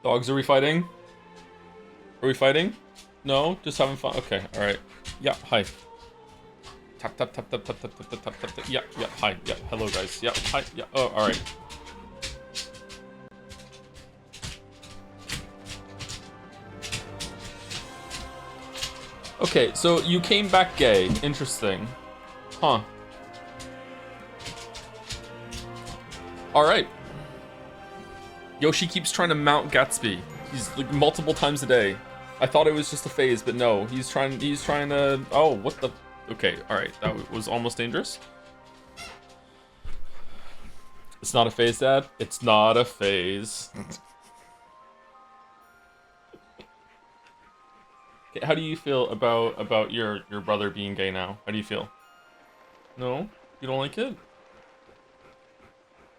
Dogs, are we fighting? Are we fighting? No? Just having fun? Okay, alright. Yeah, hi. Tap, tap, tap, tap, tap, tap, tap, tap, tap, tap. Yeah, yeah, hi. Yeah, hello, guys. Yeah, hi. Yeah, oh, alright. Okay, so you came back gay. Interesting. Huh. Alright. Yoshi keeps trying to mount Gatsby. He's like multiple times a day. I thought it was just a phase, but no. He's trying to... Oh, what the... Okay, alright. That was almost dangerous. It's not a phase, Dad. It's not a phase. Okay, how do you feel about your brother being gay now? How do you feel? No? You don't like it?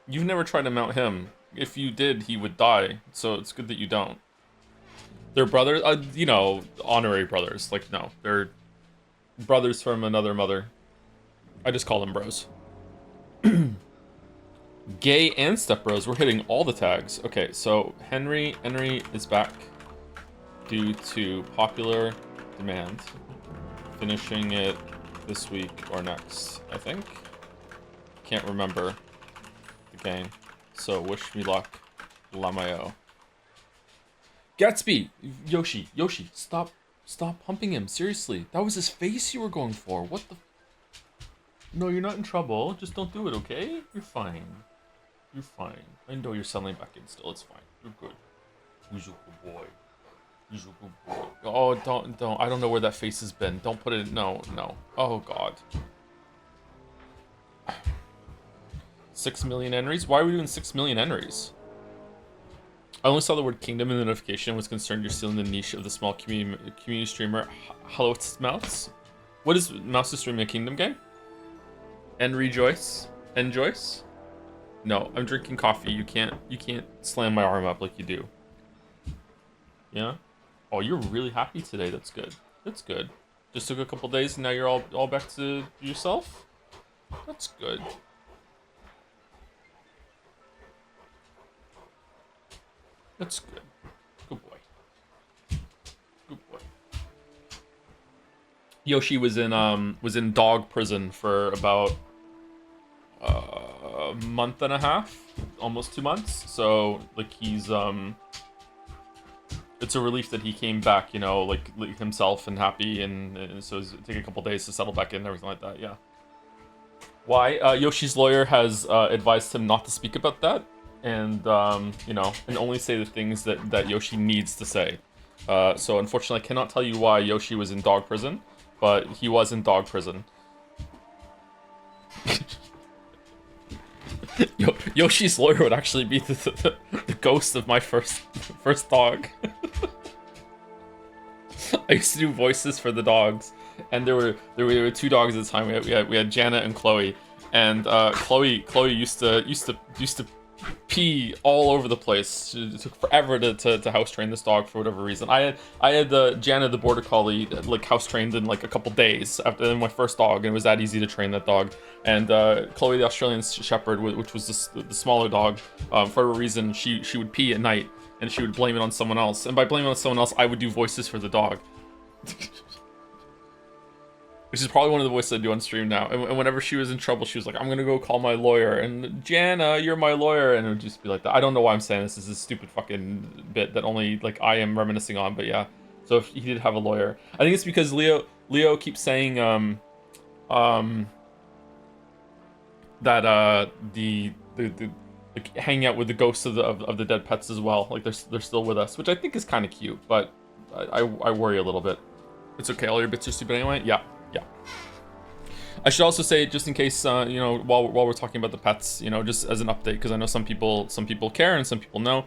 You've never tried to mount him. If you did, he would die. So it's good that you don't. They're brothers, you know, honorary brothers. Like, no, they're brothers from another mother. I just call them bros. Gay and stepbros. We're hitting all the tags. Okay, so Henry is back due to popular demand. Finishing it this week or next, I think. Can't remember the game. So wish me luck, Lamayo. Gatsby! Yoshi, stop humping him, seriously. That was his face you were going for, what the... No, you're not in trouble, just don't do it, okay? You're fine. You're fine. I know you're settling back in still, it's fine. You're good. Who's your good boy? Who's your good boy? Oh, don't, I don't know where that face has been. Don't put it, no. Oh, God. 6 million entries? Why are we doing 6 million entries? I only saw the word kingdom in the notification, was concerned you're still in the niche of the small community streamer. Hello, it's Mouse. What is Mouse is streaming a kingdom game? And rejoice? And Joyce? No, I'm drinking coffee. You can't slam my arm up like you do. Yeah? Oh, you're really happy today. That's good. That's good. Just took a couple days and now you're all back to yourself? That's good. That's good. Good boy. Good boy. Yoshi was in dog prison for about a month and a half, almost 2 months. So like he's it's a relief that he came back, you know, like himself and happy, and so it's take a couple days to settle back in and everything like that. Yeah. Why? Yoshi's lawyer has advised him not to speak about that. And, you know, and only say the things that Yoshi needs to say. So unfortunately, I cannot tell you why Yoshi was in dog prison, but he was in dog prison. Yoshi's lawyer would actually be the ghost of my first dog. I used to do voices for the dogs, and there were 2 dogs at the time. We had Janet and Chloe, and Chloe used to pee all over the place. It took forever to house train this dog for whatever reason. I had the Janet the border collie like house trained in like a couple days after my first dog, and it was that easy to train that dog. And Chloe the Australian Shepherd, which was the smaller dog, for a reason she would pee at night and she would blame it on someone else. And by blaming it on someone else, I would do voices for the dog. Which is probably one of the voices I do on stream now. And whenever she was in trouble, she was like, I'm gonna go call my lawyer. And Jana, you're my lawyer. And it would just be like that. I don't know why I'm saying this. This is a stupid fucking bit that only like I am reminiscing on. But yeah. So he did have a lawyer. I think it's because Leo keeps saying that the like hanging out with the ghosts of the dead pets as well. Like they're still with us, which I think is kind of cute. But I worry a little bit. It's okay. All your bits are stupid anyway. Yeah. Yeah. I should also say, just in case, you know, while we're talking about the pets, you know, just as an update, because I know some people care and some people know,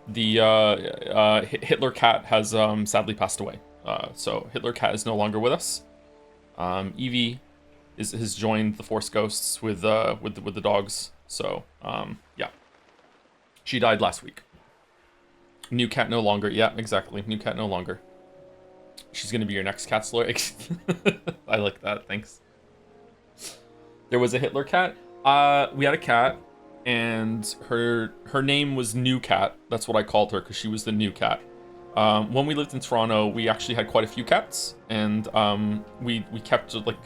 the Hitler cat has sadly passed away. So Hitler cat is no longer with us. Evie has joined the Force Ghosts with the dogs. So yeah, she died last week. New cat no longer. Yeah, exactly. New cat no longer. She's gonna be your next cat's lawyer. I like that, thanks. There was a Hitler cat. We had a cat. and her name was New Cat. That's what I called her because she was the new cat. When we lived in Toronto, we actually had quite a few cats, and we kept like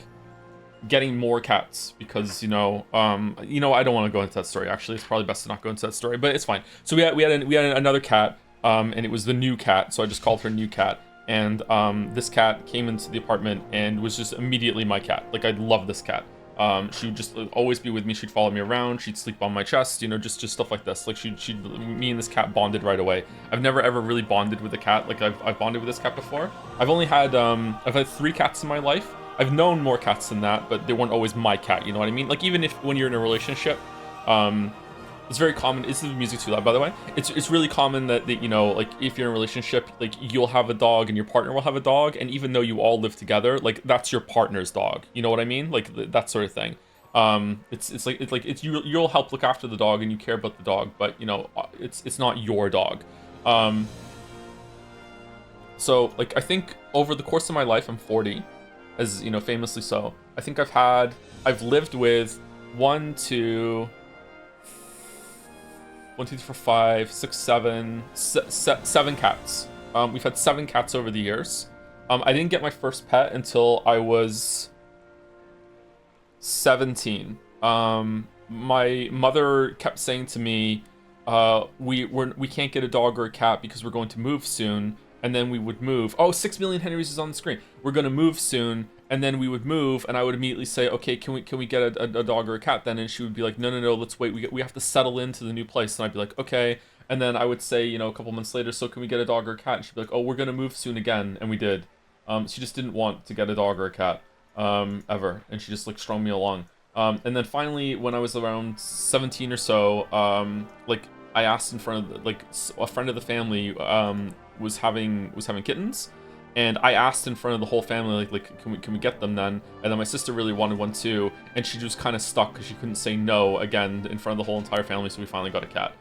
getting more cats because I don't want to go into that story. Actually, it's probably best to not go into that story, but it's fine. So we had another cat, and it was the New Cat, so I just called her New Cat. And this cat came into the apartment and was just immediately my cat. Like, I love this cat. She would just always be with me. She'd follow me around. She'd sleep on my chest, just stuff like this. Like, me and this cat bonded right away. I've never ever really bonded with a cat. Like, I've bonded with this cat before. I've had 3 cats in my life. I've known more cats than that, but they weren't always my cat. You know what I mean? Like, even when you're in a relationship, it's very common. Is the music too loud, by the way? It's really common that like, if you're in a relationship, like, you'll have a dog and your partner will have a dog, and even though you all live together, like, that's your partner's dog. You know what I mean? Like, that sort of thing. You'll help look after the dog and you care about the dog, but it's not your dog. So, like, I think over the course of my life, I'm 40, as famously so. I think I've lived with 1, 2, 3, 4, 5, 6, 7 cats. We've had 7 cats over the years. I didn't get my first pet until I was 17. My mother kept saying to me, we can't get a dog or a cat because we're going to move soon. And then we would move. Oh, 6 million Henrys is on the screen. We're going to move soon. And then we would move, and I would immediately say, okay, can we get a dog or a cat then? And she would be like, no, let's wait. We have to settle into the new place. And I'd be like, okay. And then I would say, a couple months later, so can we get a dog or a cat? And she'd be like, oh, we're going to move soon again. And we did. She just didn't want to get a dog or a cat ever. And she just, like, strung me along. And then finally, when I was around 17 or so, like, I asked in front of, like, a friend of the family was having kittens. And I asked in front of the whole family, like, can we get them then? And then my sister really wanted one too, and she was kind of stuck because she couldn't say no again in front of the whole entire family. So we finally got a cat.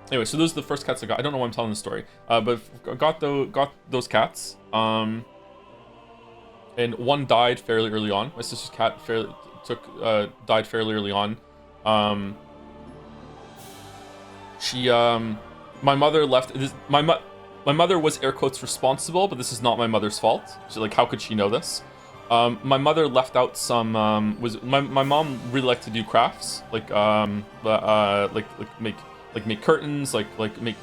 Anyway, so those are the first cats I got. I don't know why I'm telling the story, but got those cats. And one died fairly early on. My sister's cat died fairly early on. My mother left. My mother was air quotes responsible, but this is not my mother's fault. So, like, how could she know this? My mother left out some. My mom really liked to do crafts, like make curtains, like make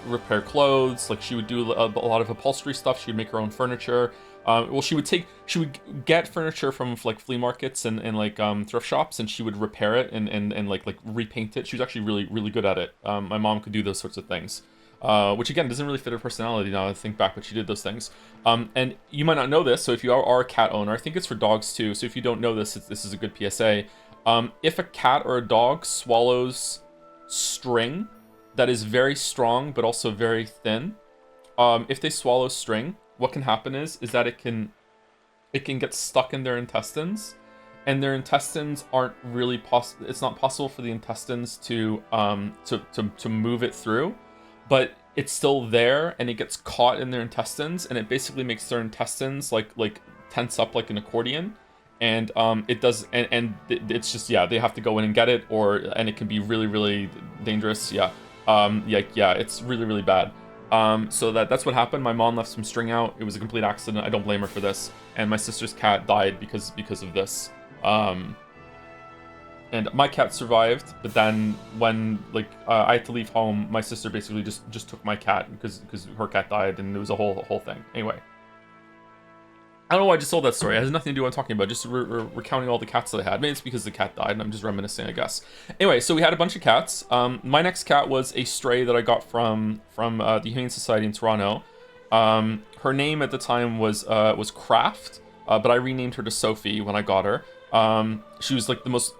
repair clothes. Like, she would do a lot of upholstery stuff. She would make her own furniture. She would get furniture from, like, flea markets and like thrift shops, and she would repair it and like repaint it. She was actually really, really good at it. My mom could do those sorts of things. Which again doesn't really fit her personality now I think back, but she did those things. And you might not know this, so if you are a cat owner, I think it's for dogs too, so if you don't know this, this is a good PSA. If a cat or a dog swallows string that is very strong but also very thin, if they swallow string, what can happen is that it can get stuck in their intestines, and their intestines aren't really it's not possible for the intestines to move it through. But it's still there, and it gets caught in their intestines, and it basically makes their intestines like tense up like an accordion, and it does, and it's just, yeah, they have to go in and get it, and it can be really, really dangerous. It's really, really bad. So that's what happened. My mom left some string out. It was a complete accident. I don't blame her for this. And my sister's cat died because of this. And my cat survived, but then when, like, I had to leave home, my sister basically just took my cat because her cat died, and it was a whole thing. Anyway, I don't know why I just told that story. It has nothing to do with what I'm talking about. Just recounting all the cats that I had. Maybe it's because the cat died, and I'm just reminiscing, I guess. Anyway, so we had a bunch of cats. My next cat was a stray that I got from the Humane Society in Toronto. Her name at the time was Kraft, but I renamed her to Sophie when I got her. She was like the most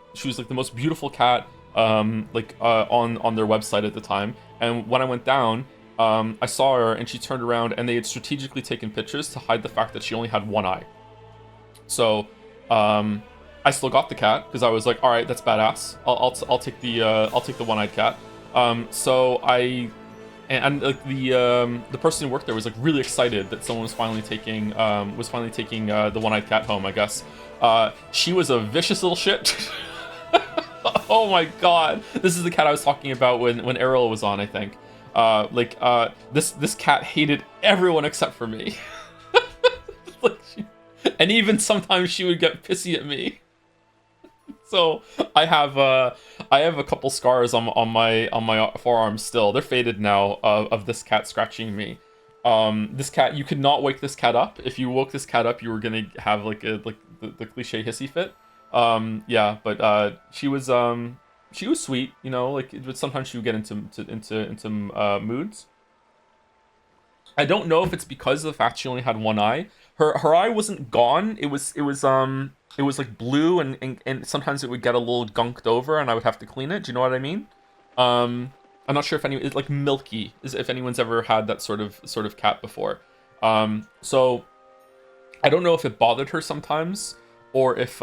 beautiful cat on their website at the time. And when I went down, I saw her, and she turned around, and they had strategically taken pictures to hide the fact that she only had one eye. So I still got the cat because I was like, all right, that's badass. I'll take the one-eyed cat. So I and like the person who worked there was like really excited that someone was finally taking the one-eyed cat home, I guess. She was a vicious little shit. Oh my god. This is the cat I was talking about when Errol was on, I think. This cat hated everyone except for me. Like and even sometimes she would get pissy at me. So I have a couple scars on my forearms still. They're faded now of this cat scratching me. This cat, you could not wake this cat up. If you woke this cat up, you were gonna have like the cliche hissy fit. Yeah, but she was sweet, you know, like, but sometimes she would get into moods. I don't know if it's because of the fact she only had one eye. Her eye wasn't gone. It was like blue, and sometimes it would get a little gunked over, and I would have to clean it. Do you know what I mean? I'm not sure if it's like milky, if anyone's ever had that sort of cat before. So I don't know if it bothered her sometimes, or if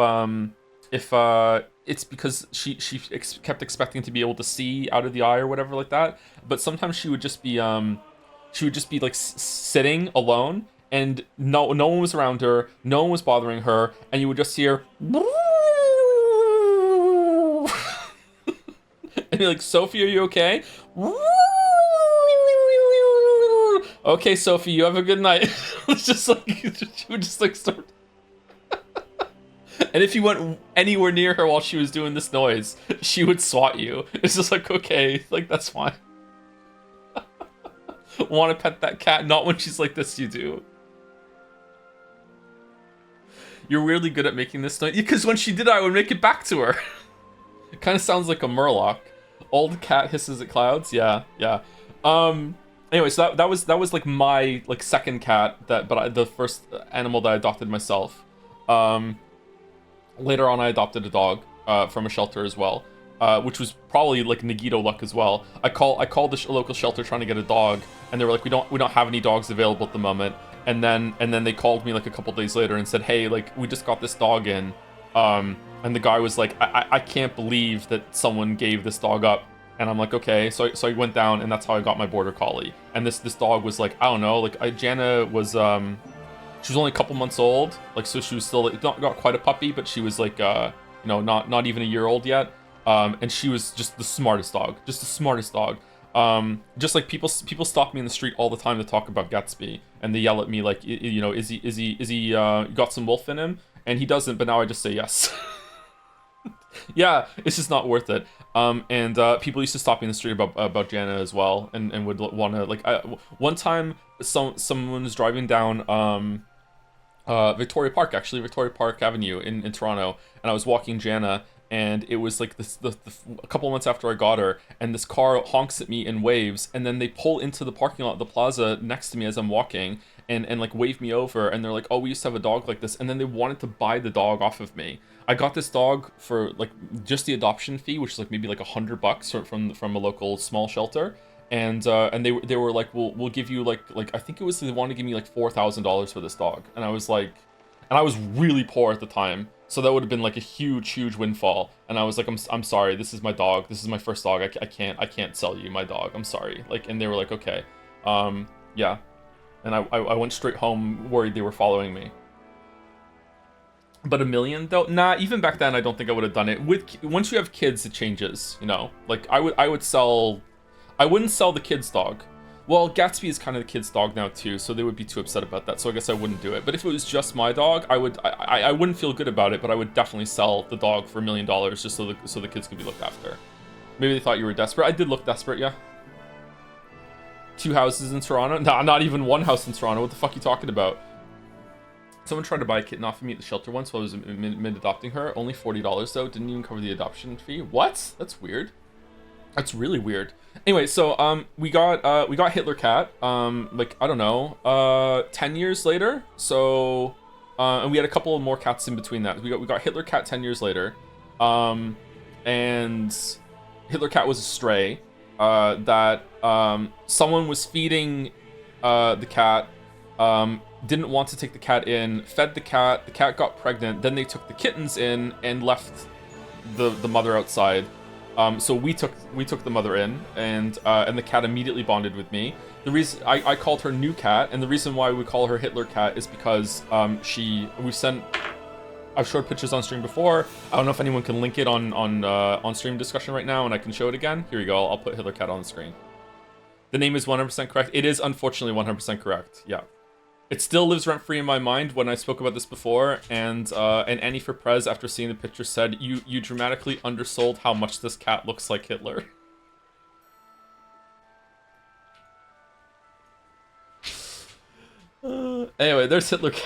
it's because she kept expecting to be able to see out of the eye or whatever like that. But sometimes she would just be like sitting alone, and no one was around her, no one was bothering her, and you would just hear and you're like, Sophie, are you okay? Okay, Sophie, you have a good night. It's just like, she would just like start. And if you went anywhere near her while she was doing this noise, she would swat you. It's just like, okay, like, that's fine. Want to pet that cat? Not when she's like this, you do. You're weirdly good at making this noise. Because when she did, I would make it back to her. It kind of sounds like a murloc. Old cat hisses at clouds. Yeah. Anyway, so that was like my like second cat the first animal that I adopted myself. Later on, I adopted a dog from a shelter as well, which was probably like Nagito luck as well. I called the local shelter trying to get a dog, and they were like, we don't have any dogs available at the moment. And then they called me like a couple days later and said, hey, like, we just got this dog in. And the guy was like, I can't believe that someone gave this dog up. And I'm like, okay. So I went down, and that's how I got my border collie. And this dog was like, I don't know, like, Jana was she was only a couple months old, like, so she was still like, not quite a puppy, but she was like not even a year old yet. And she was just the smartest dog, just like people stop me in the street all the time to talk about Gatsby, and they yell at me like, you know, is he got some wolf in him? And he doesn't, but now I just say yes. Yeah, it's just not worth it. And people used to stop me in the street about Jana as well, and would want to, like, one time someone was driving down Victoria Park Avenue in Toronto, and I was walking Jana, and it was like a couple months after I got her, and this car honks at me and waves, and then they pull into the parking lot of the plaza next to me as I'm walking, and like wave me over, and they're like, oh, we used to have a dog like this, and then they wanted to buy the dog off of me. I got this dog for like just the adoption fee, which is like maybe like $100 from a local small shelter, and they were like, we'll give you like I think it was, they wanted to give me like $4,000 for this dog, and I was like, and I was really poor at the time, so that would have been like a huge windfall, and I was like, I'm sorry, this is my dog, this is my first dog, I can't sell you my dog, I'm sorry, like, and they were like, okay, yeah, and I went straight home worried they were following me. But $1 million though? Nah, even back then I don't think I would have done it. Once you have kids, it changes, you know. Like I wouldn't sell the kid's dog. Well, Gatsby is kind of the kid's dog now too, so they would be too upset about that. So I guess I wouldn't do it. But if it was just my dog, I wouldn't feel good about it, but I would definitely sell the dog for $1 million just so the kids could be looked after. Maybe they thought you were desperate. I did look desperate, yeah. 2 houses in Toronto? Nah, not even 1 house in Toronto. What the fuck are you talking about? Someone tried to buy a kitten off of me at the shelter once while I was mid-adopting her. Only $40 though. Didn't even cover the adoption fee. What? That's weird. That's really weird. Anyway, so we got Hitler Cat. Like, I don't know, 10 years later. So and we had a couple of more cats in between that. We got Hitler Cat 10 years later. And Hitler Cat was a stray that someone was feeding the cat. Didn't want to take the cat in, fed the cat got pregnant, then they took the kittens in and left the mother outside. So we took the mother in, and the cat immediately bonded with me. The reason I called her New Cat, and the reason why we call her Hitler Cat is because I I've showed pictures on stream before. I don't know if anyone can link it on stream discussion right now, and I can show it again. Here we go. I'll put Hitler Cat on the screen. The name is 100% correct. It is unfortunately 100% correct. Yeah. It still lives rent-free in my mind when I spoke about this before, and Annie for Prez, after seeing the picture, said, you dramatically undersold how much this cat looks like Hitler. Anyway, there's Hitler Cat.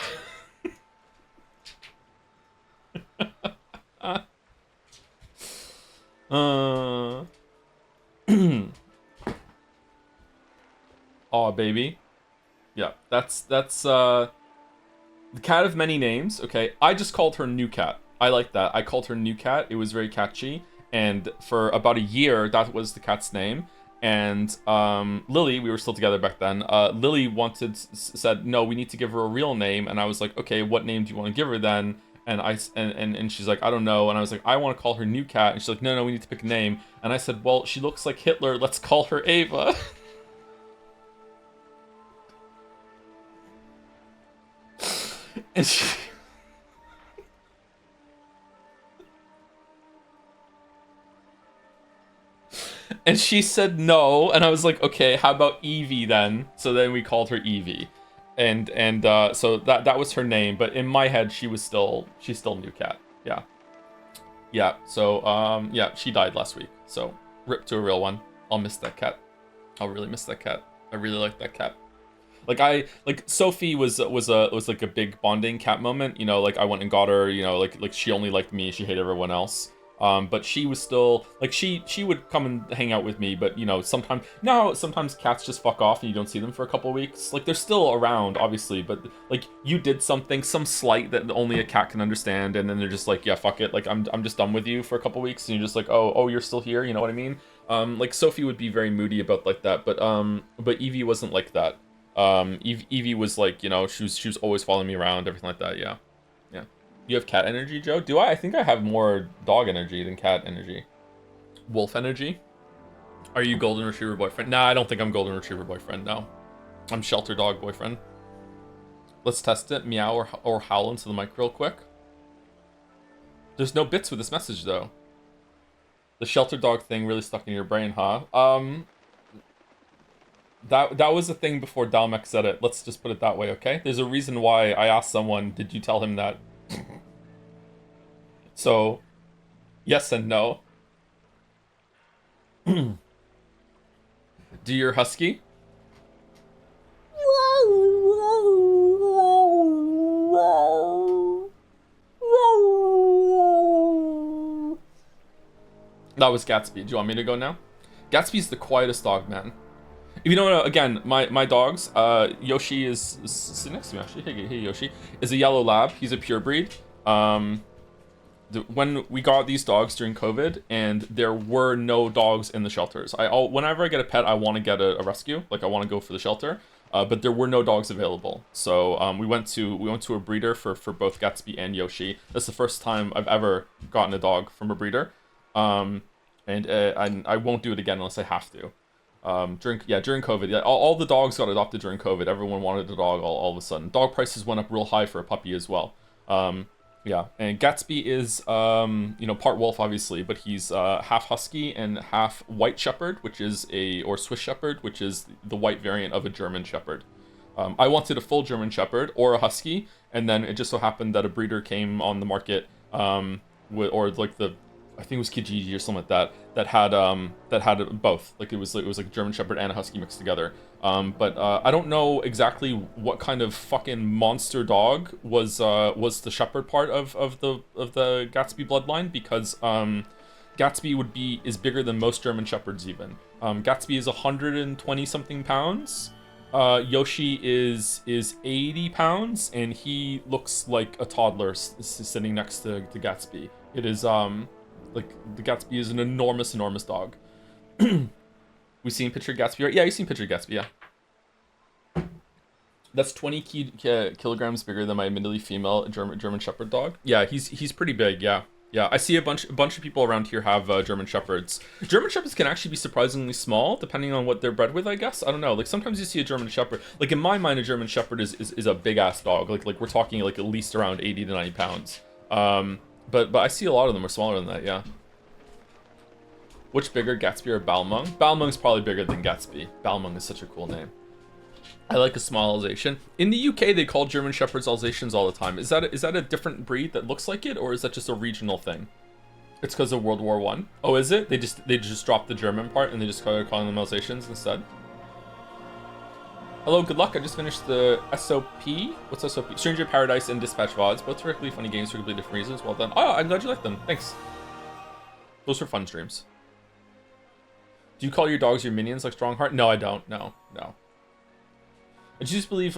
Aw, baby. Yeah, that's the cat of many names. Okay, I just called her New Cat. I like that. I called her New Cat. It was very catchy, and for about a year, that was the cat's name. And Lily, we were still together back then. Lily said, no, we need to give her a real name. And I was like, okay, what name do you want to give her then? And she's like, I don't know. And I was like, I want to call her New Cat. And she's like, no, we need to pick a name. And I said, well, she looks like Hitler. Let's call her Ava. And she said no, and I was like, okay, how about Evie then? So then we called her Evie, and so that was her name. But in my head, she's still New Cat. Yeah. So yeah, she died last week. So rip to a real one. I'll miss that cat. I'll really miss that cat. I really like that cat. Like Sophie was like a big bonding cat moment, you know, like I went and got her, you know, like she only liked me, she hated everyone else. But she was still like she would come and hang out with me, but you know, sometimes cats just fuck off and you don't see them for a couple of weeks. Like they're still around, obviously, but like you did some slight that only a cat can understand, and then they're just like, yeah, fuck it, like I'm just done with you for a couple of weeks, and you're just like, oh, you're still here, you know what I mean? Like Sophie would be very moody about like that, but Evie wasn't like that. Evie was like, you know, she was always following me around, everything like that. Yeah. You have cat energy, Joe? Do I? I think I have more dog energy than cat energy. Wolf energy? Are you golden retriever boyfriend? Nah, I don't think I'm golden retriever boyfriend, no. I'm shelter dog boyfriend. Let's test it. Meow or howl into the mic real quick. There's no bits with this message, though. The shelter dog thing really stuck in your brain, huh? That was a thing before Dalmec said it. Let's just put it that way, okay? There's a reason why I asked someone, did you tell him that? So, yes and no. Do your husky? That was Gatsby. Do you want me to go now? Gatsby's the quietest dog, man. If you don't know, again, my dogs, Yoshi is sitting next to me, actually. Hey, Yoshi. Is a yellow lab. He's a pure breed. When we got these dogs during COVID, and there were no dogs in the shelters. Whenever I get a pet, I want to get a rescue. Like, I want to go for the shelter. But there were no dogs available. So we went to a breeder for both Gatsby and Yoshi. That's the first time I've ever gotten a dog from a breeder. And I won't do it again unless I have to. During COVID, yeah, all the dogs got adopted during COVID. Everyone wanted a dog all of a sudden. Dog prices went up real high for a puppy as well. Yeah, and Gatsby is, part wolf, obviously, but he's half husky and half white shepherd, or Swiss shepherd, which is the white variant of a German shepherd. I wanted a full German shepherd or a husky, and then it just so happened that a breeder came on the market, I think it was Kijiji or something like that had both. Like it was like a German Shepherd and a Husky mixed together. But I don't know exactly what kind of fucking monster dog was the Shepherd part of the Gatsby bloodline, because Gatsby is bigger than most German Shepherds even. Gatsby is 120 something pounds. Yoshi is 80 pounds, and he looks like a toddler sitting next to Gatsby. It is like, the Gatsby is an enormous dog. We seen picture Gatsby, right? Yeah, you seen picture Gatsby, yeah. That's 20 kilograms bigger than my admittedly female German Shepherd dog. Yeah, he's pretty big, yeah. Yeah, I see a bunch of people around here have German Shepherds. German Shepherds can actually be surprisingly small, depending on what they're bred with, I guess. I don't know. Like, sometimes you see a German Shepherd. Like, in my mind, a German Shepherd is a big-ass dog. Like we're talking, like, at least around 80 to 90 pounds. But I see a lot of them are smaller than that, yeah. Which bigger, Gatsby or Balmung? Balmung's probably bigger than Gatsby. Balmung is such a cool name. I like a small Alsatian. In the UK, they call German Shepherds Alsatians all the time. Is that a different breed that looks like it, or is that just a regional thing? It's because of World War I. Oh, is it? They just dropped the German part and they just started calling them Alsatians instead. Hello, good luck. I just finished the SOP. What's SOP? Stranger Paradise and Dispatch VODs. Both terrifically funny games for completely different reasons. Well done. Oh, I'm glad you like them. Thanks. Those are fun streams. Do you call your dogs your minions like Strongheart? No, I don't. No. I just believe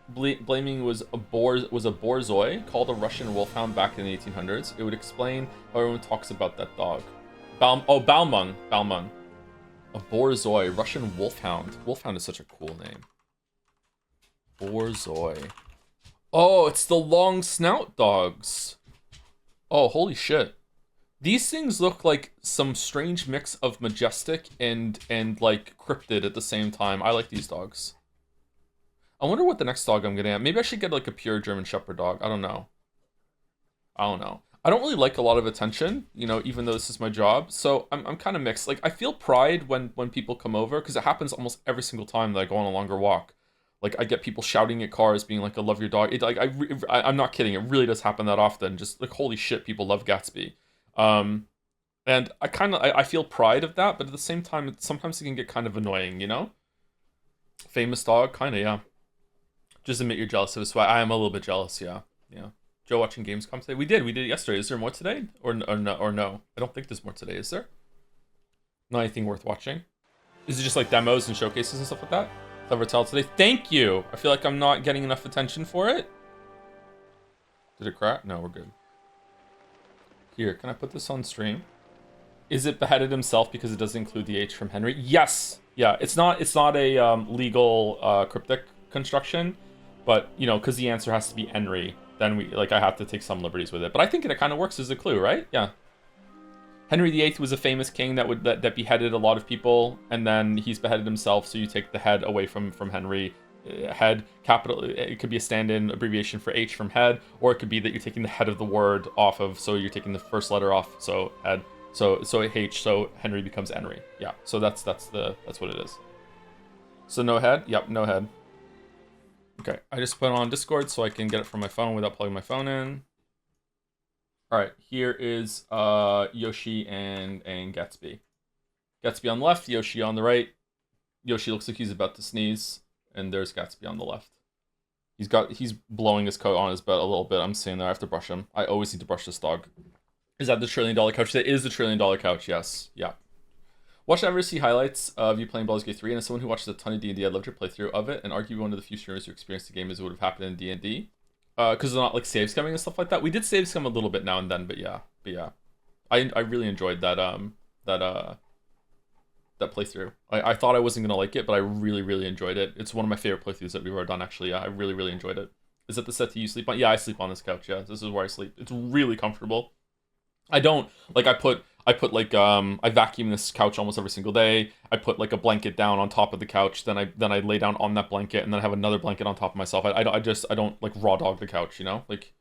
blaming was a borzoi called a Russian wolfhound back in the 1800s. It would explain how everyone talks about that dog. Balmung. A borzoi, Russian wolfhound. Wolfhound is such a cool name. Borzoi. Oh, it's the long snout dogs. Oh, holy shit. These things look like some strange mix of majestic and like cryptid at the same time. I like these dogs. I wonder what the next dog I'm gonna have. Maybe I should get like a pure German Shepherd dog. I don't know. I don't really like a lot of attention, you know, even though this is my job. So I'm kind of mixed. Like, I feel pride when people come over, because it happens almost every single time that I go on a longer walk. Like, I get people shouting at cars, being like, "I love your dog." I'm not kidding. It really does happen that often. Just like, holy shit, people love Gatsby. And I feel pride of that, but at the same time, sometimes it can get kind of annoying, you know? Famous dog, kind of, yeah. Just admit you're jealous of his swag. I am a little bit jealous, yeah. Joe watching Gamescom today? We did it yesterday. Is there more today? Or no? I don't think there's more today, is there? Not anything worth watching? Is it just like demos and showcases and stuff like that? Clever Tell today? Thank you! I feel like I'm not getting enough attention for it. Did it crack? No, we're good. Here, can I put this on stream? Is it beheaded himself because it doesn't include the H from Henry? Yes! Yeah, it's not a legal cryptic construction, but, you know, because the answer has to be Henry, then I have to take some liberties with it. But I think it kind of works as a clue, right? Yeah. Henry VIII was a famous king that beheaded a lot of people, and then he's beheaded himself, so you take the head away from Henry. Head, capital, it could be a stand-in abbreviation for H from head, or it could be that you're taking the head of the word off of, so you're taking the first letter off, so head, so H, so Henry becomes Henry. Yeah, so that's what it is. So no head? Yep, no head. Okay, I just put it on Discord so I can get it from my phone without plugging my phone in. Alright, here is Yoshi and Gatsby. Gatsby on the left, Yoshi on the right. Yoshi looks like he's about to sneeze, and there's Gatsby on the left. He's blowing his coat on his bed a little bit. I'm saying that I have to brush him. I always need to brush this dog. Is that the $1 trillion couch? That is the $1 trillion couch, yes. Yeah. Watch ever see highlights of you playing Baldur's Gate 3, and as someone who watches a ton of D&D, I'd love your playthrough of it, and arguably one of the few streamers who experienced the game as it would have happened in D&D. Because they're not like save scumming and stuff like that. We did save scum a little bit now and then, but yeah. I really enjoyed that playthrough. I thought I wasn't gonna like it, but I really enjoyed it. It's one of my favorite playthroughs that we've ever done, actually. Yeah, I really enjoyed it. Is that the set that you sleep on? Yeah, I sleep on this couch. Yeah, this is where I sleep. It's really comfortable. I don't like. I vacuum this couch almost every single day. I put like a blanket down on top of the couch. Then I lay down on that blanket, and then I have another blanket on top of myself. I don't like raw dog the couch. You know, like,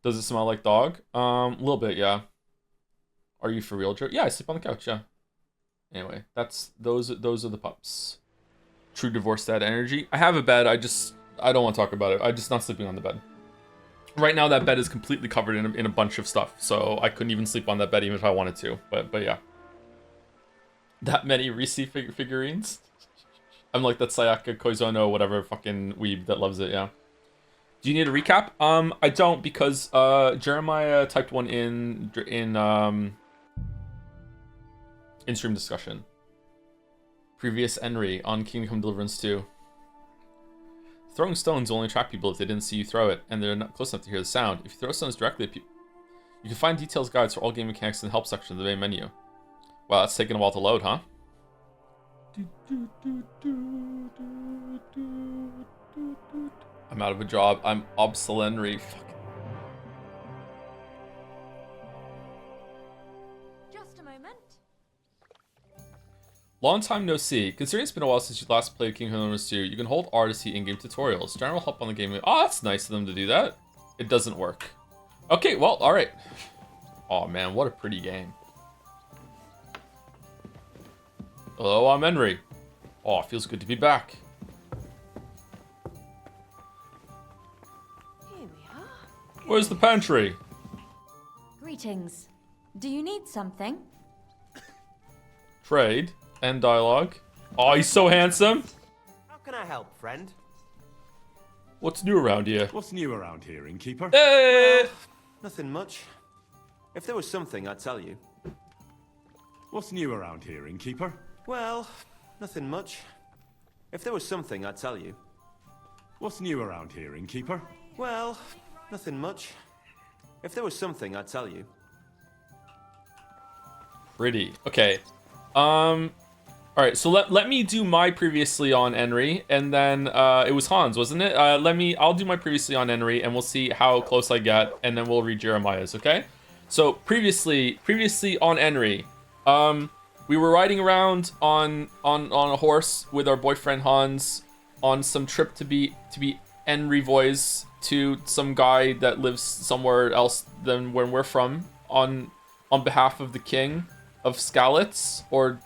does it smell like dog? A little bit, yeah. Are you for real, Joe? Yeah, I sleep on the couch. Yeah. Anyway, those are the pups. True divorce dad energy. I have a bed. I don't want to talk about it. I'm just not sleeping on the bed. Right now, that bed is completely covered in a bunch of stuff, so I couldn't even sleep on that bed even if I wanted to. But yeah. That many Reese figurines? I'm like that Sayaka Koizono, whatever fucking weeb that loves it, yeah. Do you need a recap? I don't, because Jeremiah typed one in stream discussion. Previous Henry on Kingdom Come Deliverance 2. Throwing stones will only attract people if they didn't see you throw it, and they're not close enough to hear the sound. If you throw stones directly at people, you can find details guides for all game mechanics in the help section of the main menu. Wow, that's taking a while to load, huh? I'm out of a job. I'm obsolete. Fuck. Just a moment. Long time no see. Considering it's been a while since you last played Kingdom Hearts 2, you can hold R to see in-game tutorials. General help on the game. Oh, that's nice of them to do that. It doesn't work. Okay, well, alright. Oh man, what a pretty game. Hello, I'm Henry. Oh, it feels good to be back. Here we are. Where's the pantry? Greetings. Do you need something? Trade. End dialogue. Oh, he's so handsome. How can I help, friend? What's new around here? What's new around here, innkeeper? Hey! Nothing much. If there was something, I'd tell you. What's new around here, innkeeper? Well, nothing much. If there was something, I'd tell you. What's new around here, innkeeper? Well, nothing much. If there was something, I'd tell you. Pretty. Okay. Alright, so let me do my previously on Henry, and then, it was Hans, wasn't it? I'll do my previously on Henry, and we'll see how close I get, and then we'll read Jeremiah's, okay? So, previously on Henry, we were riding around on a horse with our boyfriend Hans on some trip to be Henry voice to some guy that lives somewhere else than where we're from on behalf of the king of Skalitz, or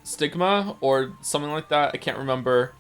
Stigma, or something like that. I can't remember.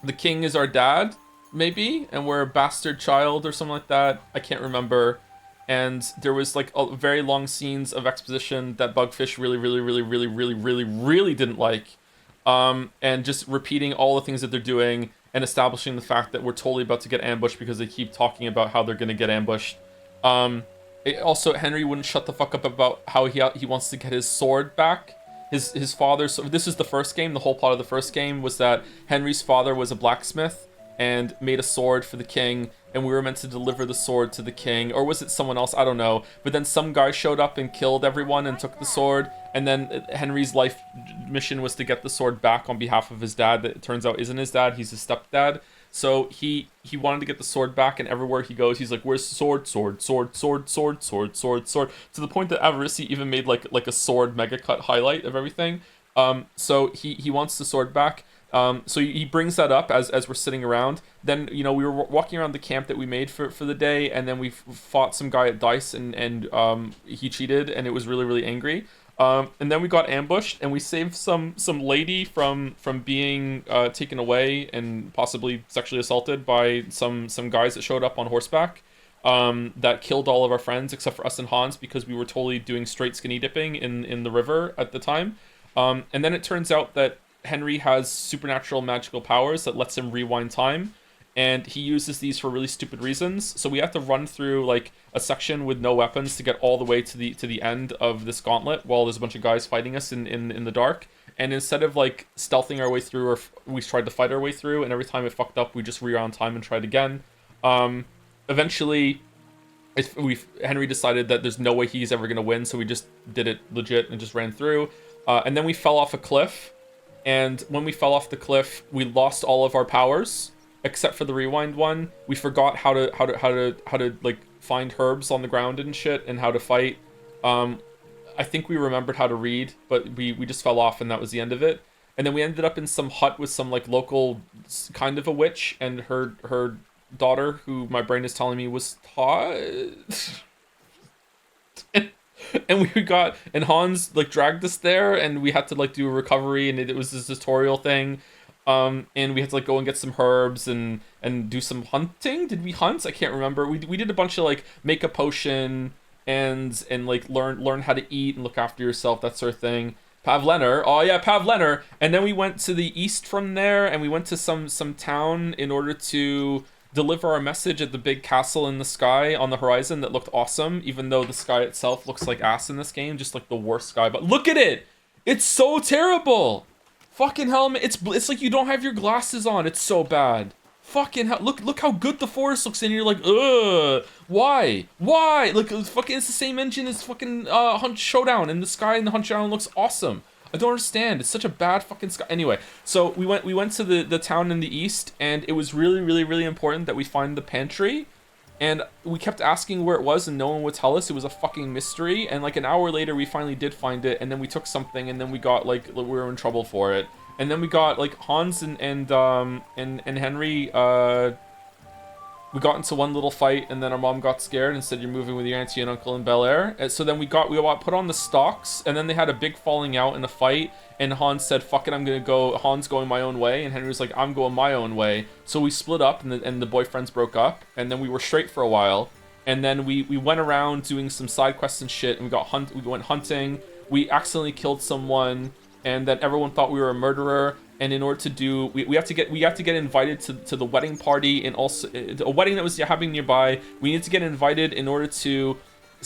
The king is our dad, maybe, and we're a bastard child or something like that. I can't remember. And there was like a very long scenes of exposition that Bugfish really didn't like. And just repeating all the things that they're doing and establishing the fact that we're totally about to get ambushed because they keep talking about how they're gonna get ambushed. Also, Henry wouldn't shut the fuck up about how he wants to get his sword back. His father, so this is the first game. The whole plot of the first game was that Henry's father was a blacksmith and made a sword for the king, and we were meant to deliver the sword to the king, or was it someone else? I don't know. But then some guy showed up and killed everyone and took the sword, and then Henry's life mission was to get the sword back on behalf of his dad that it turns out isn't his dad, he's his stepdad. So he wanted to get the sword back, and everywhere he goes, he's like, "Where's the sword? Sword, sword, sword, sword, sword, sword, sword." To the point that Avarisi even made like a sword mega cut highlight of everything. So he wants the sword back. So he brings that up as we're sitting around. Then, you know, we were walking around the camp that we made for the day, and then we fought some guy at dice, and he cheated, and it was really angry. And then we got ambushed, and we saved some lady from being taken away and possibly sexually assaulted by some guys that showed up on horseback, that killed all of our friends except for us and Hans, because we were totally doing straight skinny dipping in the river at the time. And then it turns out that Henry has supernatural magical powers that lets him rewind time, and he uses these for really stupid reasons. So we have to run through like a section with no weapons to get all the way to the end of this gauntlet while there's a bunch of guys fighting us in the dark. And instead of like stealthing our way through, or we tried to fight our way through, and every time it fucked up, we just rewound time and tried again. Eventually, Henry decided that there's no way he's ever gonna win, so we just did it legit and just ran through. And then we fell off a cliff. And when we fell off the cliff, we lost all of our powers except for the rewind one. We forgot how to like find herbs on the ground and shit, and how to fight. I think we remembered how to read, but we just fell off, and that was the end of it. And then we ended up in some hut with some like local kind of a witch and her daughter, who my brain is telling me was taught. And Hans like dragged us there, and we had to like do a recovery, and it was this tutorial thing. And we had to like go and get some herbs and do some hunting. Did we hunt? I can't remember. We did a bunch of like make a potion and like learn how to eat and look after yourself, that sort of thing. Pavlener. Oh yeah, Pavlener. And then we went to the east from there, and we went to some town in order to deliver our message at the big castle in the sky on the horizon that looked awesome, even though the sky itself looks like ass in this game, just like the worst sky. But look at it! It's so terrible! Fucking hell, man. It's like you don't have your glasses on. It's so bad. Fucking hell. Look how good the forest looks, and you're like, ugh. Why? Like, fucking, it's the same engine as fucking Hunt Showdown, and the sky in the Hunt Showdown looks awesome. I don't understand. It's such a bad fucking sky. Anyway, so we went to the town in the east, and it was really important that we find the pantry. And we kept asking where it was, and no one would tell us. It was a fucking mystery. And like an hour later, we finally did find it, and then we took something, and then we got like we were in trouble for it. And then we got like Hans and Henry we got into one little fight, and then our mom got scared and said, "You're moving with your auntie and uncle in Bel Air." And so then we got put on the stocks, and then they had a big falling out in a fight. And Hans said, "Fuck it, I'm gonna go." Hans going my own way, and Henry was like, "I'm going my own way." So we split up, and the boyfriends broke up, and then we were straight for a while. And then we went around doing some side quests and shit, and we went hunting. We accidentally killed someone, and then everyone thought we were a murderer. And in order to do, we have to get invited to the wedding party, and also a wedding that was happening nearby. We needed to get invited in order to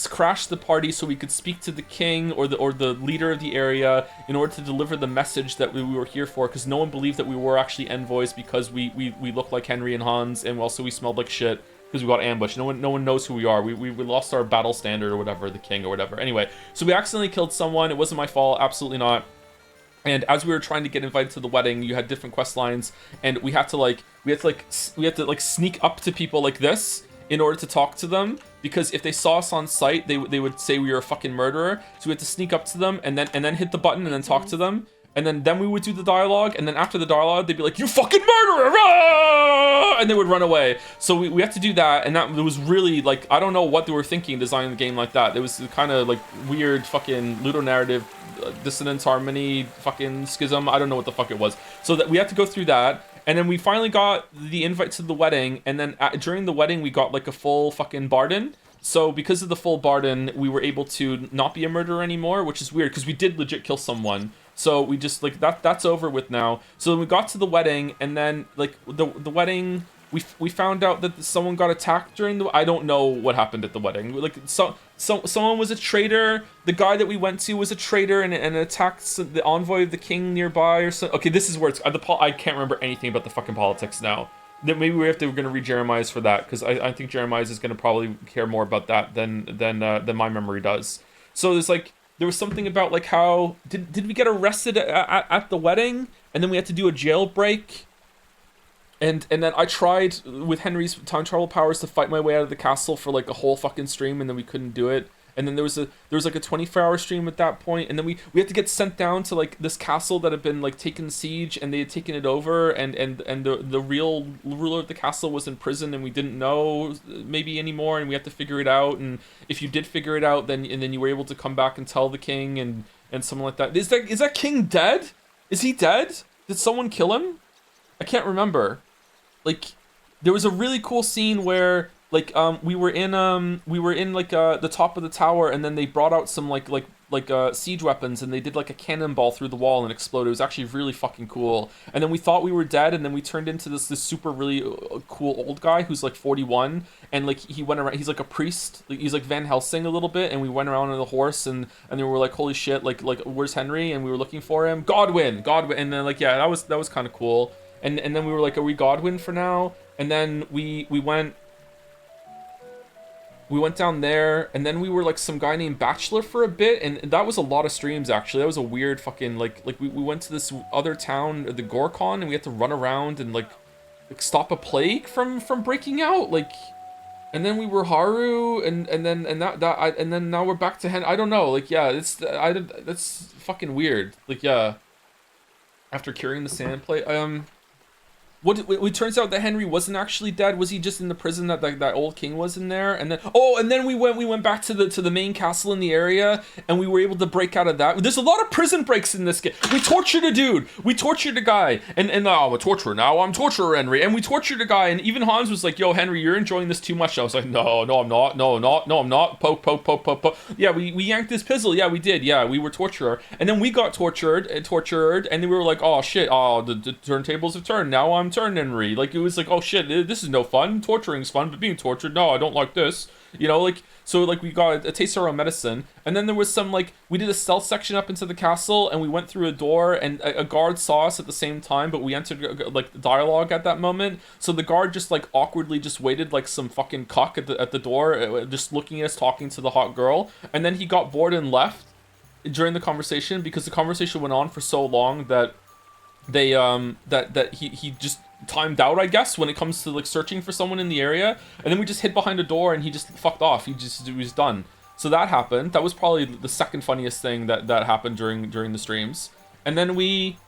crash the party so we could speak to the king or the leader of the area in order to deliver the message that we were here for, because no one believed that we were actually envoys, because we looked like Henry and Hans, and also we smelled like shit because we got ambushed. No one knows who we are. We lost our battle standard or whatever, the king or whatever. Anyway, so we accidentally killed someone. It wasn't my fault, absolutely not. And as we were trying to get invited to the wedding, you had different quest lines, and we had to sneak up to people like this in order to talk to them, because if they saw us on sight, they would say we were a fucking murderer. So we had to sneak up to them and then hit the button and then talk to them. And then we would do the dialogue, and then after the dialogue, they'd be like, "You fucking murderer!" Ah! And they would run away. So we had to do that, and that was really, like, I don't know what they were thinking designing the game like that. It was kind of, like, weird fucking ludonarrative, dissonance, harmony, fucking schism. I don't know what the fuck it was. So that we had to go through that, and then we finally got the invite to the wedding, and then during the wedding, we got, like, a full fucking barden. So because of the full barden, we were able to not be a murderer anymore, which is weird, because we did legit kill someone. So we just, like, that's over with now. So then we got to the wedding, and then, like, the wedding, we found out that someone got attacked during the, I don't know what happened at the wedding. Like, someone was a traitor. The guy that we went to was a traitor and attacked the envoy of the king nearby or something. Okay, this is where it's, I can't remember anything about the fucking politics now. Then maybe we're gonna read Jeremiah's for that, because I think Jeremiah's is gonna probably care more about that than my memory does. So there's, like, there was something about, like, how did we get arrested at the wedding, and then we had to do a jailbreak, and then I tried with Henry's time travel powers to fight my way out of the castle for, like, a whole fucking stream, and then we couldn't do it. And then there was like a 24-hour stream at that point, and then we had to get sent down to, like, this castle that had been, like, taken siege, and they had taken it over, and the real ruler of the castle was in prison, and we didn't know maybe anymore, and we had to figure it out. And if you did figure it out, then you were able to come back and tell the king and something like that. Is that king dead? Is he dead? Did someone kill him? I can't remember. Like, there was a really cool scene where, like, we were in like the top of the tower, and then they brought out some like siege weapons, and they did, like, a cannonball through the wall and exploded. It was actually really fucking cool. And then we thought we were dead, and then we turned into this super really cool old guy who's, like, 41, and, like, he went around, he's like a priest, like, he's like Van Helsing a little bit, and we went around on the horse, and then we were like, holy shit, like where's Henry? And we were looking for him. Godwin, and then, like, yeah, that was kind of cool. And then we were like, are we Godwin for now? And then we went down there, and then we were, like, some guy named Bachelor for a bit, and that was a lot of streams, actually. That was a weird fucking, like we went to this other town, the Gorkon, and we had to run around and, like stop a plague from breaking out, like, and then we were Haru, and then now we're back to I don't know, like, yeah, that's fucking weird, like, yeah. After curing the sand plate, it turns out that Henry wasn't actually dead. Was he just in the prison that old king was in there? And then we went back to the main castle in the area, and we were able to break out of that. There's a lot of prison breaks in this game. We tortured a dude. We tortured a guy. And I'm a torturer now. I'm torturer Henry. And we tortured a guy. And even Hans was like, "Yo, Henry, you're enjoying this too much." I was like, "No, I'm not. No, I'm not. Poke. Yeah, we yanked this pizzle. Yeah, we did. Yeah, we were torturer. And then we got tortured, and then we were like, "Oh shit. Oh, the turntables have turned. Now I'm turn Henry." Like, it was like, oh shit, this is no fun. Torturing's fun, but being tortured, no, I don't like this. You know, like, so, like, we got a taste of our own medicine, and then there was some, like, we did a stealth section up into the castle, and we went through a door, and a guard saw us at the same time, but we entered, like, dialogue at that moment, so the guard just, like, awkwardly just waited like some fucking cuck at the door, just looking at us talking to the hot girl, and then he got bored and left during the conversation, because the conversation went on for so long that they that he just timed out, I guess, when it comes to, like, searching for someone in the area. And then we just hid behind a door, and he just fucked off. He was done. So that happened. That was probably the second funniest thing that happened during the streams. And then we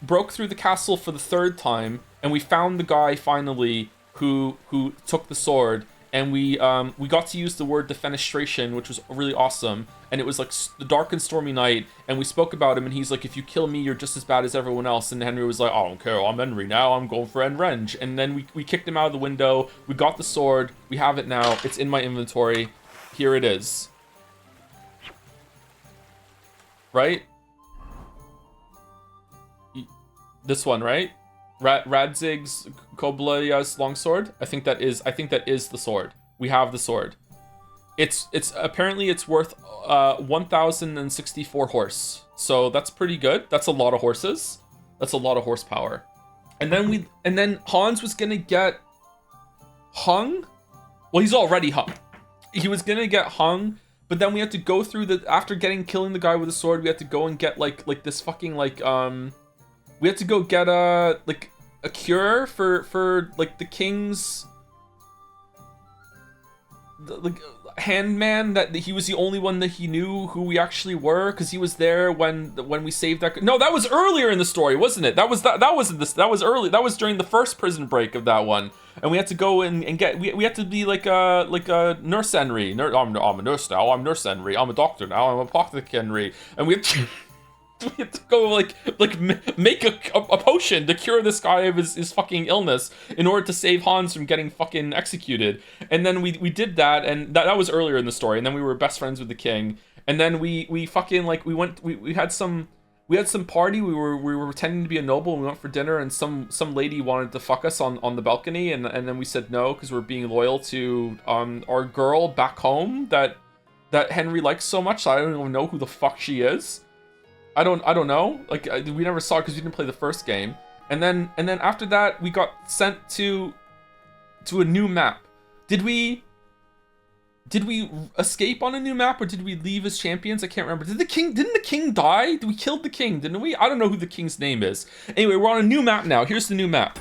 broke through the castle for the third time, and we found the guy finally who took the sword, and we got to use the word defenestration, which was really awesome. And it was like the dark and stormy night, and we spoke about him, and he's like, if you kill me, you're just as bad as everyone else. And Henry was like, I don't care, I'm Henry now, I'm going for revenge. And then we kicked him out of the window. We got the sword. We have it now. It's in my inventory. Here it is. Right? This one, right? Radzig's Koblaya's longsword. I think that is the sword. We have the sword. It's apparently it's worth 1,064 horse. So that's pretty good. That's a lot of horses. That's a lot of horsepower. And then Hans was gonna get hung. Well, he's already hung. He was gonna get hung, but then we had to go through after killing the guy with the sword, we had to go and get like this fucking we had to go get a cure for like the king's handman, that he was the only one that he knew who we actually were, because he was there when we saved that. No, that was earlier in the story, wasn't it? That was early. That was during the first prison break of that one, and we had to go and get. We had to be like a nurse Henry. I'm a nurse now. I'm nurse Henry. I'm a doctor now. I'm a apothecary, and we had to. We had to go make a potion to cure this guy of his fucking illness in order to save Hans from getting fucking executed. And then we did that, and that was earlier in the story. And then we were best friends with the king. And then we fucking we had some party. We were pretending to be a noble. And we went for dinner, and some lady wanted to fuck us on the balcony, and then we said no because we're being loyal to our girl back home that Henry likes so much. So I don't even know who the fuck she is. I don't know. Like, we never saw it because we didn't play the first game. And then after that, we got sent to a new map. Did we escape on a new map, or did we leave as champions? I can't remember. Didn't the king die? We killed the king, didn't we? I don't know who the king's name is. Anyway, we're on a new map now. Here's the new map.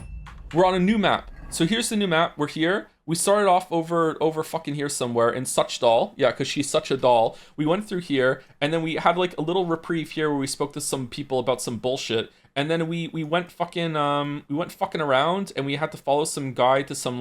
We're on a new map. So here's the new map. We're here. We started off over fucking here somewhere in Suchdol. Yeah, because she's such a doll. We went through here, and then we had like a little reprieve here where we spoke to some people about some bullshit. And then we went fucking around, and we had to follow some guy to some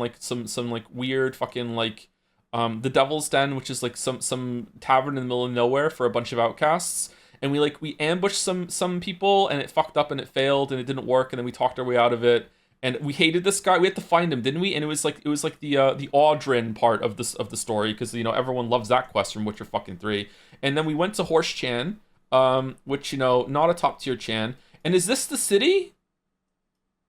weird fucking the Devil's Den, which is like some tavern in the middle of nowhere for a bunch of outcasts. And we ambushed some people, and it fucked up and it failed and it didn't work, and then we talked our way out of it. And we hated this guy. We had to find him, didn't we? And it was like the Audrin part of the story, because everyone loves that quest from Witcher fucking 3. And then we went to Horse Chan, which not a top tier Chan. And is this the city?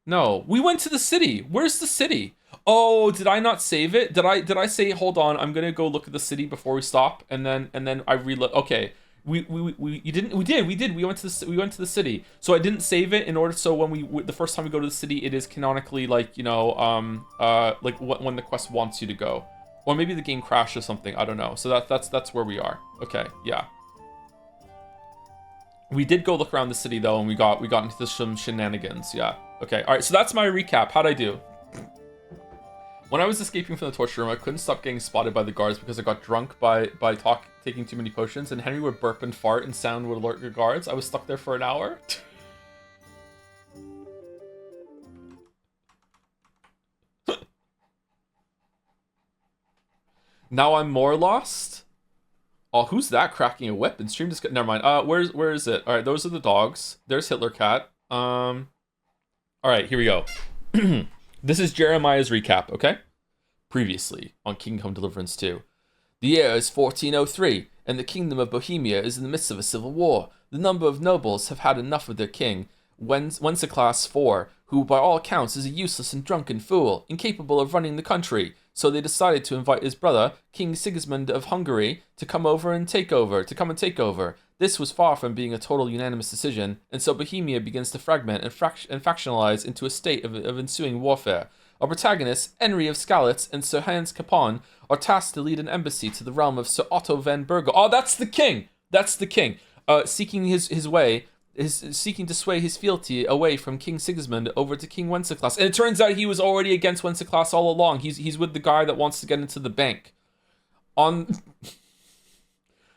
No, we went to the city. Where's the city? Oh, did I not save it? Did I say hold on? I'm gonna go look at the city before we stop, and then I reload. Okay. We did. We went to the city. So I didn't save it in order. So when the first time we go to the city, it is canonically when the quest wants you to go, or maybe the game crashed or something. I don't know. So that's where we are. Okay, yeah. We did go look around the city though, and we got into some shenanigans. Yeah. Okay. All right. So that's my recap. How'd I do? When I was escaping from the torture room, I couldn't stop getting spotted by the guards because I got drunk by taking too many potions, and Henry would burp and fart and sound would alert your guards. I was stuck there for an hour. Now I'm more lost. Oh, who's that cracking a whip and stream just never mind. Where is it? All right, those are the dogs. There's Hitler Cat. All right, here we go. This is Jeremiah's recap, okay? Previously on Kingdom Deliverance 2. The year is 1403, and the kingdom of Bohemia is in the midst of a civil war. The number of nobles have had enough of their king, Wenceslas IV, who by all accounts is a useless and drunken fool, incapable of running the country. So they decided to invite his brother, King Sigismund of Hungary, to come and take over. This was far from being a total unanimous decision, and so Bohemia begins to fragment and factionalize into a state of ensuing warfare. Our protagonists, Henry of Skalitz and Sir Hans Capon, are tasked to lead an embassy to the realm of Sir Otto van Bergen. Oh, that's the king! Seeking seeking to sway his fealty away from King Sigismund over to King Wenceslas. And it turns out he was already against Wenceslas all along. He's with the guy that wants to get into the bank. On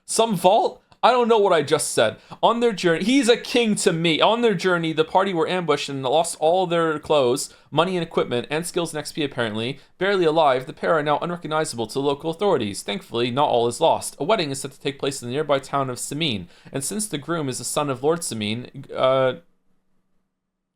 some vault, I don't know what I just said. On their journey, he's a king to me. On their journey, the party were ambushed and lost all their clothes, money and equipment, and skills and XP apparently. Barely alive, the pair are now unrecognizable to local authorities. Thankfully, not all is lost. A wedding is set to take place in the nearby town of Samine, and since the groom is the son of Lord Samine,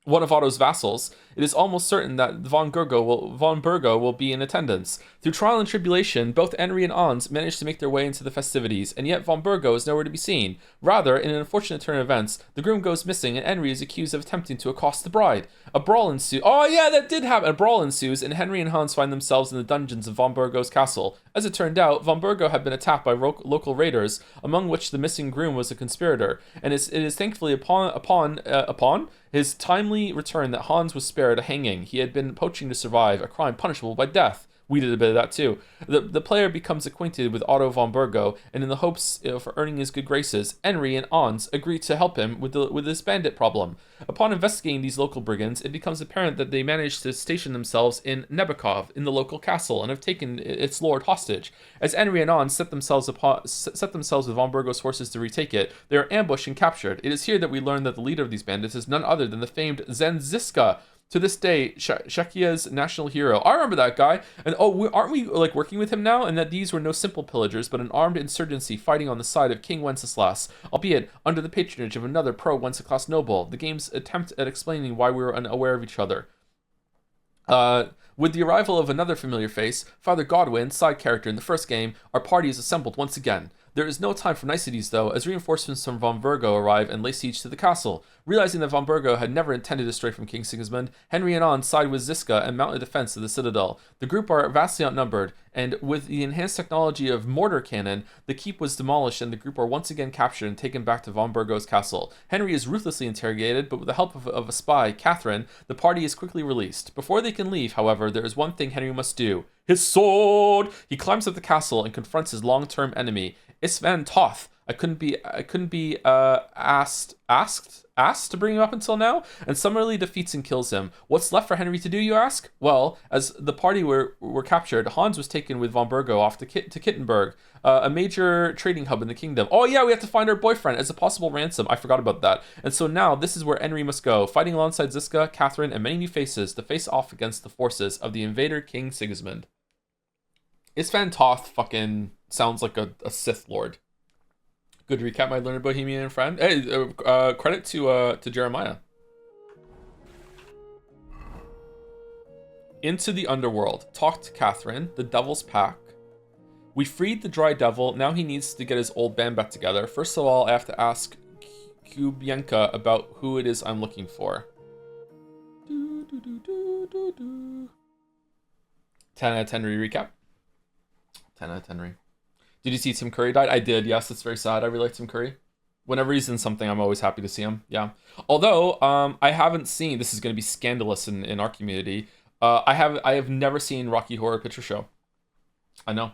one of Otto's vassals, it is almost certain that von Burgo will be in attendance. Through trial and tribulation, both Henry and Hans managed to make their way into the festivities, and yet von Burgo is nowhere to be seen. Rather, in an unfortunate turn of events, the groom goes missing and Henry is accused of attempting to accost the bride. A brawl ensues. Oh yeah, that did happen. A brawl ensues, and Henry and Hans find themselves in the dungeons of von Burgo's castle. As it turned out, von Burgo had been attacked by local raiders, among which the missing groom was a conspirator, and it is thankfully upon his timely return that Hans was spared a hanging. He had been poaching to survive, a crime punishable by death. We did a bit of that too. The player becomes acquainted with Otto von Burgo, and in the hopes of earning his good graces, Henry and Hans agree to help him with this bandit problem. Upon investigating these local brigands, it becomes apparent that they managed to station themselves in Nebekov, in the local castle, and have taken its lord hostage. As Henry and Hans set themselves with von Burgo's forces to retake it, they are ambushed and captured. It is here that we learn that the leader of these bandits is none other than the famed Zenziska, to this day, Czechia's national hero. I remember that guy. And aren't we like working with him now? And that these were no simple pillagers, but an armed insurgency fighting on the side of King Wenceslas, albeit under the patronage of another pro-Wenceslas noble. The game's attempt at explaining why we were unaware of each other. With the arrival of another familiar face, Father Godwin, side character in the first game, our party is assembled once again. There is no time for niceties, though, as reinforcements from von Burgo arrive and lay siege to the castle. Realizing that von Burgo had never intended to stray from King Sigismund, Henry and Hans side with Ziska and mount a defense of the citadel. The group are vastly outnumbered, and with the enhanced technology of mortar cannon, the keep was demolished and the group are once again captured and taken back to von Burgo's castle. Henry is ruthlessly interrogated, but with the help of a spy, Catherine, the party is quickly released. Before they can leave, however, there is one thing Henry must do. His sword! He climbs up the castle and confronts his long-term enemy, Isvan Toth. I couldn't be asked to bring him up until now, and summarily defeats and kills him. What's left for Henry to do, you ask? Well, as the party were captured, Hans was taken with von Burgo off to Kittenberg, a major trading hub in the kingdom. Oh yeah, we have to find our boyfriend as a possible ransom. I forgot about that. And so now this is where Henry must go, fighting alongside Ziska, Catherine, and many new faces to face off against the forces of the invader King Sigismund. Isvan Toth fucking sounds like a Sith Lord. Good recap, my learned Bohemian friend. Hey, credit to Jeremiah. Into the underworld. Talk to Catherine, the devil's pack. We freed the dry devil. Now he needs to get his old band back together. First of all, I have to ask Kubienka about who it is I'm looking for. 10 out of 10 recap. 10 out of 10 Did you see Tim Curry died? I did, yes. It's very sad. I really like Tim Curry. Whenever he's in something, I'm always happy to see him. Yeah. Although, I haven't seen, this is going to be scandalous in our community. I have never seen Rocky Horror Picture Show. I know.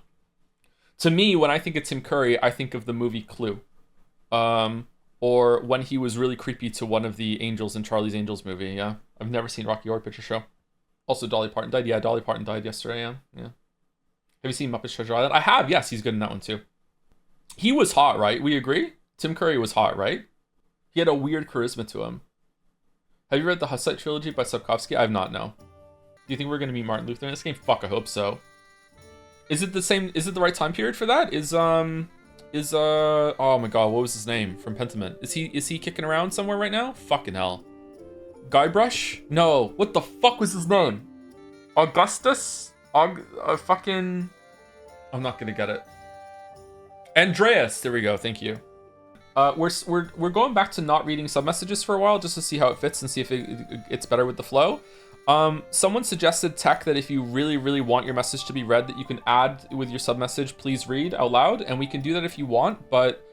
To me, when I think of Tim Curry, I think of the movie Clue. Or when he was really creepy to one of the angels in Charlie's Angels movie. Yeah. I've never seen Rocky Horror Picture Show. Also, Dolly Parton died. Yeah, Dolly Parton died yesterday. Yeah. Have you seen Muppets Treasure Island? I have, yes, he's good in that one too. He was hot, right? We agree? Tim Curry was hot, right? He had a weird charisma to him. Have you read the Hussite trilogy by Sapkowski? I have not, no. Do you think we're going to meet Martin Luther in this game? Fuck, I hope so. Is it the right time period for that? Oh my god, what was his name from Pentiment? Is he kicking around somewhere right now? Fucking hell. Guybrush? No, what the fuck was his name? Augustus? Fucking... I'm not gonna get it. Andreas! There we go, thank you. We're going back to not reading sub messages for a while just to see how it fits and see if it's better with the flow. Someone suggested tech that if you really, really want your message to be read, that you can add with your sub message, please read out loud, and we can do that if you want, but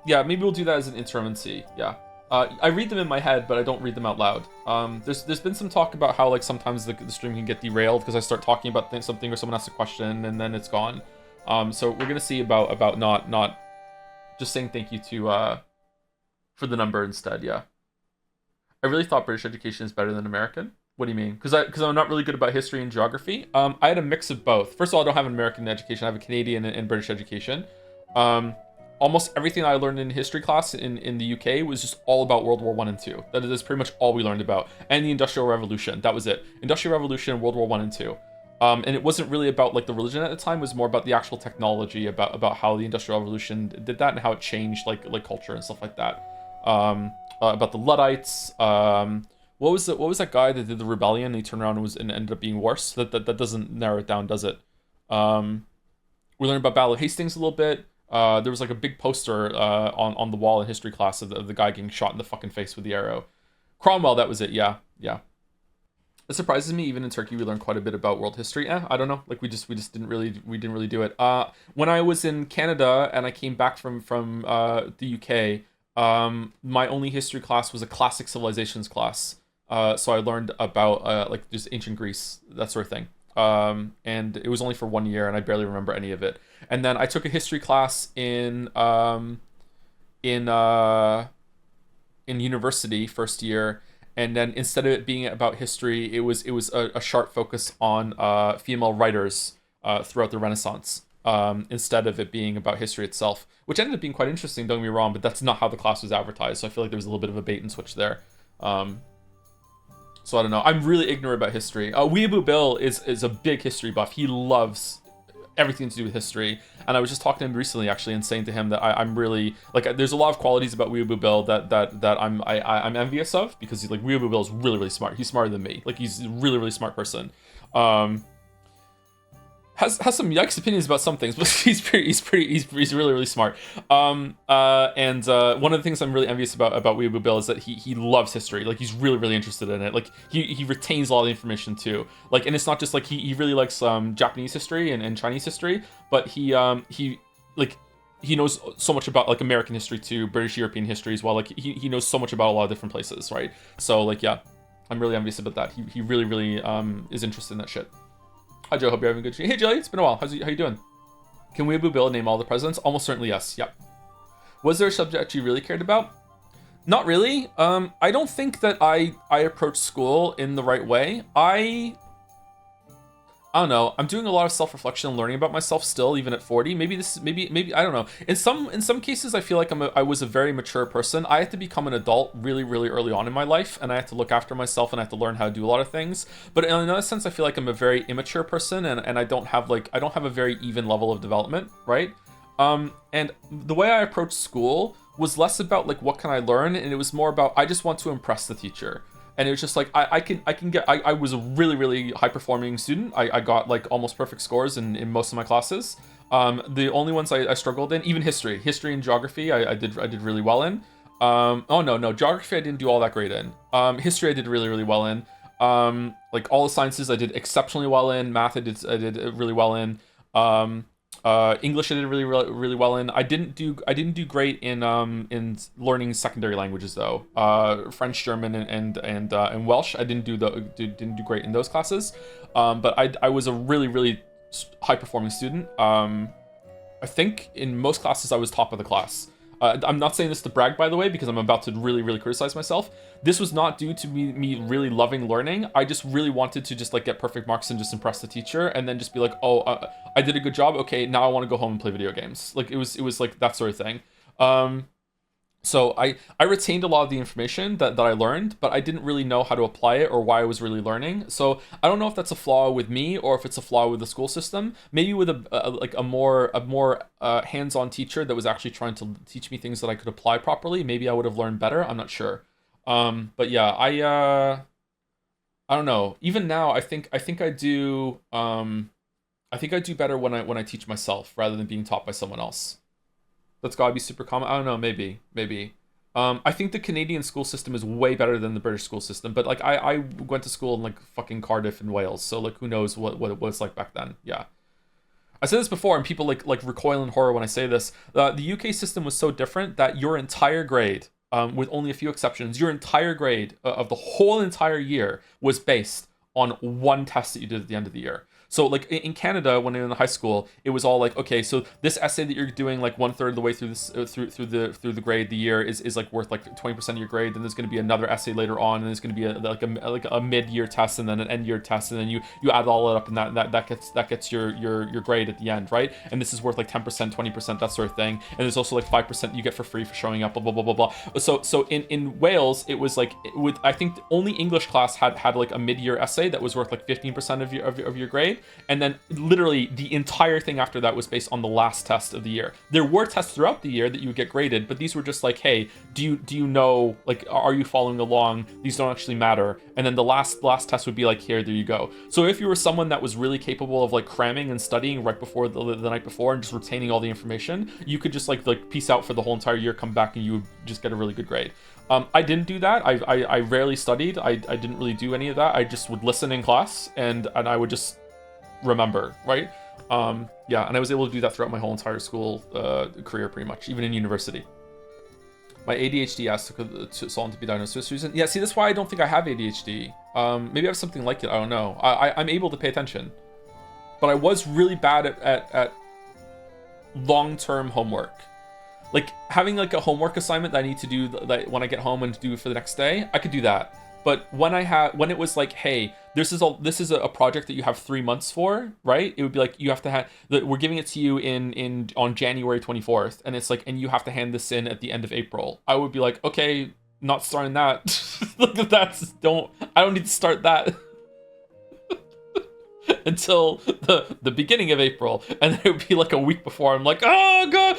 yeah, maybe we'll do that as an interim and see. Yeah. I read them in my head, but I don't read them out loud. There's been some talk about how like sometimes the stream can get derailed because I start talking about something or someone asks a question and then it's gone. So we're gonna see about not just saying thank you to for the number instead. Yeah. I really thought British education is better than American. What do you mean? Because I'm not really good about history and geography. I had a mix of both. First of all, I don't have an American education. I have a Canadian and British education. Almost everything I learned in history class in the UK was just all about World War One and Two. That is pretty much all we learned about. And the Industrial Revolution. That was it. Industrial Revolution, World War One and Two. And it wasn't really about like the religion at the time. It was more about the actual technology, about how the Industrial Revolution did that and how it changed like culture and stuff like that. About the Luddites. What was that guy that did the rebellion and he turned around and ended up being worse? That doesn't narrow it down, does it? We learned about Battle of Hastings a little bit. There was like a big poster on the wall in history class of the guy getting shot in the fucking face with the arrow. Cromwell, that was it. Yeah. It surprises me. Even in Turkey, we learned quite a bit about world history. I don't know. Like we just didn't really do it. When I was in Canada and I came back from the UK, my only history class was a classic civilizations class. So I learned about like just ancient Greece, that sort of thing. And it was only for 1 year, and I barely remember any of it. And then I took a history class in university first year. And then instead of it being about history, it was a sharp focus on female writers throughout the Renaissance, instead of it being about history itself, which ended up being quite interesting, don't get me wrong, but that's not how the class was advertised. So I feel like there was a little bit of a bait and switch there. So I don't know. I'm really ignorant about history. Weeaboo Bill is a big history buff. He loves everything to do with history. And I was just talking to him recently, actually, and saying to him that I'm really like. There's a lot of qualities about Weeaboo Bill that I'm envious of, because he's like Weeaboo Bill is really really smart. He's smarter than me. Like he's a really really smart person. Has some yikes opinions about some things, but he's really really smart. And one of the things I'm really envious about Weeaboo Bill is that he loves history. Like he's really really interested in it. Like he retains a lot of the information too. Like, and it's not just like he really likes Japanese history and Chinese history, but he knows so much about like American history too, British European history as well. Like he knows so much about a lot of different places, right? So like yeah, I'm really envious about that. He really really is interested in that shit. Hi Joe, hope you're having a good stream. Hey Jelly, it's been a while. How you doing? Can Weeaboo Bill name all the presidents? Almost certainly yes. Yep. Was there a subject you really cared about? Not really. I don't think that I approached school in the right way. I don't know. I'm doing a lot of self-reflection and learning about myself still, even at 40. Maybe I don't know. In some cases, I feel like I was a very mature person. I had to become an adult really, really early on in my life, and I had to look after myself, and I had to learn how to do a lot of things. But in another sense, I feel like I'm a very immature person, and I don't have a very even level of development, right? And the way I approached school was less about like what can I learn, and it was more about I just want to impress the teacher. And it was just like I was a really really high performing student. I got like almost perfect scores in most of my classes. The only ones I struggled in, even history and geography, I did really well in. Geography I didn't do all that great in. History I did really really well in. Like all the sciences I did exceptionally well in. Math I did really well in. English I did really really well in. I didn't do great in learning secondary languages though. French, German, and Welsh. I didn't do great in those classes. But I was a really really high performing student. I think in most classes I was top of the class. I'm not saying this to brag, by the way, because I'm about to really really criticize myself. This was not due to me really loving learning. I just really wanted to just like get perfect marks and just impress the teacher, and then just be like, oh, I did a good job. Okay, now I want to go home and play video games. Like it was like that sort of thing. So I retained a lot of the information that I learned, but I didn't really know how to apply it or why I was really learning. So I don't know if that's a flaw with me or if it's a flaw with the school system. Maybe with a more hands-on teacher that was actually trying to teach me things that I could apply properly, maybe I would have learned better. I'm not sure. But yeah, I don't know. Even now, I think I do better when I teach myself rather than being taught by someone else. That's gotta be super common. I don't know, maybe. I think the Canadian school system is way better than the British school system, but like I went to school in like fucking Cardiff and Wales, so like who knows what it was like back then. Yeah. I said this before and people like recoil in horror when I say this. The UK system was so different that your entire grade, with only a few exceptions, your entire grade of the whole entire year was based on one test that you did at the end of the year. So like in Canada, when in high school, it was all like, okay, so this essay that you're doing like 1/3 of the way through this through the grade the year is like worth like 20% of your grade. Then there's going to be another essay later on, and there's going to be a mid-year test and then an end-year test, and then you add all it up, and that gets your grade at the end, right? And this is worth like 10%, 20%, that sort of thing. And there's also like 5% you get for free for showing up, blah blah blah blah blah. So in Wales, it was like with I think only English class had like a mid-year essay that was worth like 15% of your grade, and then literally the entire thing after that was based on the last test of the year. There were tests throughout the year that you would get graded, but these were just like, hey, do you know, like, are you following along? These don't actually matter. And then the last test would be like, here, there you go. So if you were someone that was really capable of like cramming and studying right before the night before and just retaining all the information, you could just like peace out for the whole entire year, come back, and you would just get a really good grade. I didn't do that. I rarely studied. I didn't really do any of that. I just would listen in class and I would just remember, right? Yeah, and I was able to do that throughout my whole entire school career, pretty much, even in university. My ADHD asked someone to be diagnosed with this reason. Yeah, see, that's why I don't think I have ADHD. Maybe I have something like it. I don't know. I'm able to pay attention, but I was really bad at long-term homework. Like having like a homework assignment that I need to do like when I get home and do it for the next day, I could do that. But when it was like, hey, this is a project that you have 3 months for, right? It would be like you have to have we're giving it to you on January 24th, and it's like, and you have to hand this in at the end of April. I would be like, okay, not starting that. Like I don't need to start that until the beginning of April, and then it would be like a week before. I'm like, oh god.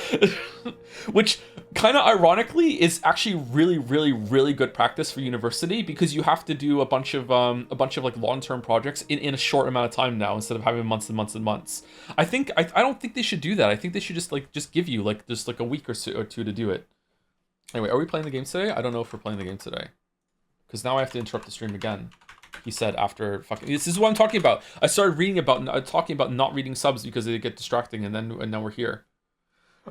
Which kind of ironically is actually really, really, really good practice for university, because you have to do a bunch of like long-term projects in a short amount of time now, instead of having months and months and months. I don't think they should do that. I think they should just give you like just like a week or two to do it. Anyway, are we playing the game today? I don't know if we're playing the game today, because now I have to interrupt the stream again. He said after fucking. This is what I'm talking about. I started reading about talking about not reading subs because they get distracting, and now we're here.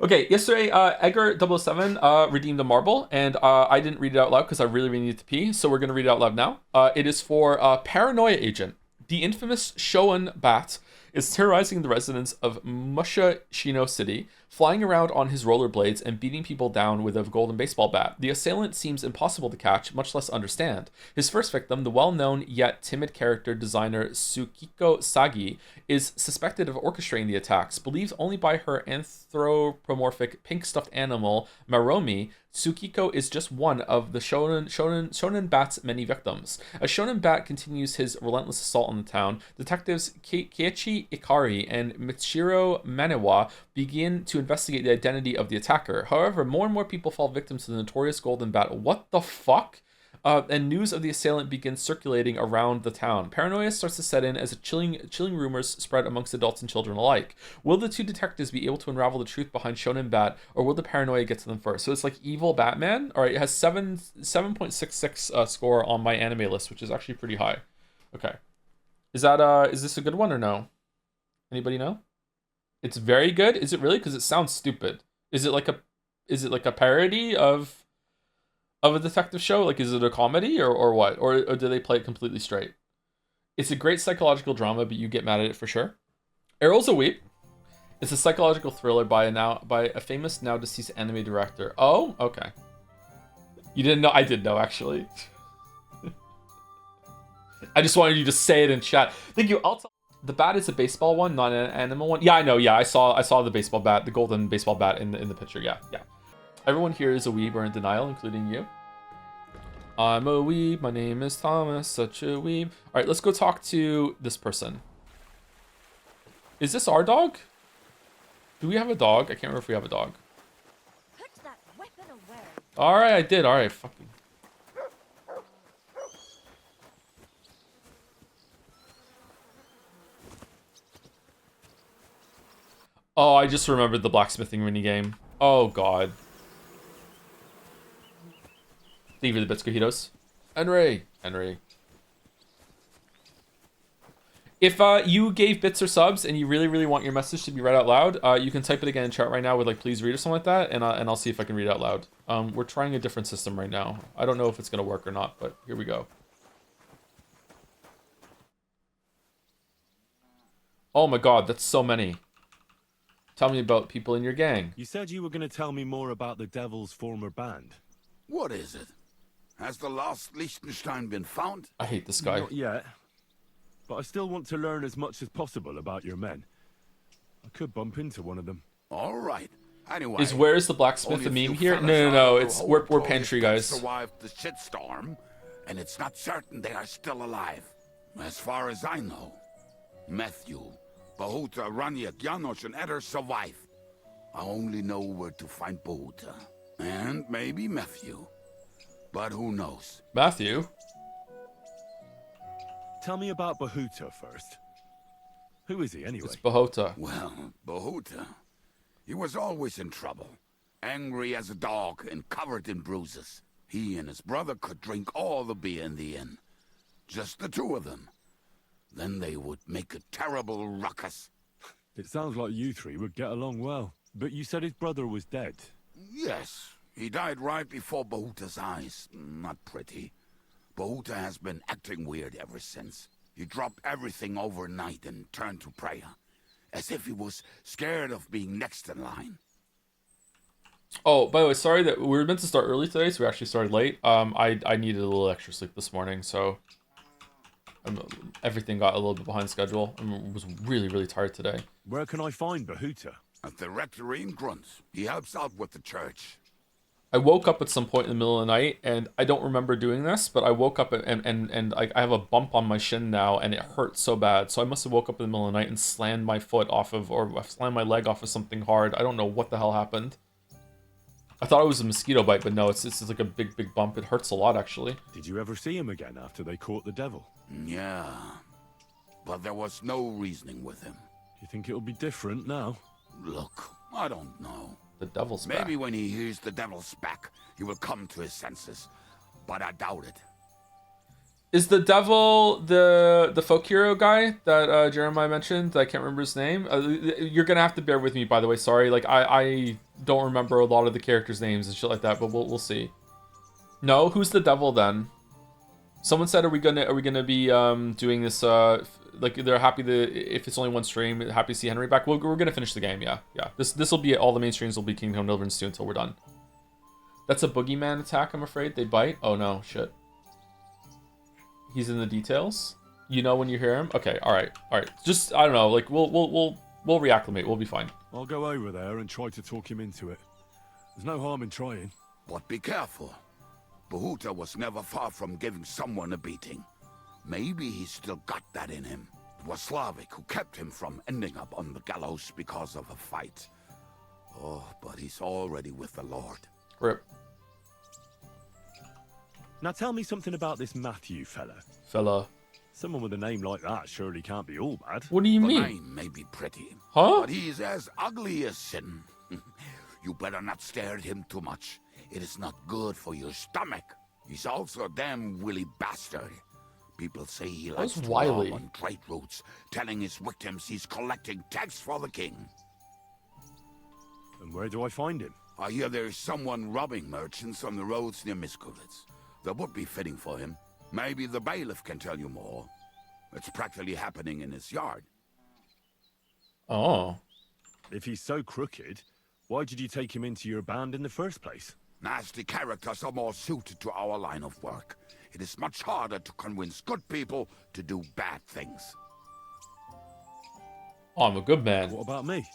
Okay, yesterday Edgar 007 redeemed a marble, and I didn't read it out loud because I really needed to pee, so we're gonna read it out loud now. It is for Paranoia Agent. The infamous Shoun Bat is terrorizing the residents of Mushashino City, flying around on his rollerblades and beating people down with a golden baseball bat. The assailant seems impossible to catch, much less understand. His first victim, the well-known yet timid character designer Tsukiko Sagi, is suspected of orchestrating the attacks. Believed only by her anthropomorphic pink stuffed animal, Maromi, Tsukiko is just one of the Shonen Bat's many victims. As Shonen Bat continues his relentless assault on the town, detectives Keiichi Ikari and Michiro Manewa begin to investigate the identity of the attacker. However, more and more people fall victim to the notorious Golden Bat. What the fuck? And news of the assailant begins circulating around the town. Paranoia starts to set in as chilling rumors spread amongst adults and children alike. Will the two detectives be able to unravel the truth behind Shonen Bat, or will the paranoia get to them first? So it's like evil Batman. All right, it has 7.66 score on my anime list, which is actually pretty high. Okay, is this a good one or no? Anybody know? It's very good. Is it really? Because it sounds stupid. Is it like a parody of a detective show? Like, is it a comedy or what? Or do they play it completely straight? It's a great psychological drama, but you get mad at it for sure. Errol's a Weep. It's a psychological thriller by a famous now deceased anime director. Oh, okay. You didn't know? I did know, actually. I just wanted you to say it in chat. Thank you. The bat is a baseball one, not an animal one. Yeah, I know. Yeah, I saw the baseball bat, the golden baseball bat in the picture. Yeah. Everyone here is a weeb or in denial, including you. I'm a weeb. My name is Thomas. Such a weeb. All right, let's go talk to this person. Is this our dog? Do we have a dog? I can't remember if we have a dog. Put that weapon away. All right, I did. All right, fucking. Oh, I just remembered the blacksmithing minigame. Oh god. Thank you for the bits, Cojitos. Henry. If you gave bits or subs and you really want your message to be read out loud, you can type it again in chat right now with like please read or something like that, and I'll see if I can read it out loud. We're trying a different system right now. I don't know if it's gonna work or not, but here we go. Oh my god, that's so many. Tell me about people in your gang. You said you were going to tell me more about the Devil's former band. What is it? Has the lost Liechtenstein been found? I hate this guy. Not yet. But I still want to learn as much as possible about your men. I could bump into one of them. All right. Anyway, Is where is the blacksmith only a a meme few here? fellas No, no, no. out of It's the we're whole pantry police guys. survived the shitstorm, and it's not certain they are still alive. As far as I know, Matthew, Bahuta, Raniak, Janos, and Eder survive. I only know where to find Bahuta. And maybe Matthew. But who knows? Matthew. Tell me about Bahuta first. Who is he anyway? It's Bahota. Well, Bahuta, he was always in trouble. Angry as a dog and covered in bruises. He and his brother could drink all the beer in the inn. Just the two of them. Then they would make a terrible ruckus. It sounds like you three would get along well. But you said his brother was dead. Yes, he died right before Bahuta's eyes. Not pretty. Bahuta has been acting weird ever since. He dropped everything overnight and turned to prayer. As if he was scared of being next in line. Oh, by the way, sorry that we were meant to start early today, so we actually started late. I needed a little extra sleep this morning, so everything got a little bit behind schedule. I was really, really tired today. Where can I find Bahuta? At the rectory in Grund. He helps out with the church. I woke up at some point in the middle of the night, and I don't remember doing this, but I woke up and I have a bump on my shin now, and it hurts so bad. So I must have woke up in the middle of the night and slammed my foot off of, or slammed my leg off of something hard. I don't know what the hell happened. I thought it was a mosquito bite, but no, it's just like a big, big bump. It hurts a lot, actually. Did you ever see him again after they caught the devil? Yeah, but there was no reasoning with him. Do you think it'll be different now? Look, I don't know. The devil's back. Maybe when he hears the devil's back, he will come to his senses. But I doubt it. Is the devil the folk hero guy that Jeremiah mentioned? I can't remember his name. You're gonna have to bear with me, by the way. Sorry, like I don't remember a lot of the characters' names and shit like that. But we'll see. No, who's the devil then? Someone said, are we gonna be doing this? Like they're happy if it's only one stream, happy to see Henry back. We're gonna finish the game. Yeah. This will be all the main streams will be Kingdom Deliverance 2 until we're done. That's a boogeyman attack. I'm afraid they bite. Oh no, shit. He's in the details. You know when you hear him. Okay, all right. Just I don't know. Like we'll reacclimate. We'll be fine. I'll go over there and try to talk him into it. There's no harm in trying. But be careful. Bahuta was never far from giving someone a beating. Maybe he's still got that in him. It was Slavic who kept him from ending up on the gallows because of a fight. Oh, but he's already with the Lord. Rip. Now tell me something about this Matthew Fella. Someone with a name like that surely can't be all bad. What do you The mean? name may be pretty, Huh? but he's as ugly as sin. You better not stare at him too much. It is not good for your stomach. He's also a damn willy bastard. People say he likes to wily. rob on trade routes, telling his victims he's collecting tax for the king. And where do I find him? I hear there's someone robbing merchants on the roads near Miskowitz. That would be fitting for him. Maybe the bailiff can tell you more. It's practically happening in his yard. Oh. If he's so crooked, why did you take him into your band in the first place? Nasty characters are more suited to our line of work. It is much harder to convince good people to do bad things. Oh, I'm a good man. What about me?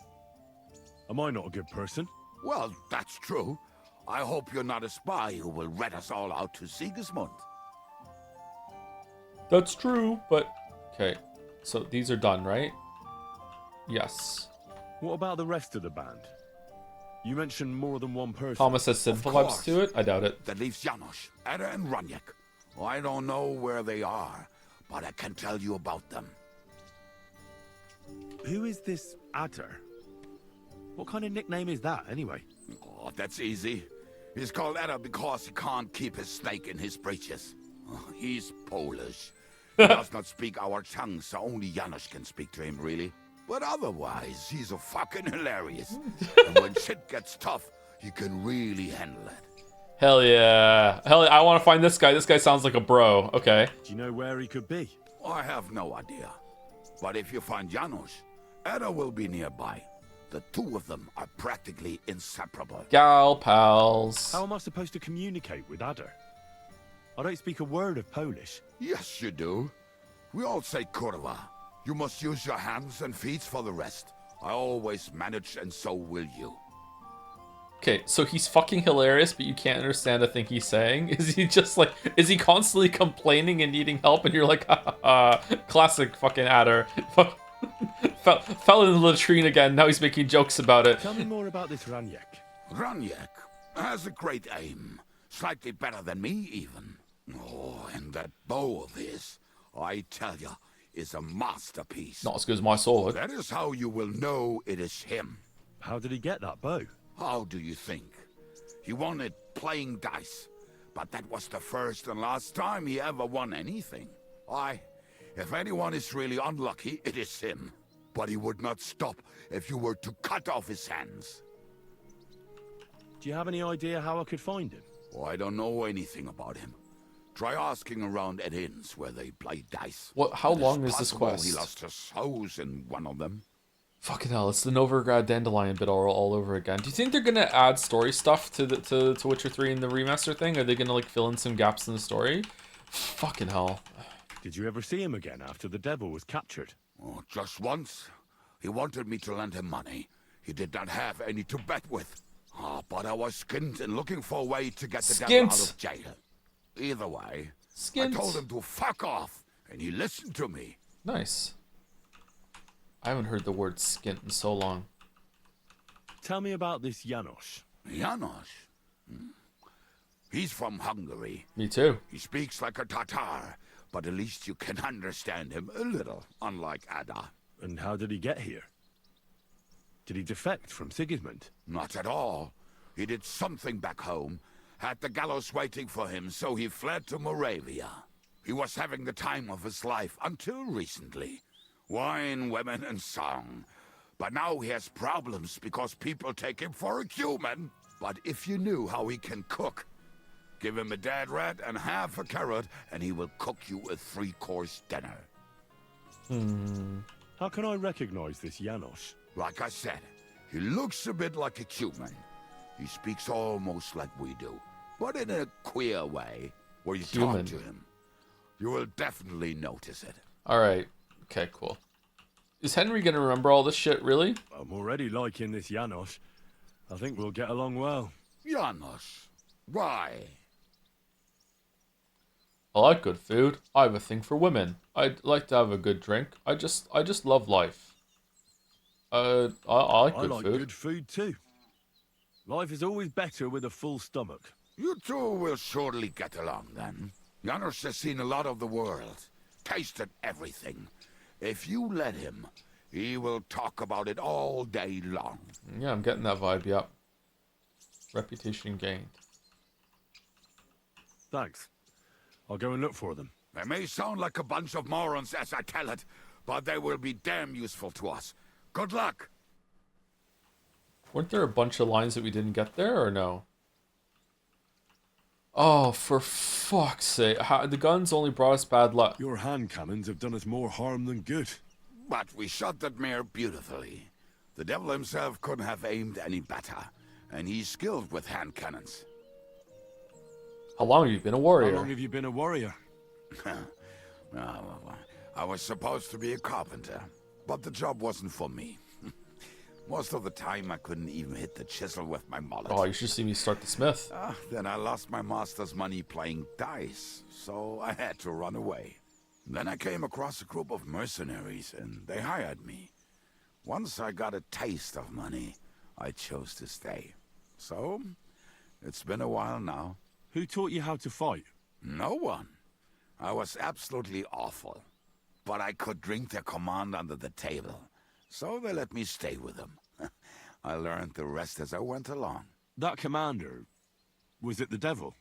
Am I not a good person? Well, that's true. I hope you're not a spy who will rat us all out to Sigismund. That's true, but okay. So these are done, right? Yes. What about the rest of the band? You mentioned more than one person. Thomas has sinful vibes course. to it. I doubt it. That leaves Janos, Eder, and Raniak. I don't know where they are, but I can tell you about them. Who is this Adder? What kind of nickname is that, anyway? Oh, that's easy. He's called Eder because he can't keep his snake in his breeches. Oh, he's Polish. He does not speak our tongue, so only Janos can speak to him, really. But otherwise, he's a fucking hilarious. And when shit gets tough, he can really handle it. Hell yeah. Hell yeah. I want to find this guy. This guy sounds like a bro. Okay. Do you know where he could be? I have no idea. But if you find Janos, Ada will be nearby. The two of them are practically inseparable. Gal pals. How am I supposed to communicate with Ada? I don't speak a word of Polish. Yes, you do. We all say kurwa. You must use your hands and feet for the rest. I always manage, and so will you. Okay, so he's fucking hilarious, but you can't understand a thing he's saying. Is he just like, is he constantly complaining and needing help, and you're like, ha ha ha, classic fucking adder. Fell in the latrine again, now he's making jokes about it. Tell me more about this Raniak. Raniak has a great aim. Slightly better than me, even. Oh, and that bow of his, I tell you, is a masterpiece. Not as good as my sword. That is how you will know it is him. How did he get that bow? How do you think? He won it playing dice. But that was the first and last time he ever won anything. If anyone is really unlucky, it is him. But he would not stop if you were to cut off his hands. Do you have any idea how I could find him? Oh, I don't know anything about him. Try asking around at inns where they play dice. What? How It long is this possible quest? He lost his hose in one of them. Fucking hell, it's the Novigrad Dandelion bit all over again. Do you think they're gonna add story stuff to Witcher 3 in the remaster thing? Are they gonna like fill in some gaps in the story? Fucking hell. Did you ever see him again after the devil was captured? Oh, just once. He wanted me to lend him money. He did not have any to bet with. But I was skint and looking for a way to get the devil out of jail. Either way, Skint. I told him to fuck off, and he listened to me. Nice. I haven't heard the word skint in so long. Tell me about this Janos. Janos? He's from Hungary. Me too. He speaks like a Tatar, but at least you can understand him a little, unlike Ada. And how did he get here? Did he defect from Sigismund? Not at all. He did something back home, had the gallows waiting for him, so he fled to Moravia. He was having the time of his life until recently. Wine, women, and song. But now he has problems because people take him for a human. But if you knew how he can cook, give him a dead rat and half a carrot, and he will cook you a 3-course dinner. How can I recognize this Janos? Like I said, he looks a bit like a human. He speaks almost like we do, but in a queer way, where you Human. talk to him. You will definitely notice it. Alright. Okay, cool. Is Henry gonna remember all this shit, really? I'm already liking this Janos. I think we'll get along well. Janos, why? I like good food. I have a thing for women. I'd like to have a good drink. I just love life. I like I good like food. good food too. Life is always better with a full stomach. You two will surely get along then. Janos has seen a lot of the world, tasted everything. If you let him, he will talk about it all day long. Yeah, I'm getting that vibe, yep. Reputation gained. Thanks. I'll go and look for them. They may sound like a bunch of morons as I tell it, but they will be damn useful to us. Good luck! Weren't there a bunch of lines that we didn't get there, or no? Oh, for fuck's sake. The guns only brought us bad luck. Your hand cannons have done us more harm than good. But we shot that mare beautifully. The devil himself couldn't have aimed any better, and he's skilled with hand cannons. How long have you been a How warrior? long have you been a warrior? I was supposed to be a carpenter, but the job wasn't for me. Most of the time I couldn't even hit the chisel with my mallet. Oh, you should see me start the smith. Then I lost my master's money playing dice, so I had to run away. Then I came across a group of mercenaries, and they hired me. Once I got a taste of money, I chose to stay. So, it's been a while now. Who taught you how to fight? No one. I was absolutely awful. But I could drink their command under the table. So they let me stay with them. I learned the rest as I went along. That commander, was it the devil?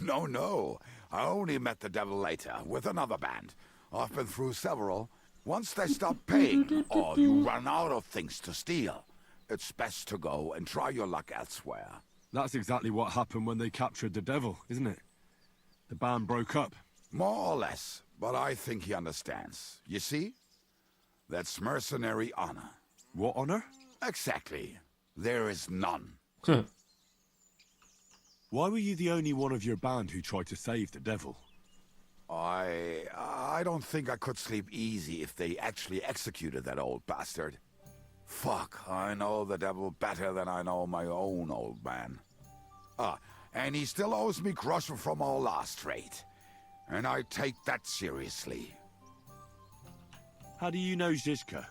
No. I only met the devil later, with another band. I've been through several. Once they stop paying, or you run out of things to steal, it's best to go and try your luck elsewhere. That's exactly what happened when they captured the devil, isn't it? The band broke up. More or less, but I think he understands. You see? That's mercenary honor. What honor? Exactly. There is none. Why were you the only one of your band who tried to save the devil? I don't think I could sleep easy if they actually executed that old bastard. Fuck, I know the devil better than I know my own old man. And he still owes me groschen from our last raid. And I take that seriously. How do you know Zizka?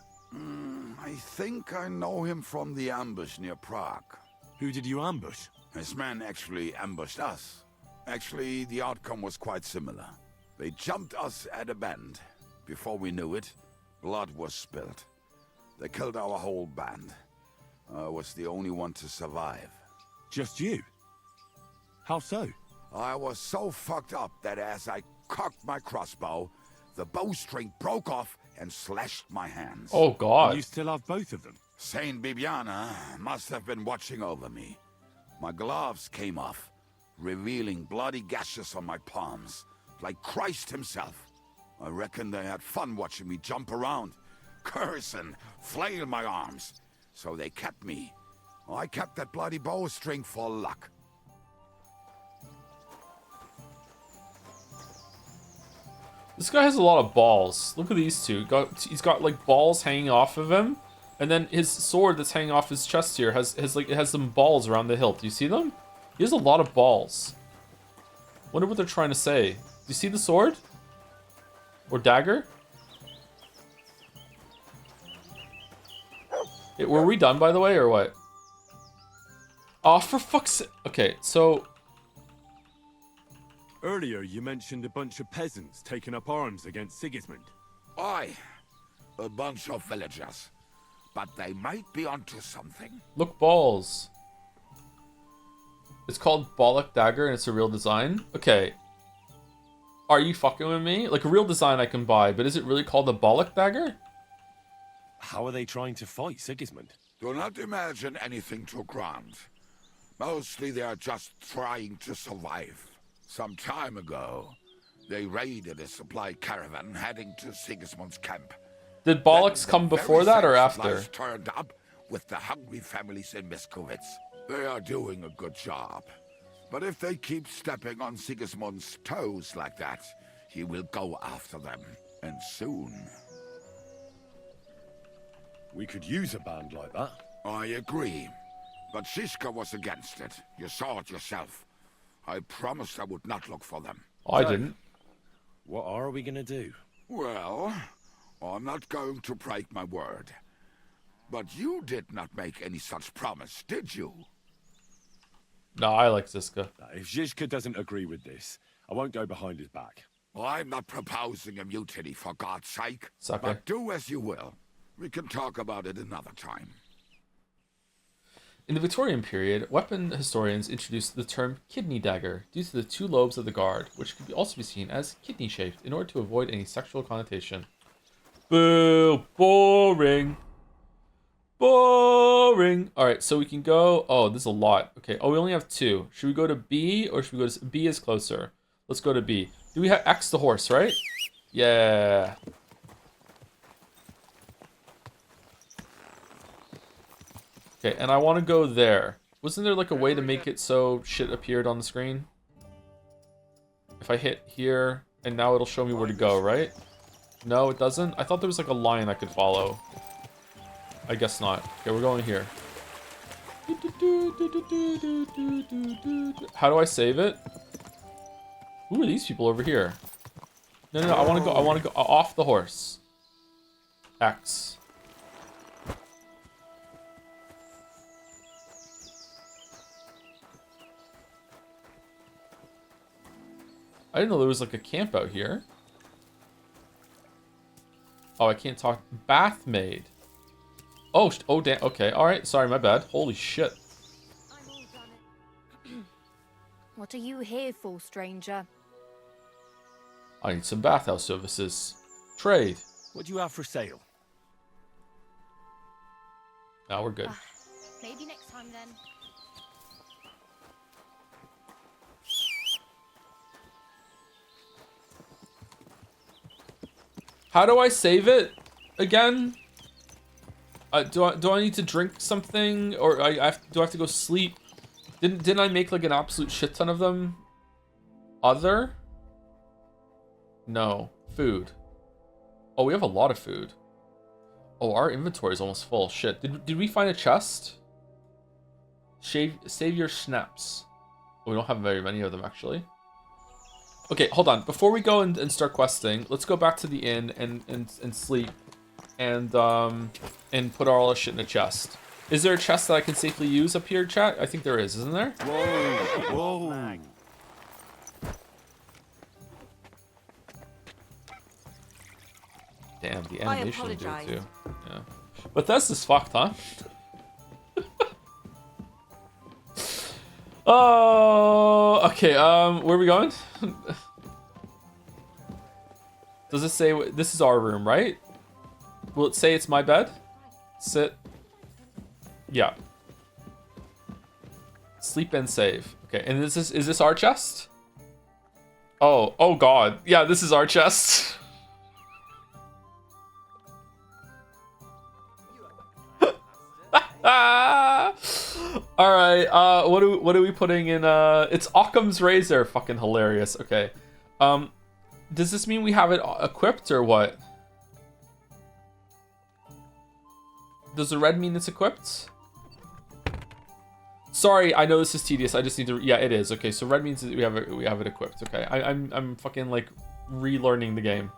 I think I know him from the ambush near Prague. Who did you ambush? His men actually ambushed us. Actually, the outcome was quite similar. They jumped us at a bend. Before we knew it, blood was spilled. They killed our whole band. I was the only one to survive. Just you? How so? I was so fucked up that as I cocked my crossbow, the bowstring broke off and slashed my hands. Oh God. You still have both of them? Saint Bibiana must have been watching over me. My gloves came off, revealing bloody gashes on my palms, like Christ himself. I reckon they had fun watching me jump around, curse and flail my arms. So they kept me. I kept that bloody bowstring for luck. This guy has a lot of balls. Look at these two. He's got like balls hanging off of him, and then his sword that's hanging off his chest here has some balls around the hilt. Do you see them? He has a lot of balls. Wonder what they're trying to say. Do you see the sword? Or dagger? Were we done, by the way, or what? Oh, for fuck's sake. Okay, so... Earlier, you mentioned a bunch of peasants taking up arms against Sigismund. Aye, a bunch of villagers. But they might be onto something. Look, balls. It's called Bollock Dagger, and it's a real design. Okay. Are you fucking with me? Like, a real design I can buy, but is it really called the Bollock Dagger? How are they trying to fight Sigismund? Do not imagine anything too grand. Mostly they are just trying to survive. Some time ago, they raided a supply caravan heading to Sigismund's camp. Did Bollocks come before that or after? Turned up with the hungry families in Miskowitz. They are doing a good job. But if they keep stepping on Sigismund's toes like that, he will go after them. And soon. We could use a band like that. I agree. But Zizka was against it. You saw it yourself. I promised I would not look for them. Oh, I didn't. What are we gonna do? Well, I'm not going to break my word. But you did not make any such promise, did you? No, I like Zizka. If Zizka doesn't agree with this, I won't go behind his back. I'm not proposing a mutiny, for God's sake. Sucker. But do as you will. We can talk about it another time. In the Victorian period, weapon historians introduced the term kidney dagger due to the two lobes of the guard, which could also be seen as kidney-shaped in order to avoid any sexual connotation. Boo! Boring! Boring! Alright, so we can go... Oh, there's a lot. Okay, oh, we only have two. Should we go to B, or should we go to... B is closer. Let's go to B. Do we have X the horse, right? Yeah. Okay, and I want to go there. Wasn't there like a way to make it so shit appeared on the screen? If I hit here, and now it'll show me where to go, right? No, it doesn't? I thought there was like a line I could follow. I guess not. Okay, we're going here. How do I save it? Who are these people over here? No, I want to go off the horse. X. I didn't know there was like a camp out here. Oh, I can't talk. Bath maid. Oh, damn. Okay, all right. Sorry, my bad. Holy shit. I'm all done. What are you here for, stranger? I need some bathhouse services. Trade. What do you have for sale? Now we're good. Maybe next time then. How do I save it? again? Do I need to drink something, or do I have to go sleep? Didn't I make like an absolute shit ton of them? Other? No. Food. Oh, we have a lot of food. Oh, our inventory is almost full. Shit. Did we find a chest? Save your snaps. Oh, we don't have very many of them actually. Okay, hold on. Before we go and start questing, let's go back to the inn and sleep, and put all our shit in a chest. Is there a chest that I can safely use up here, chat? I think there is, isn't there? Whoa, whoa. Damn, the animation will do it too. Yeah. But this is fucked, huh? Oh, okay. Where are we going? Does it say this is our room, right? Will it say it's my bed? Sit. Yeah. Sleep and save. Okay, and is this our chest? Oh god. Yeah, this is our chest. All right. What are we putting in? It's Occam's razor. Fucking hilarious. Okay. Does this mean we have it equipped or what? Does the red mean it's equipped? Sorry, I know this is tedious. I just need to. Yeah, it is. Okay, so red means that we have it equipped. Okay, I'm fucking like relearning the game.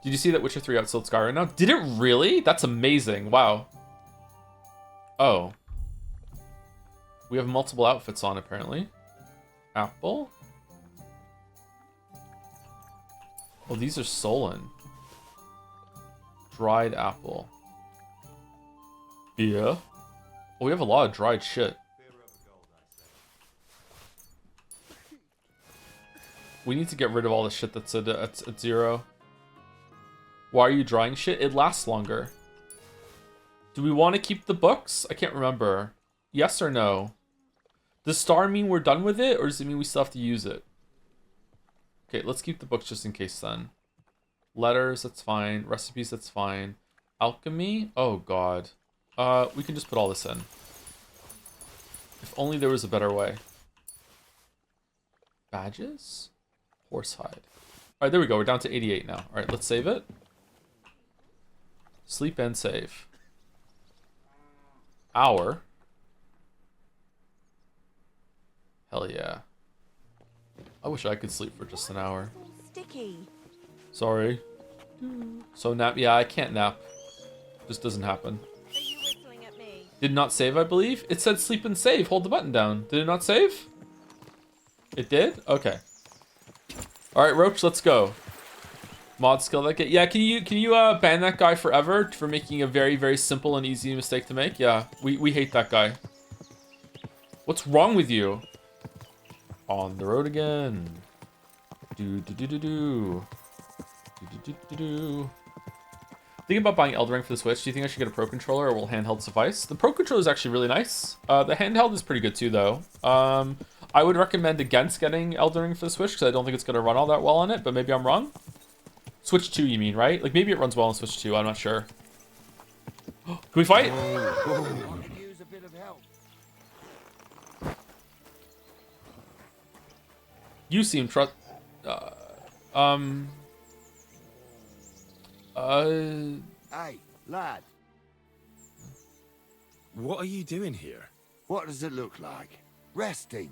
Did you see that Witcher 3 outsold Sky right now? Did it really? That's amazing. Wow. Oh. We have multiple outfits on, apparently. Apple? Oh, these are stolen. Dried apple. Yeah. Oh, we have a lot of dried shit. We need to get rid of all the shit that's at 0. Why are you drying shit? It lasts longer. Do we want to keep the books? I can't remember. Yes or no? Does star mean we're done with it, or does it mean we still have to use it? Okay, let's keep the books just in case then. Letters, that's fine. Recipes, that's fine. Alchemy? Oh god. We can just put all this in. If only there was a better way. Badges? Horsehide. Alright, there we go. We're down to 88 now. Alright, let's save it. Sleep and save. Hour. Hell yeah. I wish I could sleep for just an hour. Sticky. Sorry. So nap. Yeah, I can't nap. Just doesn't happen. Are you whistling at me? Did not save, I believe. It said sleep and save. Hold the button down. Did it not save? It did? Okay. Alright, Roach, let's go. Mod skill that guy. Yeah, can you ban that guy forever for making a very, very simple and easy mistake to make? Yeah, we hate that guy. What's wrong with you? On the road again. Do. Thinking about buying Elden Ring for the Switch. Do you think I should get a Pro Controller or will handheld suffice? The Pro Controller is actually really nice. The handheld is pretty good too, though. I would recommend against getting Elden Ring for the Switch because I don't think it's going to run all that well on it, but maybe I'm wrong. Switch 2, you mean, right? Like, maybe it runs well on Switch 2. I'm not sure. Can we fight? Use a bit of help. You seem Hey, lad. What are you doing here? What does it look like? Resting.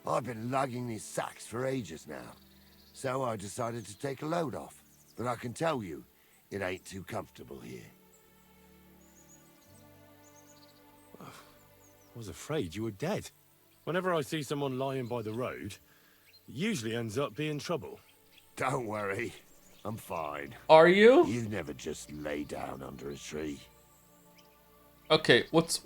I've been lugging these sacks for ages now. So I decided to take a load off. But I can tell you, it ain't too comfortable here. I was afraid you were dead. Whenever I see someone lying by the road, it usually ends up being trouble. Don't worry. I'm fine. Are you? You never just lay down under a tree. Okay, what's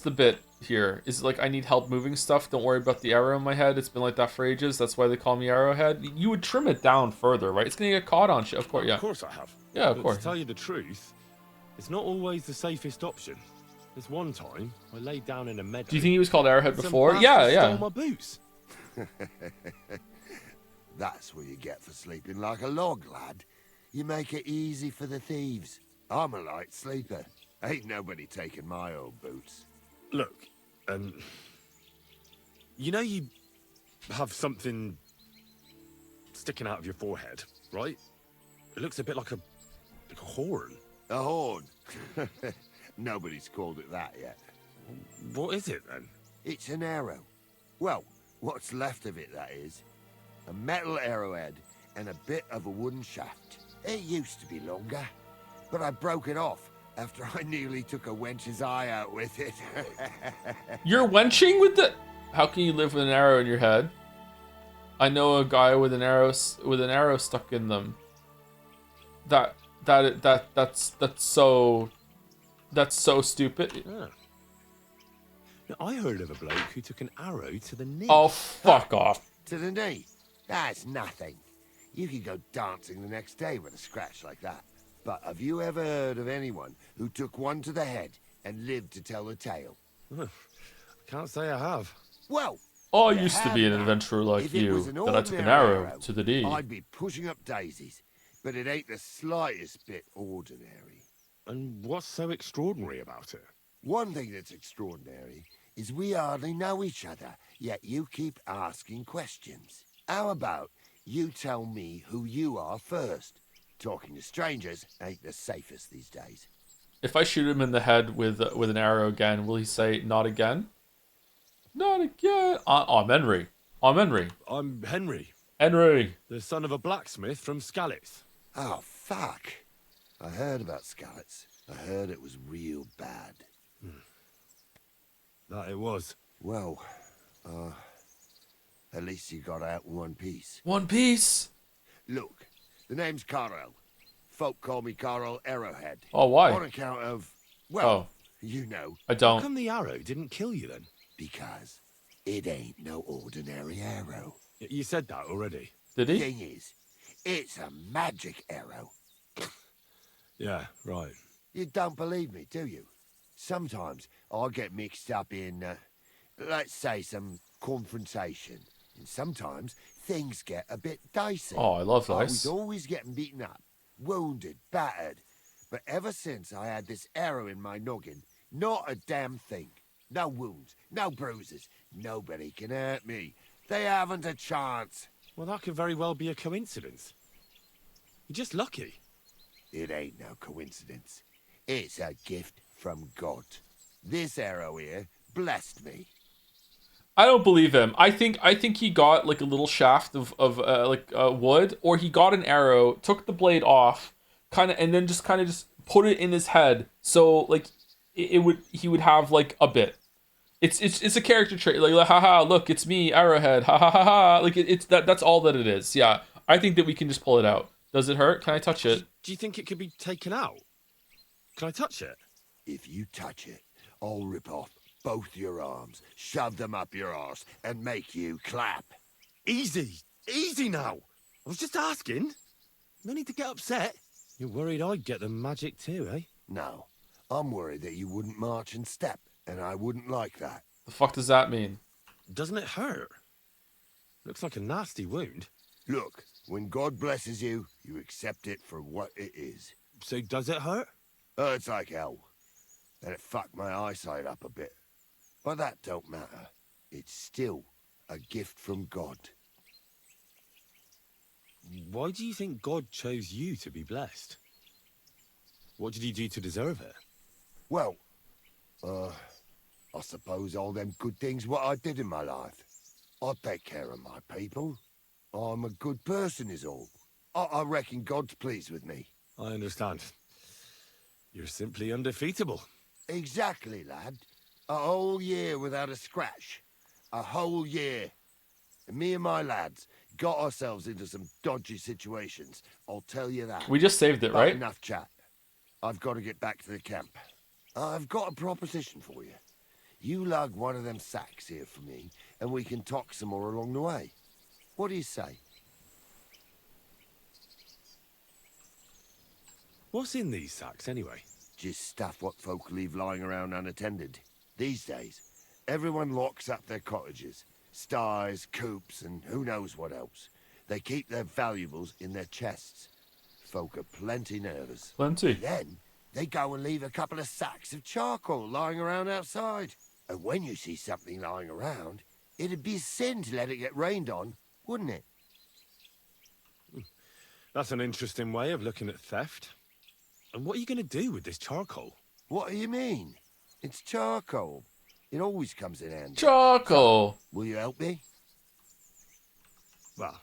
the bit here? Is it like I need help moving stuff? Don't worry about the arrow in my head. It's been like that for ages. That's why they call me Arrowhead. You would trim it down further, right? It's gonna get caught on shit. Of course, yeah. Of course I have. Yeah, of But course. to tell you the truth, it's not always the safest option. This one time, I laid down in a meadow. Do you think he was called Arrowhead and some before? bastard Yeah, yeah. stole my boots. That's what you get for sleeping like a log, lad. You make it easy for the thieves. I'm a light sleeper. Ain't nobody taking my old boots. Look, you know you have something sticking out of your forehead, right? It looks a bit like a horn. A horn. Nobody's called it that yet. What is it then? It's an arrow. Well, what's left of it, that is. A metal arrowhead and a bit of a wooden shaft. It used to be longer, but I broke it off after I nearly took a wench's eye out with it. You're wenching with the... How can you live with an arrow in your head? I know a guy with an arrow stuck in them. That's so stupid. Ah. Now, I heard of a bloke who took an arrow to the knee. Oh, fuck off. To the knee? That's nothing. You could go dancing the next day with a scratch like that. But have you ever heard of anyone who took one to the head and lived to tell the tale? I can't say I have. Well, I you used to have be an now. adventurer like If it you, was an that I took an ordinary arrow to the knee. I'd be pushing up daisies, but it ain't the slightest bit ordinary. And what's so extraordinary about it? One thing that's extraordinary is we hardly know each other, yet you keep asking questions. How about you tell me who you are first? Talking to strangers ain't the safest these days. If I shoot him in the head with an arrow again, will he say, not again? Not again. I'm Henry. I'm Henry. I'm Henry, Henry. the son of a blacksmith from Skalitz. Oh, fuck. I heard about Skalitz. I heard it was real bad. That it was. Well, at least you got out in one piece. One Piece. Look, the name's Carl. Folk call me Carl Arrowhead. Oh, why? On account of, well, Oh, you know, I How don't. come the arrow didn't kill you then? because it ain't no ordinary arrow. You said that already. Did he? Thing is, it's a magic arrow. Yeah, right. You don't believe me, do you? Sometimes I get mixed up in, let's say, some confrontation. And sometimes things get a bit dicey. Oh, I love I dice. was always getting beaten up, wounded, battered. But ever since I had this arrow in my noggin, not a damn thing. No wounds, no bruises. Nobody can hurt me. They haven't a chance. Well, that could very well be a coincidence. You're just lucky. It ain't no coincidence. It's a gift from God. This arrow here blessed me. I don't believe him. I think he got like a little shaft of wood, or he got an arrow, took the blade off, and then just put it in his head. So like he would have like a bit. It's a character trait. Like haha, look, it's me, Arrowhead. Ha ha ha ha. Like that's all that it is. Yeah, I think that we can just pull it out. Does it hurt? Can I touch it? Do you think it could be taken out? Can I touch it? If you touch it, I'll rip off both your arms, shove them up your arse, and make you clap. Easy. Easy now. I was just asking. No need to get upset. You're worried I'd get the magic too, eh? No, I'm worried that you wouldn't march and step, and I wouldn't like that. The fuck does that mean? Doesn't it hurt? Looks like a nasty wound. Look, when God blesses you, you accept it for what it is. So does it hurt? Hurts like hell. And it fucked my eyesight up a bit. But that don't matter. It's still a gift from God. Why do you think God chose you to be blessed? What did you do to deserve it? Well, I suppose all them good things what I did in my life. I take care of my people. I'm a good person is all. I reckon God's pleased with me. I understand. You're simply undefeatable. Exactly, lad. A whole year without a scratch. A whole year. And me and my lads got ourselves into some dodgy situations. I'll tell you that. We just saved it, But right? enough chat. I've got to get back to the camp. I've got a proposition for you. You lug one of them sacks here for me, and we can talk some more along the way. What do you say? What's in these sacks, anyway? Just stuff what folk leave lying around unattended. These days, everyone locks up their cottages. Sties, coops, and who knows what else. They keep their valuables in their chests. Folk are plenty nervous. Plenty. Then, they go and leave a couple of sacks of charcoal lying around outside. And when you see something lying around, it'd be a sin to let it get rained on, wouldn't it? That's an interesting way of looking at theft. And what are you going to do with this charcoal? What do you mean? It's charcoal. It always comes in handy. Charcoal. Will you help me? Well,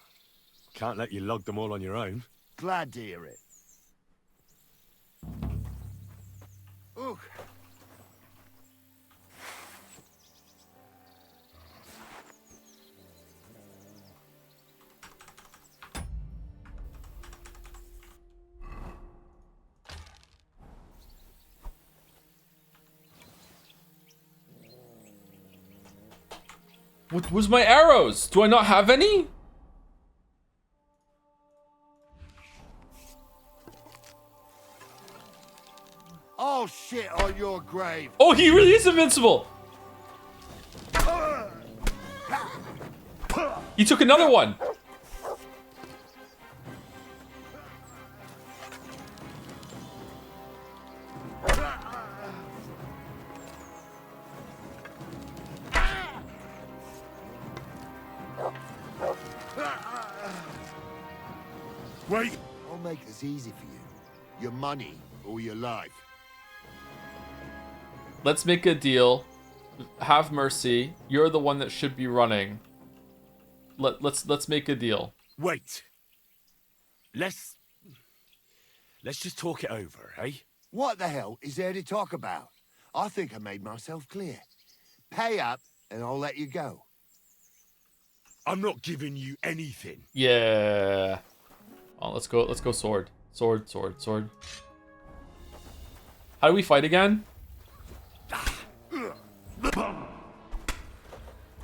can't let you log them all on your own. Glad to hear it. Ooh. What was my arrows? Do I not have any? Oh shit on your grave. Oh, he really is invincible. He took another one. Wait! I'll make this easy for you. Your money or your life. Let's make a deal. Have mercy. You're the one that should be running. Let's make a deal. Wait. Let's just talk it over, eh? What the hell is there to talk about? I think I made myself clear. Pay up and I'll let you go. I'm not giving you anything. Yeah. Oh, let's go sword. Sword. How do we fight again?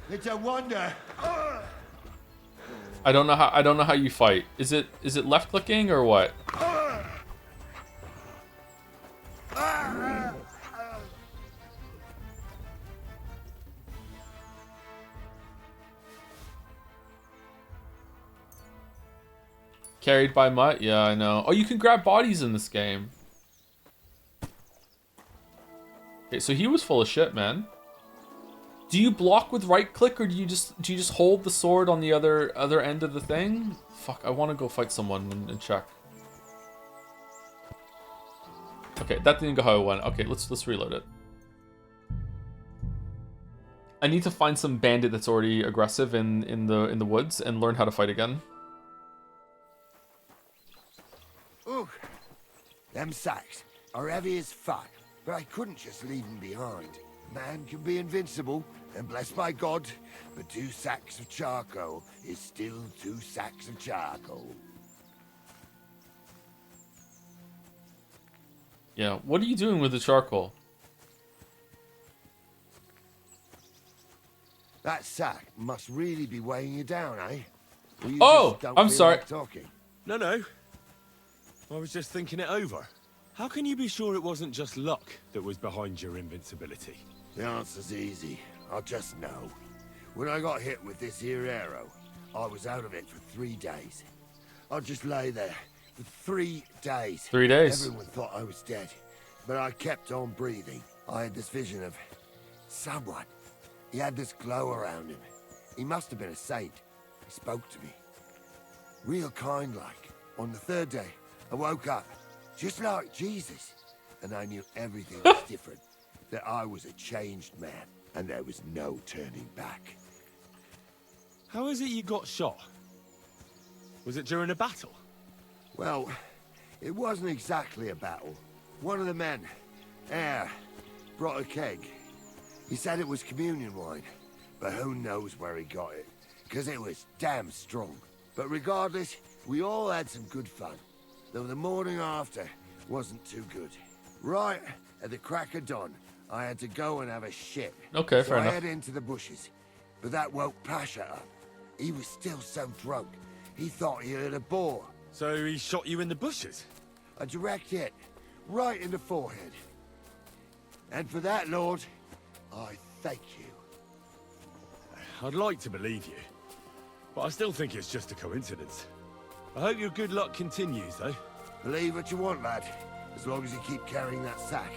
It's a wonder. I don't know how you fight. Is it left clicking or what? Carried by Mutt? Yeah, I know. Oh, you can grab bodies in this game. Okay, so he was full of shit, man. Do you block with right click or do you just hold the sword on the other end of the thing? Fuck, I want to go fight someone and check. Okay, that didn't go how I went. Okay, let's reload it. I need to find some bandit that's already aggressive in the woods and learn how to fight again. Ooh, them sacks are heavy as fuck, but I couldn't just leave them behind. Man can be invincible, and blessed by God, but 2 sacks of charcoal is still 2 sacks of charcoal. Yeah, what are you doing with the charcoal? That sack must really be weighing you down, eh? Or you Oh, just don't I'm feel sorry. like talking? No. I was just thinking it over. How can you be sure it wasn't just luck that was behind your invincibility? The answer's easy. I just know. When I got hit with this here arrow, I was out of it for 3 days. I just lay there for 3 days. 3 days. Everyone thought I was dead, but I kept on breathing. I had this vision of someone. He had this glow around him. He must have been a saint. He spoke to me. Real kind-like. On the 3rd day, I woke up, just like Jesus. And I knew everything was different. That I was a changed man, and there was no turning back. How is it you got shot? Was it during a battle? Well, it wasn't exactly a battle. One of the men, Air, brought a keg. He said it was communion wine, but who knows where he got it, because it was damn strong. But regardless, we all had some good fun, though the morning after wasn't too good. Right at the crack of dawn, I had to go and have a shit. Okay, so fair I enough. head into the bushes, but that woke Pasha up. He was still so drunk, he thought he had a boar. So he shot you in the bushes? A direct hit, right in the forehead. And for that, Lord, I thank you. I'd like to believe you, but I still think it's just a coincidence. I hope your good luck continues, though. Believe what you want, lad. As long as you keep carrying that sack.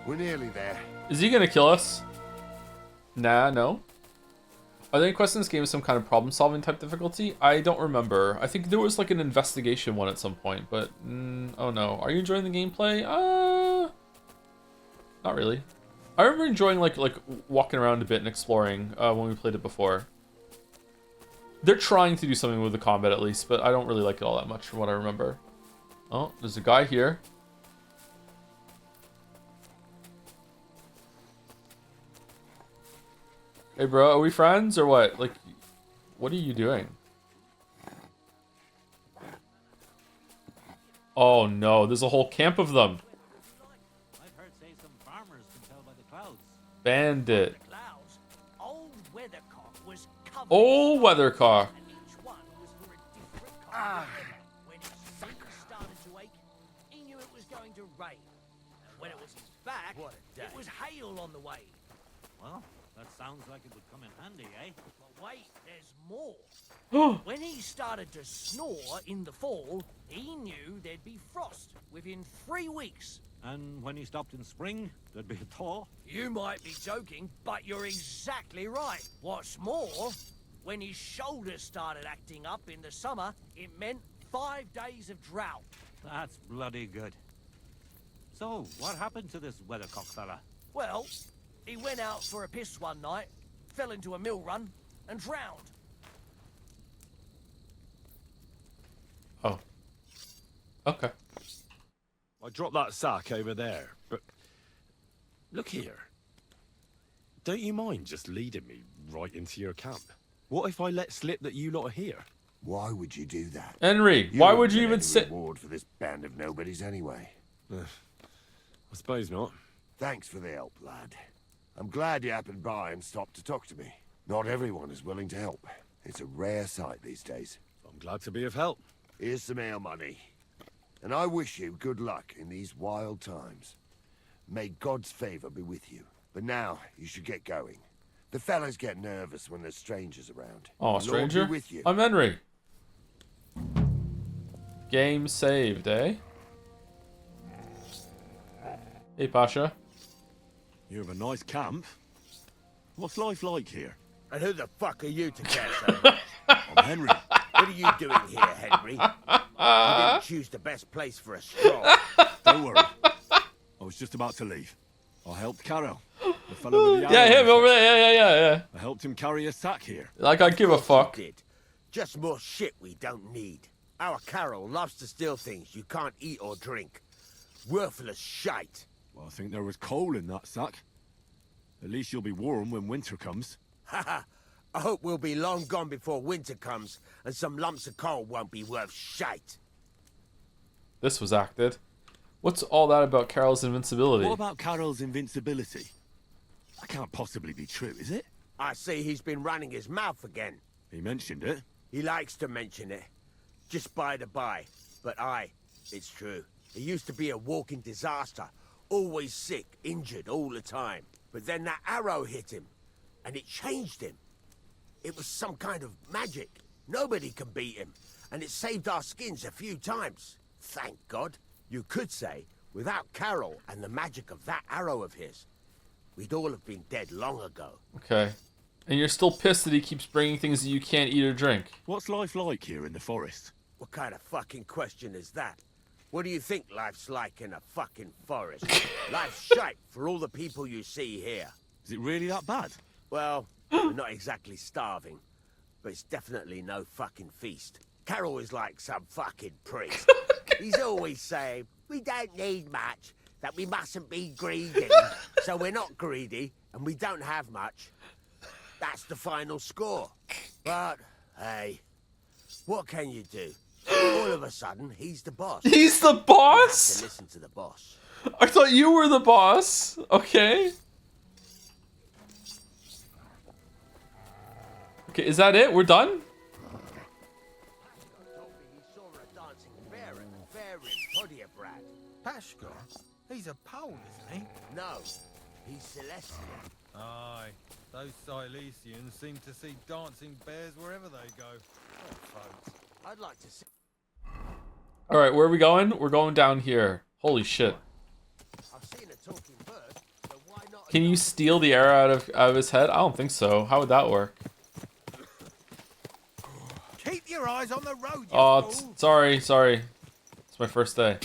We're nearly there. Is he gonna kill us? Nah, no. Are there any quests in this game with some kind of problem-solving type difficulty? I don't remember. I think there was like an investigation one at some point, but oh no. Are you enjoying the gameplay? Not really. I remember enjoying like walking around a bit and exploring when we played it before. They're trying to do something with the combat at least, but I don't really like it all that much from what I remember. Oh, there's a guy here. Hey bro, are we friends or what? Like, what are you doing? Oh no, there's a whole camp of them. I've heard say some farmers can tell by the clouds. Bandit. The clouds. Old Weathercock was covered. Old Weathercock. And each one was for a different kind of weather. When his feet started to ache, he knew it was going to rain. And when it was his back, it was hail on the way. Well, that sounds like it would come in handy, eh? But wait, there's more. When he started to snore in the fall, he knew there'd be frost within 3 weeks. And when he stopped in spring, there'd be a thaw. You might be joking, but you're exactly right. What's more, when his shoulders started acting up in the summer, it meant 5 days of drought. That's bloody good. So, what happened to this Weathercock fella? Well, he went out for a piss one night, fell into a mill run, and drowned. Oh. Okay. I dropped that sack over there, but look here. Don't you mind just leading me right into your camp? What if I let slip that you lot are here? Why would you do that? Henry, why would you wouldn't even get say... any reward for this band of nobodies anyway? I suppose not. Thanks for the help, lad. I'm glad you happened by and stopped to talk to me. Not everyone is willing to help. It's a rare sight these days. I'm glad to be of help. Here's some ale money. And I wish you good luck in these wild times. May God's favor be with you. But now, you should get going. The fellas get nervous when there's strangers around. Oh, The Lord stranger? be with you. I'm Henry. Game saved, eh? Hey, Pasha. You have a nice camp. What's life like here? And who the fuck are you to care, son? I'm Henry. What are you doing here, Henry? You didn't choose the best place for a stroll. Don't worry. I was just about to leave. I helped Carol, the fellow with the Yeah, arrow. him over there. Yeah. I helped him carry a sack here. Like, I give a fuck. Did. Just more shit we don't need. Our Carol loves to steal things you can't eat or drink. Worthless shite. Well, I think there was coal in that sack. At least you'll be warm when winter comes. Haha. I hope we'll be long gone before winter comes, and some lumps of coal won't be worth shite. This was acted. What's all that about Carol's invincibility? What about Carol's invincibility? That can't possibly be true, is it? I see he's been running his mouth again. He mentioned it. He likes to mention it. Just by the by. But it's true. He used to be a walking disaster. Always sick, injured all the time. But then that arrow hit him, and it changed him. It was some kind of magic. Nobody can beat him, and it saved our skins a few times. Thank God. You could say, without Carol and the magic of that arrow of his, we'd all have been dead long ago. Okay. And you're still pissed that he keeps bringing things that you can't eat or drink. What's life like here in the forest? What kind of fucking question is that? What do you think life's like in a fucking forest? Life's shite for all the people you see here. Is it really that bad? Well, we're not exactly starving, but it's definitely no fucking feast. Carol is like some fucking priest. He's always saying, we don't need much, that we mustn't be greedy. So we're not greedy, and we don't have much. That's the final score. But, hey, what can you do? All of a sudden, he's the boss. He's the You have boss? to listen to the boss. I thought you were the boss. Okay. Okay, is that it? We're done? told me he saw a dancing bear at the fair in Podiebrad. Pashka? He's a Pole, isn't he? No, he's Celestial. Aye, those Silesians seem to see dancing bears wherever they go. Oh, folks. I'd like to see. Alright, where are we going? We're going down here. Holy shit. I've seen a talking bird, so why not? Can you steal the arrow out of his head? I don't think so. How would that work? Keep your eyes on the road, you Oh, fool. sorry. It's my first day.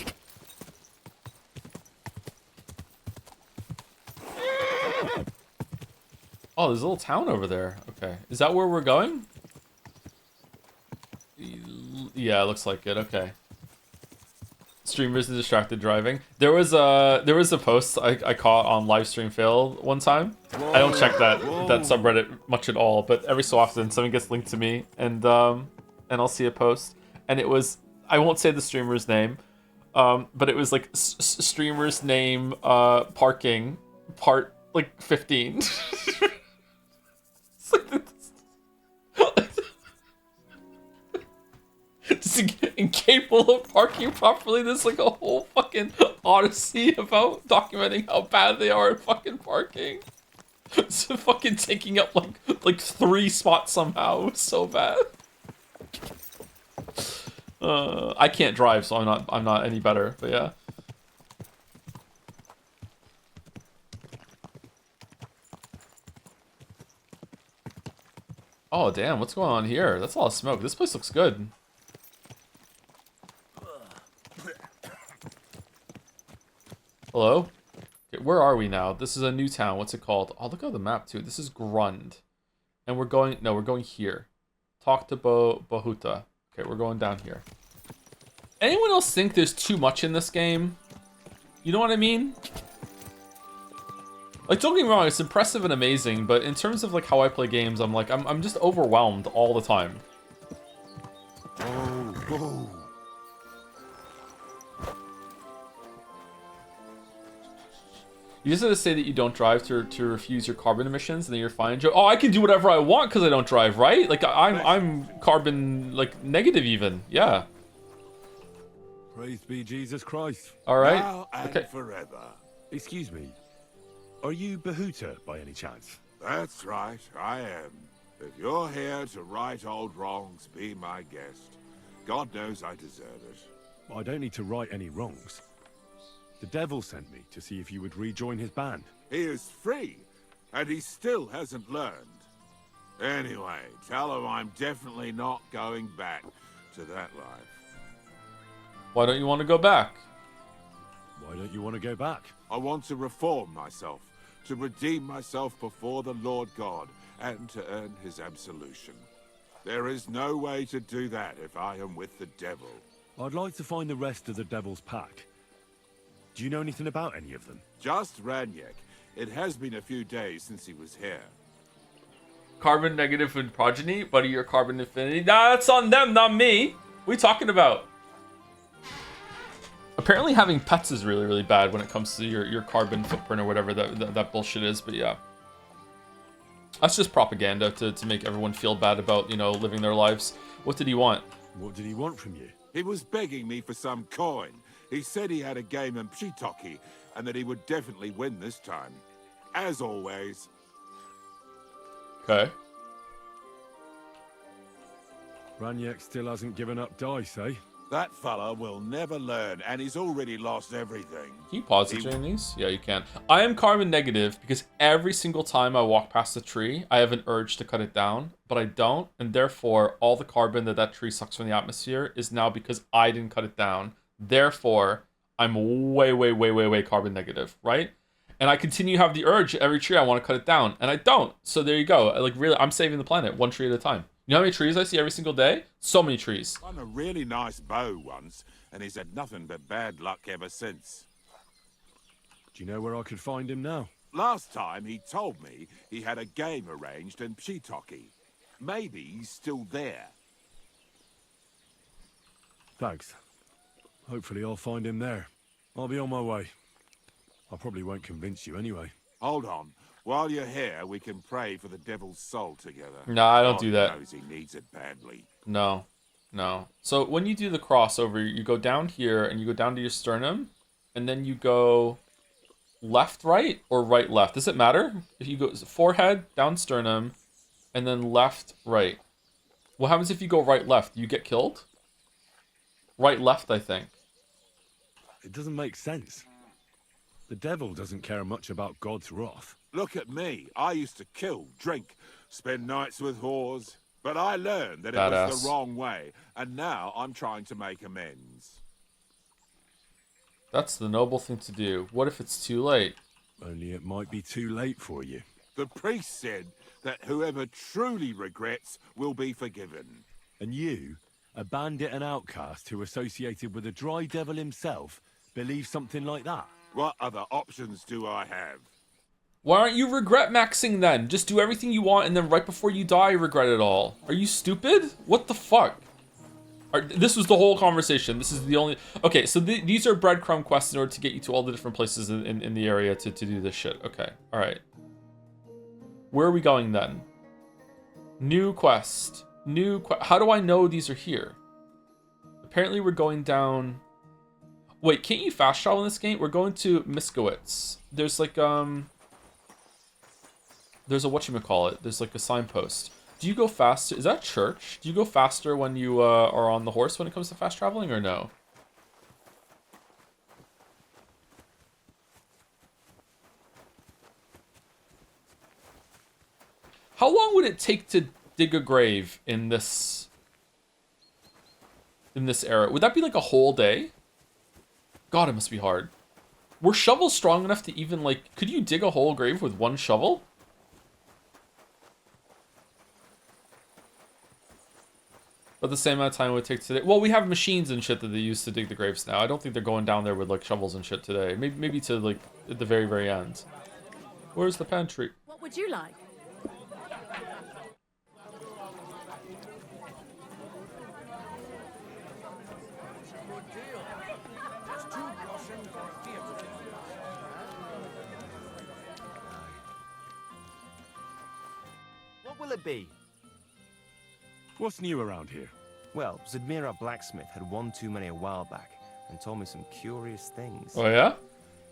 Oh, there's a little town over there. Okay. Is that where we're going? Yeah, it looks like it. Okay. Streamers and distracted driving. There was a post I caught on Livestream Fail one time. I don't check that subreddit much at all, but every so often something gets linked to me, and I'll see a post, and it was, I won't say the streamer's name, but it was like streamer's name parking part like 15. It's like just incapable of parking properly. There's like a whole fucking odyssey about documenting how bad they are at fucking parking. It's fucking taking up like 3 spots somehow. It's so bad. I can't drive, so I'm not any better. But yeah. Oh damn, what's going on here? That's a lot of smoke. This place looks good. Hello? Okay, where are we now? This is a new town. What's it called? Oh, look at the map too. This is Grund. And we're going here. Talk to Bahuta. Okay, we're going down here. Anyone else think there's too much in this game? You know what I mean? Like, don't get me wrong, it's impressive and amazing, but in terms of like how I play games, I'm like, I'm just overwhelmed all the time. Oh. You just have to say that you don't drive to refuse your carbon emissions, and then you're fine. Oh, I can do whatever I want because I don't drive, right? Like I'm carbon like negative even. Yeah. Praise be Jesus Christ. All right. Now and Okay. forever. Excuse me. Are you Bahuta by any chance? That's right, I am. If you're here to right old wrongs, be my guest. God knows I deserve it. I don't need to right any wrongs. The devil sent me to see if you would rejoin his band. He is free, and he still hasn't learned. Anyway, tell him I'm definitely not going back to that life. Why don't you want to go back? Why don't you want to go back? I want to reform myself, to redeem myself before the Lord God, and to earn his absolution. There is no way to do that if I am with the devil. I'd like to find the rest of the devil's pack. Do you know anything about any of them? Just Ranyek. It has been a few days since he was here. Carbon negative and progeny, buddy, your carbon infinity. Nah, that's on them, not me. What are you talking about? Apparently having pets is really, really bad when it comes to your carbon footprint or whatever that bullshit is, but yeah. That's just propaganda to make everyone feel bad about, you know, living their lives. What did he want? What did he want from you? He was begging me for some coin. He said he had a game in Pschitoky, and that he would definitely win this time. As always. Okay. Ranyek still hasn't given up dice, eh? That fella will never learn, and he's already lost everything. Can you pause the during these? Yeah, you can. I am carbon negative because every single time I walk past a tree, I have an urge to cut it down, but I don't, and therefore all the carbon that tree sucks from the atmosphere is now because I didn't cut it down. Therefore, I'm way carbon negative, right? And I continue to have the urge every tree I want to cut it down, and I don't. So there you go. Like really, I'm saving the planet one tree at a time. You know how many trees I see every single day? So many trees. Won a really nice bow once, and he's had nothing but bad luck ever since. Do you know where I could find him now? Last time he told me he had a game arranged in Pschitoky. Maybe he's still there. Thanks. Hopefully I'll find him there. I'll be on my way. I probably won't convince you anyway. Hold on. While you're here, we can pray for the devil's soul together. No, I don't do that. God knows he needs it badly. No. So when you do the crossover, you go down here and you go down to your sternum, and then you go left, right, or right, left. Does it matter? If you go forehead, down sternum, and then left, right. What happens if you go right, left? You get killed? Right, left, I think. It doesn't make sense. The devil doesn't care much about God's wrath. Look at me. I used to kill, drink, spend nights with whores. But I learned that it was the wrong way, and now I'm trying to make amends. That's the noble thing to do. What if it's too late? Only it might be too late for you. The priest said that whoever truly regrets will be forgiven. And you, a bandit and outcast who associated with the dry devil himself, believe something like that? What other options do I have? Why aren't you regret maxing then? Just do everything you want and then right before you die regret it all. Are you stupid? What the fuck? This was the whole conversation. This is the only... Okay, so these are breadcrumb quests in order to get you to all the different places in the area to do this shit. Okay, alright. Where are we going then? New quest. How do I know these are here? Apparently we're going down... Wait, can't you fast travel in this game? We're going to Miskowitz. There's like, there's a whatchamacallit. There's like a signpost. Do you go faster? Is that church? Do you go faster when you are on the horse when it comes to fast traveling or no? How long would it take to dig a grave in this era? Would that be like a whole day? God, it must be hard. Were shovels strong enough to even like... Could you dig a whole grave with one shovel? But the same amount of time it would take today. Well, we have machines and shit that they use to dig the graves now. I don't think they're going down there with like shovels and shit today. Maybe to like at the very, very end. Where's the pantry? What would you like? What will it be? What's new around here? Well, Zadmir our blacksmith had one too many a while back and told me some curious things. Oh yeah?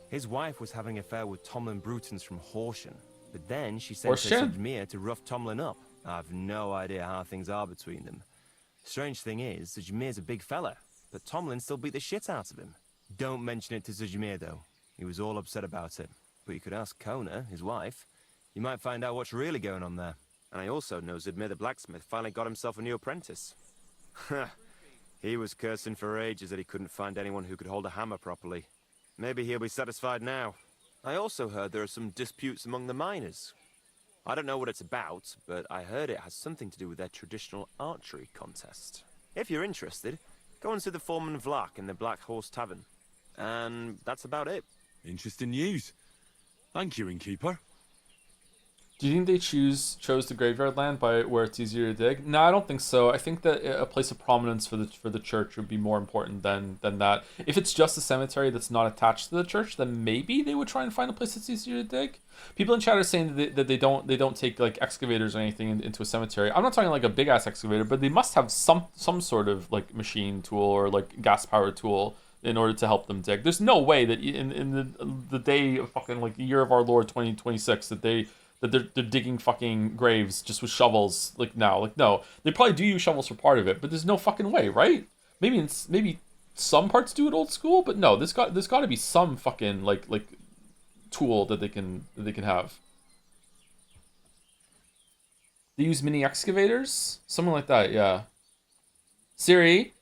His wife was having an affair with Tomlin Brutons from Horsham, but then she sent Zadmir to rough Tomlin up. I've no idea how things are between them. Strange thing is, Zadmir's a big fella, but Tomlin still beat the shit out of him. Don't mention it to Zadmir though. He was all upset about it. But you could ask Kona, his wife. You might find out what's really going on there. And I also know Zadmir the blacksmith finally got himself a new apprentice. He was cursing for ages that he couldn't find anyone who could hold a hammer properly. Maybe he'll be satisfied now. I also heard there are some disputes among the miners. I don't know what it's about, but I heard it has something to do with their traditional archery contest. If you're interested, go and see the foreman Vlak in the Black Horse Tavern. And that's about it. Interesting news. Thank you, innkeeper. Do you think they chose the graveyard land by where it's easier to dig? No, I don't think so. I think that a place of prominence for the church would be more important than that. If it's just a cemetery that's not attached to the church, then maybe they would try and find a place that's easier to dig. People in chat are saying that they don't take like excavators or anything into a cemetery. I'm not talking like a big ass excavator, but they must have some sort of like machine tool or like gas powered tool in order to help them dig. There's no way that in the day of fucking like the year of our Lord 2026 that they're digging fucking graves just with shovels like now. Like no, they probably do use shovels for part of it, but there's no fucking way, right? Maybe some parts do it old school, but no, there's got to be some fucking like tool that they can have. They use mini excavators, something like that, yeah. Siri,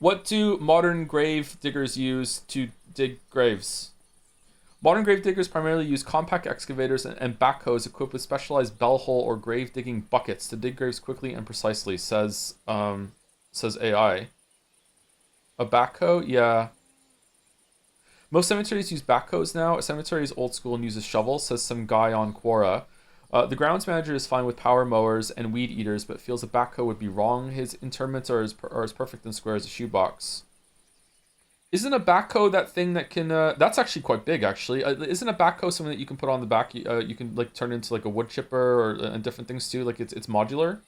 what do modern grave diggers use to dig graves? Modern grave diggers primarily use compact excavators and backhoes equipped with specialized bell hole or grave digging buckets to dig graves quickly and precisely, says AI. A backhoe? Yeah. Most cemeteries use backhoes now. A cemetery is old school and uses shovels, says some guy on Quora. The grounds manager is fine with power mowers and weed eaters, but feels a backhoe would be wrong. His interments are as perfect and square as a shoebox. Isn't a backhoe that thing that can... that's actually quite big, actually. Isn't a backhoe something that you can put on the back? You can like turn into like a wood chipper or and different things too. Like it's modular.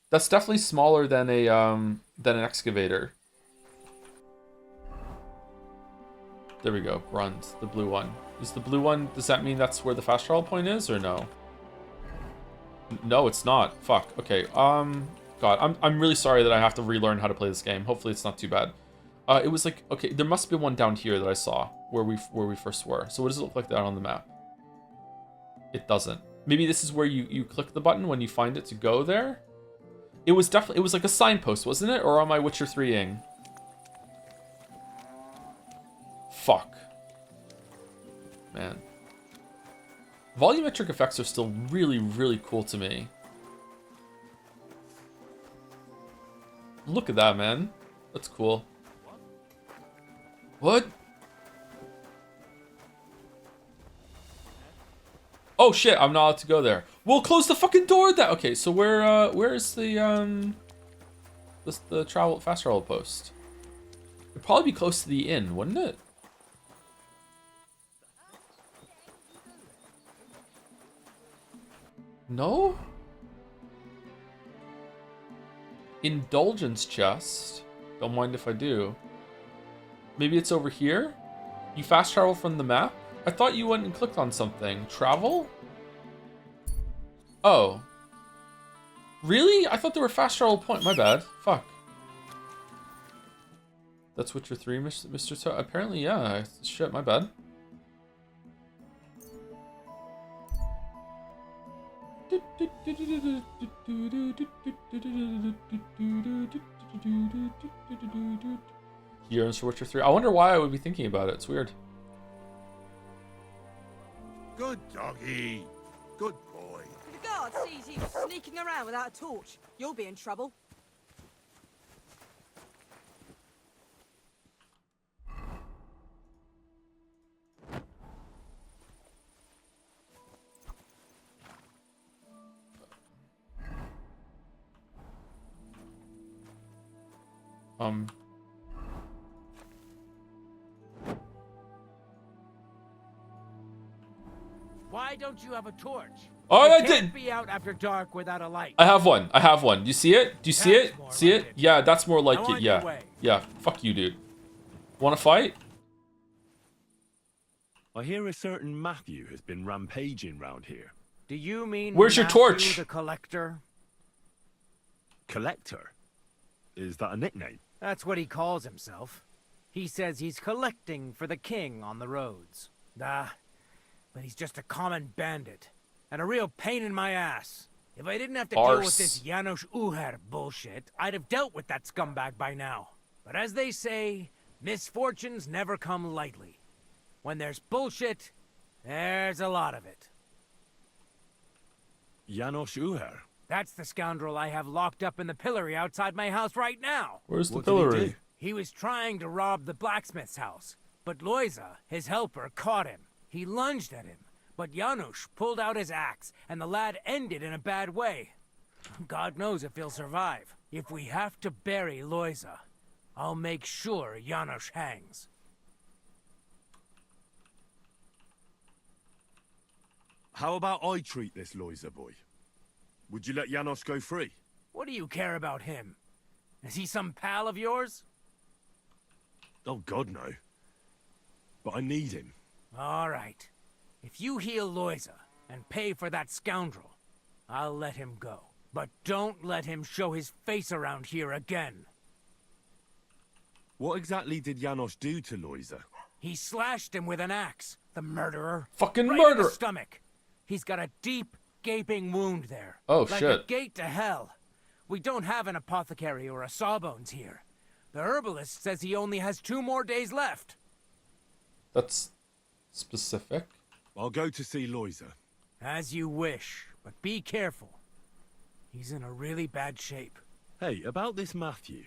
That's definitely smaller than an excavator. There we go. Grund, the blue one. Is the blue one? Does that mean that's where the fast travel point is, or no? No, it's not. Fuck. Okay. God, I'm really sorry that I have to relearn how to play this game. Hopefully, it's not too bad. It was like, okay, there must be one down here that I saw where we first were. So what does it look like down on the map? It doesn't. Maybe this is where you click the button when you find it to go there. It was definitely, it was like a signpost, wasn't it? Or am I Witcher 3ing? Fuck. Man. Volumetric effects are still really, really cool to me. Look at that, man. That's cool. What? Oh shit, I'm not allowed to go there. We'll close the fucking door that okay, so where is the fast travel post? It'd probably be close to the inn, wouldn't it? No? Indulgence chest. Don't mind if I do. Maybe it's over here? You fast travel from the map? I thought you went and clicked on something. Travel? Oh. Really? I thought there were fast travel point. My bad. Fuck. That's Witcher 3, Mr. To apparently, yeah. Shit, my bad. Yearns for Witcher 3. I wonder why I would be thinking about it. It's weird. Good doggy. Good boy. If the guard sees you sneaking around without a torch, you'll be in trouble. Why don't you have a torch? Oh, I did. can't be out after dark without a light. I have one. I have one. Do you see it? Do you see it? See it? Yeah, that's more like it. Yeah. Way. Yeah. Fuck you, dude. Want to fight? I hear a certain Matthew has been rampaging round here. Do you mean Where's your Matthew torch? the collector? Collector? Is that a nickname? That's what he calls himself. He says he's collecting for the king on the roads. But he's just a common bandit. And a real pain in my ass. If I didn't have to deal with this Janos Uher bullshit, I'd have dealt with that scumbag by now. But as they say, misfortunes never come lightly. When there's bullshit, there's a lot of it. Janos Uher? That's the scoundrel I have locked up in the pillory outside my house right now. Where's the What did he pillory? do? He was trying to rob the blacksmith's house, but Loiza, his helper, caught him. He lunged at him, but Janusz pulled out his axe, and the lad ended in a bad way. God knows if he'll survive. If we have to bury Loiza, I'll make sure Janusz hangs. How about I treat this Loiza boy? Would you let Janos go free? What do you care about him? Is he some pal of yours? Oh, God, no. But I need him. All right. If you heal Loiza and pay for that scoundrel, I'll let him go. But don't let him show his face around here again. What exactly did Janos do to Loiza? He slashed him with an axe, the murderer. Fucking right murderer. in the stomach. He's got a deep, gaping wound there. Oh, like shit. a gate to hell. We don't have an apothecary or a sawbones here. The herbalist says he only has 2 more days left. That's specific. I'll go to see Loiza. As you wish, but be careful. He's in a really bad shape. Hey, about this Matthew.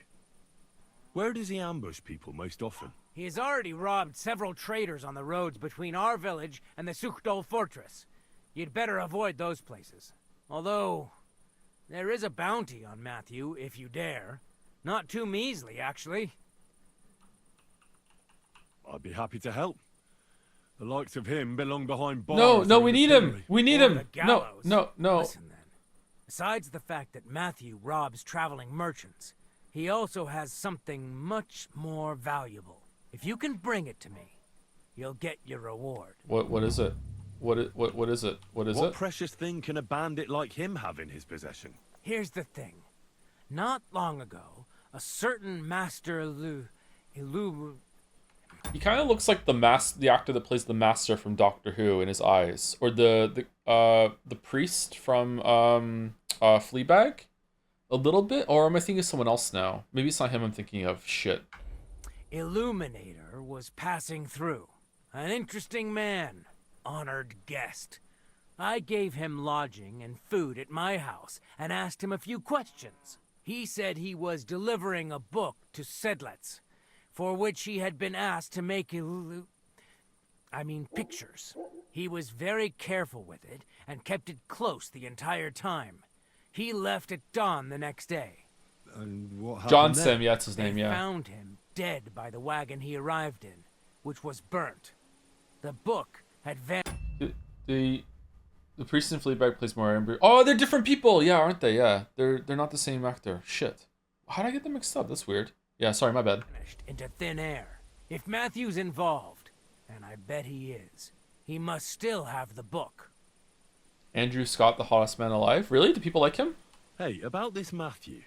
Where does he ambush people most often? He has already robbed several traders on the roads between our village and the Suchdol fortress. You'd better avoid those places. Although, there is a bounty on Matthew, if you dare. Not too measly, actually. I'd be happy to help. The likes of him belong behind bars. No, or we in the need him. pillory. We need Or him. the gallows. No. Listen then. Besides the fact that Matthew robs traveling merchants, he also has something much more valuable. If you can bring it to me, you'll get your reward. What is it? What is it? What is What it? precious thing can a bandit like him have in his possession? Here's the thing. Not long ago, a certain Master He kind of looks like the actor that plays the Master from Doctor Who in his eyes, or the priest from Fleabag, a little bit. Or am I thinking of someone else now? Maybe it's not him I'm thinking of. Shit. Illuminator was passing through. An interesting man, honored guest. I gave him lodging and food at my house and asked him a few questions. He said he was delivering a book to Sedlets, for which he had been asked to make pictures. He was very careful with it and kept it close the entire time. He left at dawn the next day. And what happened John then? Sim, yeah, that's his name, They yeah. found him dead by the wagon he arrived in, which was burnt. The book had vanished. The priest in Fleabag plays more Amber. Oh, they're different people. Yeah, aren't they? Yeah, they're not the same actor. Shit. How did I get them mixed up? That's weird. Yeah, sorry, my bad. Into thin air. If Matthew's involved, and I bet he is, he must still have the book. Andrew Scott, the hottest man alive. Really? Do people like him? Hey, about this Matthew.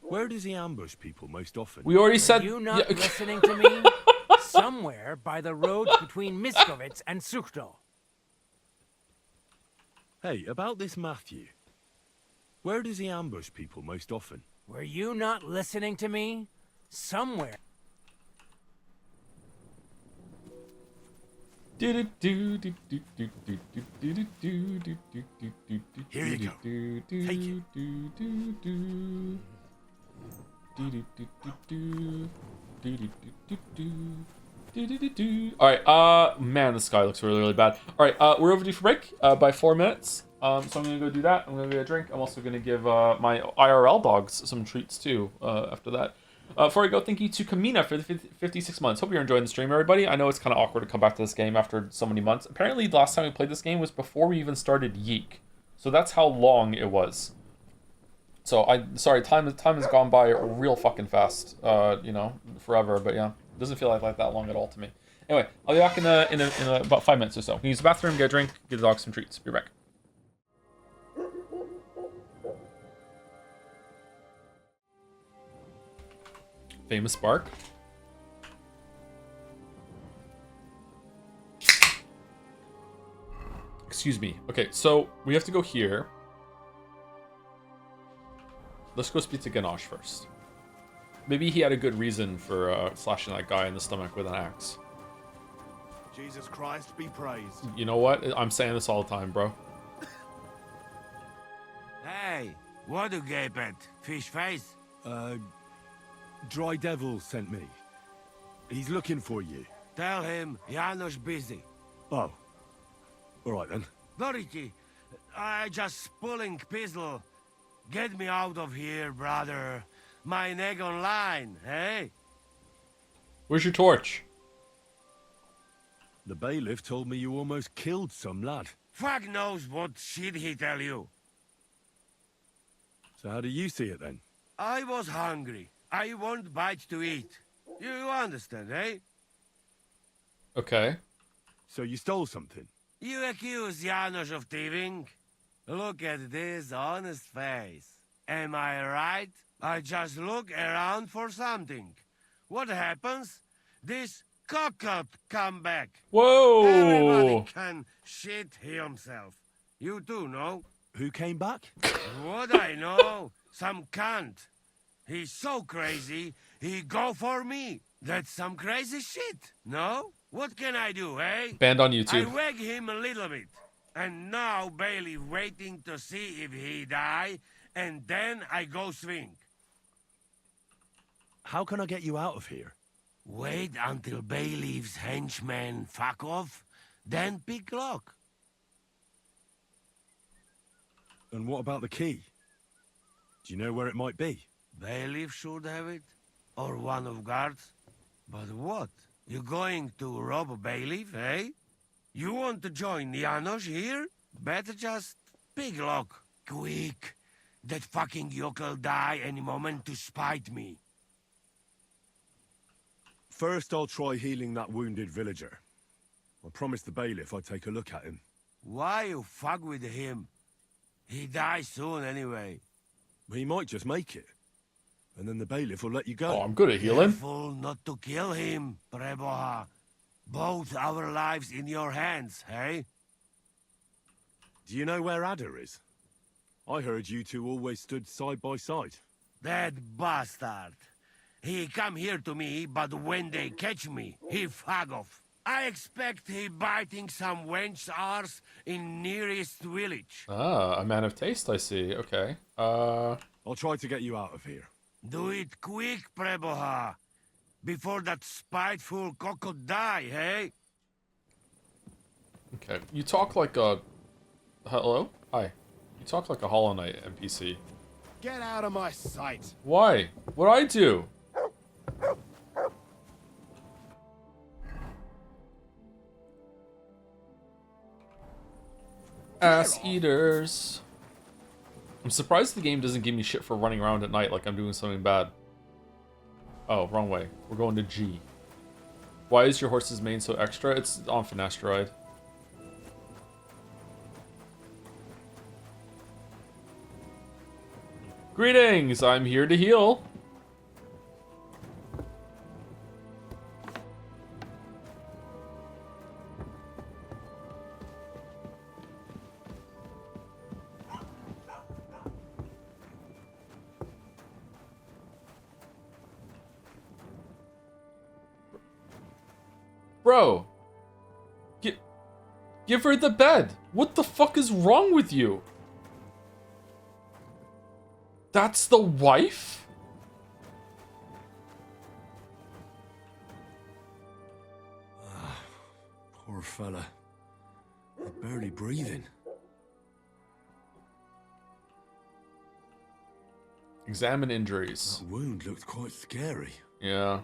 Where does he ambush people most often? We already said. Are you not listening to me? Somewhere by the roads between Miskowitz and Suchdol. Hey, about this Matthew. Where does he ambush people most often? Were you not listening to me? Somewhere. Here you go. Take it. Alright, man, this guy looks really, really bad. Alright, we're overdue for break by 4 minutes. So I'm gonna go do that. I'm gonna get a drink. I'm also gonna give my IRL dogs some treats too after that. Before I go, thank you to Kamina for the 56 months. Hope you're enjoying the stream, everybody. I know it's kind of awkward to come back to this game after so many months. Apparently, the last time we played this game was before we even started Yeek. So that's how long it was. So sorry, time has gone by real fucking fast. You know, forever. But yeah, it doesn't feel like that long at all to me. Anyway, I'll be back in about 5 minutes or so. Use the bathroom, get a drink, give the dog some treats. Be right back. Famous bark. Excuse me. Okay, so we have to go here. Let's go speak to Ganache first. Maybe he had a good reason for slashing that guy in the stomach with an axe. Jesus Christ be praised. You know what? I'm saying this all the time, bro. Hey, what do you gape at? Fish face? Dry Devil sent me. He's looking for you. Tell him Janos busy. Oh. Alright then. Dority, I just pulling pistol. Get me out of here, brother. My neck on line, hey? Where's your torch? The bailiff told me you almost killed some lad. Fuck knows what shit he tell you. So how do you see it then? I was hungry. I want bite to eat. You understand, eh? Okay. So you stole something? You accuse Janos of thieving? Look at this honest face. Am I right? I just look around for something. What happens? This cockot come back. Whoa! Everybody can shit himself. You too, no? Who came back? What I know? Some cunt. He's so crazy, he go for me. That's some crazy shit, no? What can I do, eh? Banned on YouTube. I wag him a little bit. And now Bailey waiting to see if he die, and then I go swing. How can I get you out of here? Wait until Bailey's henchmen fuck off, then pick lock. And what about the key? Do you know where it might be? Bailiff should have it, or one of guards. But what? You going to rob a bailiff, eh? You want to join Janos here? Better just pick lock. Quick! That fucking yokel die any moment to spite me. First, I'll try healing that wounded villager. I promised the bailiff I'd take a look at him. Why you fuck with him? He dies soon anyway. He might just make it. and then the bailiff will let you go. Oh, I'm good at healing. Careful not to kill him, Preboha. Both our lives in your hands, hey? Do you know where Ada is? I heard you two always stood side by side. That bastard. He come here to me, but when they catch me, he fag off. I expect he biting some wench arse in nearest village. Ah, a man of taste, I see. Okay. I'll try to get you out of here. Do it quick, Preboha. Before that spiteful cock'll die, hey? Okay. You talk like a... Hello? Hi. You talk like a Hollow Knight NPC. Get out of my sight. Why? What'd I do? Ass eaters. I'm surprised the game doesn't give me shit for running around at night like I'm doing something bad. Oh, wrong way. We're going to G. Why is your horse's mane so extra? It's on finasteride. Greetings! I'm here to heal. Bro, give her the bed. What the fuck is wrong with you? That's the wife? Poor fella. He's barely breathing. Examine injuries. That wound looked quite scary. Yeah.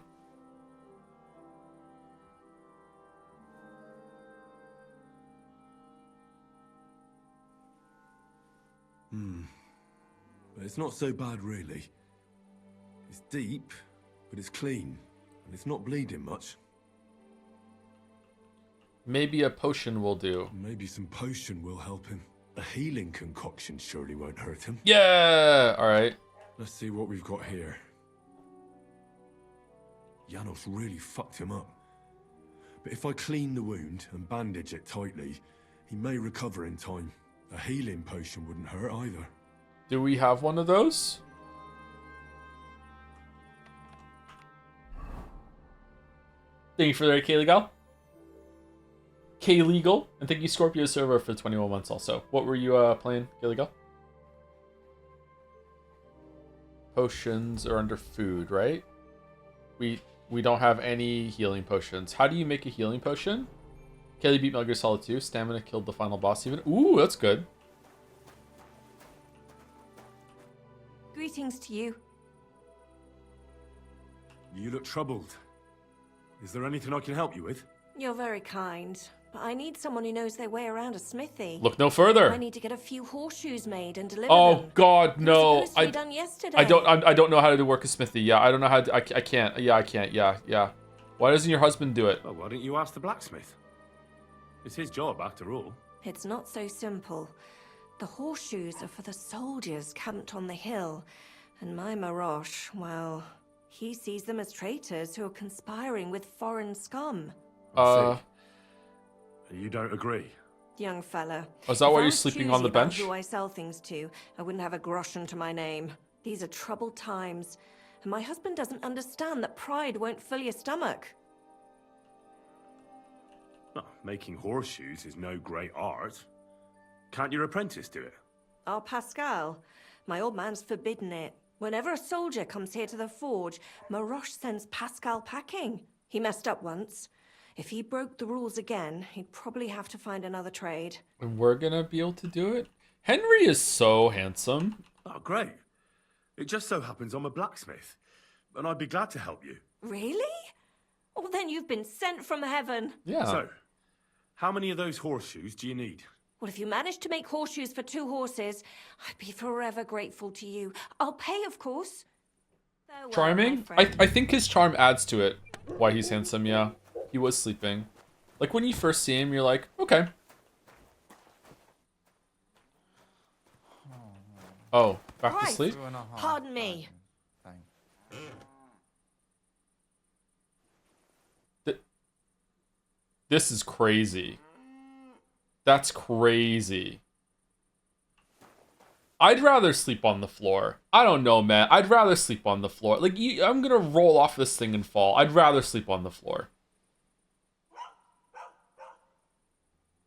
But it's not so bad, really. It's deep, but it's clean, and it's not bleeding much. Maybe a potion will do. Maybe some potion will help him. A healing concoction surely won't hurt him. Yeah! Alright. Let's see what we've got here. Janos really fucked him up. But if I clean the wound and bandage it tightly, he may recover in time. A healing potion wouldn't hurt either. Do we have one of those? Thank you for the K-Legal. K-Legal. And thank you, Scorpio Server, for 21 months also. What were you playing, K-Legal? Potions are under food, right? We don't have any healing potions. How do you make a healing potion? Kelly beat Metal Gear Solid 2. Stamina killed the final boss even. Ooh, that's good. Greetings to you. You look troubled. Is there anything I can help you with? You're very kind, but I need someone who knows their way around a smithy. Look no further. I need to get a few horseshoes made and deliver Oh them. God, no! It was supposed to be done yesterday. I don't know how to work a smithy. Yeah, I don't know how to. I can't. Yeah, I can't. Yeah. Why doesn't your husband do it? Well, why don't you ask the blacksmith? It's his job, after all. It's not so simple. The horseshoes are for the soldiers camped on the hill, and my Marosh, well, he sees them as traitors who are conspiring with foreign scum. You don't agree? Young fella. Is that why you're if I was sleeping on the choosy about bench? Who I sell things to, I wouldn't have a groschen to my name. These are troubled times, and my husband doesn't understand that pride won't fill your stomach. Well, making horseshoes is no great art. Can't your apprentice do it? Our Pascal. My old man's forbidden it. Whenever a soldier comes here to the forge, Marosh sends Pascal packing. He messed up once. If he broke the rules again, he'd probably have to find another trade. And we're gonna be able to do it? Henry is so handsome. Oh, great. It just so happens I'm a blacksmith, and I'd be glad to help you. Really? Well, then you've been sent from heaven. Yeah. So, how many of those horseshoes do you need? Well, if you manage to make horseshoes for 2 horses, I'd be forever grateful to you. I'll pay, of course. Farewell, Charming? my friend. I think his charm adds to it. Why he's handsome, yeah. He was sleeping. Like, when you first see him, you're like, okay. Oh, back to sleep? Pardon me. This is crazy. That's crazy. I'd rather sleep on the floor. I don't know, man. I'd rather sleep on the floor. Like, I'm gonna roll off this thing and fall. I'd rather sleep on the floor.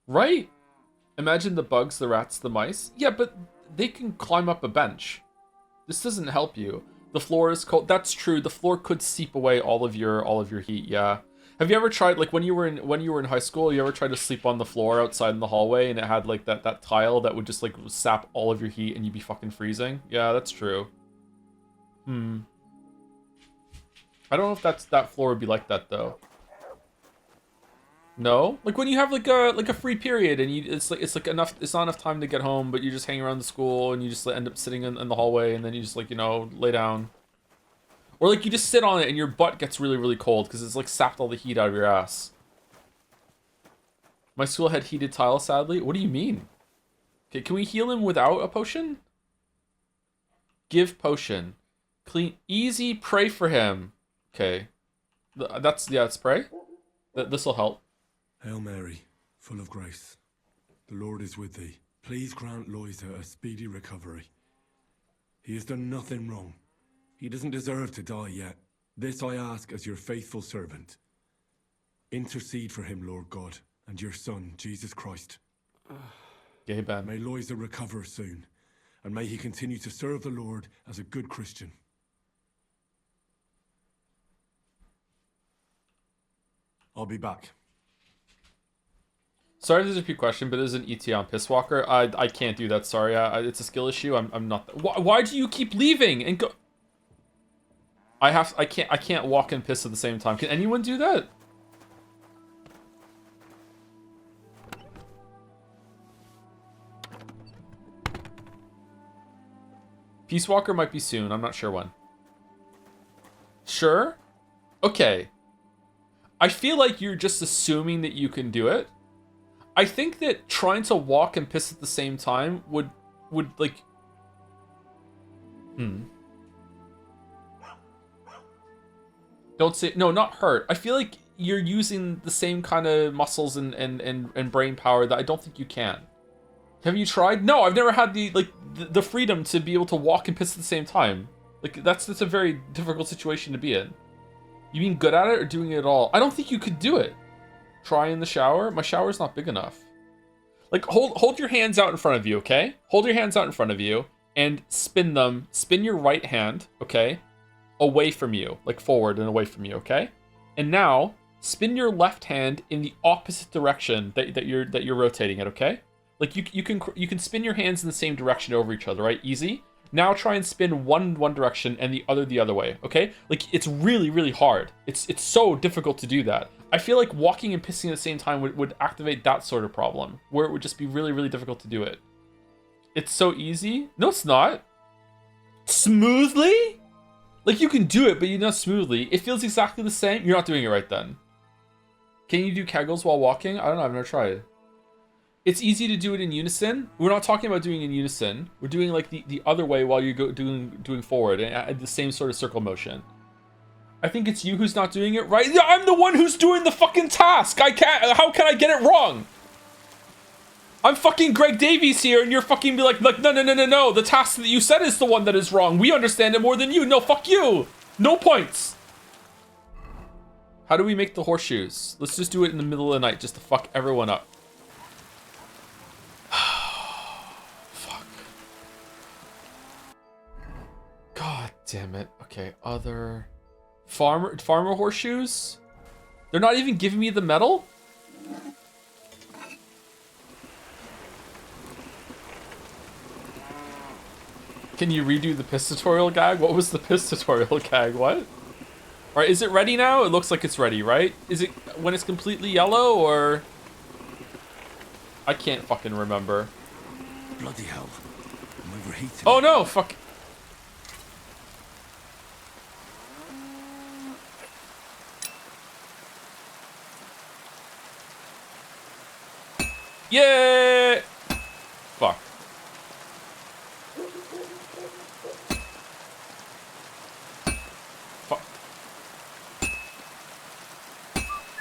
Right? Imagine the bugs, the rats, the mice. Yeah, but they can climb up a bench. This doesn't help you. The floor is cold. That's true. The floor could seep away all of your heat. Yeah. Have you ever tried, like, when you were in high school, you ever tried to sleep on the floor outside in the hallway and it had like that tile that would just like sap all of your heat and you'd be fucking freezing? Yeah, that's true. I don't know if that floor would be like that though. No? Like when you have like a free period and it's not enough time to get home, but you just hang around the school and you just end up sitting in the hallway and then you just like, lay down. Or like you just sit on it and your butt gets really, really cold because it's like sapped all the heat out of your ass. My school had heated tile, sadly. What do you mean? Okay, can we heal him without a potion? Give potion. Clean, easy, pray for him. Okay. It's pray. This'll help. Hail Mary, full of grace. The Lord is with thee. Please grant Loisa a speedy recovery. He has done nothing wrong. He doesn't deserve to die yet. This I ask as your faithful servant. Intercede for him, Lord God, and your Son, Jesus Christ. Gay Ben. May Loisa recover soon, and may he continue to serve the Lord as a good Christian. I'll be back. Sorry if this is a repeat question, but there's an ET on Pisswalker. I can't do that, sorry. It's a skill issue. I'm not... Why do you keep leaving and go... I can't walk and piss at the same time. Can anyone do that? Peace Walker might be soon. I'm not sure when. Sure? Okay. I feel like you're just assuming that you can do it. I think that trying to walk and piss at the same time would like... Don't say... No, not hurt. I feel like you're using the same kind of muscles and brain power that I don't think you can. Have you tried? No, I've never had the freedom to be able to walk and piss at the same time. Like, that's a very difficult situation to be in. You mean good at it or doing it at all? I don't think you could do it. Try in the shower? My shower's not big enough. Like, hold your hands out in front of you, okay? Hold your hands out in front of you and spin them. Spin your right hand, okay? Away from you, like forward and away from you, okay? And now spin your left hand in the opposite direction that you're rotating it, okay? Like you can spin your hands in the same direction over each other, right? Easy. Now try and spin one direction and the other way, okay? Like it's really, really hard. It's so difficult to do that. I feel like walking and pissing at the same time would activate that sort of problem where it would just be really, really difficult to do it. It's so easy. No, it's not. Smoothly? Like you can do it, but you're not smoothly. It feels exactly the same. You're not doing it right then. Can you do kegels while walking? I don't know. I've never tried. It's easy to do it in unison. We're not talking about doing in unison. We're doing like the other way while you're doing forward and the same sort of circle motion. I think it's you who's not doing it right. Yeah, I'm the one who's doing the fucking task. I can't. How can I get it wrong? I'm fucking Greg Davies here, and you're fucking be like no. The task that you said is the one that is wrong. We understand it more than you. No, fuck you. No points. How do we make the horseshoes? Let's just do it in the middle of the night just to fuck everyone up. Fuck. God damn it. Okay, other... Farmer horseshoes? They're not even giving me the medal? Can you redo the piss tutorial gag? What was the piss tutorial gag? What? Alright, is it ready now? It looks like it's ready, right? Is it when it's completely yellow, or... I can't fucking remember. Bloody hell. I'm overheating. Oh no, fuck. Yeah! Fuck.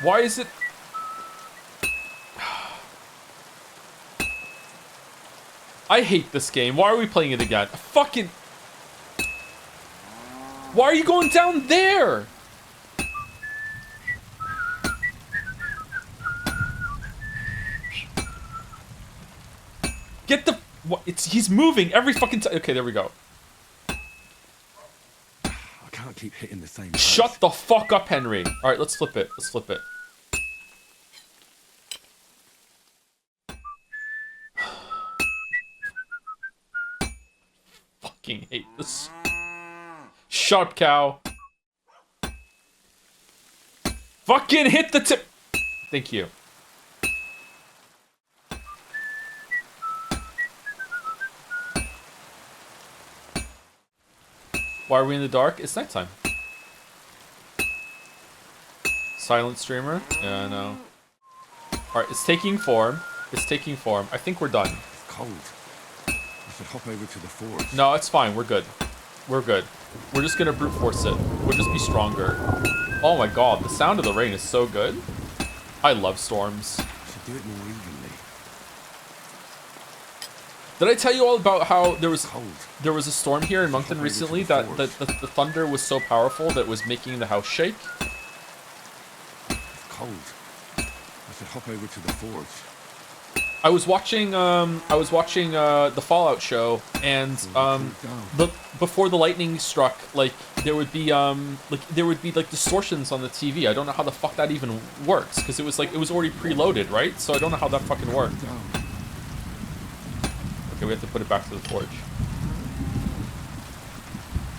Why is it... I hate this game. Why are we playing it again? Fucking... Why are you going down there? Get the... What? He's moving every fucking time. Okay, there we go. I can't keep hitting the same place. Shut the fuck up, Henry. All right, let's flip it. Let's flip it. Fucking hate this. Shut up, cow. Fucking hit the tip. Thank you. Why are we in the dark? It's nighttime. Silent streamer? Yeah, I know. Alright, it's taking form. It's taking form. I think we're done. It's cold. I should hop over to the forge. No, it's fine. We're good. We're good. We're just gonna brute force it. We'll just be stronger. Oh my god, the sound of the rain is so good. I love storms. I should do it more evenly. Did I tell you all about how there was a storm here in Moncton recently that the thunder was so powerful that it was making the house shake? It's cold. I should hop over to the forge. I was watching the Fallout show, and before the lightning struck, like there would be distortions on the TV. I don't know how the fuck that even works, because it was already preloaded, right? So I don't know how that fucking worked. Okay, we have to put it back to the forge.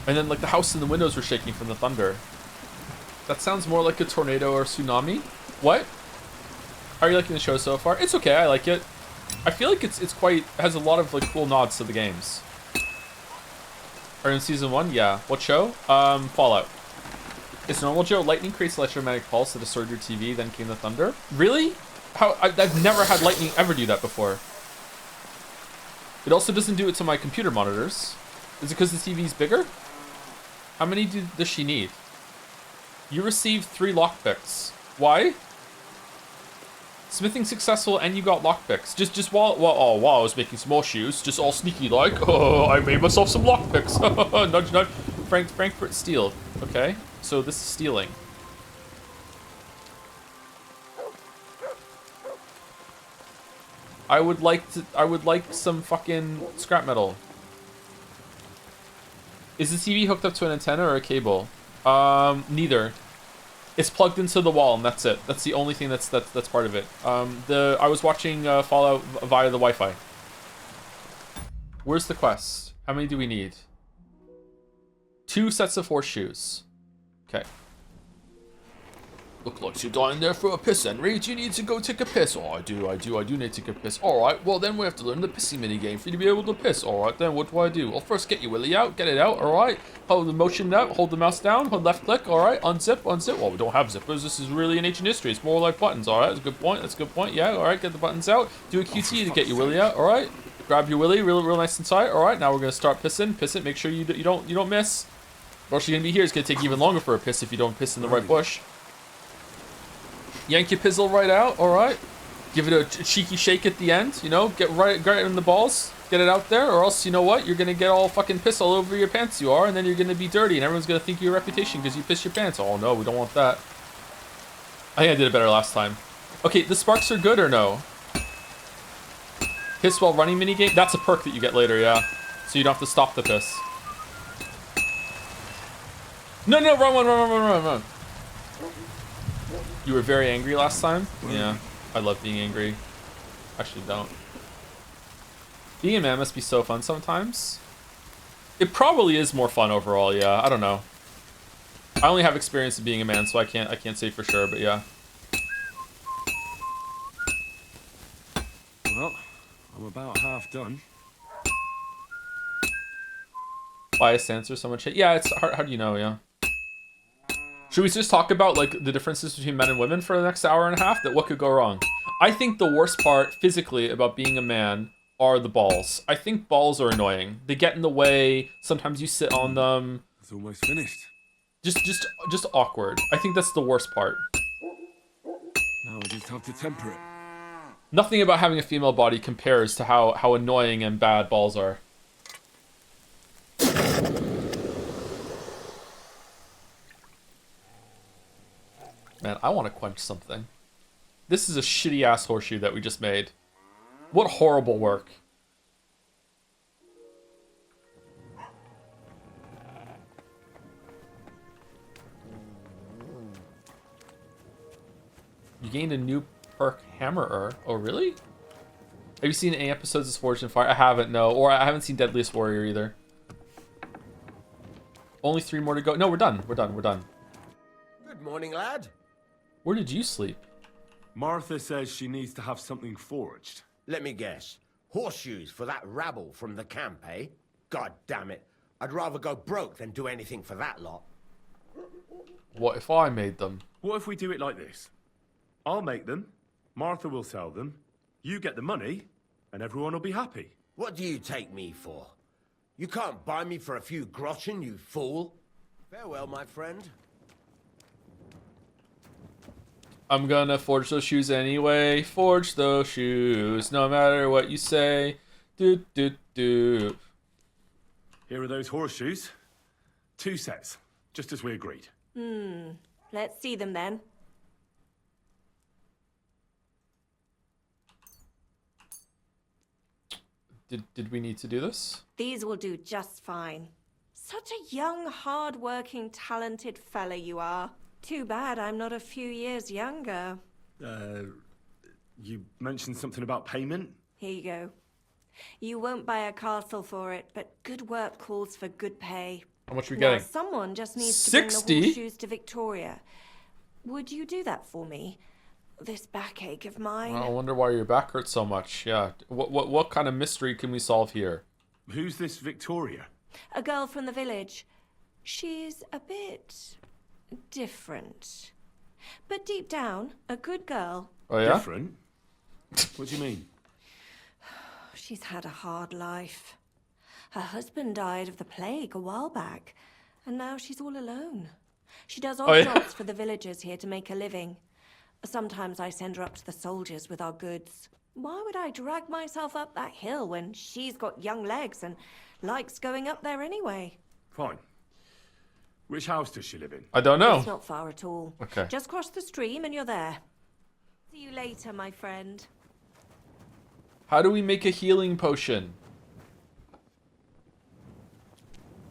And then like the house and the windows were shaking from the thunder. That sounds more like a tornado or tsunami. What? How are you liking the show so far? It's okay, I like it. I feel like it has a lot of like cool nods to the games. Are you in season 1? Yeah. What show? Fallout. It's normal, Joe. Lightning creates electromagnetic pulse that destroyed your TV, then came the thunder. Really? I've never had lightning ever do that before. It also doesn't do it to my computer monitors. Is it because the TV's bigger? How many does she need? You received 3 lockpicks. Why? Smithing successful and you got lockpicks. Just while I was making some more shoes, just all sneaky like, oh, I made myself some lockpicks. Nudge, nudge. Frankfurt steel. Okay, so this is stealing. I would like some fucking scrap metal. Is the TV hooked up to an antenna or a cable? Neither. It's plugged into the wall and that's it. That's the only thing that's part of it. I was watching Fallout via the Wi-Fi. Where's the quest? How many do we need? 2 sets of horseshoes. Okay. Look like you're dying there for a piss, Henry. Do you need to go take a piss? Oh, I do need to take a piss. Alright, well then we have to learn the pissy minigame for you to be able to piss. Alright then, what do? I'll first get your willy out, get it out, alright? Hold the motion out, hold the mouse down, hold left click, alright? Unzip. Well, we don't have zippers, this is really an ancient history. It's more like buttons, alright? That's a good point, yeah, alright, get the buttons out. Do a QT to get your willy out, alright? Grab your willy, real nice and tight, alright? Now we're gonna start pissing, make sure you don't miss. Or else you're gonna be here, it's gonna take even longer for a piss if you don't piss in the right bush. Yank your pizzle right out, alright? Give it a cheeky shake at the end, you know? Get right in the balls, get it out there, or else, you know what? You're gonna get all fucking piss all over your pants you are, and then you're gonna be dirty, and everyone's gonna think your reputation because you pissed your pants. Oh no, we don't want that. I think I did it better last time. Okay, the sparks are good or no? Piss while running minigame? That's a perk that you get later, yeah. So you don't have to stop the piss. No, run. You were very angry last time? Yeah, I love being angry. Actually, don't. Being a man must be so fun sometimes. It probably is more fun overall, yeah. I don't know. I only have experience of being a man, so I can't say for sure, but yeah. Well, I'm about half done. Bias answer, so much hate. Yeah, it's hard. How do you know, yeah? Should we just talk about like the differences between men and women for the next hour and a half? That what could go wrong? I think the worst part physically about being a man are the balls. I think balls are annoying. They get in the way. Sometimes you sit on them. It's almost finished. Just awkward. I think that's the worst part. I just have to temper it. Nothing about having a female body compares to how annoying and bad balls are. Man, I want to quench something. This is a shitty ass horseshoe that we just made. What horrible work. You gained a new perk, Hammerer. Oh, really? Have you seen any episodes of Forged in Fire? I haven't, no. Or I haven't seen Deadliest Warrior either. Only 3 more to go. No, we're done. We're done. We're done. Good morning, lad. Where did you sleep? Martha says she needs to have something forged. Let me guess. Horseshoes for that rabble from the camp, eh? God damn it. I'd rather go broke than do anything for that lot. What if I made them? What if we do it like this? I'll make them, Martha will sell them, you get the money, and everyone will be happy. What do you take me for? You can't buy me for a few groschen, you fool. Farewell, my friend. I'm gonna forge those shoes anyway. Forge those shoes, no matter what you say. Do, do, do. Here are those horseshoes. 2 sets, just as we agreed. Let's see them then. Did we need to do this? These will do just fine. Such a young, hard-working, talented fella you are. Too bad I'm not a few years younger. You mentioned something about payment? Here you go. You won't buy a castle for it, but good work calls for good pay. How much are we Now, getting? someone just needs 60? to bring the horseshoes to Victoria. Would you do that for me? This backache of mine. I wonder why your back hurts so much. Yeah. What kind of mystery can we solve here? Who's this Victoria? A girl from the village. She's a bit different. But deep down, a good girl. Oh, yeah? Different? What do you mean? She's had a hard life. Her husband died of the plague a while back, and now she's all alone. She does odd jobs for the villagers here to make a living. Sometimes I send her up to the soldiers with our goods. Why would I drag myself up that hill when she's got young legs and likes going up there anyway? Fine. Which house does she live in? I don't know. It's not far at all. Okay. Just cross the stream and you're there. See you later, my friend. How do we make a healing potion?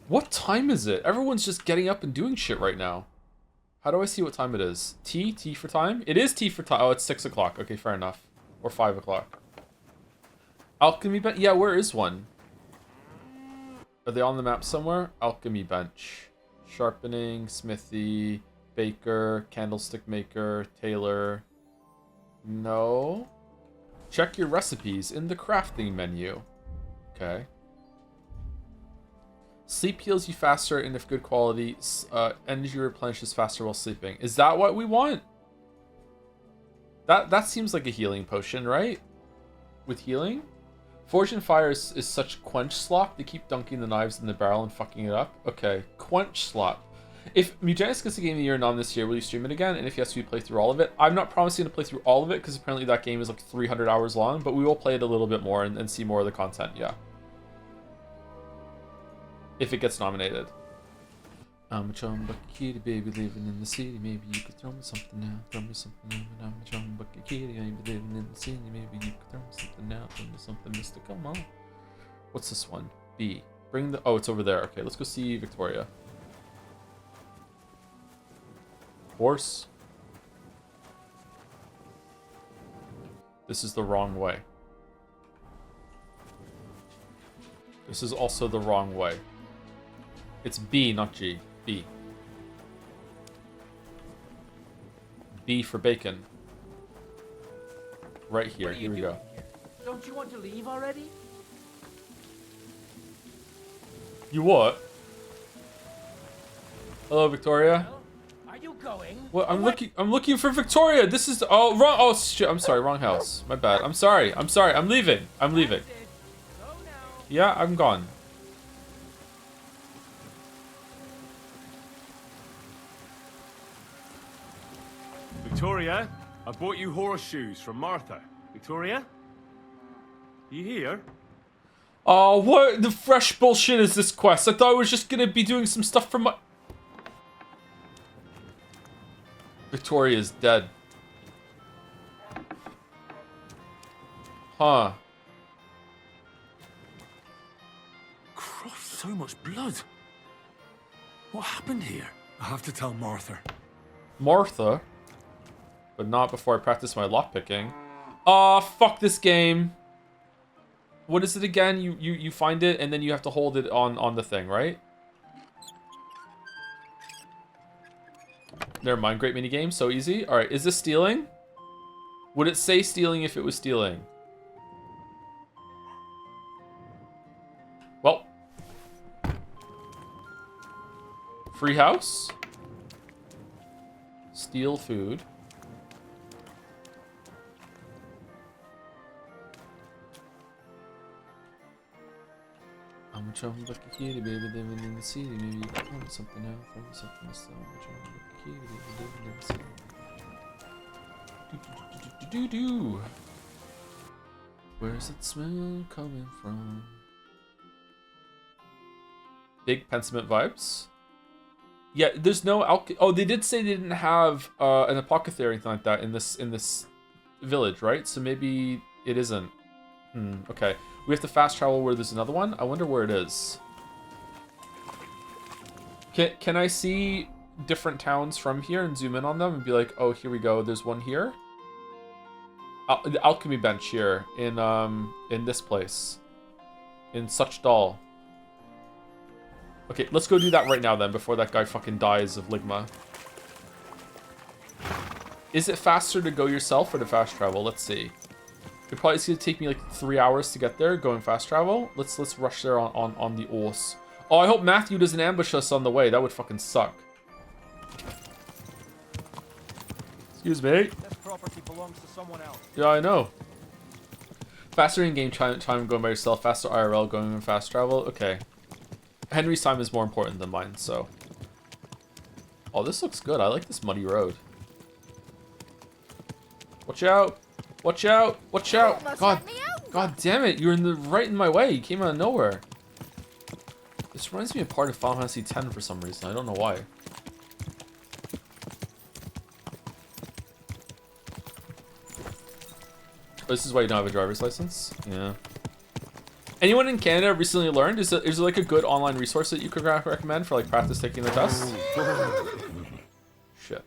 What time is it? Everyone's just getting up and doing shit right now. How do I see what time it is? T for time? It is T for time. Oh, it's 6 o'clock. Okay, fair enough. Or 5 o'clock. Alchemy bench? Yeah, where is one? Are they on the map somewhere? Alchemy bench. Sharpening, smithy, baker, candlestick maker, tailor. No. Check your recipes in the crafting menu. Okay. Sleep heals you faster and of good quality. Energy replenishes faster while sleeping. Is that what we want? That seems like a healing potion, right? With healing? Forge and Fire is such quench slop. They keep dunking the knives in the barrel and fucking it up. Okay, quench slop. If Mugenics gets the Game of the Year nom this year, will you stream it again? And if yes, will you play through all of it? I'm not promising to play through all of it because apparently that game is like 300 hours long, but we will play it a little bit more and see more of the content, yeah. If it gets nominated. I'm a chum bucket kitty baby living in the city. Maybe you could throw me something now. Throw me something now. I'm a chum bucket kitty baby living in the city. Maybe you could throw me something now. Throw me something, mister. Come on. What's this one? B. Bring the... Oh, it's over there. Okay, let's go see Victoria. Horse. This is the wrong way. This is also the wrong way. It's B, not G. B. B for bacon. Right here. Here we go. Don't you want to leave already? You what? Hello, Victoria. Are you going? What? I'm looking for Victoria. This is wrong. Oh shit! I'm sorry. Wrong house. My bad. I'm sorry. I'm leaving. Yeah, I'm gone. Victoria, I bought you horseshoes from Martha. Victoria? You here? Oh, what the fresh bullshit is this quest? I thought I was just gonna be doing some stuff for my... Victoria is dead. Huh. Christ, so much blood. What happened here? I have to tell Martha. Martha? But not before I practice my lockpicking. Aw, fuck this game. What is it again? You find it and then you have to hold it on the thing, right? Never mind, great minigame, so easy. Alright, is this stealing? Would it say stealing if it was stealing? Well. Free house? Steal food. I'm trying to look a kitty, baby, living in the city. Maybe you can tell me something now. Tell me something this time. I'm trying to look a kitty, baby, living in the city. Do. Where's that smell coming from? Big Pensiment vibes. Yeah, there's no oh, they did say they didn't have an apothecary or anything like that in this village, right? So maybe it isn't. Okay. We have to fast travel where there's another one. I wonder where it is. Can I see different towns from here and zoom in on them and be like, oh, here we go. There's one here. The alchemy bench here in this place, in Suchdol. Okay, let's go do that right now then before that guy fucking dies of ligma. Is it faster to go yourself or to fast travel? Let's see. It probably is gonna take me like 3 hours to get there going fast travel. Let's rush there on the horse. Oh, I hope Matthew doesn't ambush us on the way. That would fucking suck. Excuse me. This property belongs to someone else. Yeah, I know. Faster in-game time going by yourself, faster IRL going in fast travel. Okay. Henry's time is more important than mine, so. Oh, this looks good. I like this muddy road. Watch out! Watch out! Watch out! God damn it! You're right in my way. You came out of nowhere. This reminds me of part of Final Fantasy X for some reason. I don't know why. Oh, this is why you don't have a driver's license? Yeah. Anyone in Canada recently learned? Is there like a good online resource that you could recommend for like practice taking the test? Shit.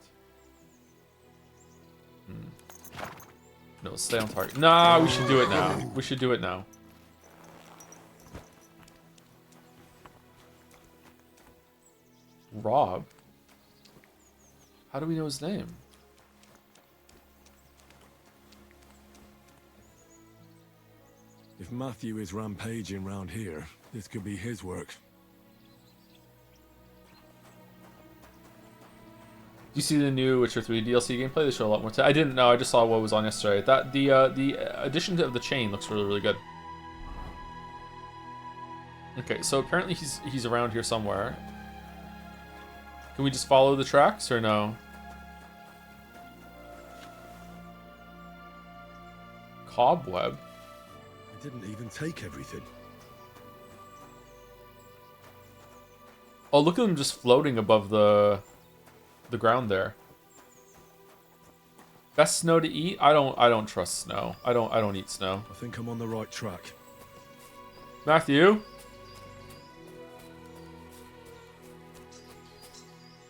No, stay on target. Nah, we should do it now. We should do it now. Rob? How do we know his name? If Matthew is rampaging round here, this could be his work. Do you see the new Witcher 3 DLC gameplay? They show a lot more. I didn't know. I just saw what was on yesterday. That the addition of the chain looks really good. Okay, so apparently he's around here somewhere. Can we just follow the tracks or no? Cobweb. I didn't even take everything. Oh, look at them just floating above the ground there. Best snow to eat? I don't trust snow. I don't eat snow. I think I'm on the right track. Matthew?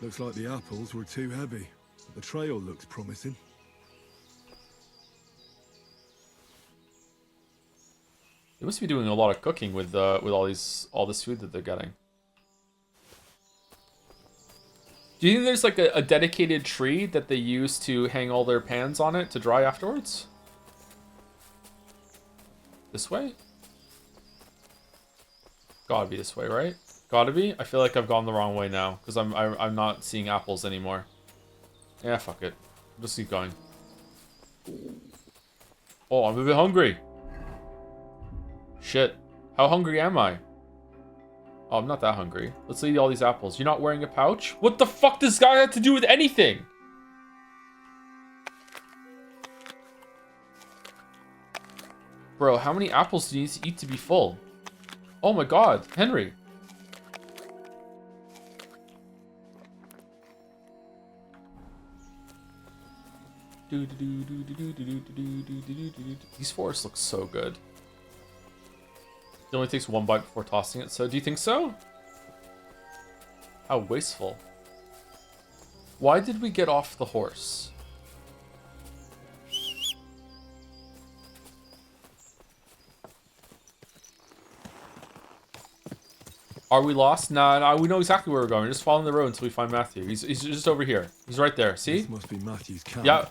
Looks like the apples were too heavy, but the trail looks promising. They must be doing a lot of cooking with all this food that they're getting. Do you think there's like a dedicated tree that they use to hang all their pans on it to dry afterwards? This way? Gotta be this way, right? Gotta be? I feel like I've gone the wrong way now because I'm not seeing apples anymore. Yeah, fuck it. I'll just keep going. Oh, I'm a bit hungry. Shit. How hungry am I? Oh, I'm not that hungry. Let's eat all these apples. You're not wearing a pouch? What the fuck does this guy have to do with anything? Bro, how many apples do you need to eat to be full? Oh my god, Henry. These forests look so good. It only takes one bite before tossing it, so do you think so? How wasteful. Why did we get off the horse? Are we lost? Nah, we know exactly where we're going. We're just following the road until we find Matthew. He's just over here. He's right there. See? This must be Matthew's camp. Yeah.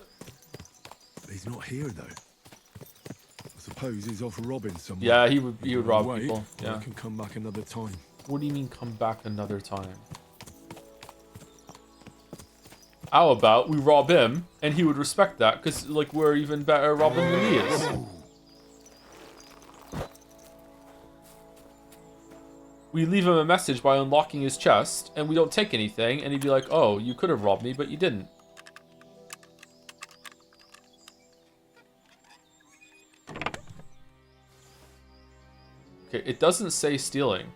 He's not here though. I suppose he's off robbing someone. Yeah, he would rob Wait, people. Yeah. I can come back another time. What do you mean come back another time? How about we rob him and he would respect that because like we're even better robbing than he is. We leave him a message by unlocking his chest and we don't take anything and he'd be like, oh, you could have robbed me, but you didn't. Okay, it doesn't say stealing.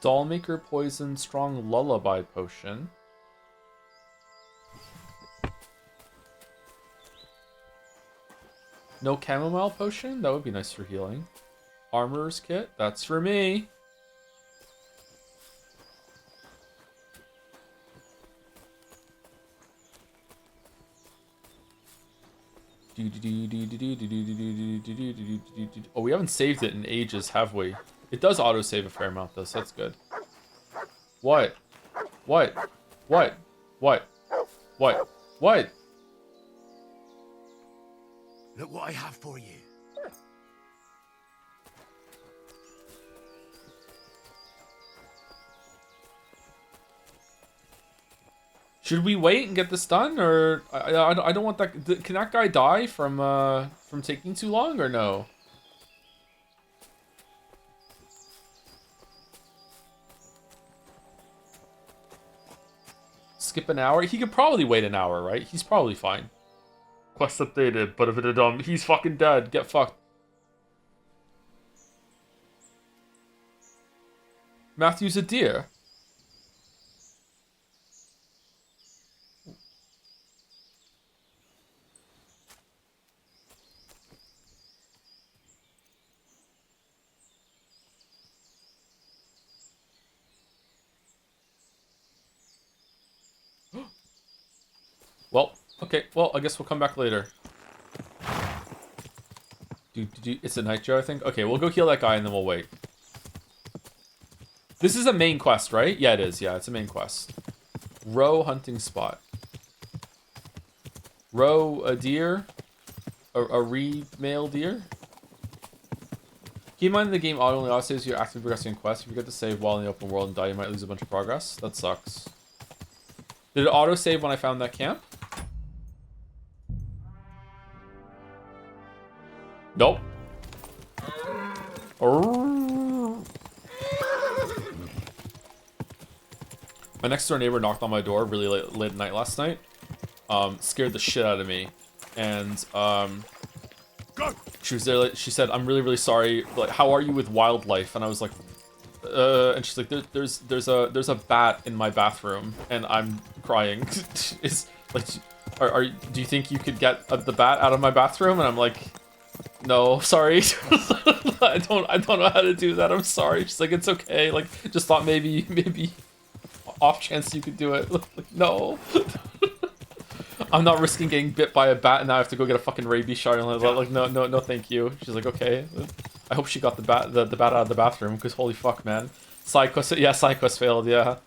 Dollmaker poison strong lullaby potion. No chamomile potion? That would be nice for healing. Armorer's kit? That's for me. Oh, we haven't saved it in ages, have we? It does autosave a fair amount, though, so that's good. What? What? What? What? What? What? Look what I have for you. Should we wait and get this done, or I don't want that. Can that guy die from taking too long, or no? Skip an hour. He could probably wait an hour, right? He's probably fine. Quest updated, but if it had he's fucking dead. Get fucked. Matthew's a deer. Well, okay. Well, I guess we'll come back later. It's a Nitro, I think. Okay, we'll go heal that guy and then we'll wait. This is a main quest, right? Yeah, it is. Yeah, it's a main quest. Row hunting spot. Row a deer. A re-male deer. Keep in mind the game only autosaves you actively progressing in quests. If you forget to save while in the open world and die, you might lose a bunch of progress. That sucks. Did it autosave when I found that camp? Nope. My next door neighbor knocked on my door really late at night last night. Scared the shit out of me. And she was there. She said, "I'm really sorry. Like, how are you with wildlife?" And I was like, and she's like, "There's a bat in my bathroom, and I'm crying." Is like, do you think you could get the bat out of my bathroom? And I'm like, no, sorry. I don't know how to do that. I'm sorry. She's like, it's okay. Like, just thought maybe off chance you could do it. Like, no. I'm not risking getting bit by a bat and now I have to go get a fucking rabies shot. And like, no, thank you. She's like, okay. I hope she got the bat out of the bathroom because holy fuck, man. Side quest, yeah, side quest failed, yeah.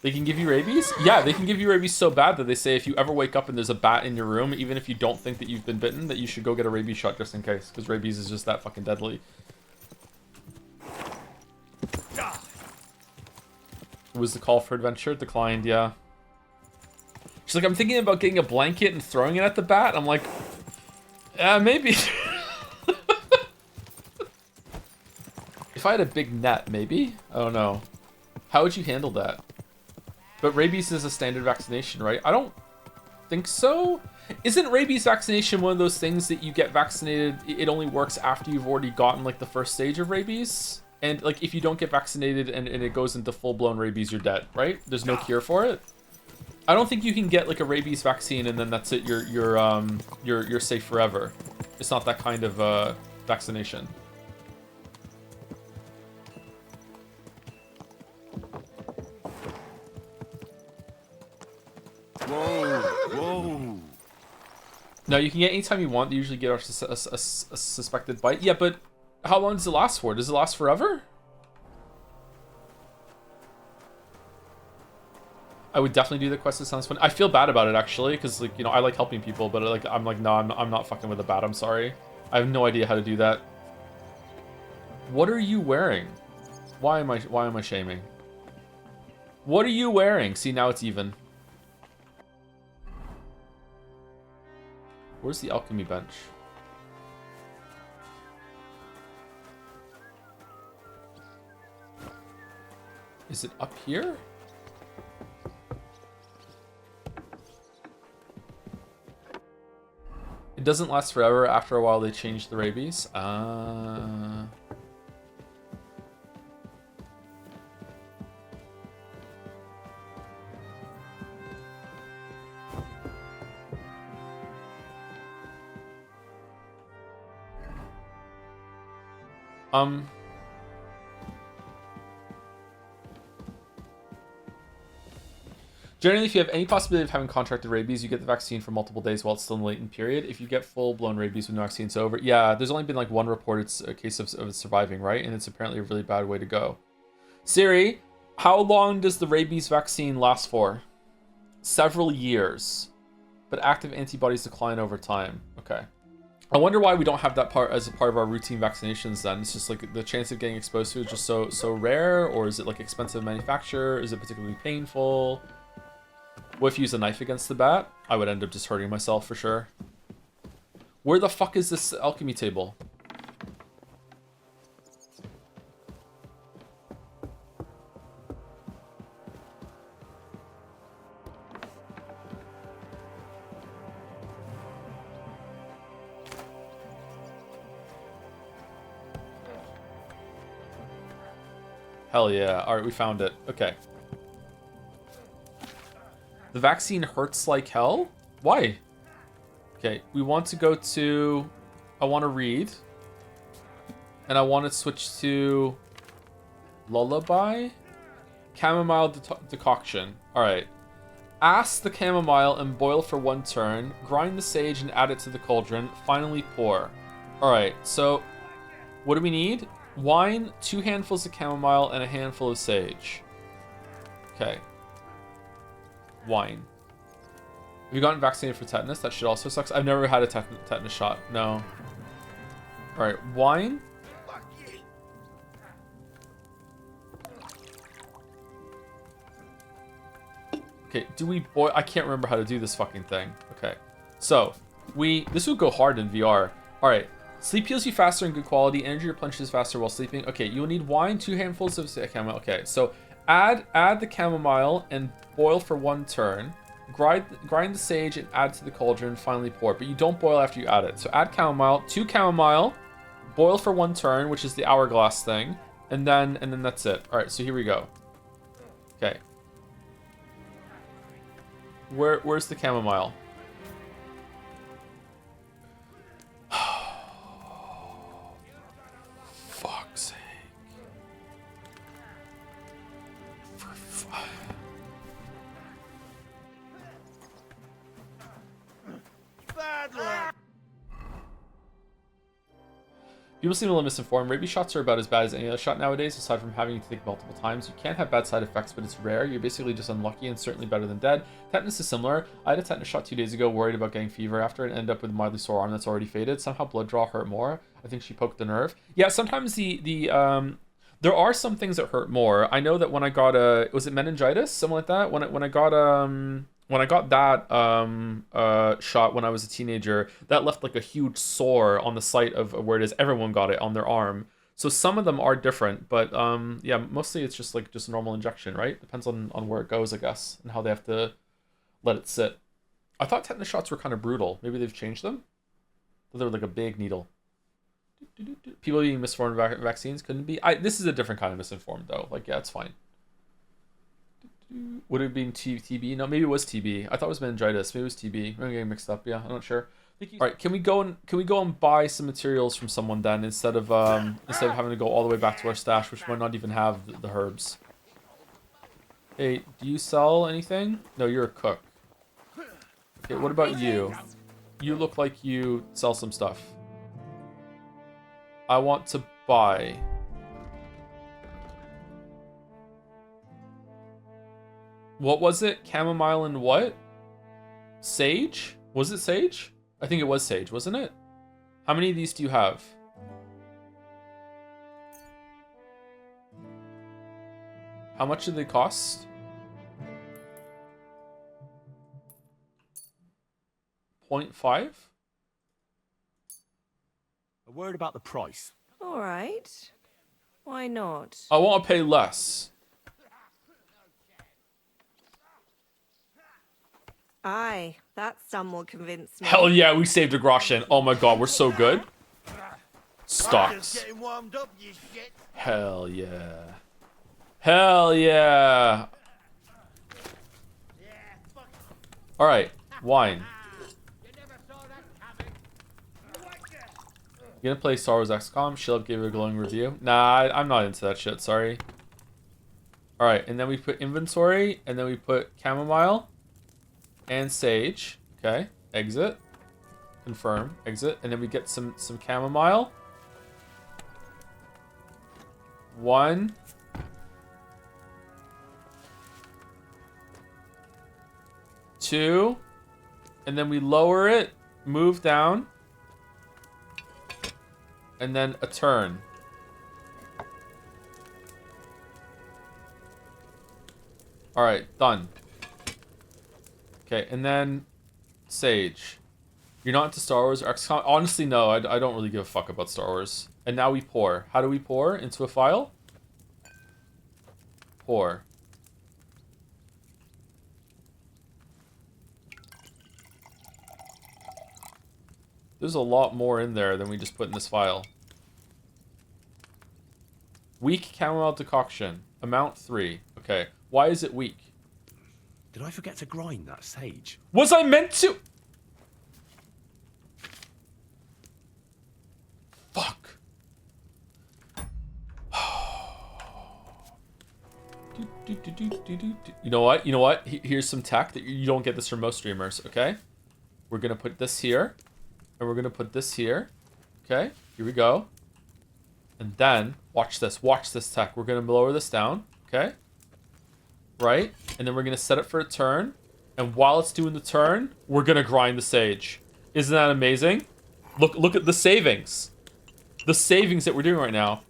They can give you rabies? Yeah, they can give you rabies so bad that they say if you ever wake up and there's a bat in your room, even if you don't think that you've been bitten, that you should go get a rabies shot just in case, because rabies is just that fucking deadly. Was the call for adventure? Declined, yeah. She's like, I'm thinking about getting a blanket and throwing it at the bat. I'm like, yeah, maybe. If I had a big net, maybe? I don't know. How would you handle that? But rabies is a standard vaccination, right? I don't think so. Isn't rabies vaccination one of those things that you get vaccinated, it only works after you've already gotten like the first stage of rabies? And like if you don't get vaccinated and it goes into full-blown rabies, you're dead, right? There's no cure for it. I don't think you can get like a rabies vaccine and then that's it. You're safe forever. It's not that kind of vaccination. Whoa, whoa. No, you can get anytime you want. You usually get a suspected bite. Yeah, but how long does it last for? Does it last forever? I would definitely do the quest. It sounds fun. I feel bad about it actually, because like, you know, I like helping people, but like I'm like, no, I'm not fucking with the bat. I'm sorry. I have no idea how to do that. What are you wearing? Why am I shaming? What are you wearing? See, now it's even. Where's the alchemy bench? Is it up here? It doesn't last forever. After a while, they change the rabies. Generally, if you have any possibility of having contracted rabies, you get the vaccine for multiple days while it's still in the latent period. If you get full-blown rabies with no vaccine, it's over. Yeah, there's only been like one reported case of it surviving, right? And it's apparently a really bad way to go. Siri, how long does the rabies vaccine last for? Several years, but active antibodies decline over time. Okay. I wonder why we don't have that part as a part of our routine vaccinations then. It's just like the chance of getting exposed to it is just so rare, or is it like expensive manufacture? Is it particularly painful? What if you use a knife against the bat? I would end up just hurting myself for sure. Where the fuck is this alchemy table? Hell yeah. Alright, we found it. Okay. The vaccine hurts like hell? Why? Okay, we want to go to... I want to read. And I want to switch to... Lullaby? Chamomile decoction. Alright. Ask the chamomile and boil for 1 turn. Grind the sage and add it to the cauldron. Finally pour. Alright, so... What do we need? Wine, 2 handfuls of chamomile, and a handful of sage. Okay. Wine. Have you gotten vaccinated for tetanus? That shit also sucks. I've never had a tetanus shot. No. Alright, wine. Okay, do we boil? I can't remember how to do this fucking thing. Okay. So, this would go hard in VR. Alright. Sleep heals you faster and good quality. Energy replenishes faster while sleeping. Okay, you'll need wine, 2 handfuls of chamomile. Okay, so add the chamomile and boil for 1 turn. Grind the sage and add to the cauldron. Finally pour. But you don't boil after you add it. So add chamomile, 2 chamomile, boil for 1 turn, which is the hourglass thing, and then that's it. All right, so here we go. Okay. Where's the chamomile? Fuck's sake. People seem a little misinformed. Rabies shots are about as bad as any other shot nowadays, aside from having to take multiple times. You can have bad side effects, but it's rare. You're basically just unlucky and certainly better than dead. Tetanus is similar. I had a tetanus shot 2 days ago, worried about getting fever after it, and ended up with a mildly sore arm that's already faded. Somehow blood draw hurt more. I think she poked the nerve. Yeah, sometimes there are some things that hurt more. I know that when I got was it meningitis? Something like that? When I got that shot when I was a teenager, that left like a huge sore on the site of where it is. Everyone got it on their arm. So some of them are different, but yeah, mostly it's just like just normal injection, right? Depends on where it goes, I guess, and how they have to let it sit. I thought tetanus shots were kind of brutal. Maybe they've changed them? They were like a big needle. People being misinformed vaccines couldn't be. This is a different kind of misinformed, though. Like, yeah, it's fine. Would it have been TB? No, maybe it was TB. I thought it was meningitis. Maybe it was TB. I'm getting mixed up. Yeah, I'm not sure. All right, can we go and buy some materials from someone then instead of having to go all the way back to our stash, which might not even have the herbs. Hey, do you sell anything? No, you're a cook. Okay, what about you? You look like you sell some stuff. I want to buy. What was it? Chamomile and what? Sage? Was it sage? I think it was sage, wasn't it? How many of these do you have? How much do they cost? 0.5? A word about the price. All right. Why not? I want to pay less. Aye, that sum will convince me. Hell yeah, we saved a groschen. Oh my god, we're so good. Stocks. Hell yeah. Hell yeah. Alright, wine. You gonna play Star Wars XCOM? Shillup gave it a glowing review. Nah, I'm not into that shit, sorry. Alright, and then we put inventory, and then we put chamomile. And sage. Okay. Exit. Confirm. Exit. And then we get some chamomile. 1. 2. And then we lower it. Move down. And then a turn. Alright, done. Okay, and then Sage. You're not into Star Wars or XCOM? Honestly, no, I don't really give a fuck about Star Wars. And now we pour. How do we pour? Into a file? Pour. There's a lot more in there than we just put in this file. Weak chamomile decoction. Amount 3. Okay. Why is it weak? Did I forget to grind that sage? Was I meant to? Fuck. You know what? You know what? Here's some tech that you don't get this from most streamers, okay? We're gonna put this here. And we're gonna put this here. Okay? Here we go. And then, watch this. Watch this tech. We're gonna lower this down. Okay? Right? And then we're going to set it for a turn. And while it's doing the turn, we're going to grind the sage. Isn't that amazing? Look at the savings. The savings that we're doing right now.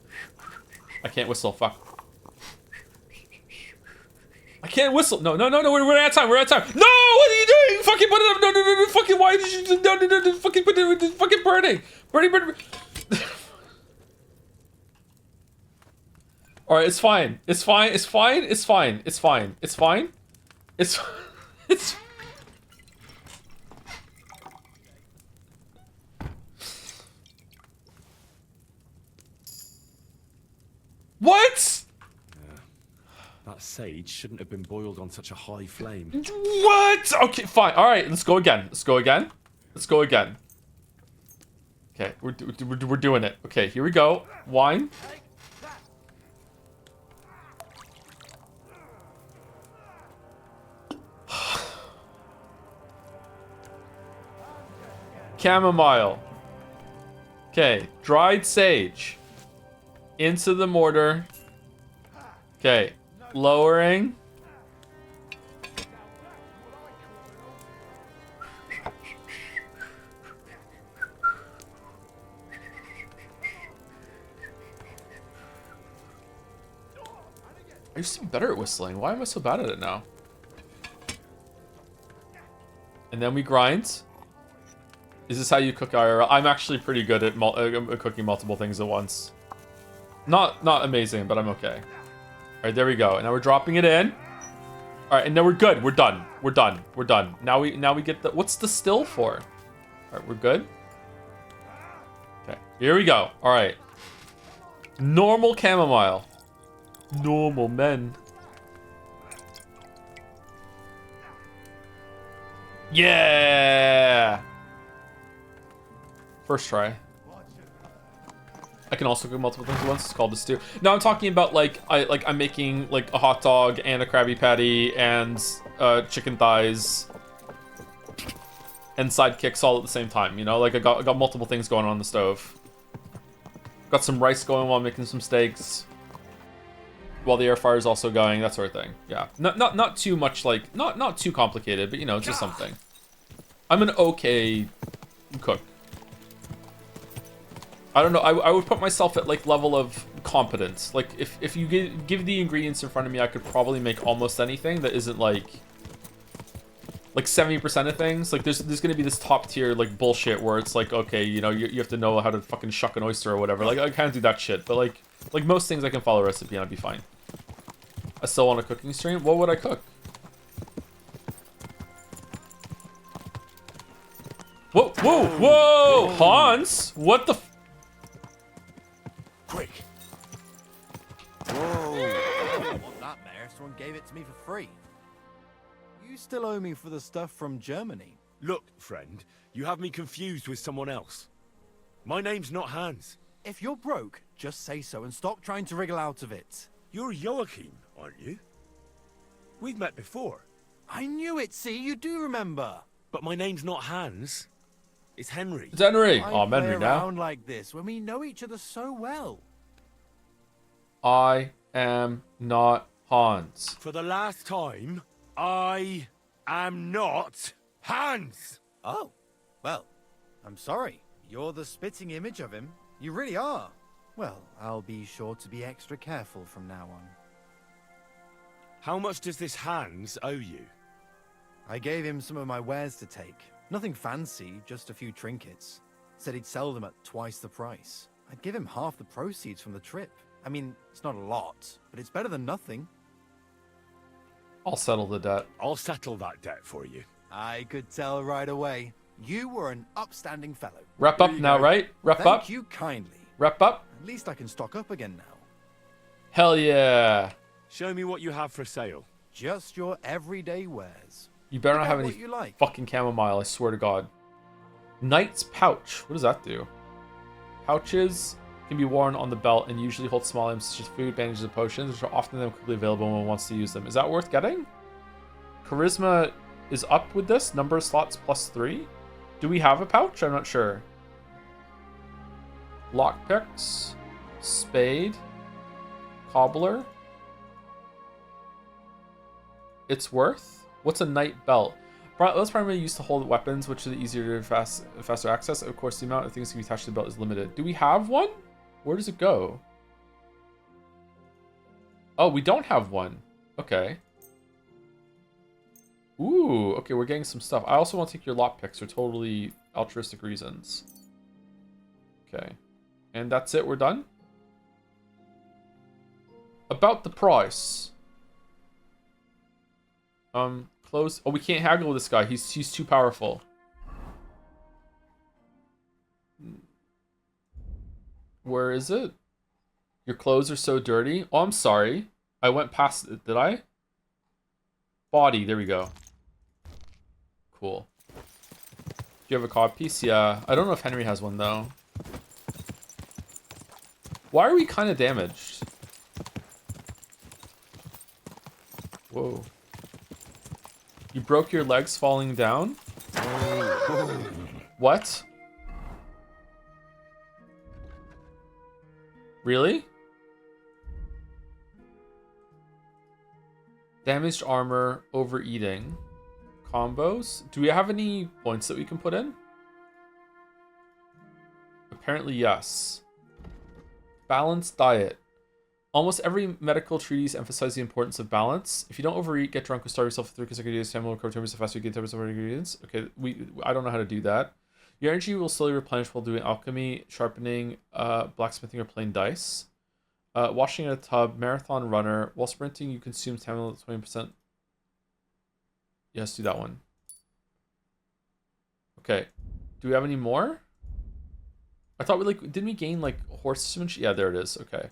I can't whistle. Fuck. I can't whistle. No. We're out of time. We're out of time. No! What are you doing? Fucking put it up. No. Fucking why did you... No. Fucking put it... Fucking burning. Burning. Alright, it's fine. It's fine. What? That sage shouldn't have been boiled on such a high flame. What? Okay, fine. Alright, let's go again. Okay, we're doing it. Okay, here we go. Wine. Chamomile. Okay, dried sage. Into the mortar. Okay, lowering. I used to be better at whistling. Why am I so bad at it now? And then we grind. Is this how you cook IRL? I'm actually pretty good at cooking multiple things at once. Not amazing, but I'm okay. All right, there we go. And now we're dropping it in. All right, and now we're good. We're done. We're done. We're done. Now we get the... What's the still for? All right, we're good. Okay, here we go. All right. Normal chamomile. Normal men. Yeah! First try. I can also cook multiple things at once. It's called a stew. No, I'm talking about I'm making like a hot dog and a Krabby Patty and chicken thighs and sidekicks all at the same time. You know, like I got multiple things going on the stove. Got some rice going while making some steaks, while the air fryer is also going. That sort of thing. Yeah, not too much, like not too complicated, but you know, just something. I'm an okay cook. I don't know. I would put myself at like level of competence. Like if you give the ingredients in front of me, I could probably make almost anything that isn't like 70% of things. Like there's gonna be this top tier like bullshit where it's like, okay, you know, you have to know how to fucking shuck an oyster or whatever. Like I can't do that shit, but like most things I can follow a recipe and I'd be fine. I still want a cooking stream. What would I cook? Whoa, whoa, whoa! Hans, what the? Quick! Whoa! I don't want that mare. Someone gave it to me for free. You still owe me for the stuff from Germany. Look, friend, you have me confused with someone else. My name's not Hans. If you're broke, just say so and stop trying to wriggle out of it. You're Joachim, aren't you? We've met before. I knew it, see? You do remember. But my name's not Hans. It's Henry. It's Henry. Why Oh, I'm play Henry now. around like this when we know each other so well? I am not Hans. For the last time, I am not Hans. Oh, well, I'm sorry. You're the spitting image of him. You really are. Well, I'll be sure to be extra careful from now on. How much does this Hans owe you? I gave him some of my wares to take. Nothing fancy, just a few trinkets. Said he'd sell them at twice the price. I'd give him half the proceeds from the trip. I mean, it's not a lot, but it's better than nothing. I'll settle the debt. I'll settle that debt for you. I could tell right away. You were an upstanding fellow. Wrap up now, right? Wrap up. Thank you kindly. Wrap up. At least I can stock up again now. Hell yeah. Show me what you have for sale. Just your everyday wares. You better Pick not have out any what you like. fucking chamomile, I swear to God. Knight's pouch. What does that do? Pouches can be worn on the belt and usually hold small items such as food, bandages, and potions, which are often then quickly available when one wants to use them. Is that worth getting? Charisma is up with this. Number of slots +3. Do we have a pouch? I'm not sure. Lockpicks. Spade. Cobbler. It's worth. What's a knight belt? That's primarily used to hold weapons, which is easier to faster access. Of course, the amount of things that can be attached to the belt is limited. Do we have one? Where does it go? Oh, we don't have one. Okay. Ooh, okay, we're getting some stuff. I also want to take your lockpicks for totally altruistic reasons. Okay. And that's it, we're done? About the price. Close. Oh, we can't haggle with this guy. He's too powerful. Where is it? Your clothes are so dirty. Oh, I'm sorry. I went past it. Did I? Body. There we go. Cool. Do you have a cod piece? Yeah. I don't know if Henry has one, though. Why are we kind of damaged? Whoa. You broke your legs falling down? What? Really? Damaged armor, overeating. Combos? Do we have any points that we can put in? Apparently, yes. Balanced diet. Almost every medical treatise emphasizes the importance of balance. If you don't overeat, get drunk, or starve yourself for 3 consecutive days, time will recover 10% faster, you get 10% more ingredients. Okay, I don't know how to do that. Your energy will slowly replenish while doing alchemy, sharpening, blacksmithing, or playing dice. Washing in a tub, marathon runner. While sprinting, you consume stamina 20%. Yes, do that one. Okay. Do we have any more? I thought didn't we gain like horsemanship? Yeah, there it is. Okay.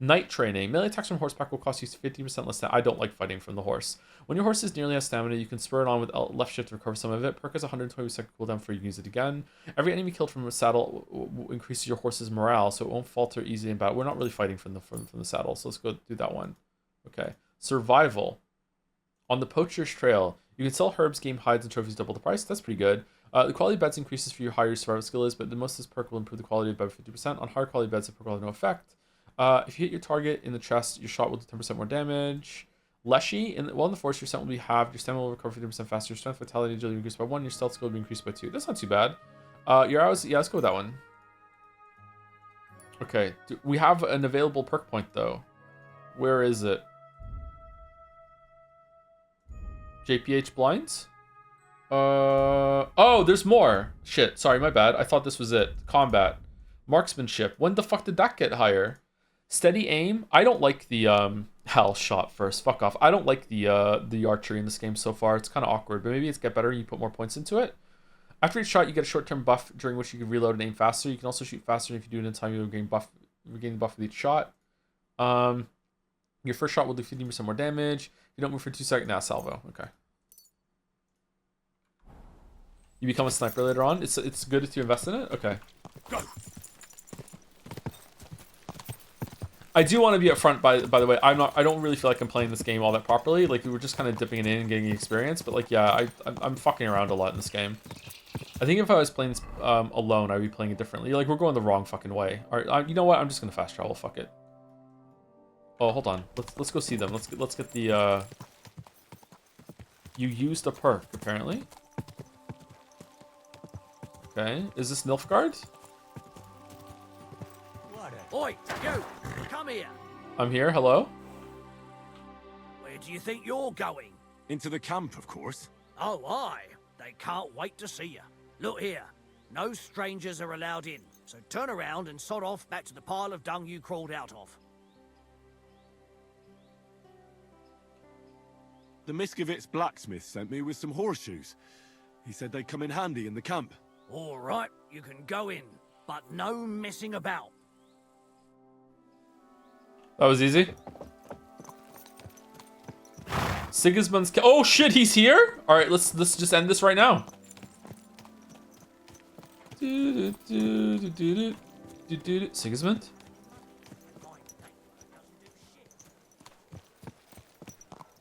Night training. Melee attacks from horseback will cost you 50% less stamina. I don't like fighting from the horse. When your horse is nearly has stamina, you can spur it on with left shift to recover some of it. Perk has 120% cooldown before you can use it again. Every enemy killed from a saddle increases your horse's morale, so it won't falter easily in battle. We're not really fighting from the saddle, so let's go do that one. Okay. Survival. On the poacher's trail, you can sell herbs, game hides, and trophies double the price. That's pretty good. The quality of beds increases for your higher your survival skill is, but the most of this perk will improve the quality of bed by 50%. On higher quality beds, the perk will have no effect. If you hit your target in the chest, your shot will do 10% more damage. Leshy, while in the forest, your scent will be halved. Your stamina will recover 50% faster. Your strength, vitality, agility will be increased by 1. Your stealth skill will be increased by 2. That's not too bad. Your arrows, yeah, let's go with that one. Okay, we have an available perk point though. Where is it? JPH blinds? Oh, there's more. Shit, sorry, my bad. I thought this was it. Combat. Marksmanship. When the fuck did that get higher? Steady aim. I don't like the hell shot first. Fuck off. I don't like the archery in this game so far. It's kind of awkward, but maybe it's get better and you put more points into it. After each shot, you get a short-term buff during which you can reload and aim faster. You can also shoot faster, and if you do it in time, you'll regain the buff with each shot. Your first shot will do 15% more damage. If you don't move for 2 seconds, now salvo. Okay. You become a sniper later on. It's good if you invest in it. Okay. Go. I do want to be upfront. By the way, I don't really feel like I'm playing this game all that properly. Like we were just kind of dipping it in and getting the experience. But like, yeah, I'm fucking around a lot in this game. I think if I was playing this alone, I'd be playing it differently. Like we're going the wrong fucking way. All right, you know what? I'm just gonna fast travel. Fuck it. Oh, hold on. Let's go see them. Let's get the. You used a perk apparently. Okay, is this Nilfgaard? Oi, you! Come here! I'm here, hello? Where do you think you're going? Into the camp, of course. Oh, aye. They can't wait to see you. Look here. No strangers are allowed in, so turn around and sod off back to the pile of dung you crawled out of. The Miskowitz blacksmith sent me with some horseshoes. He said they'd come in handy in the camp. All right, you can go in, but no messing about. That was easy. Sigismund's Camp. Oh shit, he's here? All right, let's just end this right now. Sigismund?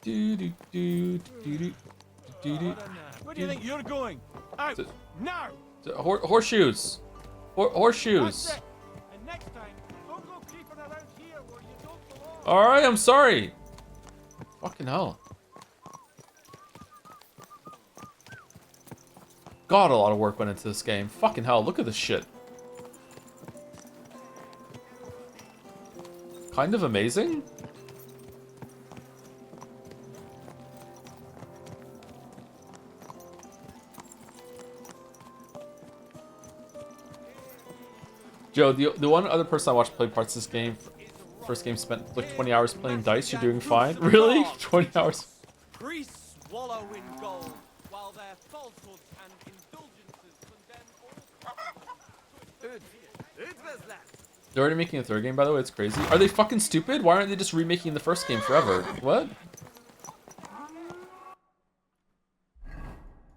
Where do you think you're going? Out now! Horseshoes. Horseshoes. That's it. And next time, don't go creeping around here where you don't belong. All right, I'm sorry. Fucking hell. God, a lot of work went into this game. Fucking hell, look at this shit. Kind of amazing. Joe, the one other person I watched play parts of this game, first game spent like 20 hours playing dice. You're doing fine. Really? 20 hours? Priests wallow in gold, while their falsehoods and indulgences condemn all. They're already making a third game, by the way. It's crazy. Are they fucking stupid? Why aren't they just remaking the first game forever? What?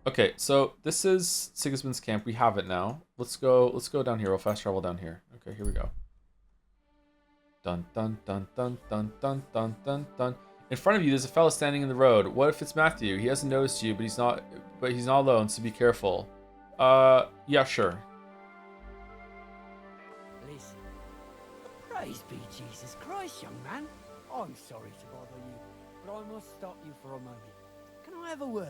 Okay, so this is Sigismund's Camp. We have it now. Let's go down here. We'll fast travel down here. Okay, here we go. Dun dun dun dun dun dun dun dun dun. In front of you, there's a fella standing in the road. What if it's Matthew? He hasn't noticed you, but he's not alone, so be careful. Yeah, sure. Listen. Praise be Jesus Christ, young man. I'm sorry to bother you, but I must stop you for a moment. Can I have a word?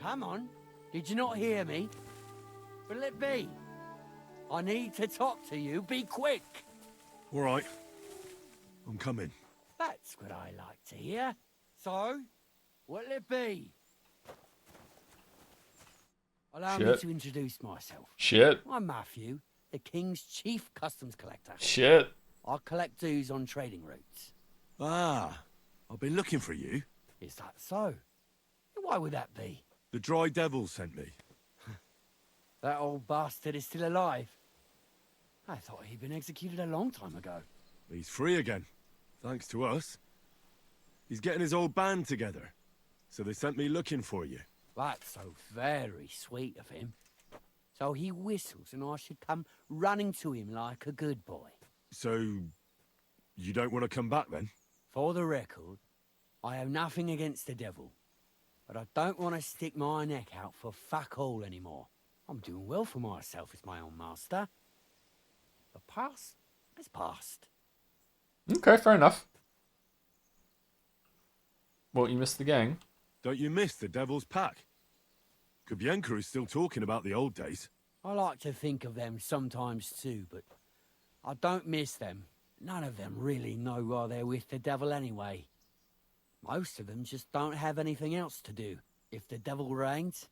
Come on. Did you not hear me? Will it be? I need to talk to you. Be quick. All right. I'm coming. That's what I like to hear. So, what'll it be? Allow me Shit. to introduce myself. Shit. I'm Matthew, the King's chief customs collector. Shit. I collect dues on trading routes. Ah, I've been looking for you. Is that so? Why would that be? The Dry Devil sent me. That old bastard is still alive. I thought he'd been executed a long time ago. He's free again, thanks to us. He's getting his old band together, so they sent me looking for you. That's so very sweet of him. So he whistles and I should come running to him like a good boy. So, you don't want to come back then? For the record, I have nothing against the devil. But I don't want to stick my neck out for fuck all anymore. I'm doing well for myself as my own master. The past is past. Okay, fair enough. Well, you missed the gang. Don't you miss the Devil's Pack? Kubienka is still talking about the old days. I like to think of them sometimes too, but I don't miss them. None of them really know why they're with the devil anyway. Most of them just don't have anything else to do. If the devil reigns,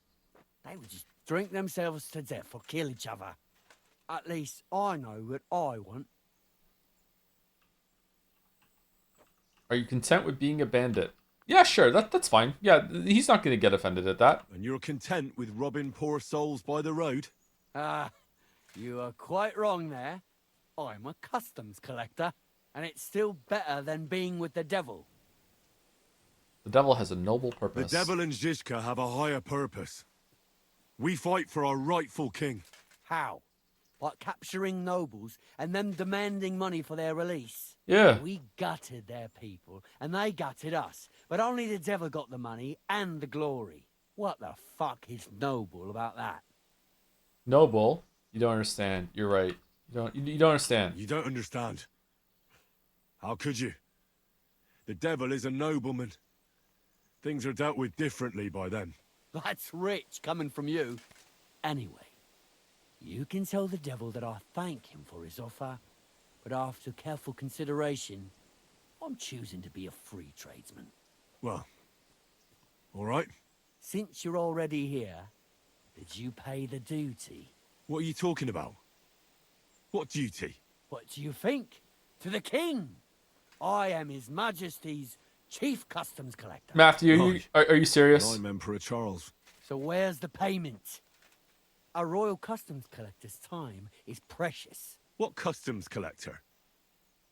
they would just drink themselves to death or kill each other. At least I know what I want. Are you content with being a bandit? Yeah, sure, that's fine. Yeah, he's not going to get offended at that. And you're content with robbing poor souls by the road? Ah, you are quite wrong there. I'm a customs collector, and it's still better than being with the devil. The devil has a noble purpose. The devil and Zizka have a higher purpose. We fight for our rightful king. How? By capturing nobles and them demanding money for their release. Yeah. We gutted their people, and they gutted us. But only the devil got the money and the glory. What the fuck is noble about that? Noble? You don't understand. You're right. You don't understand. You don't understand. How could you? The devil is a nobleman. Things are dealt with differently by them. That's rich coming from you. Anyway, you can tell the devil that I thank him for his offer, but after careful consideration, I'm choosing to be a free tradesman. Well, all right. Since you're already here, did you pay the duty? What are you talking about? What duty? What do you think? To the king! I am His Majesty's Chief Customs Collector. Matthew, are you serious? I'm Emperor Charles. So where's the payment? A royal customs collector's time is precious. What customs collector?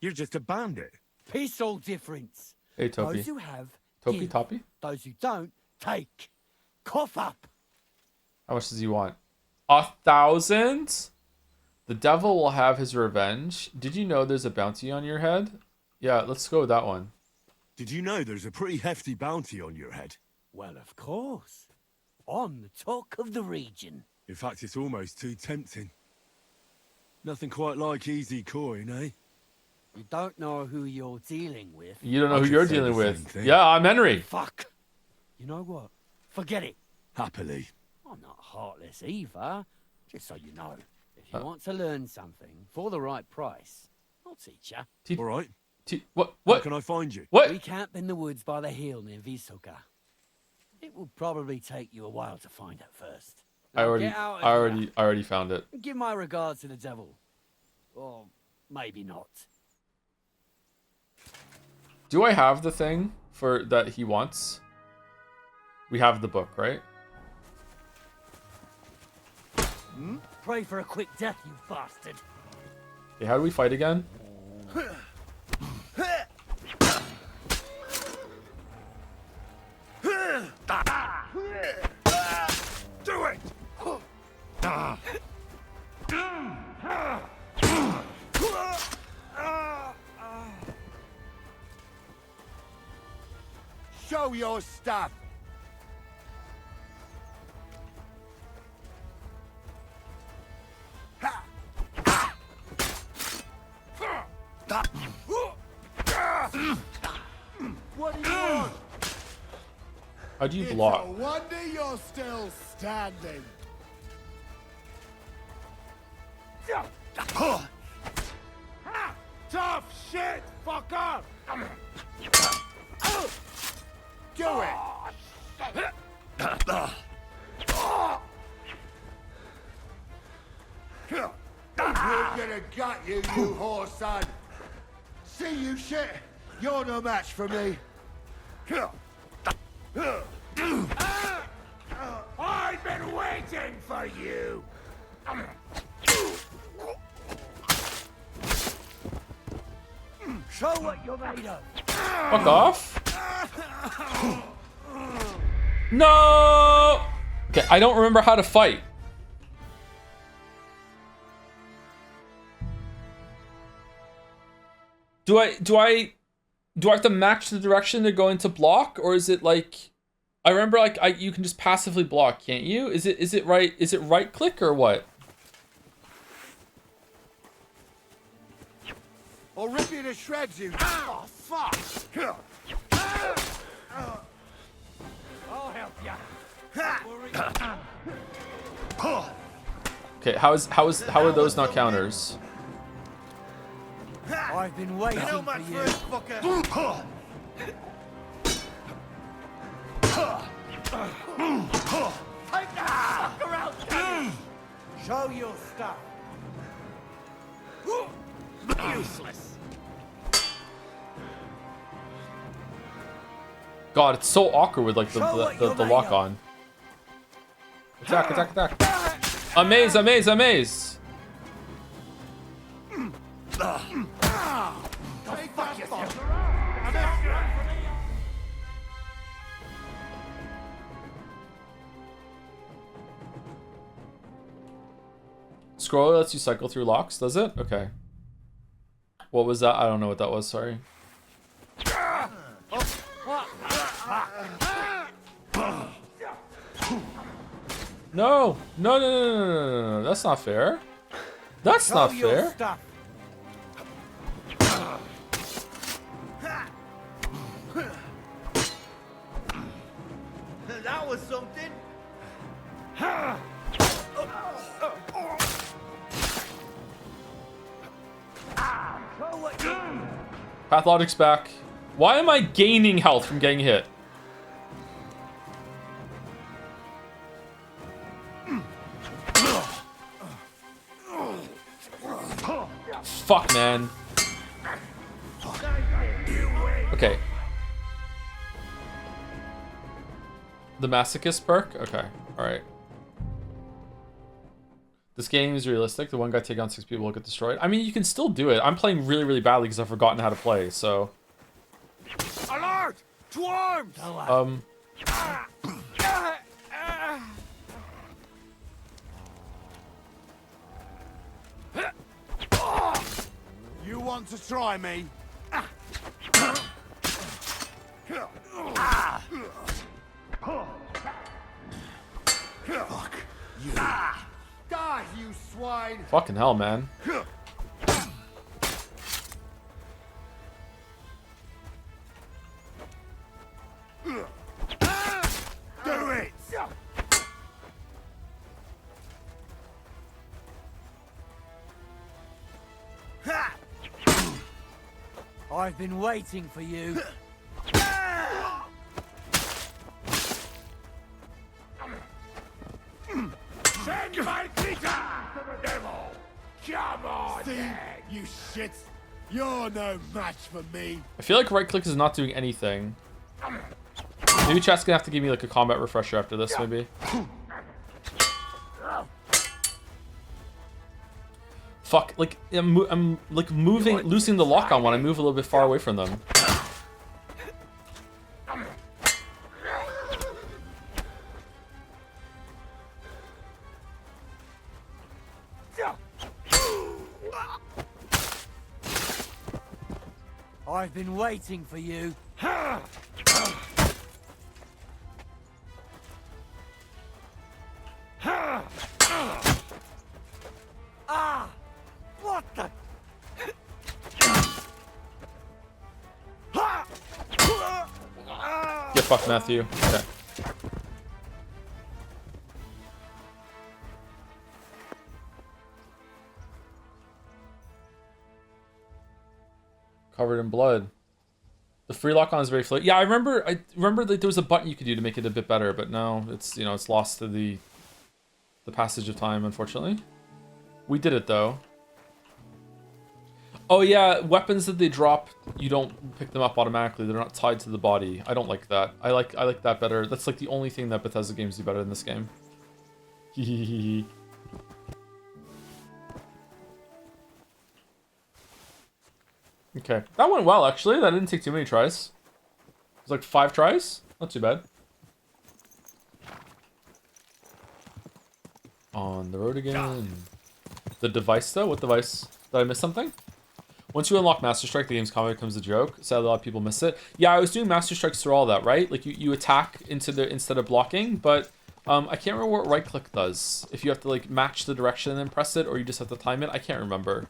You're just a bandit. Peace all difference. Hey, Topi. Those who have, Topi, give. Topi? Those who don't, take. Cough up. How much does he want? 1,000? The devil will have his revenge. Did you know there's a bounty on your head? Yeah, let's go with that one. Did you know there's a pretty hefty bounty on your head? Well, of course. I'm the talk of the region. In fact, it's almost too tempting. Nothing quite like easy coin, eh? You don't know who you're dealing with. You don't know who you're dealing with. thing. Yeah, I'm Henry. Fuck. You know what? Forget it. Happily. I'm not heartless either. Just so you know. If you want to learn something for the right price, I'll teach you. All right. What? Where can I find you? What? We camp in the woods by the hill near Pschitoky. It will probably take you a while to find it first. I Now already found it. give my regards to the devil. Or maybe not. Do I have the thing for that he wants? We have the book, right? Pray for a quick death, you bastard. Okay, how do we fight again? Do it! Show your stuff! What do you want? How do you block? It's a wonder you're still standing. Tough shit, fucker! We're gonna gut you, you whore son. See you shit. You're no match for me. I've been waiting for you. Show what you're made of. Fuck off. No. Okay, I don't remember how to fight. Do I have to match the direction to go into block, or is it like I remember like you can just passively block, can't you? Is it right click or what? I'll rip you to shreds, you. Oh, fuck. I'll help you. Okay, how are those not counters? I've been waiting for you. Take that fucker out, Danny. Show your stuff. Useless. God, it's so awkward with like the lock on. Attack, attack, attack. Amaze, amaze, amaze. Scroll lets you cycle through locks, does it? Okay. What was that? I don't know what that was, sorry. No! No, no, no, no, no, no, no. That's not fair. That's not fair. That was something. Pathologic's back. Why am I gaining health from getting hit? Fuck, man. Okay. The masochist perk? Okay. Alright. This game is realistic. The one guy take on 6 people will get destroyed. I mean, you can still do it. I'm playing really, really badly because I've forgotten how to play, so... Alert! To arms! You want to try me? Fuck you. Die, you swine! Fucking hell, man. Do it! I've been waiting for you. Send my Peter to the devil! Come on, See, then. you shits. You're no match for me. I feel like right click is not doing anything. Maybe chat's gonna have to give me like a combat refresher after this, maybe. Fuck, like I'm like moving, losing the lock on when I move a little bit far away from them. I've been waiting for you. Ah! What the? Get fucked, Matthew. Okay. Covered in blood. The free lock on is very floaty. Yeah, I remember that there was a button you could do to make it a bit better, but now it's, you know, it's lost to the passage of time, unfortunately. We did it though. Oh yeah, weapons that they drop, you don't pick them up automatically. They're not tied to the body. I don't like that. I like that better. That's like the only thing that Bethesda games do better in this game. Okay, that went well actually. That didn't take too many tries. It was like 5 tries. Not too bad. On the road again. The device though? What device? Did I miss something? Once you unlock Master Strike, the game's combat becomes a joke. Sadly, a lot of people miss it. Yeah, I was doing Master Strikes through all that, right? Like you attack instead of blocking, but I can't remember what right click does. If you have to like match the direction and then press it, or you just have to time it. I can't remember.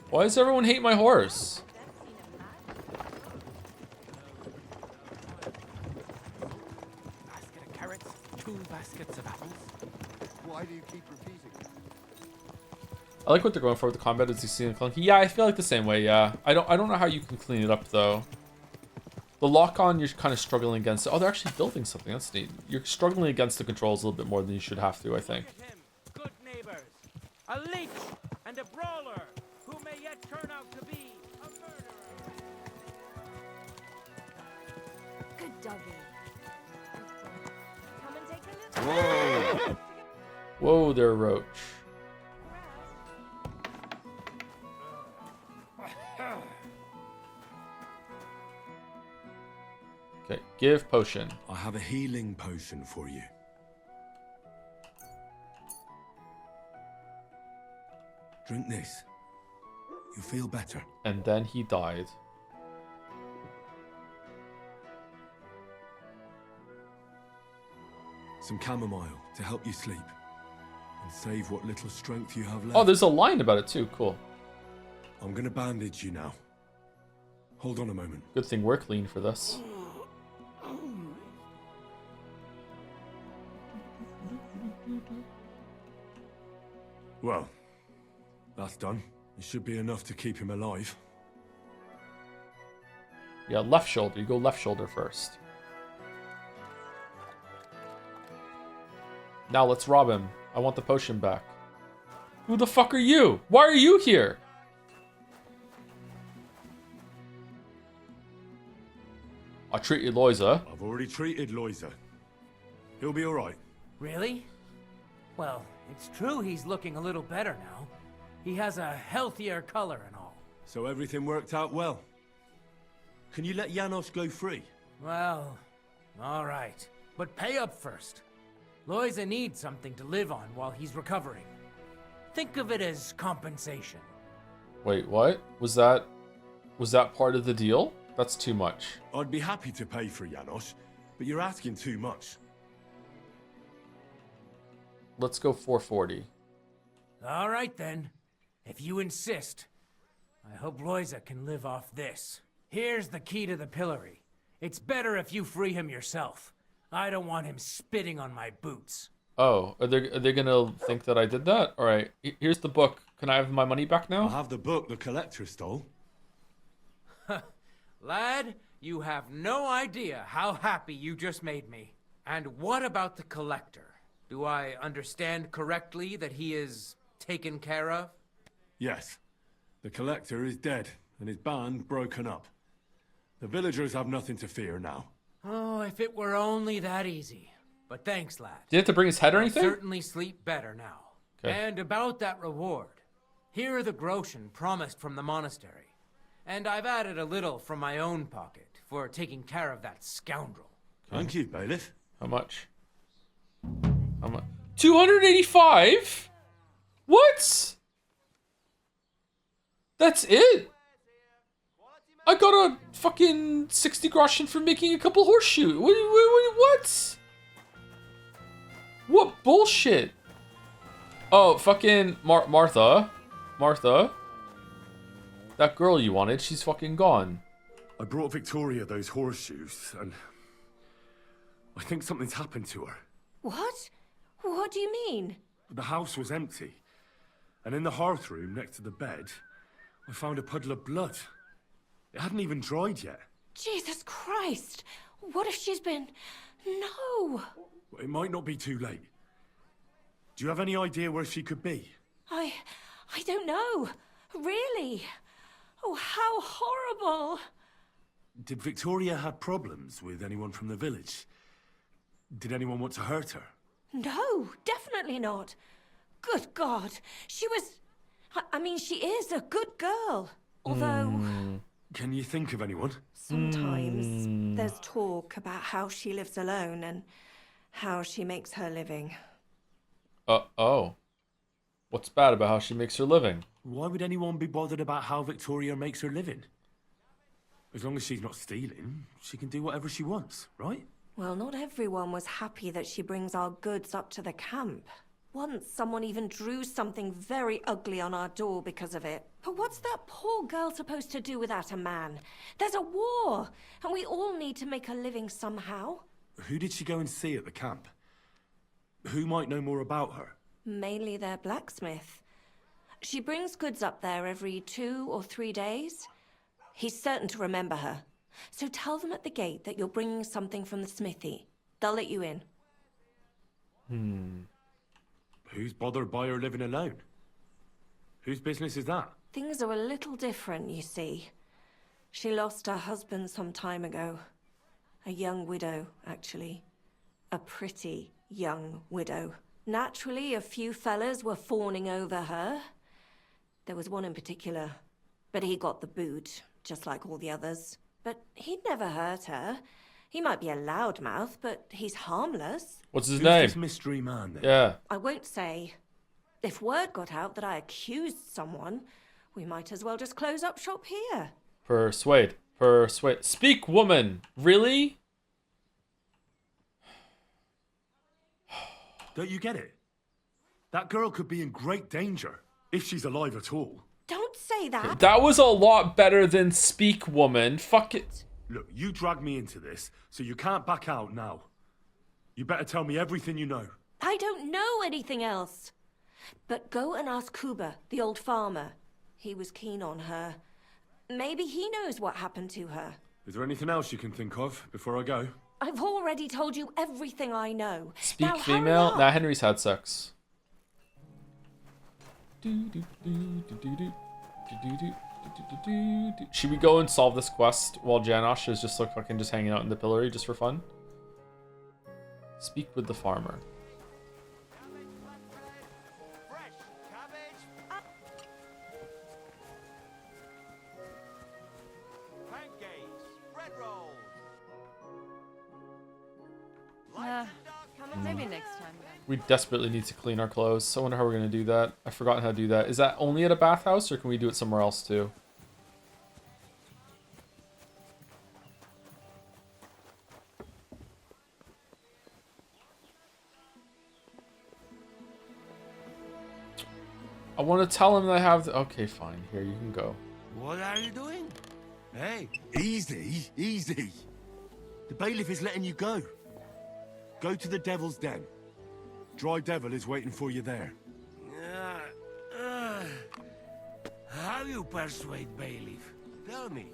Why does everyone hate my horse? Basket of carrots, 2 baskets of apples. Why do you keep repeating it? I like what they're going for with the combat. Is you see clunky? Yeah, I feel like the same way. Yeah, I don't know how you can clean it up though. The lock-on, you're kind of struggling against. Oh, they're actually building something. That's neat. You're struggling against the controls a little bit more than you should have to, I think. Good neighbors, a leech and a brawler who may yet turn out to be a murderer. Good doggy. Come and take a look. Whoa. Whoa there, Roach. Okay, give potion. I have a healing potion for you. Drink this. You'll feel better. And then he died. Some chamomile to help you sleep. And save what little strength you have left. Oh, there's a line about it too. Cool. I'm gonna bandage you now. Hold on a moment. Good thing we're clean for this. Well, that's done. It should be enough to keep him alive. Yeah, left shoulder. You go left shoulder first. Now let's rob him. I want the potion back. Who the fuck are you? Why are you here? I treated Loiza. I've already treated Loiza. He'll be alright. Really? Well, it's true he's looking a little better now. He has a healthier color and all. So everything worked out well. Can you let Janos go free? Well, all right. But pay up first. Loiza needs something to live on while he's recovering. Think of it as compensation. Wait, what? Was that part of the deal? That's too much. I'd be happy to pay for Janos, but you're asking too much. Let's go 440. All right then. If you insist. I hope Loiza can live off this. Here's the key to the pillory. It's better if you free him yourself. I don't want him spitting on my boots. Oh, are they gonna think that I did that? All right, here's the book. Can I have my money back now? I'll have the book the collector stole. Lad, you have no idea how happy you just made me. And what about the collector? Do I understand correctly that he is taken care of? Yes. The collector is dead, and his band broken up. The villagers have nothing to fear now. Oh, if it were only that easy. But thanks, lad. Did you have to bring his head or I'll anything? certainly sleep better now. Okay. And about that reward. Here are the groschen promised from the monastery. And I've added a little from my own pocket for taking care of that scoundrel. Thank you, bailiff. How much? How much? 285? What? That's it? I got a fucking 60 groschen for making a couple horseshoes. What? What bullshit? Oh, fucking Martha. Martha. That girl you wanted, she's fucking gone. I brought Victoria those horseshoes, and I think something's happened to her. What? What do you mean? The house was empty, and in the hearth room next to the bed, I found a puddle of blood. It hadn't even dried yet. Jesus Christ! What if she's been... No! It might not be too late. Do you have any idea where she could be? I don't know. Really. Oh, how horrible. Did Victoria have problems with anyone from the village? Did anyone want to hurt her? No, definitely not. Good God. She was... I mean, she is a good girl. Although... Can you think of anyone? Sometimes there's talk about how she lives alone and how she makes her living. Oh. What's bad about how she makes her living? Why would anyone be bothered about how Victoria makes her living? As long as she's not stealing, she can do whatever she wants, right? Well, not everyone was happy that she brings our goods up to the camp. Once, someone even drew something very ugly on our door because of it. But what's that poor girl supposed to do without a man? There's a war, and we all need to make a living somehow. Who did she go and see at the camp? Who might know more about her? Mainly their blacksmith. She brings goods up there every 2 or 3 days. He's certain to remember her. So tell them at the gate that you're bringing something from the smithy. They'll let you in. Who's bothered by her living alone? Whose business is that? Things are a little different, you see. She lost her husband some time ago. A young widow, actually. A pretty young widow. Naturally, a few fellas were fawning over her. There was one in particular. But he got the boot, just like all the others. But he'd never hurt her. He might be a loudmouth, but he's harmless. What's his Who's name? this mystery man, then? Yeah. I won't say. If word got out that I accused someone, we might as well just close up shop here. Persuade. Speak, woman. Really? Don't you get it? That girl could be in great danger, if she's alive at all. Don't say that. That was a lot better than speak, woman. Fuck it. Look, you dragged me into this, so you can't back out now. You better tell me everything you know. I don't know anything else. But go and ask Kuba, the old farmer. He was keen on her. Maybe he knows what happened to her. Is there anything else you can think of before I go? I've already told you everything I know. Speak now, female? hurry up. Nah, Henry's had sex. Should we go and solve this quest while Janosh is just like fucking just hanging out in the pillory just for fun? Speak with the farmer. Maybe next time. We desperately need to clean our clothes. I wonder how we're gonna do that. I've forgotten how to do that. Is that only at a bathhouse, or can we do it somewhere else too? I want to tell him that I have... Okay, fine. Here, you can go. What are you doing? Hey. Easy, easy. The bailiff is letting you go. Go to the Devil's Den. Dry Devil is waiting for you there. How you persuade bailiff? Tell me.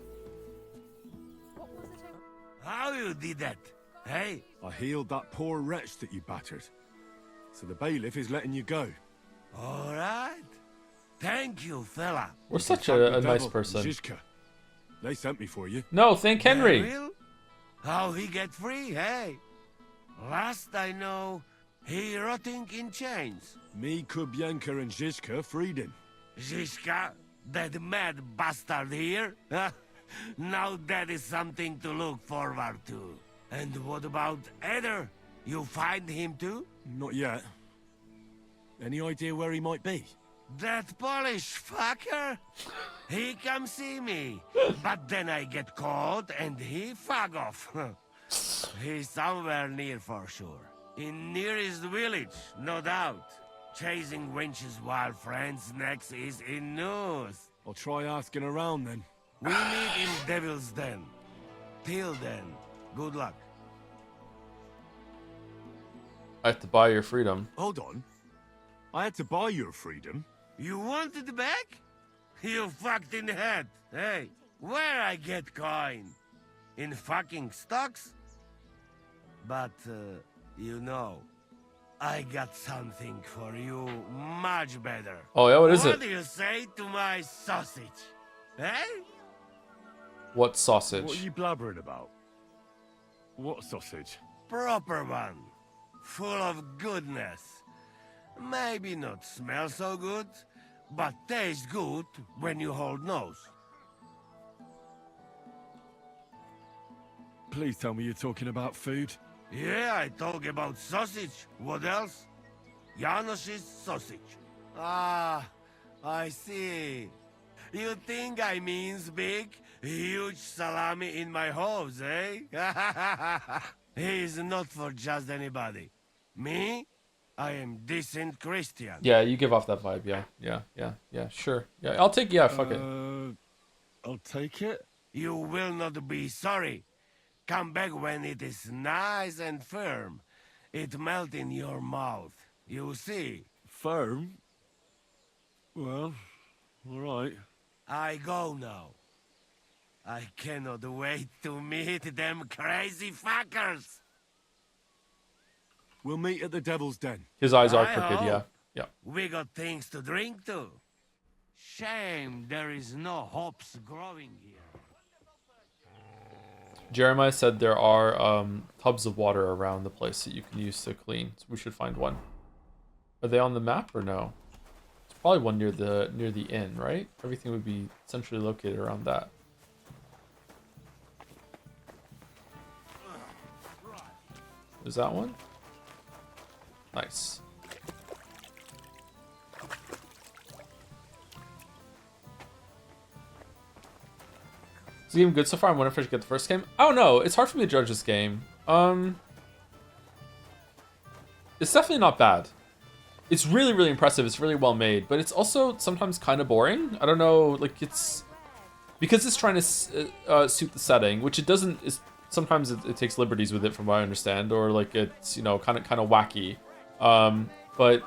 How you did that? Hey? I healed that poor wretch that you battered. So the bailiff is letting you go. All right. Thank you, fella. We're such a nice person. Zhizka. They sent me for you. No, thank Henry. Will? How he get free, hey? Last I know, he rotting in chains. Me, Kubyanka, and Zhizka freed him. Zhizka? That mad bastard here? Now that is something to look forward to. And what about Eder? You find him too? Not yet. Any idea where he might be? That Polish fucker? He come see me, but then I get caught and he fuck off. He's somewhere near for sure. In nearest village, no doubt. Chasing wenches while friends' necks is in news. I'll try asking around then. We meet in Devil's Den. Till then, good luck. I have to buy your freedom. Hold on. I had to buy your freedom. You want it back? You fucked in the head. Hey, where I get coin? In fucking stocks? But, you know, I got something for you much better. Oh yeah, what is it? What do you say to my sausage? Eh? What sausage? What are you blabbering about? What sausage? Proper one. Full of goodness. Maybe not smell so good, but taste good when you hold nose. Please tell me you're talking about food. Yeah, I talk about sausage. What else? Janos's sausage. Ah, I see. You think I means big, huge salami in my hose, eh? He's not for just anybody. Me? I am decent Christian. Yeah, you give off that vibe. Yeah. Sure. Yeah, I'll take. Yeah, fuck it. I'll take it. You will not be sorry. Come back when it is nice and firm. It melt in your mouth. You see. Firm? Well, all right. I go now. I cannot wait to meet them crazy fuckers. We'll meet at the Devil's Den. His eyes are I crooked. hope. Yeah. We got things to drink too. Shame there is no hops growing here. Jeremiah said there are tubs of water around the place that you can use to clean. So we should find one. Are they on the map or no? It's probably one near the inn, right? Everything would be centrally located around that. Is that one? Nice. Is the game good so far? I'm wondering if I should get the first game. I don't know. It's hard for me to judge this game. It's definitely not bad. It's really, really impressive. It's really well made, but it's also sometimes kind of boring. I don't know. Like it's because it's trying to suit the setting, which it doesn't. Is sometimes it takes liberties with it, from what I understand, or like it's kind of wacky. But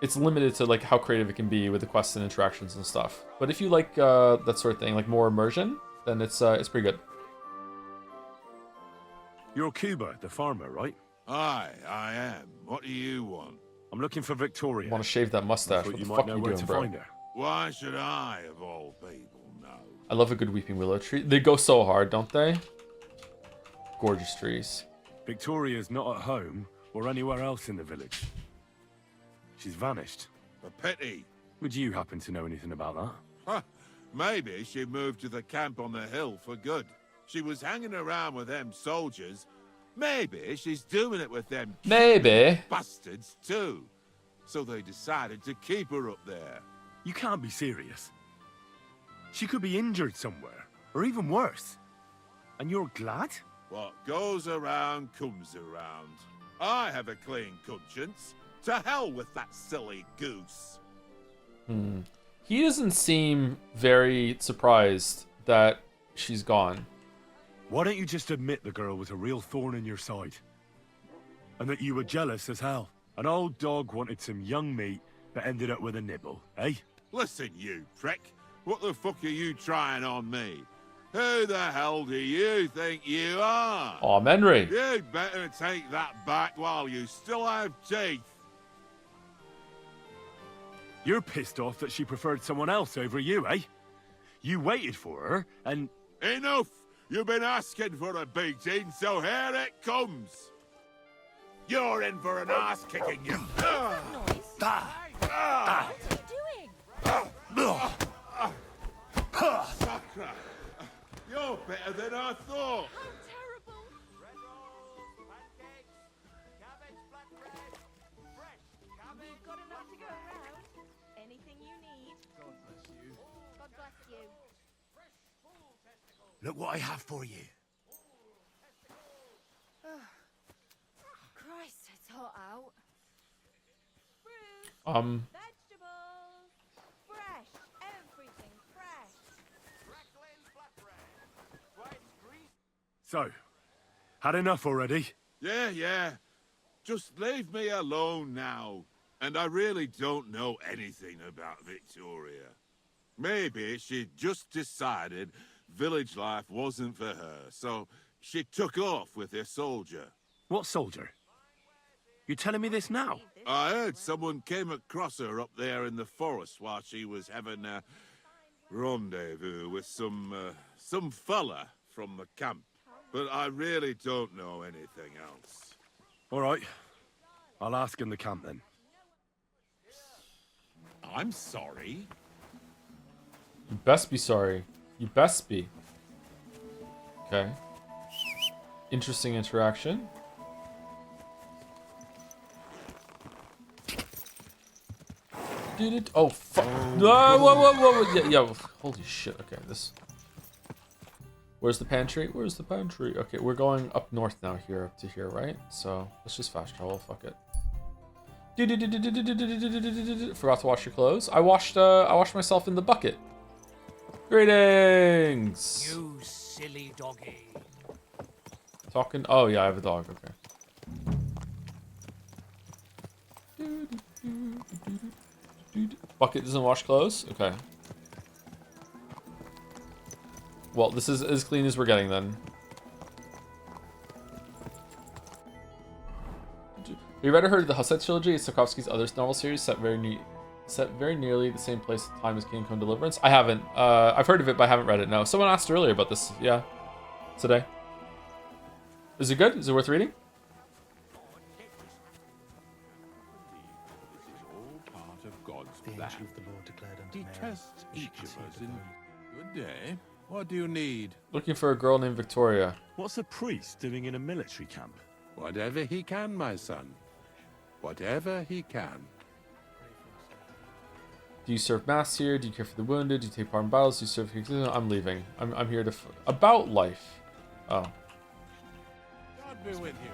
it's limited to like how creative it can be with the quests and interactions and stuff. But if you like that sort of thing, like more immersion, then it's pretty good. You're Cuba, the farmer, right? Aye, I am. What do you want? I'm looking for Victoria. Want to shave that mustache? What the fuck are you doing, bro? Why should I, of all people, know? I love a good weeping willow tree. They go so hard, don't they? Gorgeous trees. Victoria's not at home or anywhere else in the village. She's vanished. A pity. Would you happen to know anything about that? Huh. Maybe she moved to the camp on the hill for good. She was hanging around with them soldiers. Maybe she's doing it with them bastards too. So they decided to keep her up there. You can't be serious. She could be injured somewhere, or even worse. And you're glad? What goes around comes around. I have a clean conscience. To hell with that silly goose. He doesn't seem very surprised that she's gone. Why don't you just admit the girl was a real thorn in your side? And that you were jealous as hell. An old dog wanted some young meat, but ended up with a nibble, eh? Listen, you prick. What the fuck are you trying on me? Who the hell do you think you are? Aw, Menry. You'd better take that back while you still have teeth. You're pissed off that she preferred someone else over you, eh? You waited for her, and... Enough! You've been asking for a beating, so here it comes! You're in for an ass-kicking, you... What are you doing? Sakra! You're better than I thought! How terrible! Bread rolls, pancakes, cabbage flatbread, fresh cabbage. You've got enough to go around. Anything you need. God bless you. God bless you. Look what I have for you. Christ, it's hot out. Vegetables. Fresh. Everything fresh. Crackling flatbread. Twice greased. So, had enough already? Yeah. Just leave me alone now. And I really don't know anything about Victoria. Maybe she just decided Village life wasn't for her, so she took off with a soldier. What soldier? You telling me this now? I heard someone came across her up there in the forest while she was having a rendezvous with some fella from the camp. But I really don't know anything else. All right. I'll ask in the camp then. I'm sorry. You best be sorry. You best be. Okay. Interesting interaction. Did it? Oh fuck! No! Whoa! Yeah. Holy shit! Okay, this. Where's the pantry? Where's the pantry? Okay, we're going up north now. Here up to here, right? So let's just fast travel. Fuck it. Forgot to wash your clothes. I washed myself in the bucket. Greetings. You silly doggy. Talking. Oh yeah, I have a dog. Okay. Bucket doesn't wash clothes? Okay. Well, this is as clean as we're getting then. Have you ever heard of the Hussite trilogy? It's Tarkovsky's other novel series set very nearly the same place at the time as Kingdom Come Deliverance. I haven't. I've heard of it, but I haven't read it. No. Someone asked earlier about this. Yeah. Today. Is it good? Is it worth reading? Detest each of us in... Good day. What do you need? Looking for a girl named Victoria. What's a priest doing in a military camp? Whatever he can, my son. Whatever he can. Do you serve mass here? Do you care for the wounded? Do you take part in battles? Do you serve... I'm leaving. I'm here to... About life. Oh. God be with you.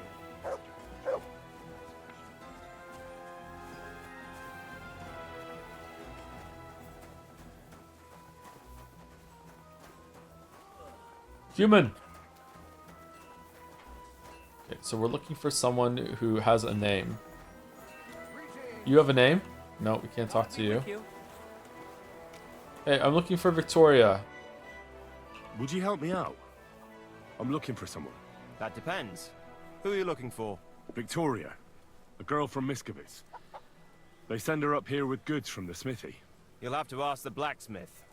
Human. Okay, so we're looking for someone who has a name. You have a name? No, we can't talk to you. Hey, I'm looking for Victoria. Would you help me out? I'm looking for someone. That depends. Who are you looking for? Victoria, a girl from Miskowitz. They send her up here with goods from the smithy. You'll have to ask the blacksmith.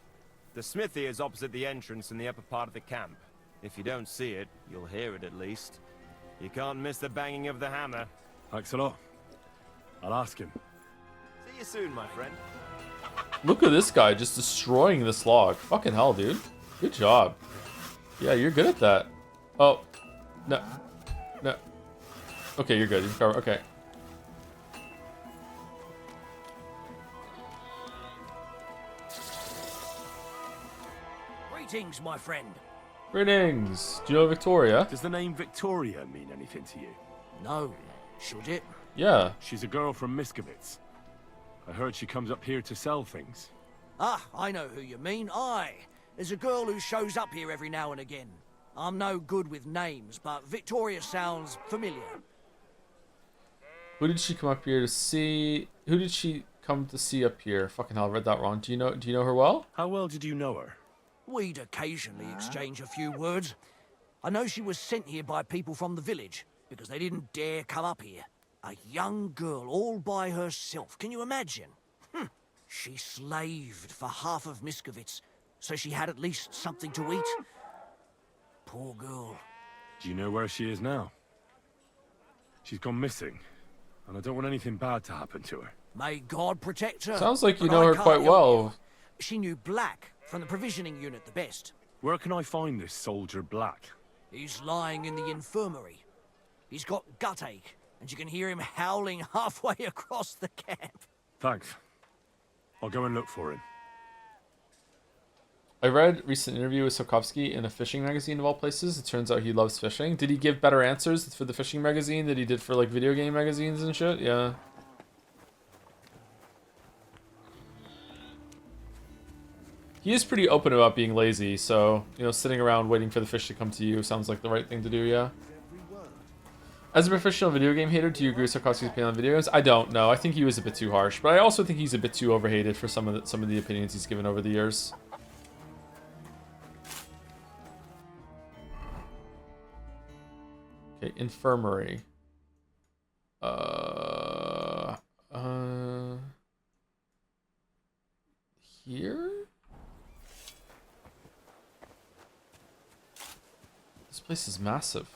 The smithy is opposite the entrance in the upper part of the camp. If you don't see it, you'll hear it at least. You can't miss the banging of the hammer. Thanks a lot. I'll ask him. See you soon, my friend. Look at this guy just destroying this log. Fucking hell, dude. Good job. Yeah, you're good at that. Oh. No. No. Okay, you're good. You can cover. Okay. Greetings, my friend. Greetings. Do you know Victoria? Does the name Victoria mean anything to you? No. Should it? Yeah. She's a girl from Miskowitz. I heard she comes up here to sell things. Ah, I know who you mean. Aye. There's a girl who shows up here every now and again. I'm no good with names, but Victoria sounds familiar. Who did she come up here to see? Who did she come to see up here? Fucking hell, I read that wrong. Do you know her well? How well did you know her? We'd occasionally exchange a few words. I know she was sent here by people from the village, because they didn't dare come up here. A young girl all by herself, can you imagine? She slaved for half of Miskowitz, so she had at least something to eat. Poor girl. Do you know where she is now? She's gone missing, and I don't want anything bad to happen to her. May God protect her. Sounds like you but know I her can't quite help well. you. She knew Black from the provisioning unit the best. Where can I find this soldier Black? He's lying in the infirmary. He's got gut ache, and you can hear him howling halfway across the camp. Thanks. I'll go and look for him. I read a recent interview with Sokovsky in a fishing magazine of all places. It turns out he loves fishing. Did he give better answers for the fishing magazine than he did for like video game magazines and shit? Yeah. He is pretty open about being lazy, so, you know, sitting around waiting for the fish to come to you sounds like the right thing to do, yeah. As a professional video game hater, do you agree with Sokovsky's opinion on video games? I don't know. I think he was a bit too harsh, but I also think he's a bit too overhated for some of the opinions he's given over the years. Okay, infirmary. Here? This place is massive.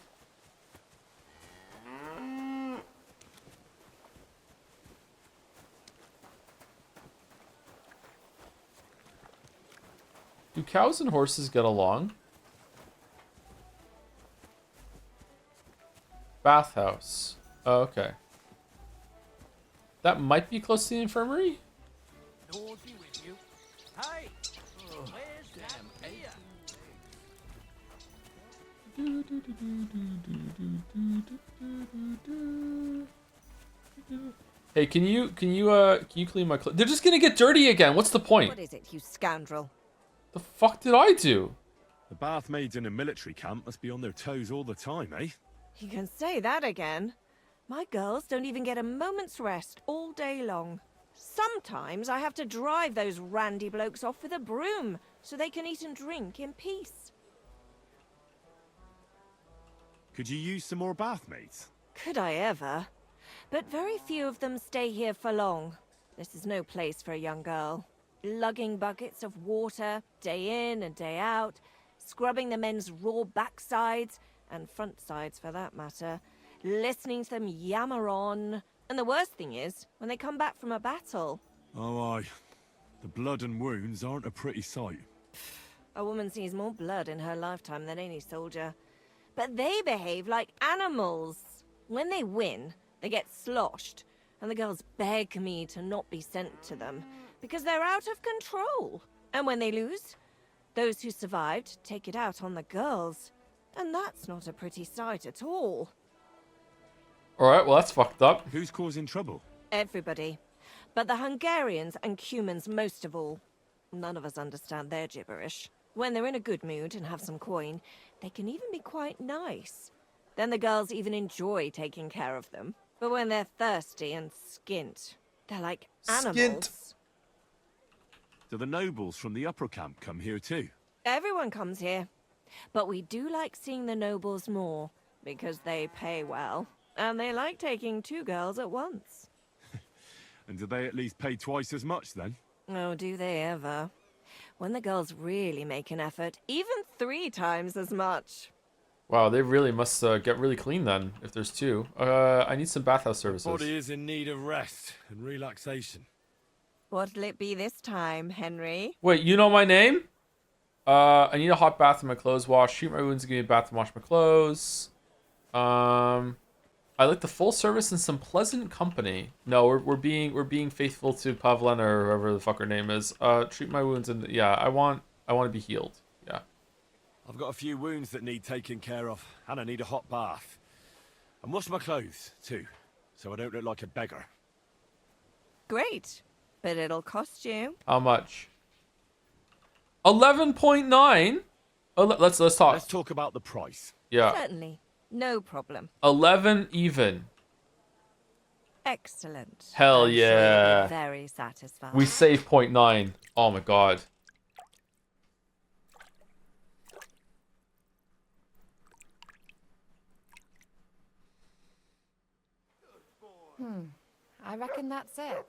Do cows and horses get along? Bathhouse. Oh, okay. That might be close to the infirmary? Horsey with you. Hey, where's that beer? Hey, can you clean my clothes? They're just gonna get dirty again. What's the point? What is it, you scoundrel? The fuck did I do? The bath maids in a military camp must be on their toes all the time, eh? You can say that again. My girls don't even get a moment's rest all day long. Sometimes I have to drive those randy blokes off with a broom so they can eat and drink in peace. Could you use some more bath maids? Could I ever? But very few of them stay here for long. This is no place for a young girl. Lugging buckets of water, day in and day out, scrubbing the men's raw backsides, and front sides for that matter, listening to them yammer on. And the worst thing is, when they come back from a battle... Oh, aye. The blood and wounds aren't a pretty sight. A woman sees more blood in her lifetime than any soldier. But they behave like animals. When they win, they get sloshed, and the girls beg me to not be sent to them, because they're out of control. And when they lose, those who survived take it out on the girls. And that's not a pretty sight at all. Alright, well that's fucked up. Who's causing trouble? Everybody. But the Hungarians and Cumans most of all. None of us understand their gibberish. When they're in a good mood and have some coin, they can even be quite nice. Then the girls even enjoy taking care of them. But when they're thirsty and skint, they're like animals. Skint. Do the nobles from the upper camp come here too? Everyone comes here. But we do like seeing the nobles more, because they pay well. And they like taking 2 girls at once. And do they at least pay twice as much then? Oh, do they ever? When the girls really make an effort, even 3 times as much. Wow, they really must get really clean then, if there's 2. I need some bathhouse services. The body is in need of rest and relaxation. What'll it be this time, Henry? Wait, you know my name? I need a hot bath and my clothes washed. Treat my wounds and give me a bath and wash my clothes. I like the full service and some pleasant company. No, we're being faithful to Pavlena or whoever the fuck her name is. Treat my wounds and yeah, I want to be healed. Yeah. I've got a few wounds that need taking care of, and I need a hot bath. And wash my clothes too, so I don't look like a beggar. Great, but it'll cost you. How much? 11.9. Oh, let's talk. Let's talk about the price. Yeah. Certainly, no problem. 11 even. Excellent. Hell I'm sure yeah. you'll be very satisfied. We save 0.9. Oh my god. I reckon that's it.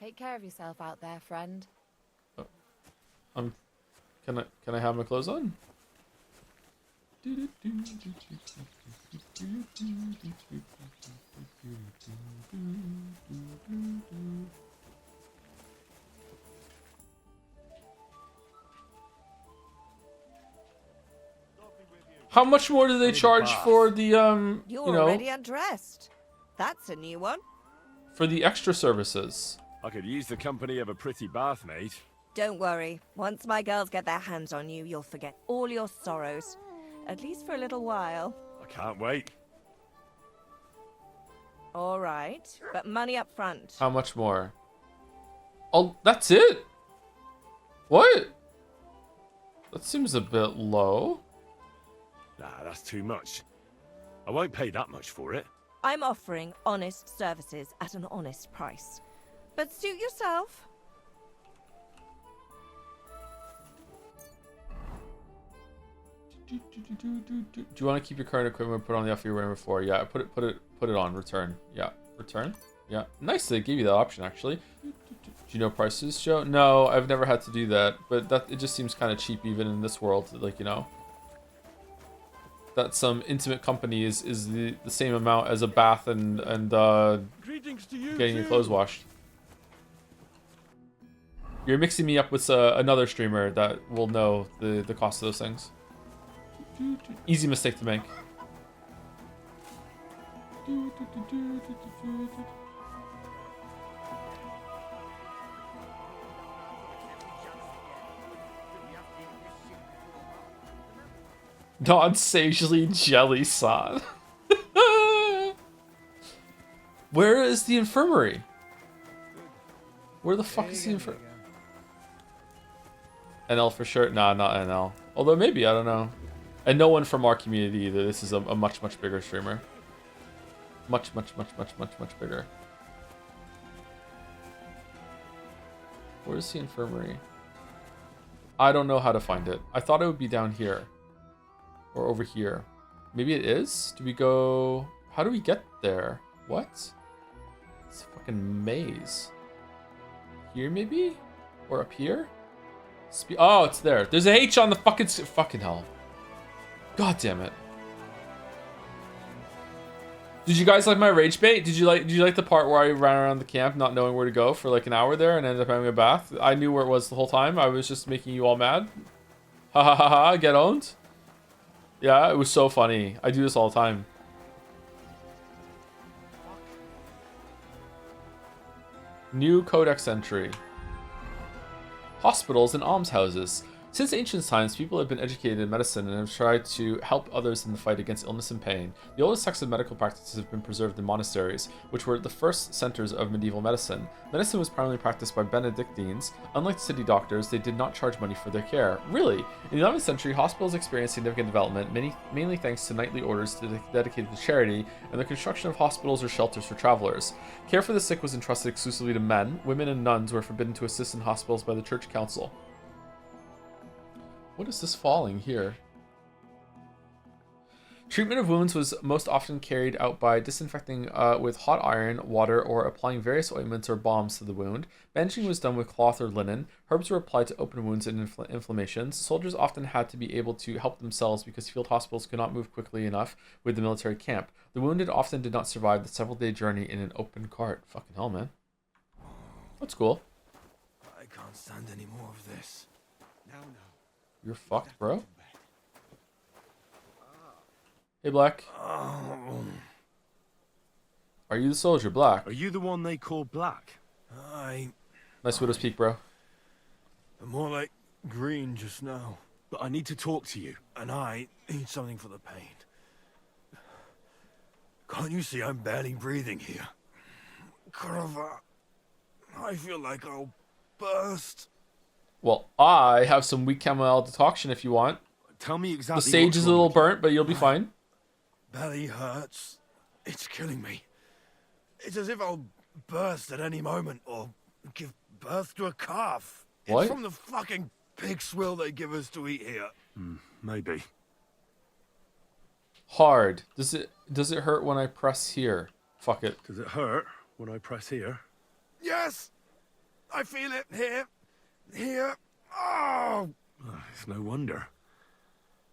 Take care of yourself out there, friend. Can I have my clothes on? How much more do they charge for the You're you know, already undressed. That's a new one. for the extra services? I could use the company of a pretty bath maid. Don't worry. Once my girls get their hands on you, you'll forget all your sorrows. At least for a little while. I can't wait. All right, but money up front. How much more? Oh, that's it? What? That seems a bit low. Nah, that's too much. I won't pay that much for it. I'm offering honest services at an honest price. But suit yourself. Do you want to keep your current equipment put on the offer you were in before? Yeah, put it on. Return. Yeah, return. Yeah, nice. They gave you that option actually. Do you know prices, Joe? No, I've never had to do that, but it just seems kind of cheap even in this world. Like, you know, that some intimate company is the same amount as a bath and getting your clothes washed. You're mixing me up with another streamer that will know the cost of those things. Easy mistake to make. Non-sagely jelly son. Where is the infirmary? Where the fuck is the infirmary? NL for sure? Nah, not NL. Although maybe, I don't know. And no one from our community either. This is a much bigger streamer. Much bigger. Where's the infirmary? I don't know how to find it. I thought it would be down here. Or over here. Maybe it is? Do we go... How do we get there? What? It's a fucking maze. Here maybe? Or up here? Oh, it's there. There's a H on the fucking hell. God damn it. Did you guys like my rage bait? Did you like the part where I ran around the camp not knowing where to go for like an hour there and ended up having a bath? I knew where it was the whole time. I was just making you all mad. Ha ha ha ha, get owned. Yeah, it was so funny. I do this all the time. New codex entry. Hospitals and almshouses. Since ancient times, people have been educated in medicine and have tried to help others in the fight against illness and pain. The oldest texts of medical practices have been preserved in monasteries, which were the first centers of medieval medicine. Medicine was primarily practiced by Benedictines. Unlike city doctors, they did not charge money for their care. Really? In the 11th century, hospitals experienced significant development, mainly thanks to knightly orders dedicated to charity and the construction of hospitals or shelters for travelers. Care for the sick was entrusted exclusively to men. Women and nuns were forbidden to assist in hospitals by the church council. What is this falling here? Treatment of wounds was most often carried out by disinfecting with hot iron, water, or applying various ointments or balms to the wound. Bandaging was done with cloth or linen. Herbs were applied to open wounds and inflammations. Soldiers often had to be able to help themselves because field hospitals could not move quickly enough with the military camp. The wounded often did not survive the several-day journey in an open cart. Fucking hell, man. That's cool. I can't stand any more of this. No. You're fucked, bro. Hey, Black. Are you the soldier, Black? Are you the one they call Black? Nice Widow's Peak, bro. I'm more like green just now. But I need to talk to you. And I need something for the pain. Can't you see I'm barely breathing here? Kurova, I feel like I'll burst. Well, I have some weak chamomile decoction if you want. Tell me exactly. The sage is a little burnt, but you'll be fine. Belly hurts. It's killing me. It's as if I'll burst at any moment or give birth to a calf. What? It's from the fucking pig swill they give us to eat here. Maybe. Hard. Does it hurt when I press here? Fuck it. Does it hurt when I press here? Yes! I feel it here. Here. Oh! It's no wonder.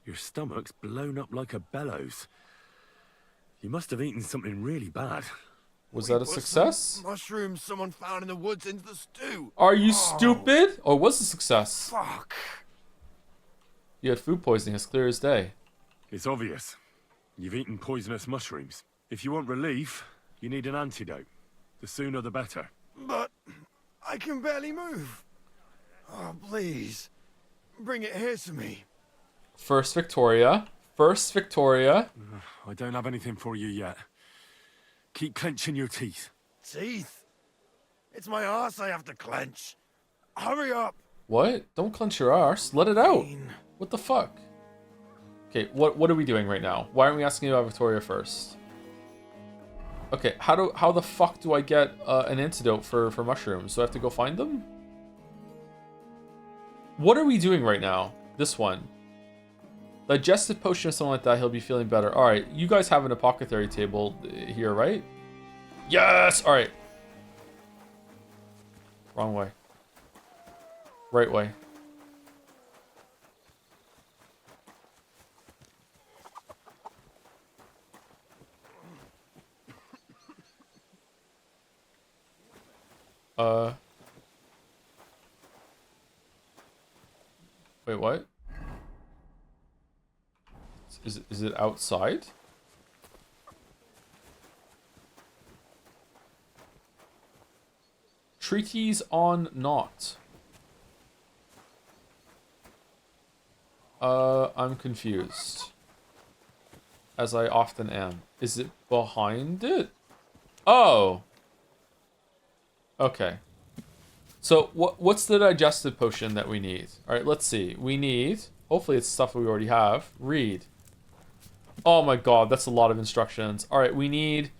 Your stomach's blown up like a bellows. You must have eaten something really bad. Was that a success? Mushrooms someone found in the woods into the stew. Are you stupid? Or was it a success? Fuck. You had food poisoning as clear as day. It's obvious. You've eaten poisonous mushrooms. If you want relief, you need an antidote. The sooner the better. But I can barely move. Oh, please. Bring it here to me. First Victoria. I don't have anything for you yet. Keep clenching your teeth. Teeth? It's my arse I have to clench. Hurry up. What? Don't clench your arse. Let it out. What the fuck? Okay, what are we doing right now? Why aren't we asking about Victoria first? Okay, how the fuck do I get an antidote for mushrooms? Do I have to go find them? What are we doing right now? This one. Digestive potion or something like that, he'll be feeling better. Alright, you guys have an apothecary table here, right? Yes! Alright. Wrong way. Right way. Wait, what? Is it outside? Treaties on Knot. I'm confused. As I often am. Is it behind it? Oh! Okay. So, what's the digestive potion that we need? Alright, let's see. We need... Hopefully it's stuff we already have. Read. Oh my god, that's a lot of instructions. Alright, we need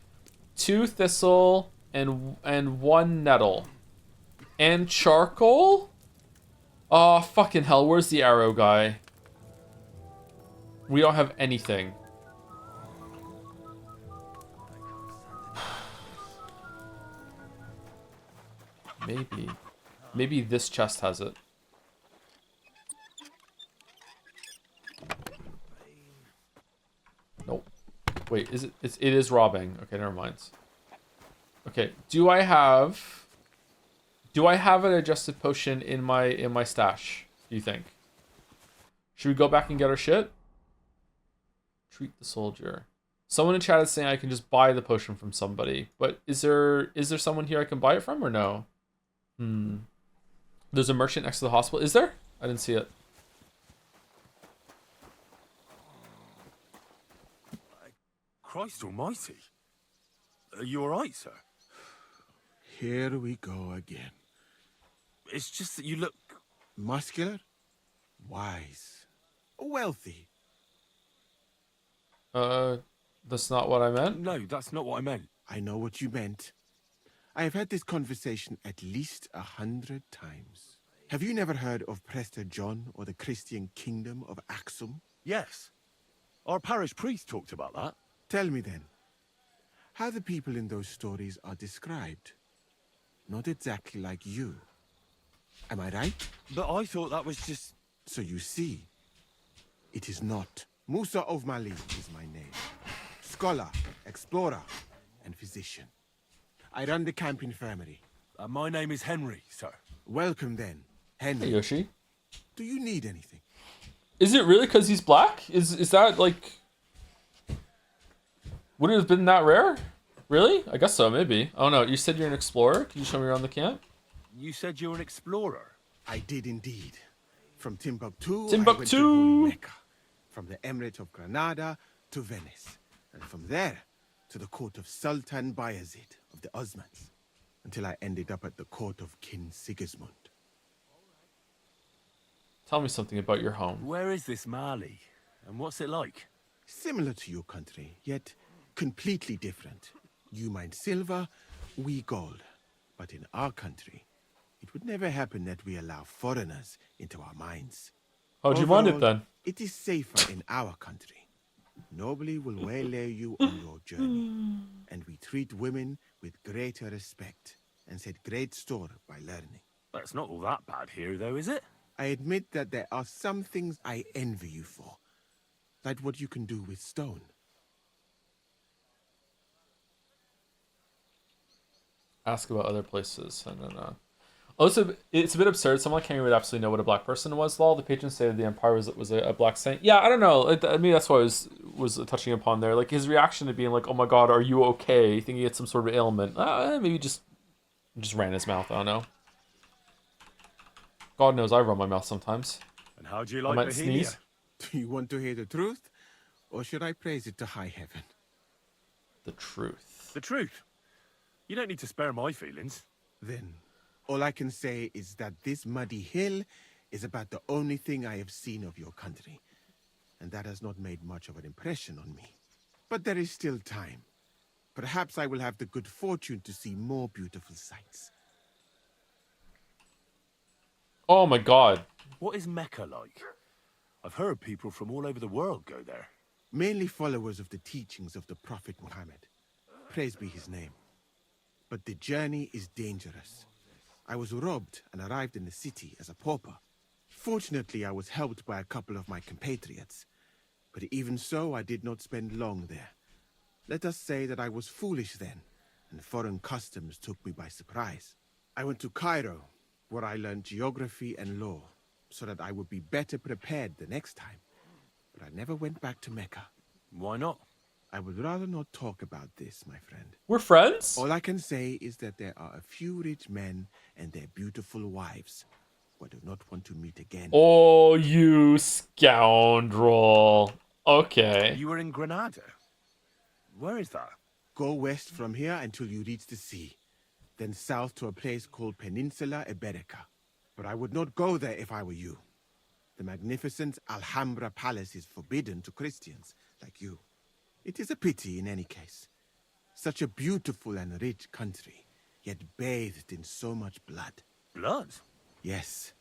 2 thistle and 1 nettle. And charcoal? Oh, fucking hell. Where's the arrow guy? We don't have anything. Maybe this chest has it. Nope. Wait, is it? It is robbing. Okay, never mind. Okay, do I have an digestive potion in my stash? Do you think? Should we go back and get our shit? Treat the soldier. Someone in chat is saying I can just buy the potion from somebody, but is there someone here I can buy it from or no? There's a merchant next to the hospital. Is there? I didn't see it. Christ almighty. Are you alright, sir? Here we go again. It's just that you look... Muscular, wise, wealthy. That's not what I meant? No, that's not what I meant. I know what you meant. I have had this conversation at least 100 times. Have you never heard of Prester John or the Christian kingdom of Axum? Yes. Our parish priest talked about that. Tell me then, how the people in those stories are described. Not exactly like you. Am I right? But I thought that was just... So you see, it is not. Musa of Mali is my name. Scholar, explorer, and physician. I run the camp infirmary. My name is Henry, sir. Welcome then, Henry. Hey, Yoshi. Do you need anything? Is it really because he's black? Is that like... Would it have been that rare? Really? I guess so, maybe. Oh no, you said you're an explorer? Can you show me around the camp? You said you're an explorer? I did indeed. From Timbuktu, I Timbuktu! went to Holy Mecca. From the Emirate of Granada to Venice. And from there to the court of Sultan Bayezid of the Osmans. Until I ended up at the court of King Sigismund. Tell me something about your home. Where is this Mali? And what's it like? Similar to your country, yet completely different. You mine silver, we gold. But in our country, it would never happen that we allow foreigners into our mines. How'd you mind it then? It is safer in our country. Nobody will waylay you on your journey. And we treat women with greater respect and set great store by learning. That's not all that bad here, though, is it? I admit that there are some things I envy you for. Like what you can do with stone. Ask about other places. I don't know. Also, it's a bit absurd. Someone can't even absolutely know what a black person was. All the patrons say that the Empire was a black saint. Yeah, I don't know. I mean, that's what I was touching upon there. Like his reaction to being like, "Oh my God, are you okay?" Thinking he had some sort of ailment. Maybe just ran his mouth. I don't know. God knows I run my mouth sometimes. And how do you I like might Bohemia? sneeze. Do you want to hear the truth? Or should I praise it to high heaven? The truth. The truth? You don't need to spare my feelings. Then, all I can say is that this muddy hill is about the only thing I have seen of your country. And that has not made much of an impression on me. But there is still time. Perhaps I will have the good fortune to see more beautiful sights. Oh my God. What is Mecca like? I've heard people from all over the world go there. Mainly followers of the teachings of the Prophet Muhammad. Praise be his name. But the journey is dangerous. I was robbed and arrived in the city as a pauper. Fortunately, I was helped by a couple of my compatriots. But even so, I did not spend long there. Let us say that I was foolish then, and foreign customs took me by surprise. I went to Cairo, where I learned geography and law, so that I would be better prepared the next time. But I never went back to Mecca. Why not? I would rather not talk about this, my friend. We're friends? All I can say is that there are a few rich men and their beautiful wives who I do not want to meet again. Oh, you scoundrel. Okay. You were in Granada? Where is that? Go west from here until you reach the sea. Then south to a place called Peninsula Iberica. But I would not go there if I were you. The magnificent Alhambra Palace is forbidden to Christians like you. It is a pity in any case. Such a beautiful and rich country, yet bathed in so much blood. Blood? Yes.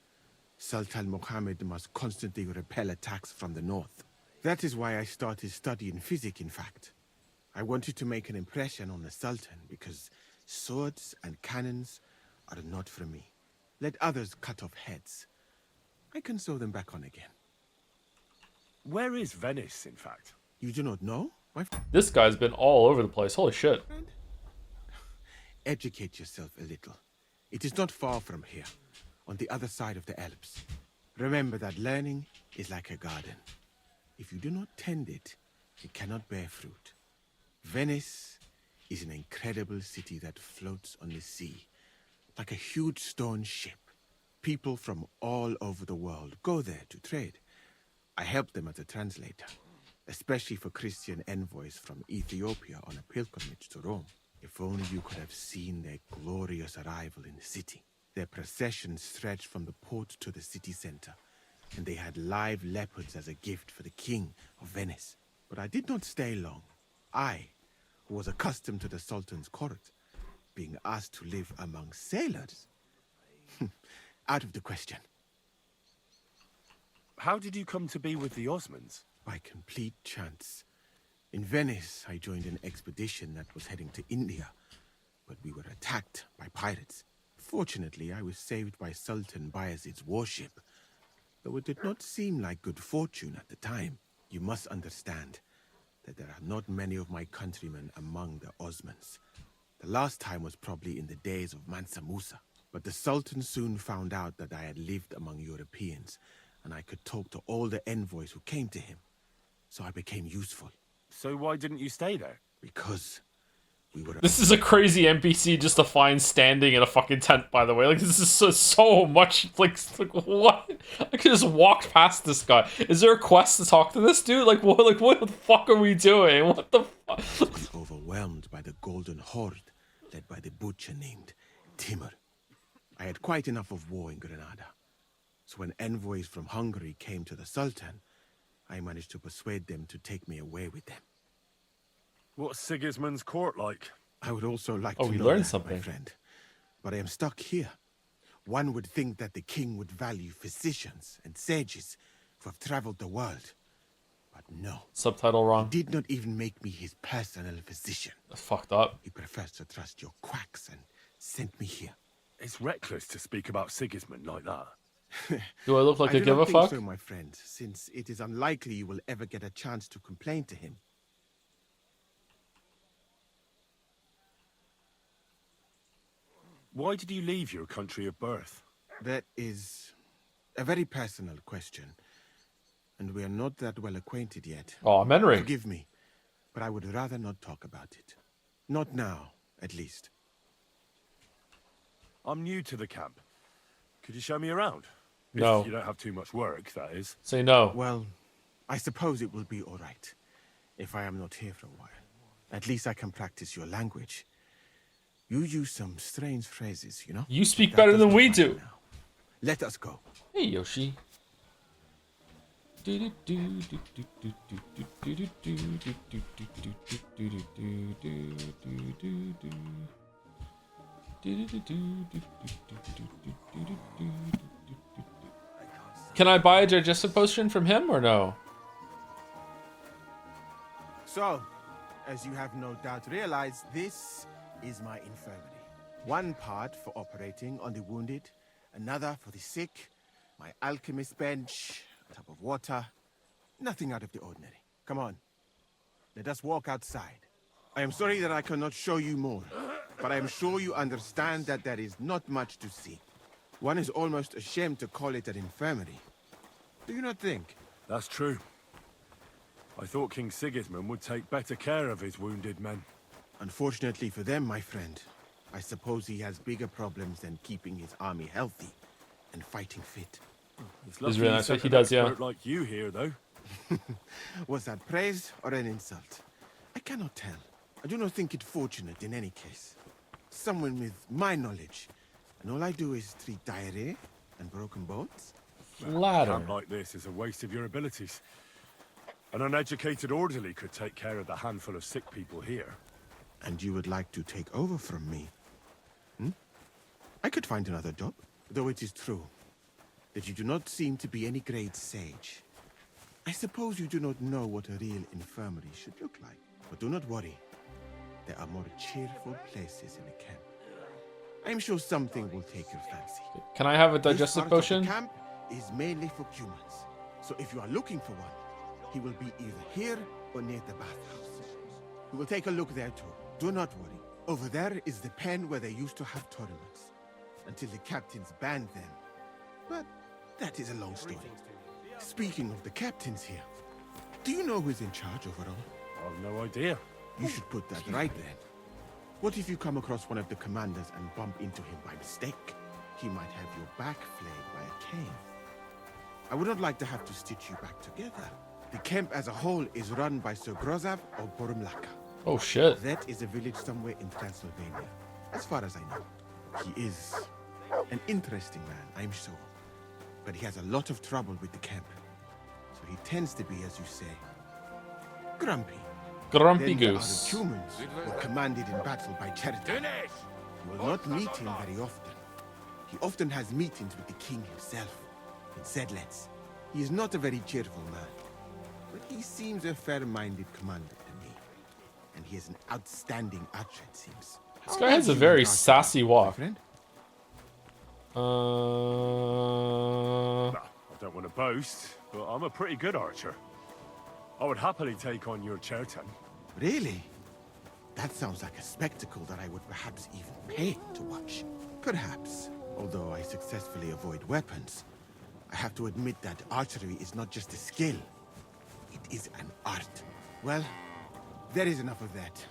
Sultan Mohammed must constantly repel attacks from the north. That is why I started studying physics, in fact. I wanted to make an impression on the Sultan because swords and cannons are not for me. Let others cut off heads. I can sew them back on again. Where is Venice, in fact? You do not know? This guy's been all over the place. Holy shit. Educate yourself a little. It is not far from here, on the other side of the Alps. Remember that learning is like a garden. If you do not tend it, it cannot bear fruit. Venice is an incredible city that floats on the sea, like a huge stone ship. People from all over the world go there to trade. I help them as a translator, especially for Christian envoys from Ethiopia on a pilgrimage to Rome. If only you could have seen their glorious arrival in the city. Their procession stretched from the port to the city center, and they had live leopards as a gift for the king of Venice. But I did not stay long. I, who was accustomed to the Sultan's court, being asked to live among sailors? Out of the question. How did you come to be with the Osmans? By complete chance. In Venice, I joined an expedition that was heading to India, but we were attacked by pirates. Fortunately, I was saved by Sultan Bayezid's warship, though it did not seem like good fortune at the time. You must understand that there are not many of my countrymen among the Osmans. The last time was probably in the days of Mansa Musa, but the Sultan soon found out that I had lived among Europeans, and I could talk to all the envoys who came to him. So I became useful. So why didn't you stay there? Because we were... This is a crazy NPC just to find standing in a fucking tent, by the way. Like, this is so much, like what? I could just walk past this guy. Is there a quest to talk to this dude? Like, what the fuck are we doing? What the fuck? I was overwhelmed by the Golden Horde, led by the butcher named Timur. I had quite enough of war in Granada. So when envoys from Hungary came to the Sultan, I managed to persuade them to take me away with them. What's Sigismund's court like? I would also like to know learned that, something. my friend. But I am stuck here. One would think that the king would value physicians and sages who have traveled the world. But no. Subtitle wrong. He did not even make me his personal physician. That's fucked up. He prefers to trust your quacks and sent me here. It's reckless to speak about Sigismund like that. Do I look like I give a fuck? I do not think so, my friend, since it is unlikely you will ever get a chance to complain to him. Why did you leave your country of birth? That is a very personal question, and we are not that well acquainted yet. Oh, I'm entering. Forgive me, but I would rather not talk about it. Not now, at least. I'm new to the camp. Could you show me around? No. If you don't have too much work, that is. Say no. Well, I suppose it will be all right if I am not here for a while. At least I can practice your language. You use some strange phrases, you know? You speak better than we do. Now. Let us go. Hey, Yoshi. Can I buy a digestive potion from him or no? So, as you have no doubt realized, this is my infirmary. One part for operating on the wounded, another for the sick, my alchemist bench, a tub of water. Nothing out of the ordinary. Come on, let us walk outside. I am sorry that I cannot show you more, but I am sure you understand that there is not much to see. One is almost ashamed to call it an infirmary. Do you not think? That's true. I thought King Sigismund would take better care of his wounded men. Unfortunately for them, my friend, I suppose he has bigger problems than keeping his army healthy and fighting fit. It's really nice that he does, yeah. Like you here, though. Was that praise or an insult? I cannot tell. I do not think it fortunate in any case. Someone with my knowledge, and all I do is treat diarrhea and broken bones. Flatter. A camp like this is a waste of your abilities. An uneducated orderly could take care of the handful of sick people here. And you would like to take over from me? Hmm? I could find another job, though it is true that you do not seem to be any great sage. I suppose you do not know what a real infirmary should look like. But do not worry. There are more cheerful places in the camp. I am sure something will take your fancy. Can I have a digestive potion? This part of the camp is mainly for humans. So if you are looking for one, he will be either here or near the bathhouse. We will take a look there too. Do not worry. Over there is the pen where they used to have tournaments. Until the captains banned them. But that is a long story. Speaking of the captains here, do you know who's in charge overall? I've no idea. You should put that right then. What if you come across one of the commanders and bump into him by mistake? He might have your back flayed by a cane. I would not like to have to stitch you back together. The camp as a whole is run by Sir Grozav or Borumlaka. Oh shit. That is a village somewhere in Transylvania, as far as I know. He is an interesting man, I'm sure. But he has a lot of trouble with the camp. So he tends to be, as you say, grumpy. Grumpy then goose. There are the humans who are commanded in battle by Cheriton. You will not meet him very often. He often has meetings with the king himself in Sedlets. He is not a very cheerful man, but he seems a fair-minded commander to me. And he is an outstanding archer, it seems. This guy has a very sassy walk. I don't want to boast, but I'm a pretty good archer. I would happily take on your Chertan. Really? That sounds like a spectacle that I would perhaps even pay to watch. Perhaps. Although I successfully avoid weapons, I have to admit that archery is not just a skill. It is an art. Well, there is enough of that.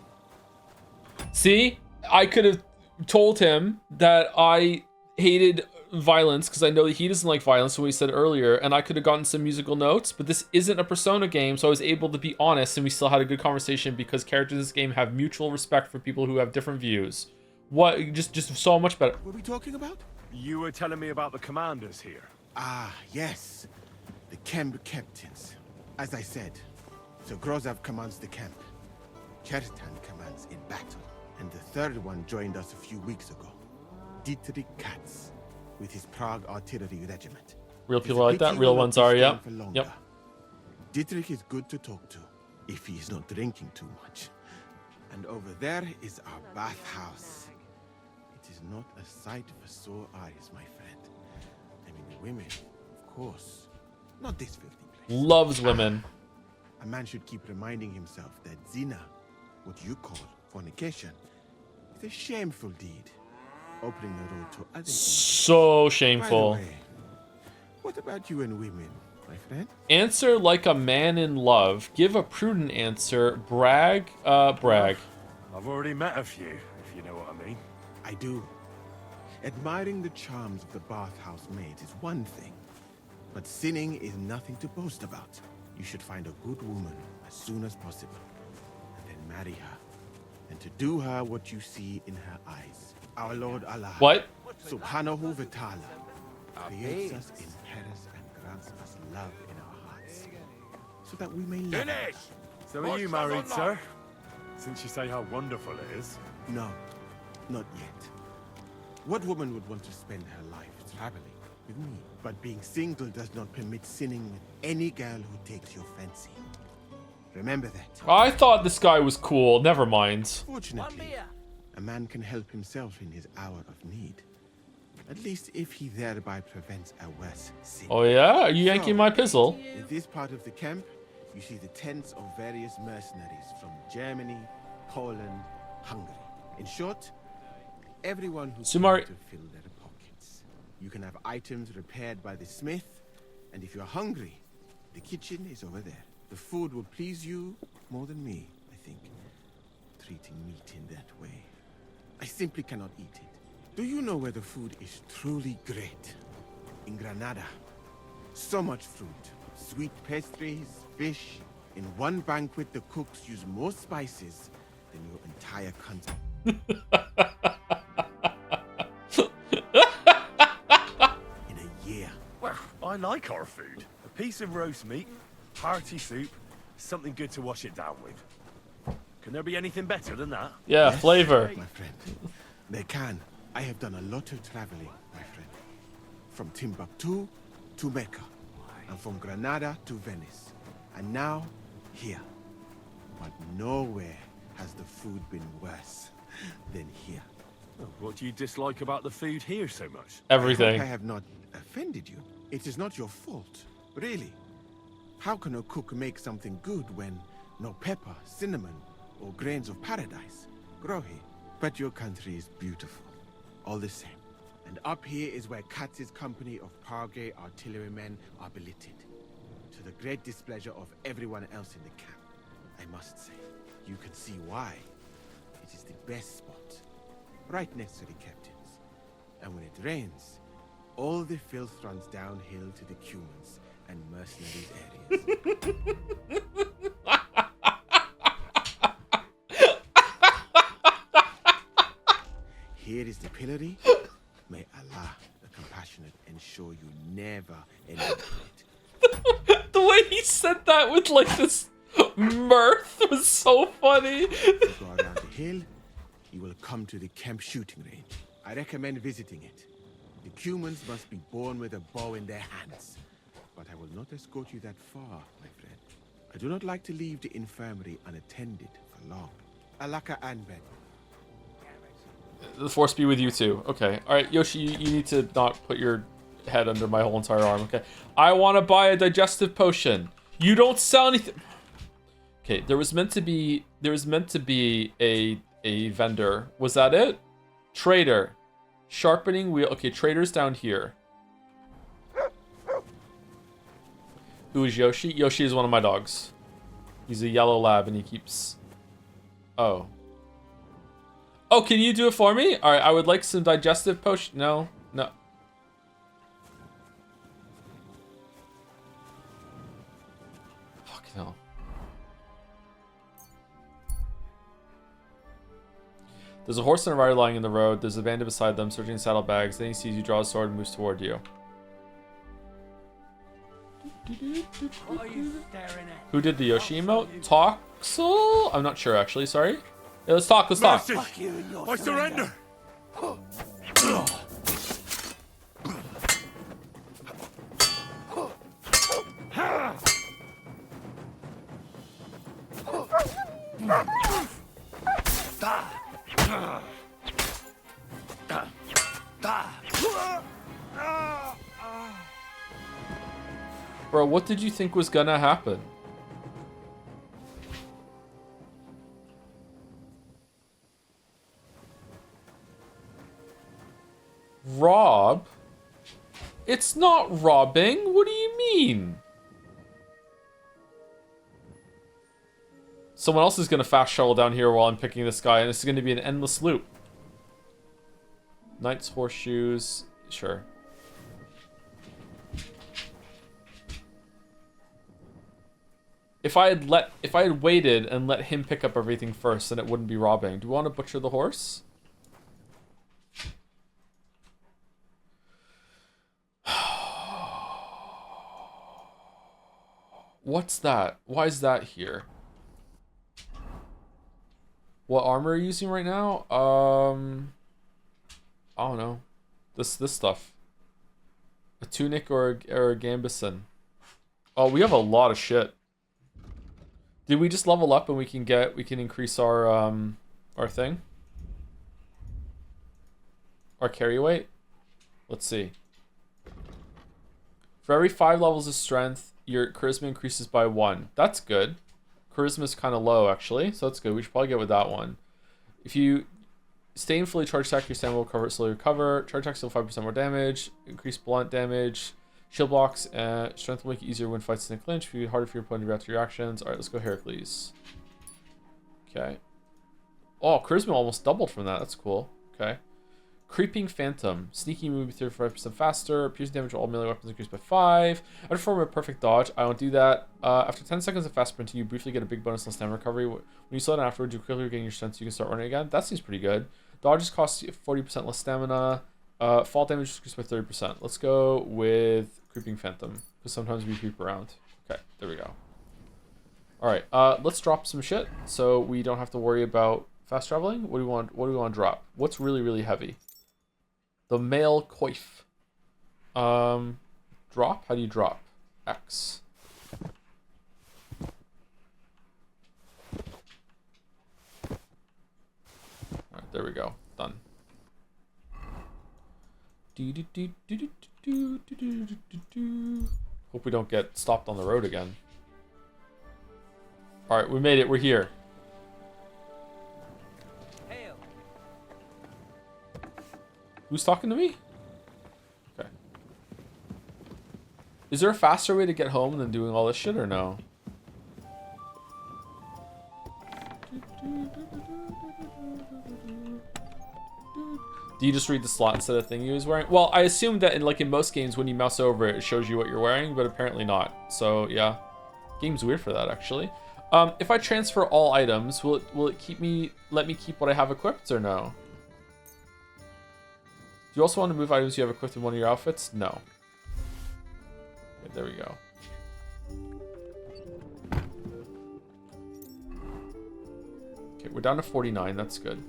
See? I could have told him that I hated violence because I know that he doesn't like violence, what he said earlier, and I could have gotten some musical notes, but this isn't a Persona game, so I was able to be honest and we still had a good conversation because characters in this game have mutual respect for people who have different views. What? Just so much better. What were we talking about? You were telling me about the commanders here. Ah, yes. The camp captains. As I said, Sir Grozav commands the camp. Chertan commands in battle. And the third one joined us a few weeks ago. Dietrich Katz, with his Prague artillery regiment. Real people like that. Real ones are, yeah. Yep. Dietrich is good to talk to, if he is not drinking too much. And over there is our bathhouse. It is not a sight for sore eyes, my friend. I mean, the women, of course. Not this filthy place. Loves women. A man should keep reminding himself that zina, what you call fornication, is a shameful deed. Opening the road to other so shameful. By the way, what about you and women, my friend? Answer like a man in love. Give a prudent answer. Brag. Brag. I've already met a few, if you know what I mean. I do. Admiring the charms of the bathhouse maids is one thing, but sinning is nothing to boast about. You should find a good woman as soon as possible, and then marry her, and to do her what you see in her eyes. Our Lord Allah. What? Subhanahu wa ta'ala creates us in Paris and grants us love in our hearts, so that we may live. So are you married, sir? Since you say how wonderful it is. No, not yet. What woman would want to spend her life traveling, with me. But being single does not permit sinning with any girl who takes your fancy. Remember that. I thought this guy was cool. Never mind. Fortunately, a man can help himself in his hour of need. At least if he thereby prevents a worse sin. Oh yeah? Are you yanking my pizzle? In this part of the camp, you see the tents of various mercenaries from Germany, Poland, Hungary. In short, everyone who Sumari to fill their pockets. You can have items repaired by the smith, and if you're hungry, the kitchen is over there. The food will please you more than me, I think. Treating meat in that way. I simply cannot eat it. Do you know where the food is truly great? In Granada. So much fruit, sweet pastries, fish. In one banquet, the cooks use more spices than your entire country. In a year. Well, I like our food. A piece of roast meat, hearty soup, something good to wash it down with. Can there be anything better than that? Yeah, Yes, flavor. my friend. They can. I have done a lot of traveling, my friend. From Timbuktu to Mecca, and from Granada to Venice, and now here. But nowhere has the food been worse than here. Oh, what do you dislike about the food here so much? Everything. I hope I have not offended you. It is not your fault, really. How can a cook make something good when no pepper, cinnamon, or grains of paradise grow here? But your country is beautiful, all the same. And up here is where Katz's company of Pargay artillerymen are billeted, to the great displeasure of everyone else in the camp. I must say, you can see why. It is the best spot, right next to the captain's. And when it rains, all the filth runs downhill to the Cumans and mercenaries areas. Here is the pillory. May Allah, the compassionate, ensure you never end up in it. The way he said that with like this mirth was so funny. You go around the hill, you will come to the camp shooting range. I recommend visiting it. The Cumans must be born with a bow in their hands. But I will not escort you that far, my friend. I do not like to leave the infirmary unattended for long. Alaka Anben. The force be with you too. Okay. Alright, Yoshi, you need to not put your head under my whole entire arm, okay? I want to buy a digestive potion. You don't sell anything. Okay, there was meant to be a vendor. Was that it? Trader. Sharpening wheel. Okay, trader's down here. Who is Yoshi? Yoshi is one of my dogs. He's a yellow lab and he keeps... Oh. Oh, can you do it for me? Alright, I would like some digestive potion. No. No. Fucking hell. There's a horse and a rider lying in the road. There's a bandit beside them, searching saddlebags. Then he sees you draw a sword and moves toward you. What are you staring at? Who did the Yoshi emote? Toxel? I'm not sure, actually. Sorry. Yeah, let's talk. Let's talk. Fuck you and your I surrender. Bro, what did you think was gonna happen? Rob? It's not robbing. What do you mean? Someone else is gonna fast travel down here while I'm picking this guy, and it's gonna be an endless loop. Knight's horseshoes. Sure. If I had waited and let him pick up everything first, then it wouldn't be robbing. Do we want to butcher the horse? What's that? Why is that here? What armor are you using right now? I don't know. This stuff. A tunic or a gambeson. Oh, we have a lot of shit. Did we just level up and we can increase our thing? Our carry weight? Let's see. For every 5 levels of strength, your charisma increases by 1. That's good. Charisma's kind of low, actually, so that's good. We should probably get with that one. If you stay in fully charged attack, your stamina will slowly recover. Charge attack still 5% more damage. Increase blunt damage. Shield blocks. Strength will make it easier when fights in a clinch. It'll be harder for your opponent to react to your actions. Alright, let's go Heracles. Okay. Oh, charisma almost doubled from that. That's cool. Okay. Creeping Phantom. Sneaky move 35% faster. Piercing damage to all melee weapons increased by 5. I perform a perfect dodge. I don't do that. After 10 seconds of fast sprinting, you briefly get a big bonus on stamina recovery. When you slow down afterwards, you quickly regain your strength so you can start running again. That seems pretty good. Dodges cost you 40% less stamina. Fall damage increased by 30%. Let's go with Creeping Phantom, because sometimes we creep around. Okay, there we go. Alright, let's drop some shit so we don't have to worry about fast traveling. What do we want to drop? What's really, really heavy? The male coif. Drop? How do you drop? X. Alright, there we go. Done. Hope we don't get stopped on the road again. Alright, we made it. We're here. Who's talking to me? Okay. Is there a faster way to get home than doing all this shit or no? Do you just read the slot instead of the thing he was wearing? Well, I assume that in most games when you mouse over it, it shows you what you're wearing, but apparently not. So yeah. Game's weird for that actually. If I transfer all items, will it let me keep what I have equipped or no? Do you also want to move items you have equipped in one of your outfits? No. Okay, there we go. Okay, we're down to 49. That's good.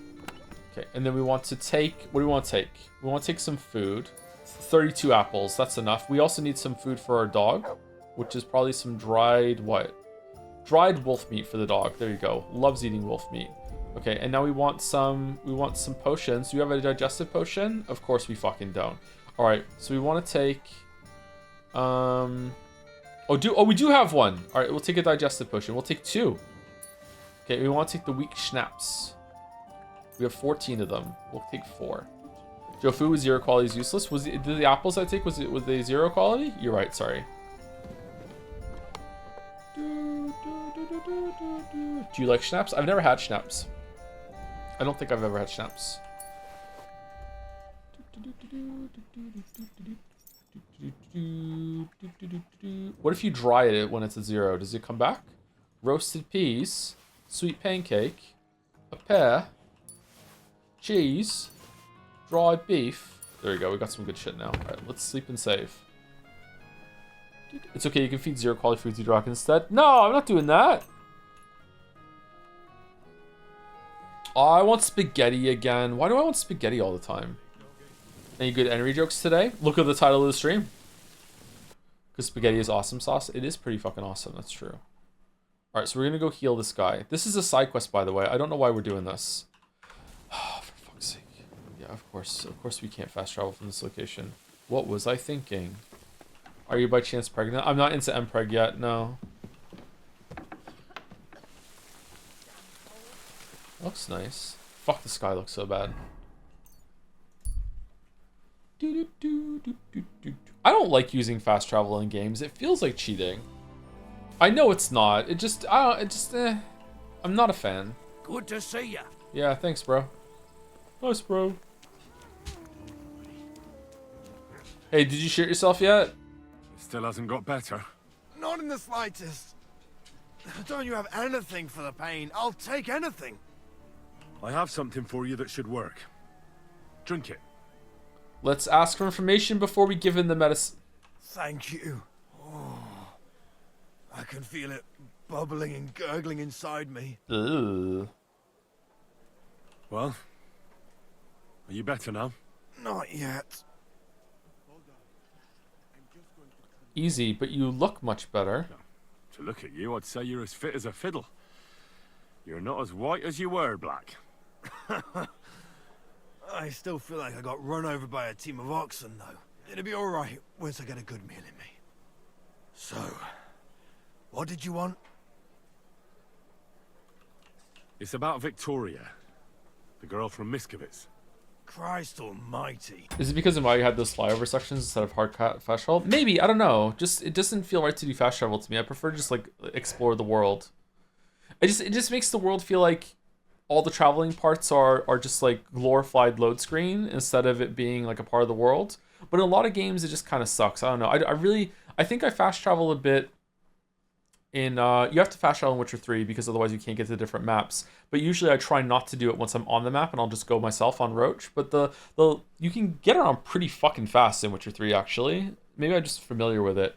Okay, and then we want to take... What do we want to take? We want to take some food. 32 apples. That's enough. We also need some food for our dog, which is probably some dried... What? Dried wolf meat for the dog. There you go. Loves eating wolf meat. Okay, and now we want some potions. Do you have a digestive potion? Of course we fucking don't. Alright, so we want to take... we do have one. Alright, we'll take a digestive potion. We'll take 2. Okay, we want to take the weak schnapps. We have 14 of them. We'll take 4. Jofu with 0 quality is useless. Did the apples I take, was they 0 quality? You're right, sorry. Do you like schnapps? I've never had schnapps. I don't think I've ever had schnapps. What if you dry it when it's at 0? Does it come back? Roasted peas, sweet pancake, a pear, cheese, dried beef. There you go, we got some good shit now. Alright, let's sleep and save. It's okay, you can feed 0 quality food to Drock instead. No, I'm not doing that. Oh, I want spaghetti again. Why do I want spaghetti all the time? Any good energy jokes today? Look at the title of the stream. Because spaghetti is awesome sauce. It is pretty fucking awesome, that's true. Alright, so we're gonna go heal this guy. This is a side quest, by the way. I don't know why we're doing this. Oh, for fuck's sake. Yeah, of course we can't fast travel from this location. What was I thinking? Are you by chance pregnant? I'm not into MPreg yet, no. Looks nice. Fuck, the sky looks so bad. I don't like using fast travel in games. It feels like cheating. I know it's not. I'm not a fan. Good to see ya. Yeah, thanks, bro. Nice, bro. Hey, did you shit yourself yet? Still hasn't got better. Not in the slightest. Don't you have anything for the pain? I'll take anything. I have something for you that should work. Drink it. Let's ask for information before we give in the medicine. Thank you. Oh, I can feel it bubbling and gurgling inside me. Ugh. Well, are you better now? Not yet. Easy, but you look much better. To look at you, I'd say you're as fit as a fiddle. You're not as white as you were, Black. I still feel like I got run over by a team of oxen, though. It'll be alright once I get a good meal in me. So, what did you want? It's about Victoria, the girl from Miskowitz. Christ almighty. Is it because of why you had those flyover sections instead of hard fast travel? Maybe, I don't know. Just, it doesn't feel right to do fast travel to me. I prefer just like explore the world. It just makes the world feel like all the traveling parts are just like glorified load screen instead of it being like a part of the world. But in a lot of games, it just kind of sucks. I don't know. I think I fast travel a bit in, you have to fast travel in Witcher 3 because otherwise you can't get to the different maps. But usually I try not to do it once I'm on the map and I'll just go myself on Roach. But you can get around pretty fucking fast in Witcher 3 actually. Maybe I'm just familiar with it.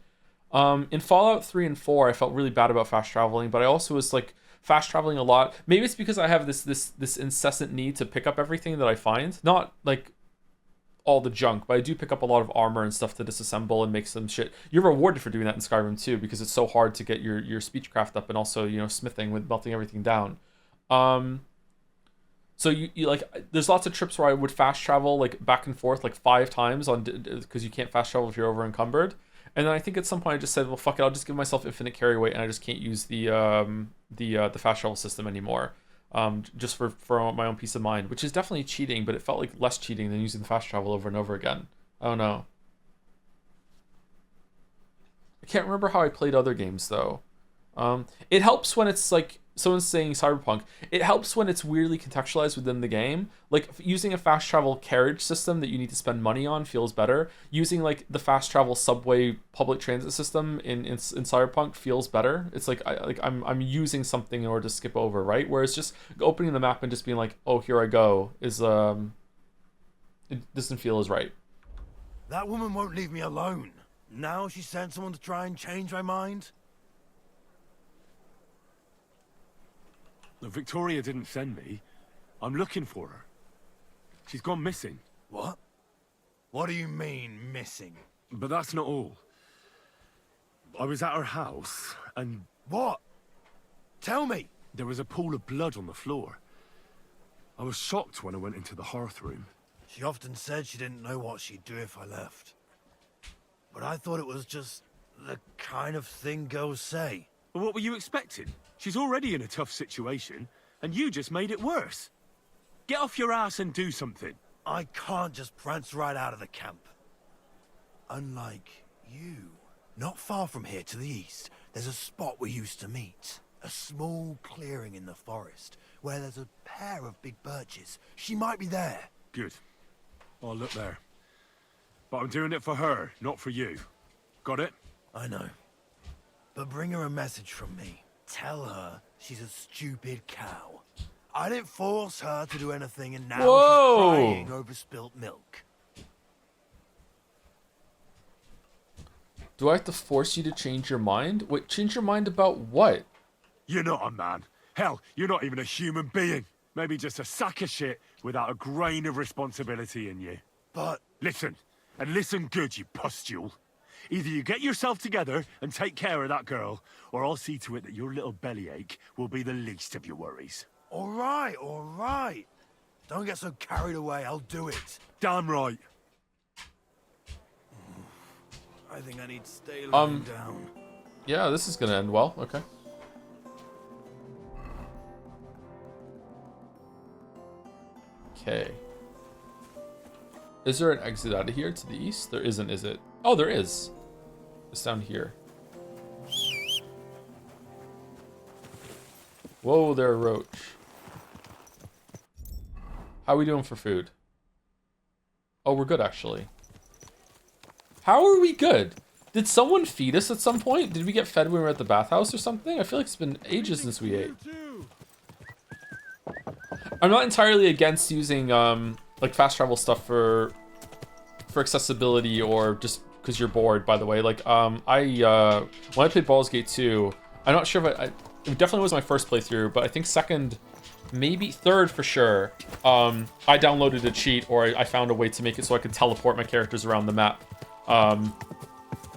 In Fallout 3 and 4, I felt really bad about fast traveling, but I also was like fast traveling a lot. Maybe it's because I have this incessant need to pick up everything that I find. Not like all the junk, but I do pick up a lot of armor and stuff to disassemble and make some shit. You're rewarded for doing that in Skyrim too, because it's so hard to get your speechcraft up and also, you know, smithing with melting everything down. So you like, there's lots of trips where I would fast travel like back and forth like 5 times on, because you can't fast travel if you're over encumbered. And then I think at some point I just said, well, fuck it, I'll just give myself infinite carry weight and I just can't use the fast travel system anymore. Just for my own peace of mind, which is definitely cheating, but it felt like less cheating than using the fast travel over and over again. I don't know. I can't remember how I played other games though. It helps when it's like, someone's saying Cyberpunk, it helps when it's weirdly contextualized within the game. Like using a fast travel carriage system that you need to spend money on feels better. Using like the fast travel subway public transit system in Cyberpunk feels better. It's like I'm using something in order to skip over, right? Whereas just opening the map and just being like, oh, here I go, is it doesn't feel as right. That woman won't leave me alone. Now she sent someone to try and change my mind? Look, Victoria didn't send me. I'm looking for her. She's gone missing. What? What do you mean, missing? But that's not all. I was at her house, and... What? Tell me! There was a pool of blood on the floor. I was shocked when I went into the hearth room. She often said she didn't know what she'd do if I left. But I thought it was just the kind of thing girls say. Well, what were you expecting? She's already in a tough situation, and you just made it worse. Get off your ass and do something. I can't just prance right out of the camp. Unlike you. Not far from here to the east, there's a spot we used to meet. A small clearing in the forest, where there's a pair of big birches. She might be there. Good. I'll look there. But I'm doing it for her, not for you. Got it? I know. But bring her a message from me. Tell her she's a stupid cow. I didn't force her to do anything, and now she's crying over spilt milk. Do I have to force you to change your mind? Wait, change your mind about what? You're not a man. Hell, you're not even a human being. Maybe just a sack of shit without a grain of responsibility in you. But... Listen, and listen good, you pustule. Either you get yourself together and take care of that girl, or I'll see to it that your little bellyache will be the least of your worries. All right. Don't get so carried away, I'll do it. Damn right. I think I need to stay lying down. Yeah, this is gonna end well, okay. Okay. Is there an exit out of here to the east? There isn't, is it? Oh, there is. It's down here. Whoa there, Roach. How are we doing for food? Oh, we're good, actually. How are we good? Did someone feed us at some point? Did we get fed when we were at the bathhouse or something? I feel like it's been ages since we ate. I'm not entirely against using like fast travel stuff for accessibility or just because you're bored, by the way. Like when I played Baldur's Gate 2, I'm not sure if it definitely was my first playthrough, but I think second, maybe third for sure, I downloaded a cheat, or I found a way to make it so I could teleport my characters around the map.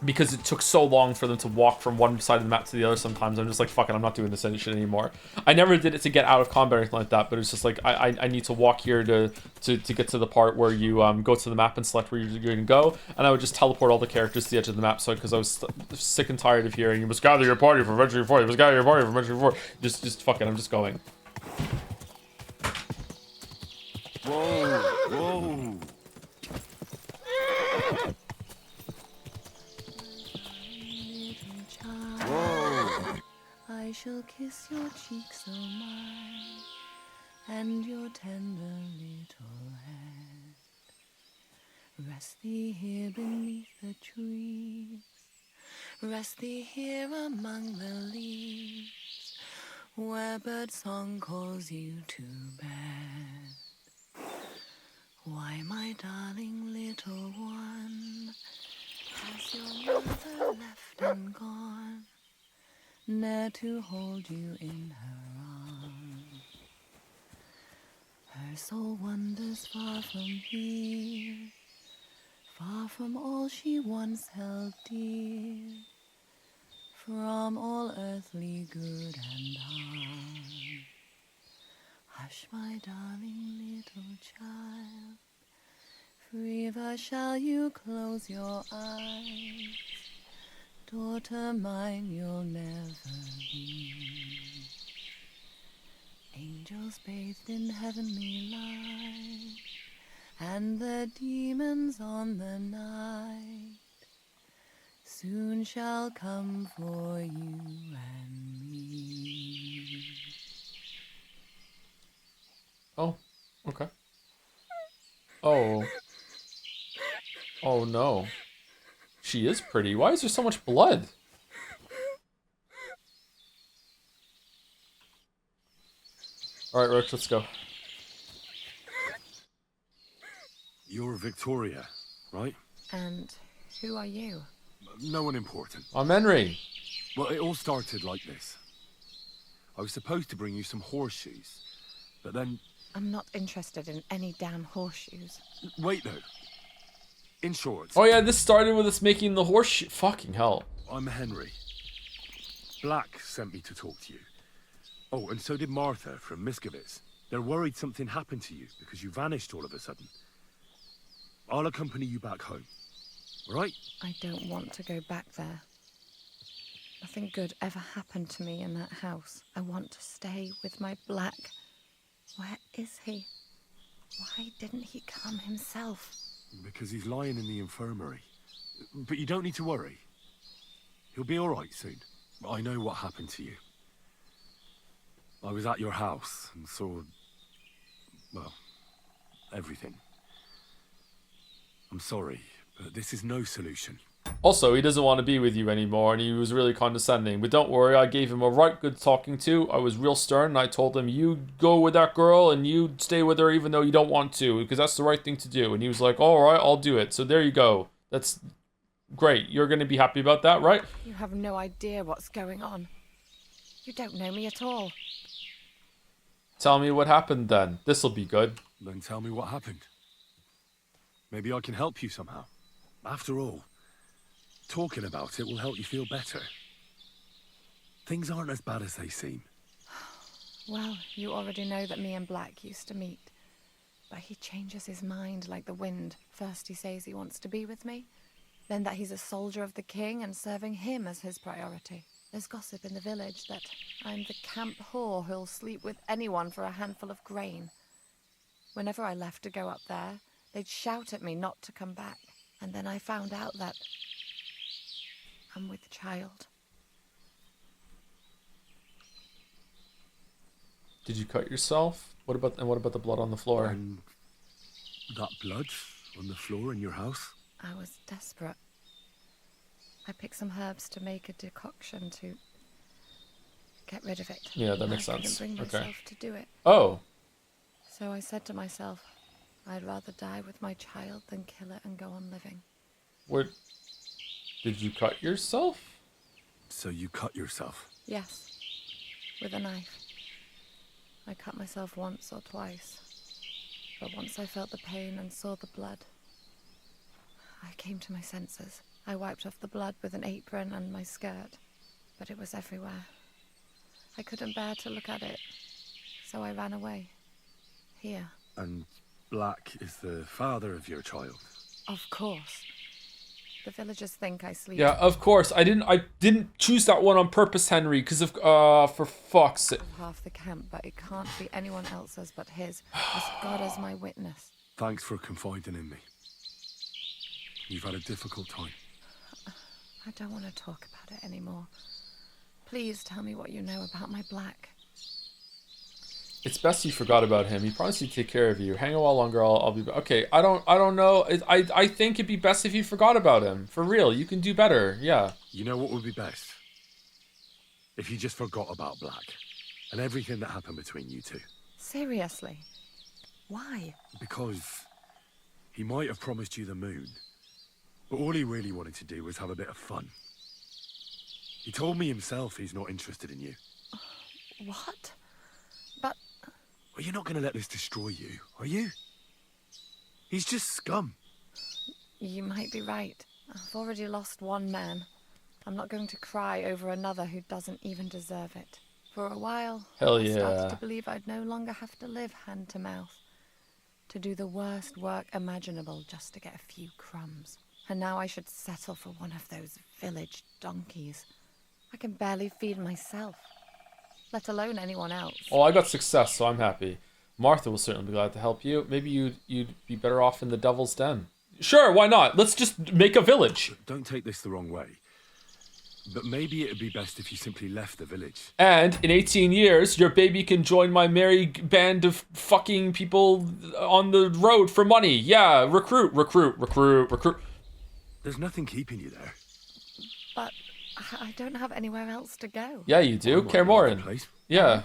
because it took so long for them to walk from one side of the map to the other sometimes. I'm just like, fuck it, I'm not doing this shit anymore. I never did it to get out of combat or anything like that, but it's just like, I need to walk here to get to the part where you go to the map and select where you're going to go, and I would just teleport all the characters to the edge of the map, so because I was sick and tired of hearing, you must gather your party for Venture 4, you must gather your party for Venture 4. Just fuck it, I'm just going. Whoa, whoa. Whoa. I shall kiss your cheek so mild, and your tender little head. Rest thee here beneath the trees, rest thee here among the leaves, where bird song calls you to bed. Why, my darling little one, has your mother left and gone, ne'er to hold you in her arms? Her soul wanders far from here, far from all she once held dear, from all earthly good and harm. Hush, my darling little child, forever shall you close your eyes. Daughter mine, you'll never be. Angels bathed in heavenly light, and the demons on the night, soon shall come for you and me. Oh, okay. Oh. Oh no. She is pretty. Why is there so much blood? Alright, Roach, let's go. You're Victoria, right? And who are you? No one important. I'm Henry. Well, it all started like this. I was supposed to bring you some horseshoes, but then... I'm not interested in any damn horseshoes. Wait, though. In short... Oh yeah, this started with us making the horseshoe... Fucking hell. I'm Henry. Black sent me to talk to you. Oh, and so did Martha from Miskowitz. They're worried something happened to you because you vanished all of a sudden. I'll accompany you back home. Right? I don't want to go back there. Nothing good ever happened to me in that house. I want to stay with my Black. Where is he? Why didn't he come himself? Because he's lying in the infirmary. But you don't need to worry. He'll be all right soon. I know what happened to you. I was at your house and saw... well, everything. I'm sorry, but this is no solution. Also, he doesn't want to be with you anymore, and he was really condescending. But don't worry, I gave him a right good talking to. I was real stern, and I told him, you go with that girl, and you stay with her even though you don't want to, because that's the right thing to do. And he was like, all right, I'll do it. So there you go. That's great. You're going to be happy about that, right? You have no idea what's going on. You don't know me at all. Tell me what happened then. This'll be good. Then tell me what happened. Maybe I can help you somehow. After all, talking about it will help you feel better. Things aren't as bad as they seem. Well, you already know that me and Black used to meet. But he changes his mind like the wind. First he says he wants to be with me, then that he's a soldier of the king and serving him as his priority. There's gossip in the village that I'm the camp whore who'll sleep with anyone for a handful of grain. Whenever I left to go up there, they'd shout at me not to come back. And then I found out that I'm with child. Did you cut yourself? What about the blood on the floor? And that blood on the floor in your house? I was desperate. I picked some herbs to make a decoction to get rid of it. Yeah, that makes I sense. couldn't bring Okay. myself to do it. Oh. So I said to myself, I'd rather die with my child than kill it and go on living. What? Did you cut yourself? So you cut yourself? Yes, with a knife. I cut myself once or twice. But once I felt the pain and saw the blood, I came to my senses. I wiped off the blood with an apron and my skirt, but it was everywhere. I couldn't bear to look at it, so I ran away. Here. And Black is the father of your child? Of course. The villagers think I sleep. Yeah, of course. I didn't choose that one on purpose, Henry, because of for fuck's sake. Half the camp, but it can't be anyone else's but his, as God as my witness. Thanks for confiding in me. You've had a difficult time. I don't want to talk about it anymore. Please tell me what you know about my Black. It's best you forgot about him. He promised to take care of you. Hang a while longer. I'll be okay. I don't know. I think it'd be best if you forgot about him. For real, you can do better. Yeah. You know what would be best? If you just forgot about Black and everything that happened between you two. Seriously? Why? Because he might have promised you the moon, but all he really wanted to do was have a bit of fun. He told me himself he's not interested in you. What? But... Well, you're not going to let this destroy you, are you? He's just scum. You might be right. I've already lost one man. I'm not going to cry over another who doesn't even deserve it. For a while, Hell I started yeah. to believe I'd no longer have to live hand to mouth. To do the worst work imaginable just to get a few crumbs. And now I should settle for one of those village donkeys. I can barely feed myself, let alone anyone else. Oh, I got success, so I'm happy. Martha will certainly be glad to help you. Maybe you'd be better off in the Devil's Den. Sure, why not? Let's just make a village. Don't take this the wrong way, but maybe it'd be best if you simply left the village. And in 18 years, your baby can join my merry band of fucking people on the road for money. Yeah, recruit. There's nothing keeping you there. But I don't have anywhere else to go. Yeah, you do. Cairmoran. Yeah.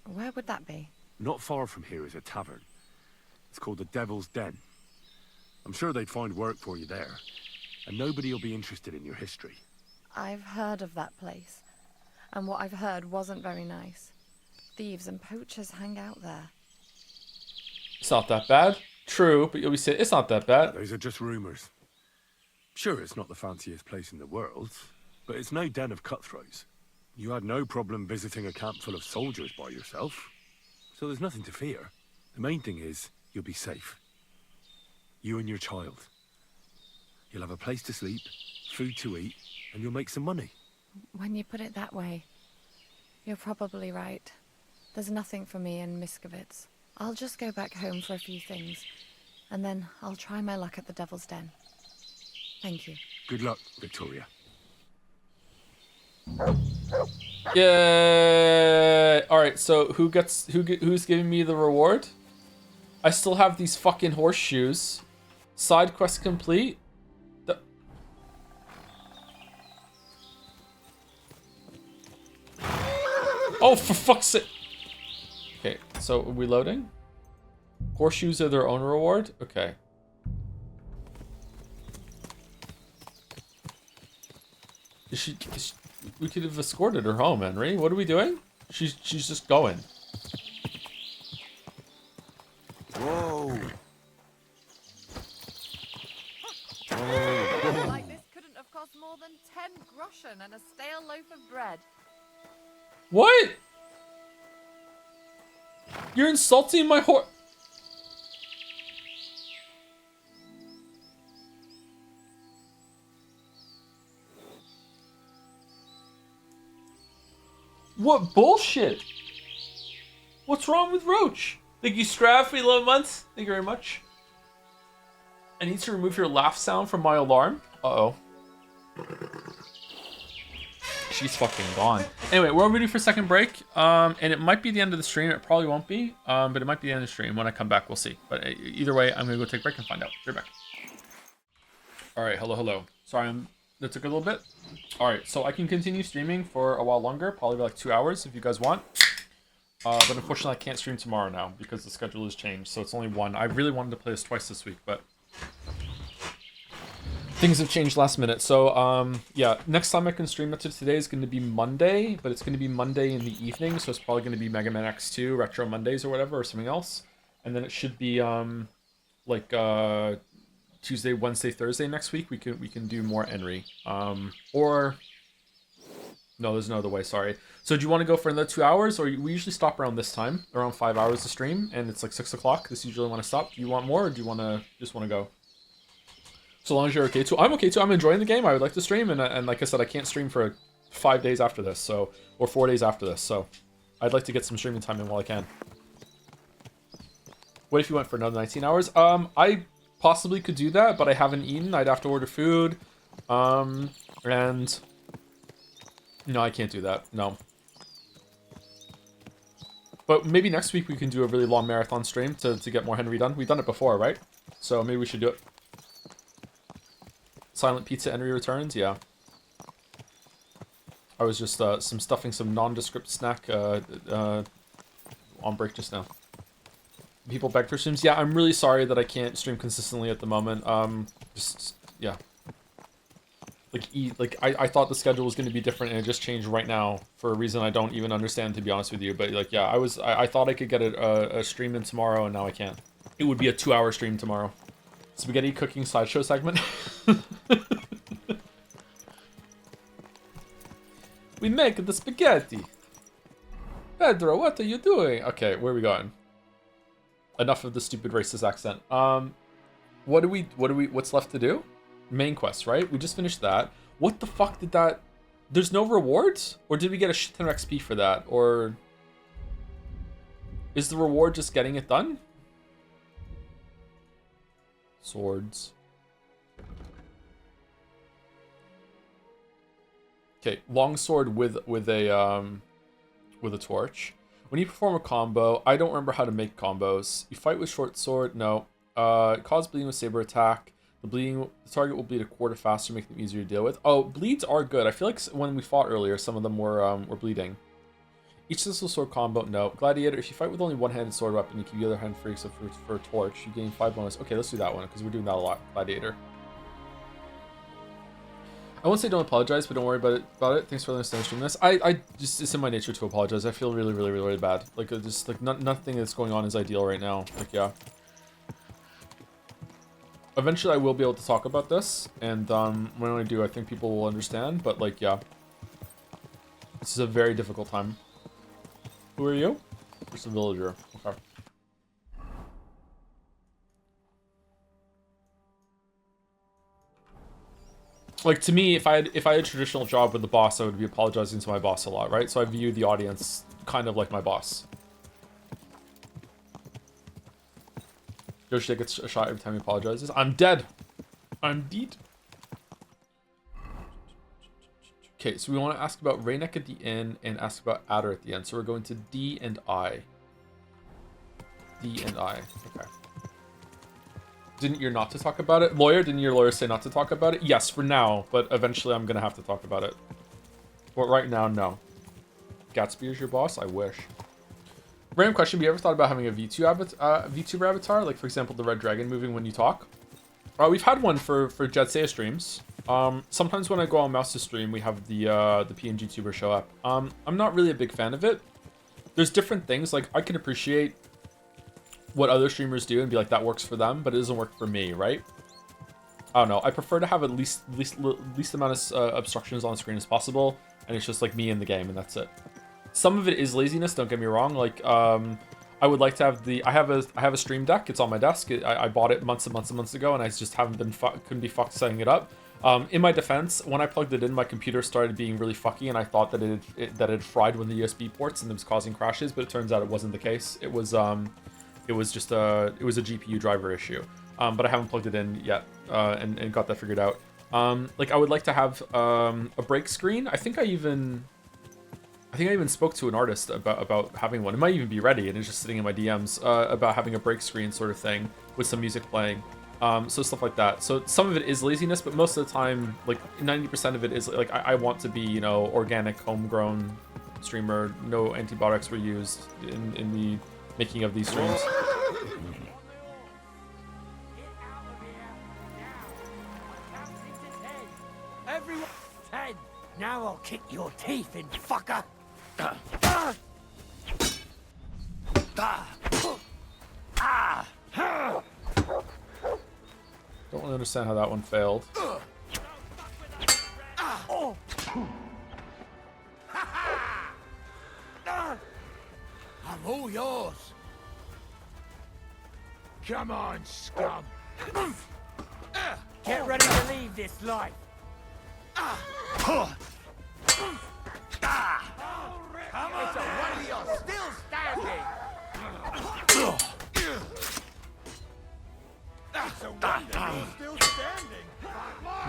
Where would that be? Not far from here is a tavern. It's called the Devil's Den. I'm sure they'd find work for you there, and nobody will be interested in your history. I've heard of that place, and what I've heard wasn't very nice. Thieves and poachers hang out there. It's not that bad. True, but you'll be saying it's not that bad. Those are just rumors. Sure, it's not the fanciest place in the world, but it's no den of cutthroats. You had no problem visiting a camp full of soldiers by yourself, so there's nothing to fear. The main thing is, you'll be safe. You and your child. You'll have a place to sleep, food to eat, and you'll make some money. When you put it that way, you're probably right. There's nothing for me in Miskowitz. I'll just go back home for a few things, and then I'll try my luck at the Devil's Den. Thank you. Good luck, Victoria. Yay! Alright, so who's giving me the reward? I still have these fucking horseshoes. Side quest complete. Oh, for fuck's sake! Okay, so are we loading? Horseshoes are their own reward? Okay. We could have escorted her home, Henry. What are we doing? She's just going. Whoa. Like this couldn't have cost more than 10 groschen and a stale loaf of bread. What? You're insulting my horse. What bullshit? What's wrong with Roach? Thank you, Strav, for 11 months. Thank you very much. I need to remove your laugh sound from my alarm. Uh-oh. She's fucking gone. Anyway, we're ready for second break. And it might be the end of the stream. It probably won't be. But it might be the end of the stream. When I come back, we'll see. But either way, I'm going to go take a break and find out. Be right back. All right. Hello. Sorry, that took a little bit. All right. So I can continue streaming for a while longer. Probably like 2 hours if you guys want. But unfortunately, I can't stream tomorrow now because the schedule has changed. So it's only one. I really wanted to play this twice this week, but things have changed last minute. So, yeah, next time I can stream it to today is going to be Monday, but it's going to be Monday in the evening, so it's probably going to be Mega Man X2, Retro Mondays or whatever, or something else. And then it should be, like, Tuesday, Wednesday, Thursday next week, we can do more Henry. Or no, there's no other way. Sorry. So do you want to go for another 2 hours, or we usually stop around this time, around 5 hours to stream, and it's like 6 o'clock. This usually want to stop. Do you want more, or do you want to just want to go? So long as you're okay too. I'm okay too. I'm enjoying the game. I would like to stream, and like I said, I can't stream for 5 days after this, so, or 4 days after this. So I'd like to get some streaming time in while I can. What if you went for another 19 hours? I possibly could do that, but I haven't eaten. I'd have to order food. And no, I can't do that. No. But maybe next week we can do a really long marathon stream to get more Henry done. We've done it before, right? So maybe we should do it. Silent Pizza Henry returns, yeah. I was just stuffing some nondescript snack on break just now. People beg for streams. Yeah, I'm really sorry that I can't stream consistently at the moment. Just yeah. I thought the schedule was going to be different, and it just changed right now for a reason I don't even understand, to be honest with you. But like, yeah, I thought I could get a stream in tomorrow, and now I can't. It would be a 2-hour stream tomorrow. Spaghetti cooking slideshow segment. We make the spaghetti. Pedro, what are you doing? Okay, where are we going? Enough of the stupid racist accent. What's left to do? Main quest, right? We just finished that. What the fuck did that... There's no rewards? Or did we get a shit ton of XP for that? Or... is the reward just getting it done? Swords. Okay, longsword with a torch. When you perform a combo, I don't remember how to make combos. You fight with short sword, no. Cause bleeding with saber attack. The target will bleed a quarter faster, make them easier to deal with. Oh, bleeds are good. I feel like when we fought earlier, some of them were bleeding. Each pistol sword combo, no. Gladiator, if you fight with only one-handed sword weapon, you keep the other hand free except for a torch. You gain 5 bonus. Okay, let's do that one, because we're doing that a lot. Gladiator. I won't say don't apologize, but don't worry about it. Thanks for letting us stream this. I just, it's in my nature to apologize. I feel really, really, really bad. Like, just, like, nothing that's going on is ideal right now. Like, yeah. Eventually I will be able to talk about this, and when I do, I think people will understand, but like, yeah. This is a very difficult time. Who are you? Just a villager. Okay. Like, to me, if I had a traditional job with the boss, I would be apologizing to my boss a lot, right? So I view the audience kind of like my boss. Yoshi gets a shot every time he apologizes. I'm dead. I'm dead. Okay, so we want to ask about Raynek at the end and ask about Adder at the end. So we're going to D and I. D and I. Okay. Didn't you not to talk about it? Lawyer, didn't your lawyer say not to talk about it? Yes, for now, but eventually I'm going to have to talk about it. But right now, no. Gatsby is your boss? I wish. Random question, have you ever thought about having a VTuber avatar? Like, for example, the Red Dragon moving when you talk? We've had one for Jetsea streams. Sometimes when I go on Mouse to stream, we have the PNG tuber show up. I'm not really a big fan of it. There's different things, like, I can appreciate what other streamers do and be like, that works for them, but it doesn't work for me, right? I don't know. I prefer to have at least amount of obstructions on screen as possible, and it's just like me in the game, and that's it. Some of it is laziness, don't get me wrong. Like, I would like to have I have a stream deck. It's on my desk. I bought it months and months and months ago, and I just couldn't be fucked setting it up. In my defense, when I plugged it in, my computer started being really fucky, and I thought that it had fried one of the USB ports and it was causing crashes, but it turns out it wasn't the case. It was just a GPU driver issue. But I haven't plugged it in yet, and got that figured out. Like, I would like to have a break screen. I think I even spoke to an artist about having one. It might even be ready, and it's just sitting in my DMs about having a break screen sort of thing with some music playing. So stuff like that. So some of it is laziness, but most of the time, like 90% of it is like I want to be, you know, organic, homegrown streamer. No antibiotics were used in the making of these streams. Everyone, 10. Now I'll kick your teeth in, fucker. Don't want to understand how that one failed. I'm all yours. Come on, scum. Get ready to leave this life. It's a wonder you're still standing. It's a wonder you're still standing.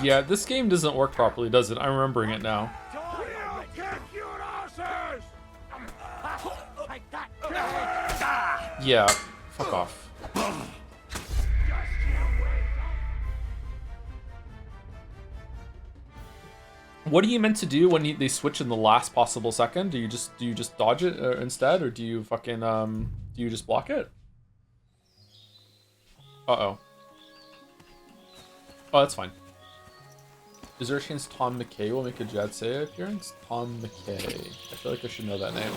Yeah, this game doesn't work properly, does it? I'm remembering it now. Yeah, fuck off. What are you meant to do when they switch in the last possible second? Do you just dodge it instead, or do you fucking do you just block it? Uh-oh. Oh, that's fine. Is there a chance Tom McKay will make a Jad Say appearance? Tom McKay. I feel like I should know that name.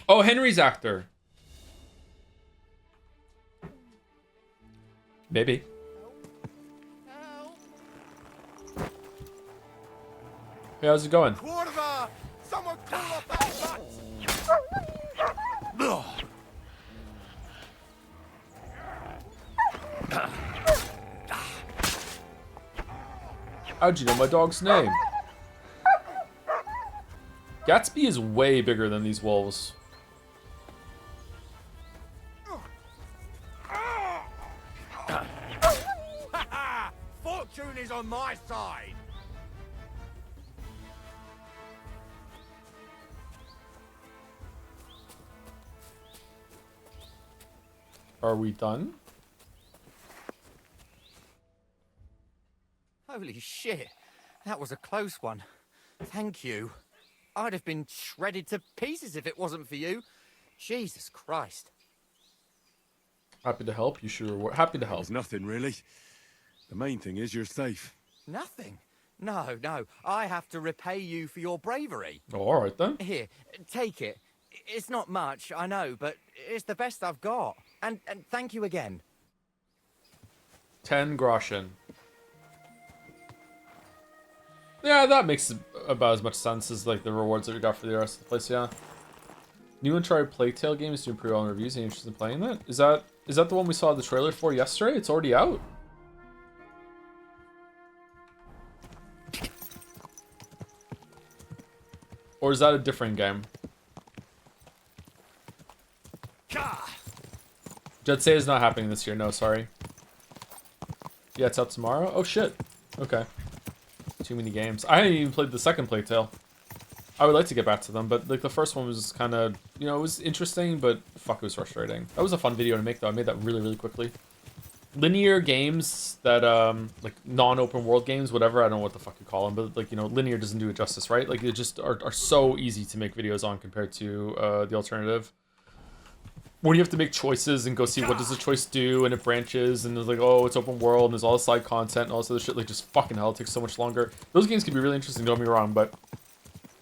Oh, Henry's actor. Maybe. Hey, how's it going? Corva! Someone pull off that How'd you know my dog's name? Gatsby is way bigger than these wolves. Fortune is on my side. Are we done? Holy shit. That was a close one. Thank you. I'd have been shredded to pieces if it wasn't for you. Jesus Christ. Happy to help. You sure were. Happy to help. There's nothing, really. The main thing is you're safe. Nothing? No, no. I have to repay you for your bravery. Oh, all right then. Here, take it. It's not much, I know, but it's the best I've got. And thank you again. 10 groschen. Yeah, that makes about as much sense as like the rewards that we got for the rest of the place, yeah. New Uncharted Plague Tale game is doing pretty well in reviews. Are you interested in playing that? Is that the one we saw the trailer for yesterday? It's already out. Or is that a different game? Jet Say is not happening this year. No, sorry. Yeah, it's out tomorrow. Oh shit. Okay. Too many games. I hadn't even played the second Plague Tale. I would like to get back to them, but like the first one was kind of, you know, it was interesting, but fuck, it was frustrating. That was a fun video to make though. I made that really, really quickly. Linear games that, like non-open world games, whatever, I don't know what the fuck you call them, but like, you know, linear doesn't do it justice, right? Like, they just are so easy to make videos on compared to the alternative. When you have to make choices and go see what does the choice do, and it branches, and there's like, oh, it's open world, and there's all the side content and all this other shit, like, just fucking hell, it takes so much longer. Those games can be really interesting, don't get me wrong, but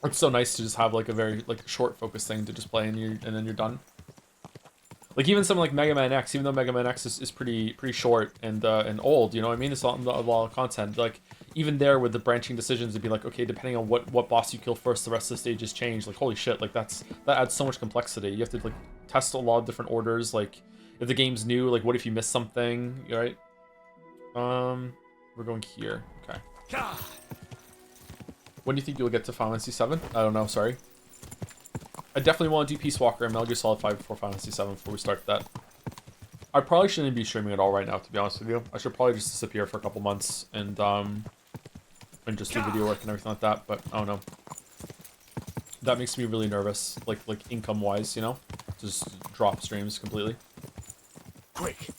it's so nice to just have like a very like short focus thing to just play and then you're done. Like even something like Mega Man X, even though Mega Man X is pretty short and old, you know what I mean? It's not a lot of content. Like even there with the branching decisions, it'd be like, okay, depending on what boss you kill first, the rest of the stages change. Like holy shit, like that adds so much complexity. You have to like test a lot of different orders. Like if the game's new, like what if you miss something, right? We're going here. Okay. When do you think you'll get to Final Fantasy 7? I don't know, sorry. I definitely want to do Peace Walker and Metal Gear Solid 5 before Final Fantasy 7 before we start that. I probably shouldn't be streaming at all right now, to be honest with you. I should probably just disappear for a couple months and just do video work and everything like that, but I don't know. That makes me really nervous, like income-wise, you know? Just drop streams completely. Quick.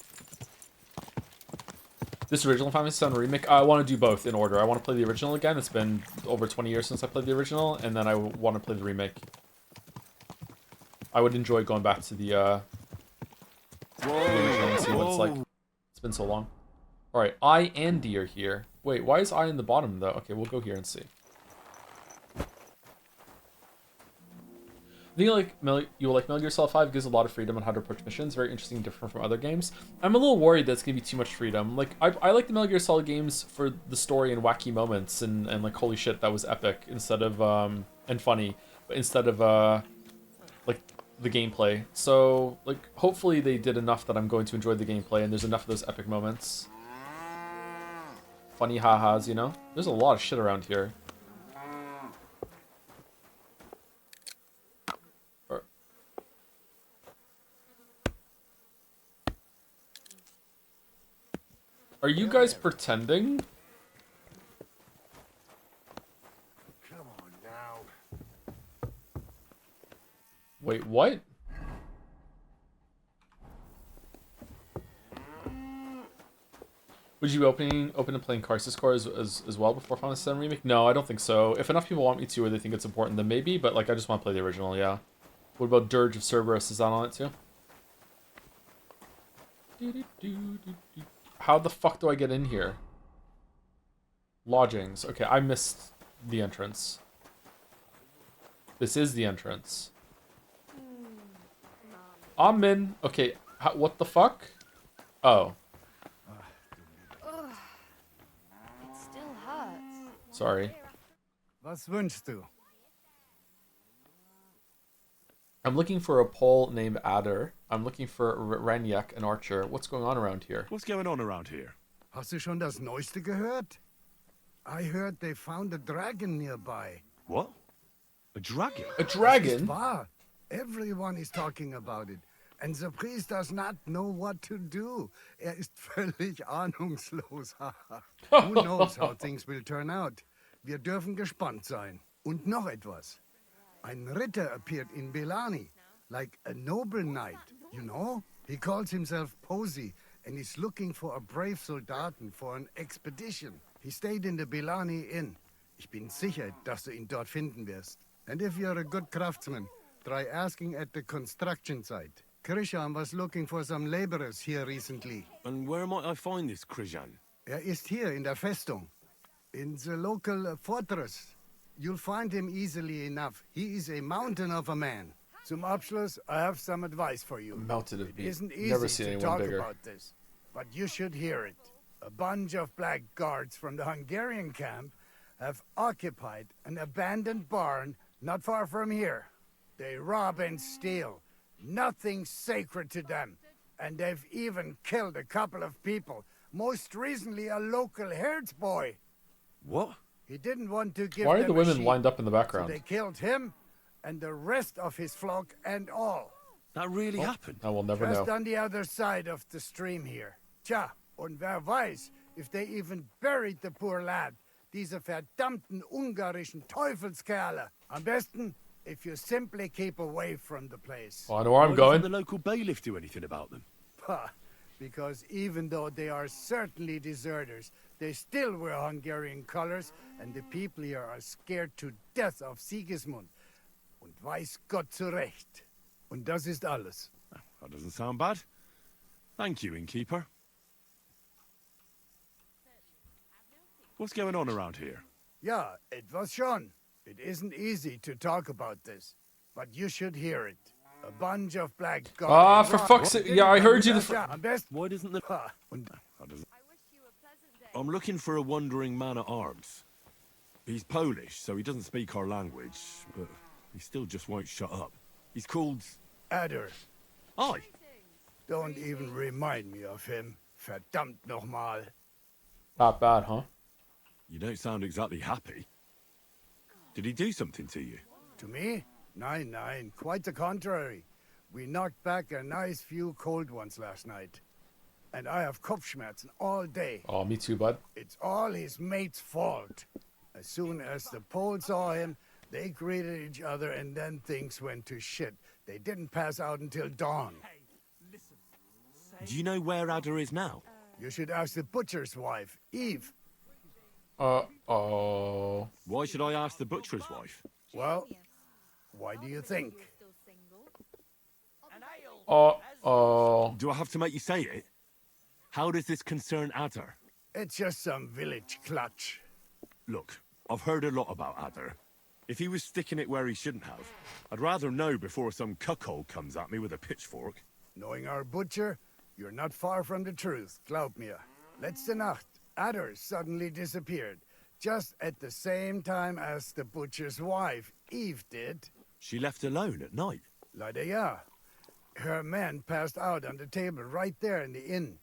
This original Final Fantasy 7 remake, I want to do both in order. I want to play the original again. It's been over 20 years since I played the original, and then I want to play the remake. I would enjoy going back to the original and see what it's like. It's been so long. Alright, I and D are here. Wait, why is I in the bottom, though? Okay, we'll go here and see. I think you will like Metal Gear Solid 5 gives a lot of freedom on how to approach missions. Very interesting, different from other games. I'm a little worried that it's gonna be too much freedom. Like I like the Metal Gear Solid games for the story and wacky moments and like holy shit that was epic instead of and funny, but instead of like the gameplay. So like hopefully they did enough that I'm going to enjoy the gameplay and there's enough of those epic moments. Funny ha-has, you know? There's a lot of shit around here. Are you guys pretending? Come on now. Wait, what? Would you be open to playing Crisis Core as well before Final Fantasy VII Remake? No, I don't think so. If enough people want me to or they think it's important, then maybe, but like I just want to play the original, yeah. What about Dirge of Cerberus? Is that on it too? How the fuck do I get in here? Lodgings. Okay, I missed the entrance. This is the entrance. I'm in. Okay, what the fuck? Oh. Ugh. It still hurts. Sorry. Was wünschst du? I'm looking for a Pole named Adder. I'm looking for Reniak, an archer. What's going on around here? What's going on around here? Hast du schon das Neueste gehört? I heard they found a dragon nearby. What? A dragon? A dragon? Das ist wahr. Everyone is talking about it. And the priest does not know what to do. Ist völlig ahnungslos. Who knows how things will turn out? Wir dürfen gespannt sein. Und noch etwas. Ein Ritter appeared in Belani, like a noble knight, you know? He calls himself Posey, and he's looking for a brave Soldaten for an expedition. He stayed in the Belani Inn. Ich bin sicher, dass du ihn dort finden wirst. And if you're a good craftsman, try asking at the construction site. Krishan was looking for some laborers here recently. And where might I find this Krishan? Ist hier in der Festung, in the local fortress. You'll find him easily enough. He is a mountain of a man. Zum Abschluss, I have some advice for you. Mountain of It isn't Never easy seen to anyone talk bigger. about this, but you should hear it. A bunch of black guards from the Hungarian camp have occupied an abandoned barn not far from here. They rob and steal. Nothing sacred to them. And they've even killed a couple of people. Most recently, a local herds boy. What? He didn't want to give Why are them the a women sheep, lined up in the background? So they killed him and the rest of his flock and all. That really happened? I will never Just know. on the other side of the stream here. Tja, und wer weiß, if they even buried the poor lad. Diese verdammten ungarischen Teufelskerle. Am besten, if you simply keep away from the place. Oh, I know where I'm Why going. doesn't the local bailiff do anything about them? Because even though they are certainly deserters, they still wear Hungarian colors, and the people here are scared to death of Sigismund. Und weiß Gott zu Recht. Und das ist alles. That doesn't sound bad. Thank you, innkeeper. What's going on around here? Ja, etwas schon. It isn't easy to talk about this, but you should hear it. A bunch of black guards. Ah, for fuck's sake. Yeah, I heard you Am besten. Why doesn't the... Und That doesn't... I'm looking for a wandering man-at-arms. He's Polish, so he doesn't speak our language, but he still just won't shut up. He's called... Adder. Aye. Don't even remind me of him. Verdammt nochmal. Not bad, huh? You don't sound exactly happy. Did he do something to you? To me? Nein, quite the contrary. We knocked back a nice few cold ones last night. And I have Kopfschmerzen all day. Oh, me too, bud. It's all his mate's fault. As soon as the Poles saw him, they greeted each other and then things went to shit. They didn't pass out until dawn. Do you know where Adder is now? You should ask the butcher's wife, Eve. Uh-oh. Why should I ask the butcher's wife? Well, why do you think? Uh-oh. Do I have to make you say it? How does this concern Adder? It's just some village clutch. Look, I've heard a lot about Adder. If he was sticking it where he shouldn't have, I'd rather know before some cuckold comes at me with a pitchfork. Knowing our butcher, you're not far from the truth, glaub mir. Letzte Nacht, Adder suddenly disappeared, just at the same time as the butcher's wife, Eve, did. She left alone at night? Leider ja. Her man passed out on the table right there in the inn.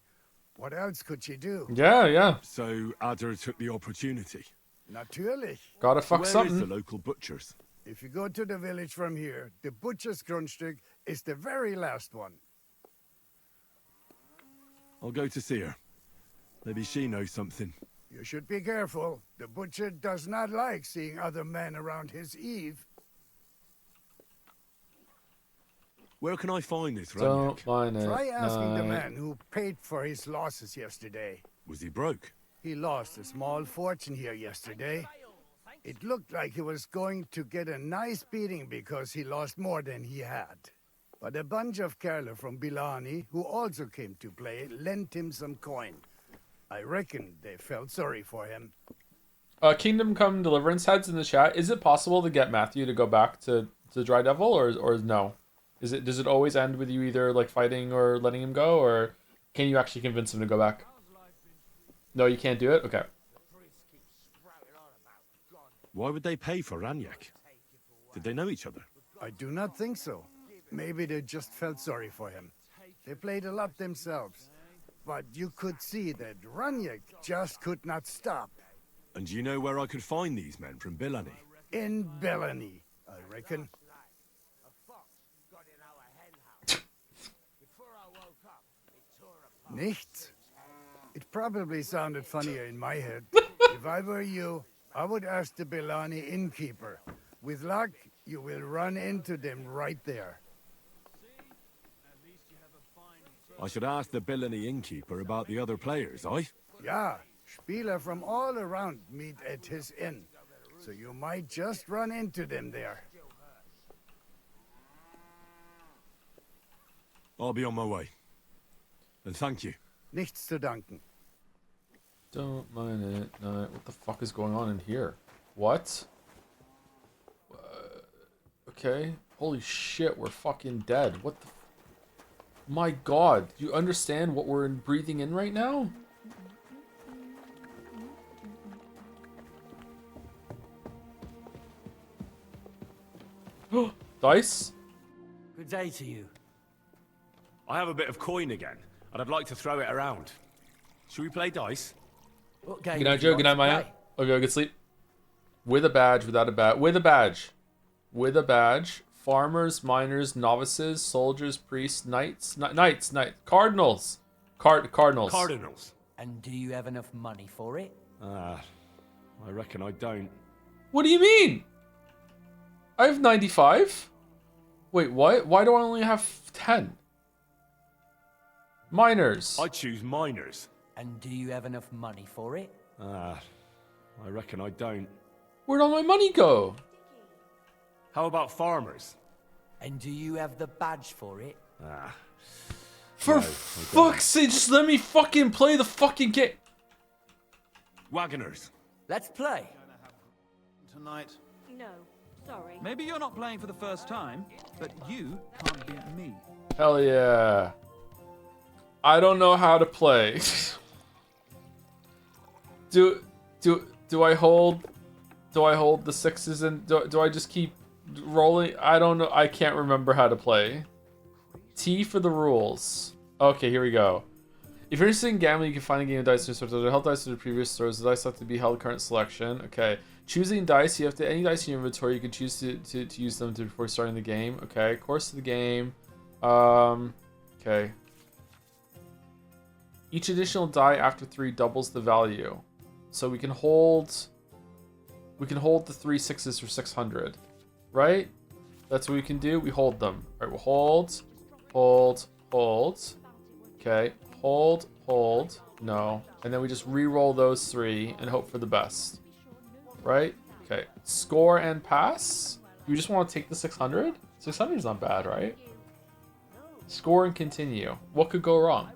What else could she do? Yeah. So Adder took the opportunity. Natürlich. Gotta fuck something. Where is the local butcher's? If you go to the village from here, the butcher's Grundstück is the very last one. I'll go to see her. Maybe she knows something. You should be careful. The butcher does not like seeing other men around his Eve. Where can I find this Don't mind it. Try asking the man who paid for his losses yesterday. Was he broke? He lost a small fortune here yesterday. It looked like he was going to get a nice beating because he lost more than he had. But a bunch of Kerler from Bilani, who also came to play, lent him some coin. I reckon they felt sorry for him. Kingdom Come Deliverance heads in the chat. Is it possible to get Matthew to go back to Dry Devil, or no? Does it always end with you either like fighting or letting him go, or can you actually convince him to go back? No, you can't do it? Okay. Why would they pay for Raniak? Did they know each other? I do not think so. Maybe they just felt sorry for him. They played a lot themselves. But you could see that Raniak just could not stop. And do you know where I could find these men from Bilani? In Bellany, I reckon. Nichts? It probably sounded funnier in my head. If I were you, I would ask the Bellany innkeeper. With luck, you will run into them right there. I should ask the Bilani innkeeper about the other players, aye? Yeah, Spieler from all around meet at his inn. So you might just run into them there. I'll be on my way. And thank you. Nichts zu danken. Don't mind it. No, what the fuck is going on in here? What? Okay. Holy shit, we're fucking dead. What the... My god, do you understand what we're breathing in right now? Dice? Good day to you. I have a bit of coin again, and I'd like to throw it around. Should we play dice? What game Good night, Joe. Good night, Maya. Okay, good sleep. With a badge, without a badge. With a badge. With a badge. Farmers, miners, novices, soldiers, priests, knights, cardinals. Cardinals. Cardinals. And do you have enough money for it? I reckon I don't. What do you mean? I have 95. Wait, what? Why do I only have 10? Miners. I choose miners. And do you have enough money for it? I reckon I don't. Where'd all my money go? How about farmers? And do you have the badge for it? For fuck's sake, just let me fucking play the fucking game. Wagoners. Let's play. Tonight. No, sorry. Maybe you're not playing for the first time, but you can't beat me. Hell yeah. I don't know how to play. Do I hold the sixes and do I just keep rolling? I don't know. I can't remember how to play. T for the rules. Okay, here we go. If you're interested in gambling, you can find a game of dice in stores. Held dice in the previous stores. The dice have to be held current selection. Okay. Choosing dice, you have to any dice in your inventory, you can choose to use them before starting the game. Okay. Course of the game. Okay. Each additional die after 3 doubles the value. So we can hold the 3 6s for 600. Right? That's what we can do. We hold them. All right, we'll hold. Okay. Hold. No. And then we just re-roll those 3 and hope for the best. Right? Okay. Score and pass. You just want to take the 600? 600 is not bad, right? Score and continue. What could go wrong?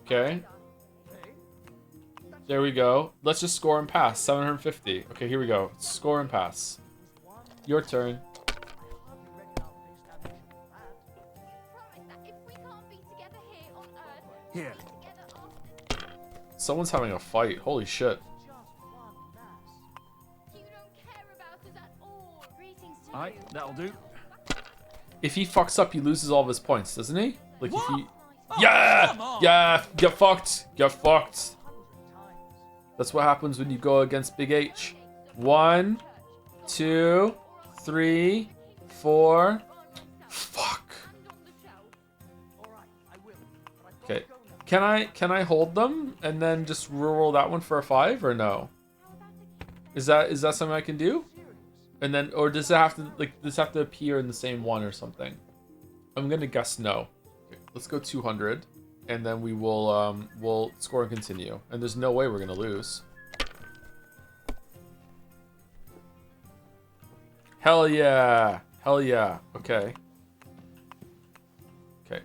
Okay. There we go. Let's just score and pass. 750. Okay, here we go. Score and pass. Your turn. Here. Someone's having a fight. Holy shit. Alright, that'll do. If he fucks up, he loses all of his points, doesn't he? Like if he... Yeah! Yeah! Get fucked! Get fucked! That's what happens when you go against Big H. 1, 2, 3, 4. Fuck. Okay. Can I hold them and then just roll that one for a 5 or no? Is that something I can do? And then, or does it have to, like, does it have to appear in the same one or something? I'm gonna guess no. Okay, let's go 200, and then we will, we'll score and continue. And there's no way we're gonna lose. Hell yeah! Hell yeah! Okay. Okay.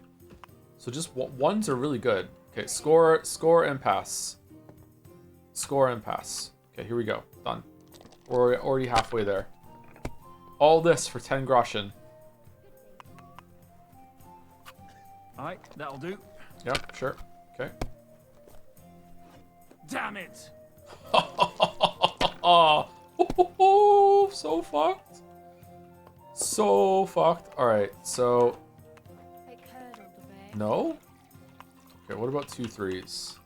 So just ones are really good. Okay, score and pass. Score and pass. Okay, here we go. Done. We're already halfway there. All this for 10 groschen. Alright, that'll do. Yep, sure. Okay. Damn it! So fucked. So fucked. Alright, so... No? Okay, what about 2 3s?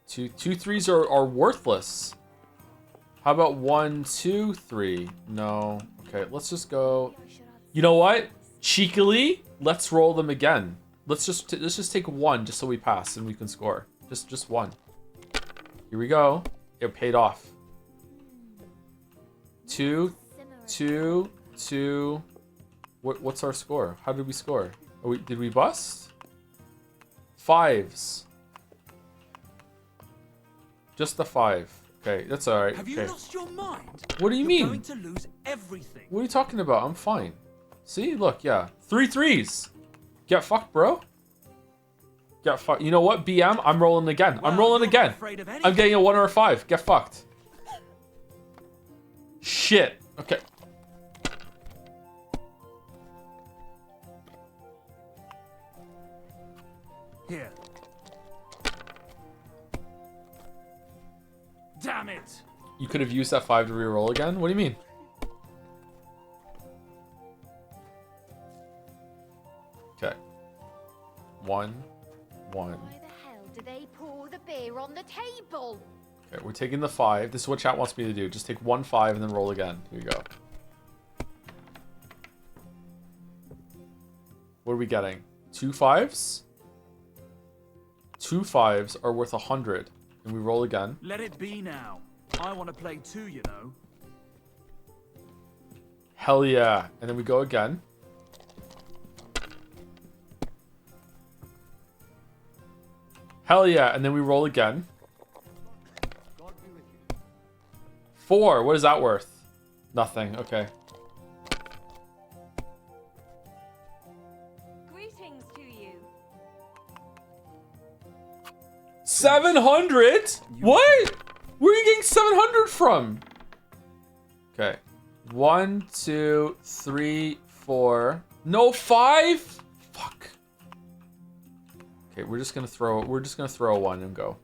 Two 3s are worthless. How about 1 2 3? No. Okay, let's just go. You know what? Cheekily, let's roll them again. Let's just take 1 just so we pass and we can score. Just 1. Here we go. It paid off. 2 2 2. What's our score? How did we score? Did we bust? 5s. Just the 5. Okay, that's alright. Have you lost your mind? What do you mean? You're going to lose everything. What are you talking about? I'm fine. See? Look, yeah. 3 3s. Get fucked, bro. Get fucked. You know what, BM? I'm rolling again. I'm rolling again. I'm getting a 1 or a 5. Get fucked. Shit. Okay. Here. Damn it! You could have used that 5 to reroll again? What do you mean? Okay. 1 1. Why the hell do they pour the beer on the table? Okay, we're taking the 5. This is what chat wants me to do. Just take 1 5 and then roll again. Here you go. What are we getting? 2 5s? 2 5s are worth 100. And we roll again. Let it be now. I want to play too, you know. Hell yeah. And then we go again. Hell yeah. And then we roll again. 4. What is that worth? Nothing. Okay. Greetings to you. 700? What? Where are you getting 700 from? Okay. 1 2 3 4. No 5? Fuck. Okay, we're just gonna throw a 1 and go.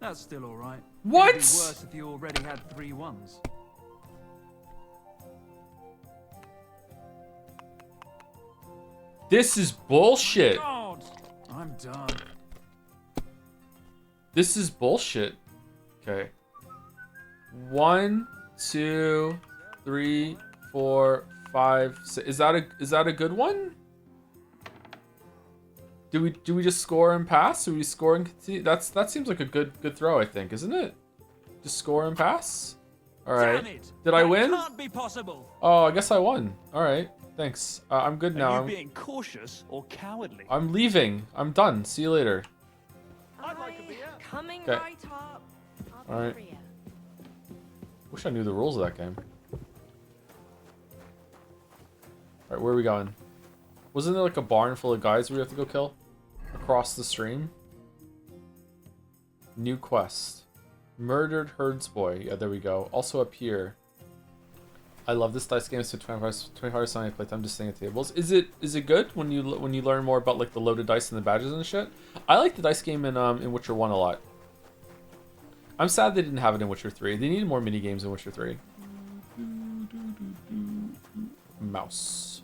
That's still all right. What? It'd be worse if you already had 3 1s. This is bullshit. God, I'm done. This is bullshit. Okay. 1 2 3 4 5 6. Is that a good one? Do we just score and pass? Do we score and continue? That seems like a good throw, I think, isn't it? Just score and pass? Alright. Did I win? Can't be possible. Oh, I guess I won. Alright. Thanks. I'm good now. Are you being cautious or cowardly? I'm leaving. I'm done. See you later. Coming Okay. right up. Alright. Wish I knew the rules of that game. Alright, where are we going? Wasn't there like a barn full of guys we have to go kill? Across the stream? New quest. Murdered herdsboy. Yeah, there we go. Also up here. I love this dice game. So 25 hours on playtime just sitting at tables. Is it good when you learn more about like the loaded dice and the badges and shit? I like the dice game in Witcher 1 a lot. I'm sad they didn't have it in Witcher 3. They needed more mini games in Witcher 3. Mouse.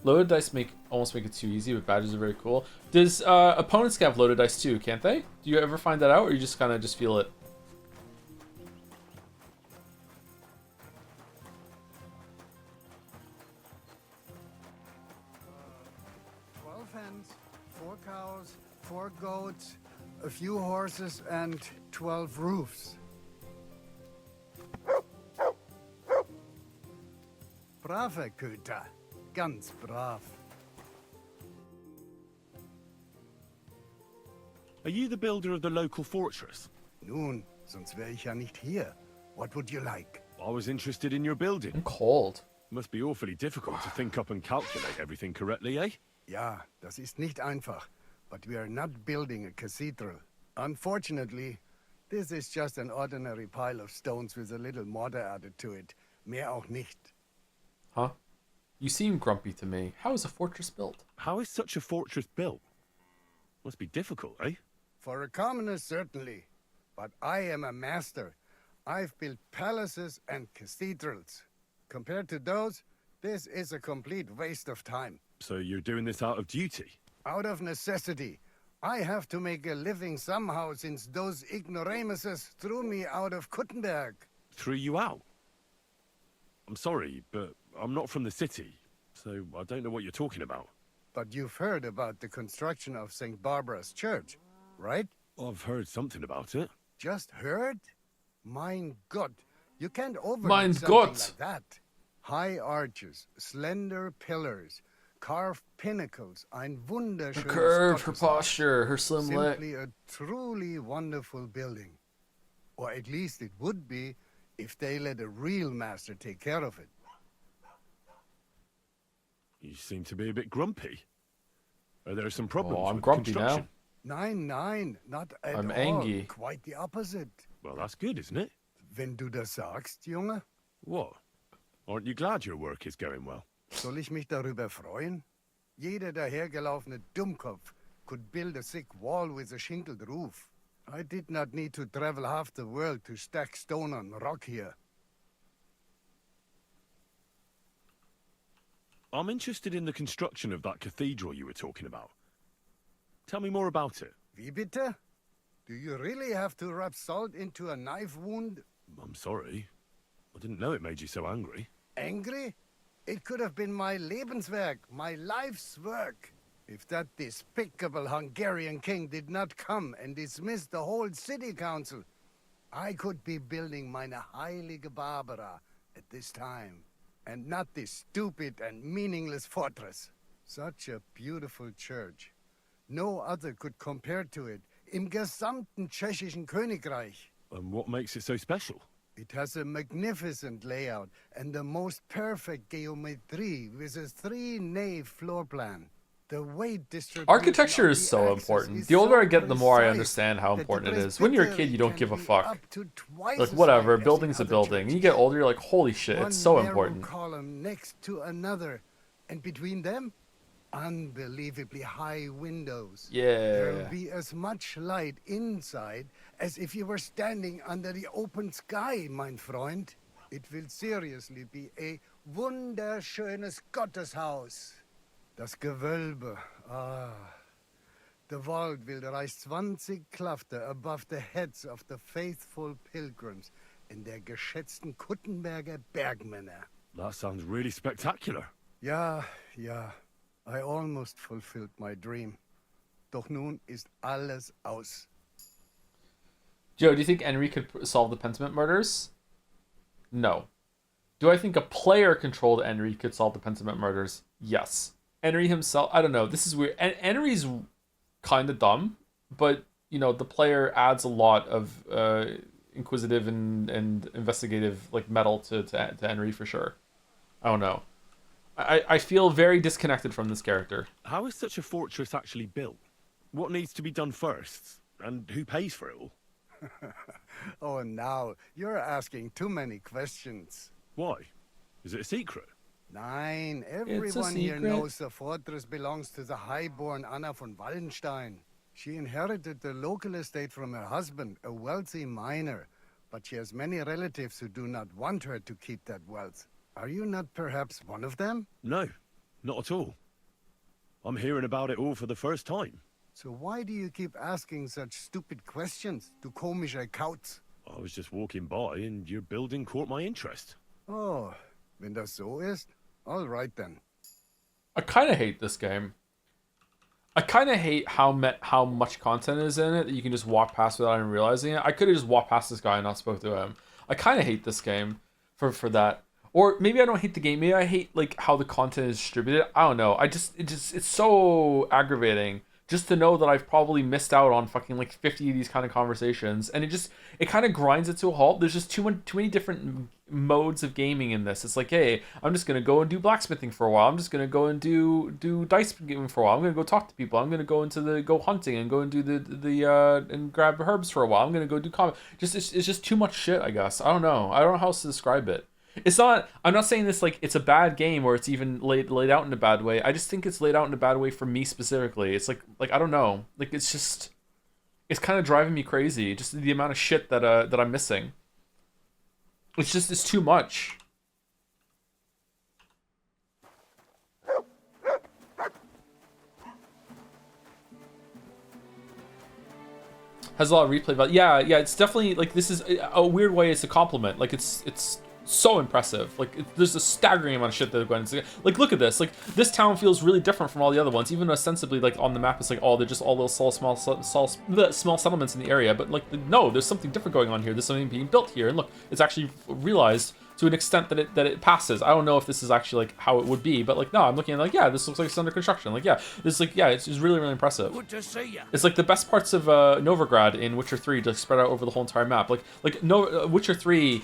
Loaded dice almost make it too easy, but badges are very cool. Does opponents have loaded dice too, can't they? Do you ever find that out, or you just kind of just feel it? Hens, 4 cows, 4 goats, a few horses, and 12 roofs. Brave Köter. Ganz brav. Are you the builder of the local fortress? Nun, sonst wäre ich ja nicht hier. What would you like? I was interested in your building. I'm cold. Must be awfully difficult to think up and calculate everything correctly, eh? Ja, das ist nicht einfach. But we are not building a cathedral. Unfortunately, this is just an ordinary pile of stones with a little mortar added to it. Mehr auch nicht. Huh? You seem grumpy to me. How is a fortress built? How is such a fortress built? Must be difficult, eh? For a commoner, certainly. But I am a master. I've built palaces and cathedrals. Compared to those, this is a complete waste of time. So you're doing this out of duty? Out of necessity. I have to make a living somehow since those ignoramuses threw me out of Kuttenberg. Threw you out? I'm sorry, but I'm not from the city, so I don't know what you're talking about. But you've heard about the construction of St. Barbara's Church, right? I've heard something about it. Just heard? Mein Gott, you can't overlook Mein something Gott. like that. High arches, slender pillars, carved pinnacles, ein wunderschönes Her curve, her Gotteshaus. posture, her slim leg. Simply a truly wonderful building. Or at least it would be if they let a real master take care of it. You seem to be a bit grumpy. Are there some problems Oh, I'm with grumpy construction? Nein, not at I'm all. angry. Quite the opposite. Well, that's good, isn't it? Wenn du das sagst, Junge. What? Aren't you glad your work is going well? Soll ich mich darüber freuen? Jeder dahergelaufene Dummkopf could build a thick wall with a shingled roof. I did not need to travel half the world to stack stone on rock here. I'm interested in the construction of that cathedral you were talking about. Tell me more about it. Wie bitte? Do you really have to rub salt into a knife wound? I'm sorry. I didn't know it made you so angry. Angry? It could have been my Lebenswerk, my life's work. If that despicable Hungarian king did not come and dismiss the whole city council, I could be building meine heilige Barbara at this time, and not this stupid and meaningless fortress. Such a beautiful church. No other could compare to it im gesamten tschechischen Königreich. And what makes it so special? It has a magnificent layout and the most perfect geometry with a 3-nave floor plan. The weight distribution Architecture of is the so axis important. is The older so I get, the more I precise understand how that the important it is. When you're a kid, you don't give a presbytery fuck. can be up to twice Like, as whatever, a high as building's the a other building. You churches. get older, you're like, holy shit, One it's so narrow important. column next to another, and between them, unbelievably high windows. There will Yeah. be as much light inside as if you were standing under the open sky, mein Freund. It will seriously be a wunderschönes Gotteshaus. Das Gewölbe, The vault will rise 20 Klafter above the heads of the faithful pilgrims in der geschätzten Kuttenberger Bergmänner. That sounds really spectacular. Ja. I almost fulfilled my dream. Doch nun ist alles aus. Joe, do you think Henry could solve the Pentiment murders? No. Do I think a player-controlled Henry could solve the Pentiment murders? Yes. Henry himself, I don't know. This is weird. Henry's kind of dumb, but, you know, the player adds a lot of inquisitive and investigative like metal to Henry for sure. I don't know. I feel very disconnected from this character. How is such a fortress actually built? What needs to be done first? And who pays for it all? Oh, now you're asking too many questions. Why? Is it a secret? Nein, everyone here knows the fortress belongs to the highborn Anna von Wallenstein. She inherited the local estate from her husband, a wealthy miner, but she has many relatives who do not want her to keep that wealth. Are you not perhaps one of them? No, not at all. I'm hearing about it all for the first time. So why do you keep asking such stupid questions? Du komischer Kauz. I was just walking by and your building caught my interest. Oh, wenn das so ist, all right then. I kind of hate this game. I kind of hate how much content is in it that you can just walk past without even realizing it. I could have just walked past this guy and not spoke to him. I kind of hate this game for that. Or maybe I don't hate the game. Maybe I hate like how the content is distributed. I don't know. It's so aggravating just to know that I've probably missed out on fucking like 50 of these kind of conversations, and it kind of grinds it to a halt. There's just too many different modes of gaming in this. It's like, hey, I'm just gonna go and do blacksmithing for a while. I'm just gonna go and do dice gaming for a while. I'm gonna go talk to people. I'm gonna go hunting and go and do the and grab herbs for a while. I'm gonna go do combat. It's just too much shit, I guess. I don't know how else to describe it. It's not. I'm not saying this like it's a bad game or it's even laid out in a bad way. I just think it's laid out in a bad way for me specifically. It's like I don't know. Like it's kind of driving me crazy. Just the amount of shit that I'm missing. It's too much. Has a lot of replay value. Yeah. It's definitely like this is a weird way. It's a compliment. Like it's so impressive. Like there's a staggering amount of shit that they're going to like. Look at this. Like this town feels really different from all the other ones. Even ostensibly, like on the map, it's like they're just all little small settlements in the area. But like no, there's something different going on here. There's something being built here, and look, it's actually realized to an extent that it passes. I don't know if this is actually like how it would be, but like no, I'm looking at like this looks like it's under construction. Like it's really impressive. Good to see ya. It's like the best parts of Novigrad in Witcher 3 to spread out over the whole entire map. Witcher 3.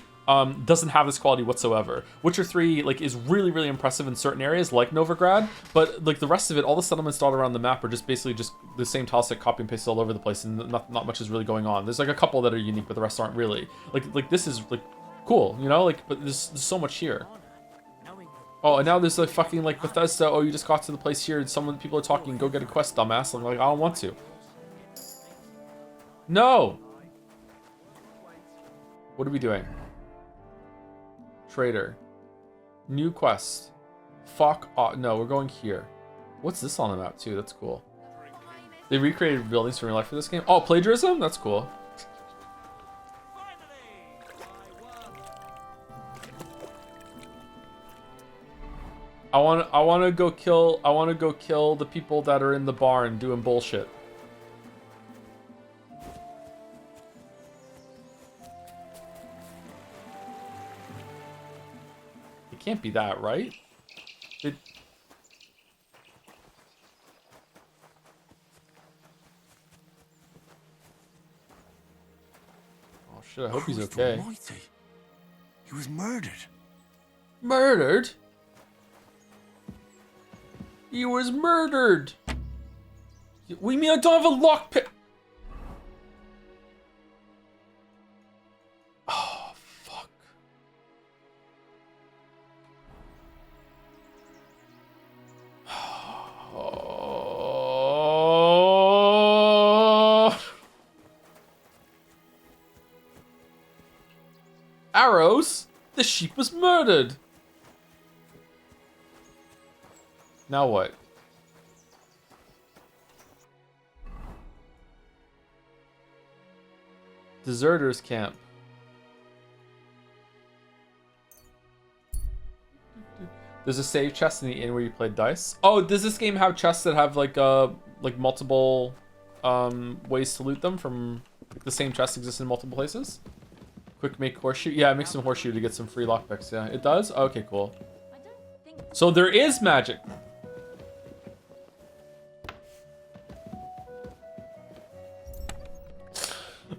Doesn't have this quality whatsoever. Witcher 3 like is really impressive in certain areas like Novigrad, but like the rest of it, all the settlements dotted around the map are just basically just the same tileset copy and paste all over the place, and not much is really going on. There's like a couple that are unique, but the rest aren't really. Like this is like cool, you know, like but there's so much here. Oh, and now there's like fucking like Bethesda. Oh, you just got to the place here, and people are talking. Go get a quest, dumbass. I'm like, I don't want to. No. What are we doing? Trader. New quest. Fuck off. No, we're going here. What's this on the map too? That's cool. They recreated buildings from real life for this game. Oh, plagiarism? That's cool. I want to go kill the people that are in the barn doing bullshit. Can't be that, right? Oh shit, I hope he's okay. Almighty. He was murdered. Murdered? He was murdered! What do you mean I don't have a lockpick? Oh, fuck. Arrows? The sheep was murdered! Now what? Deserters camp. There's a save chest in the inn where you played dice. Oh, does this game have chests that have like multiple ways to loot them from the same chest exists in multiple places? Quick make horseshoe. Yeah, make some horseshoe to get some free lockpicks. Yeah, it does? Okay, cool. So there is magic.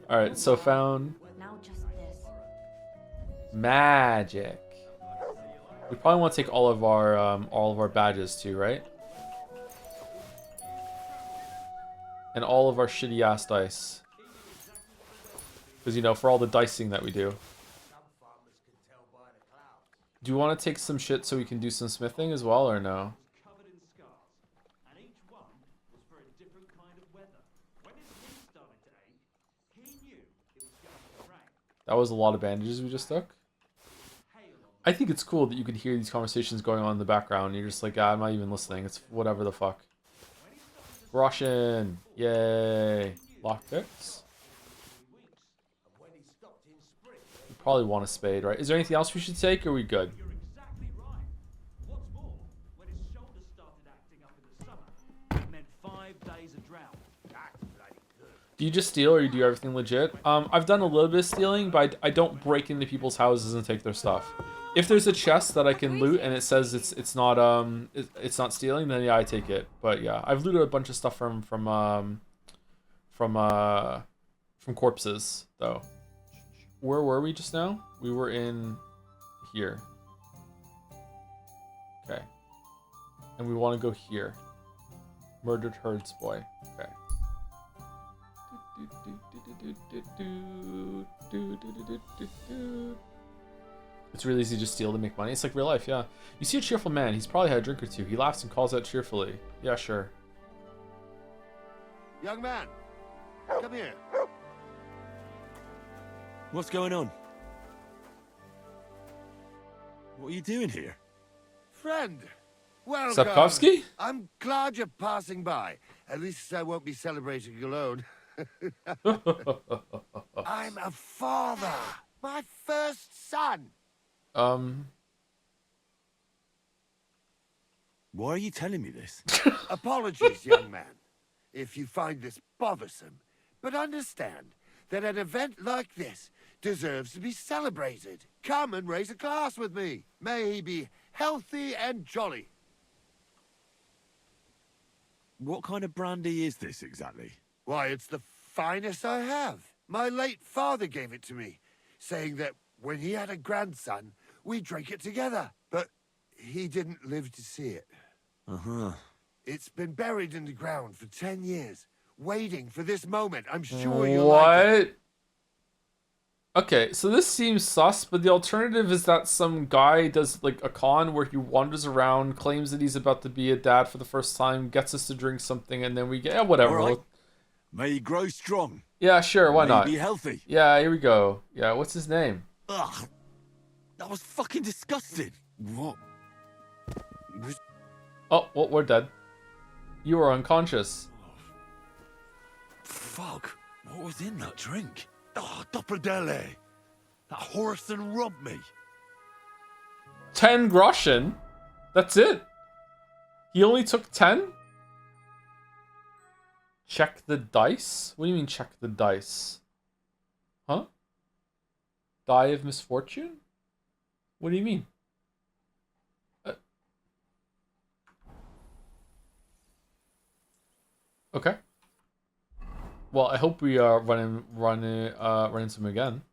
Alright, so found... Now just Magic. We probably want to take all of our badges too, right? And all of our shitty ass dice. Because, you know, for all the dicing that we do. Do you want to take some shit so we can do some smithing as well, or no? That was a lot of bandages we just took. I think it's cool that you can hear these conversations going on in the background. You're just like, ah, I'm not even listening. It's whatever the fuck. Russian. Yay. Lockpicks. We probably want a spade, right? Is there anything else we should take, or are we good? Do you just steal, or you do everything legit? I've done a little bit of stealing, but I don't break into people's houses and take their stuff. If there's a chest that I can loot and it says it's not stealing, then yeah, I take it. But yeah, I've looted a bunch of stuff from corpses though. Where were we just now? We were in here. Okay. And we want to go here. Murdered herds boy. Okay. It's really easy to just steal to make money. It's like real life, yeah. You see a cheerful man, he's probably had a drink or two. He laughs and calls out cheerfully. Yeah, sure. Young man, come here. What's going on? What are you doing here? Friend, welcome. Sapkowski? I'm glad you're passing by. At least I won't be celebrating alone. I'm a father. My first son. Why are you telling me this? Apologies, young man, if you find this bothersome. But understand that an event like this deserves to be celebrated. Come and raise a glass with me. May he be healthy and jolly. What kind of brandy is this exactly? Why, it's the finest I have. My late father gave it to me, saying that when he had a grandson, we drank it together. But he didn't live to see it. Uh-huh. It's been buried in the ground for 10 years, waiting for this moment. I'm sure you'll like it. What? Okay, so this seems sus, but the alternative is that some guy does like a con where he wanders around, claims that he's about to be a dad for the first time, gets us to drink something, and then we get whatever. All right. May he grow strong. Yeah, sure, why not? May he be healthy. Yeah, here we go. Yeah, what's his name? Ugh, that was fucking disgusting. What? Oh, well, we're dead. You are unconscious. Fuck, what was in that drink? Oh, Dopperdelle. That horse and rubbed me. 10 groschen? That's it? He only took 10? Check the dice? What do you mean check the dice? Huh? Die of misfortune? What do you mean? Okay. Well, I hope we run into him again.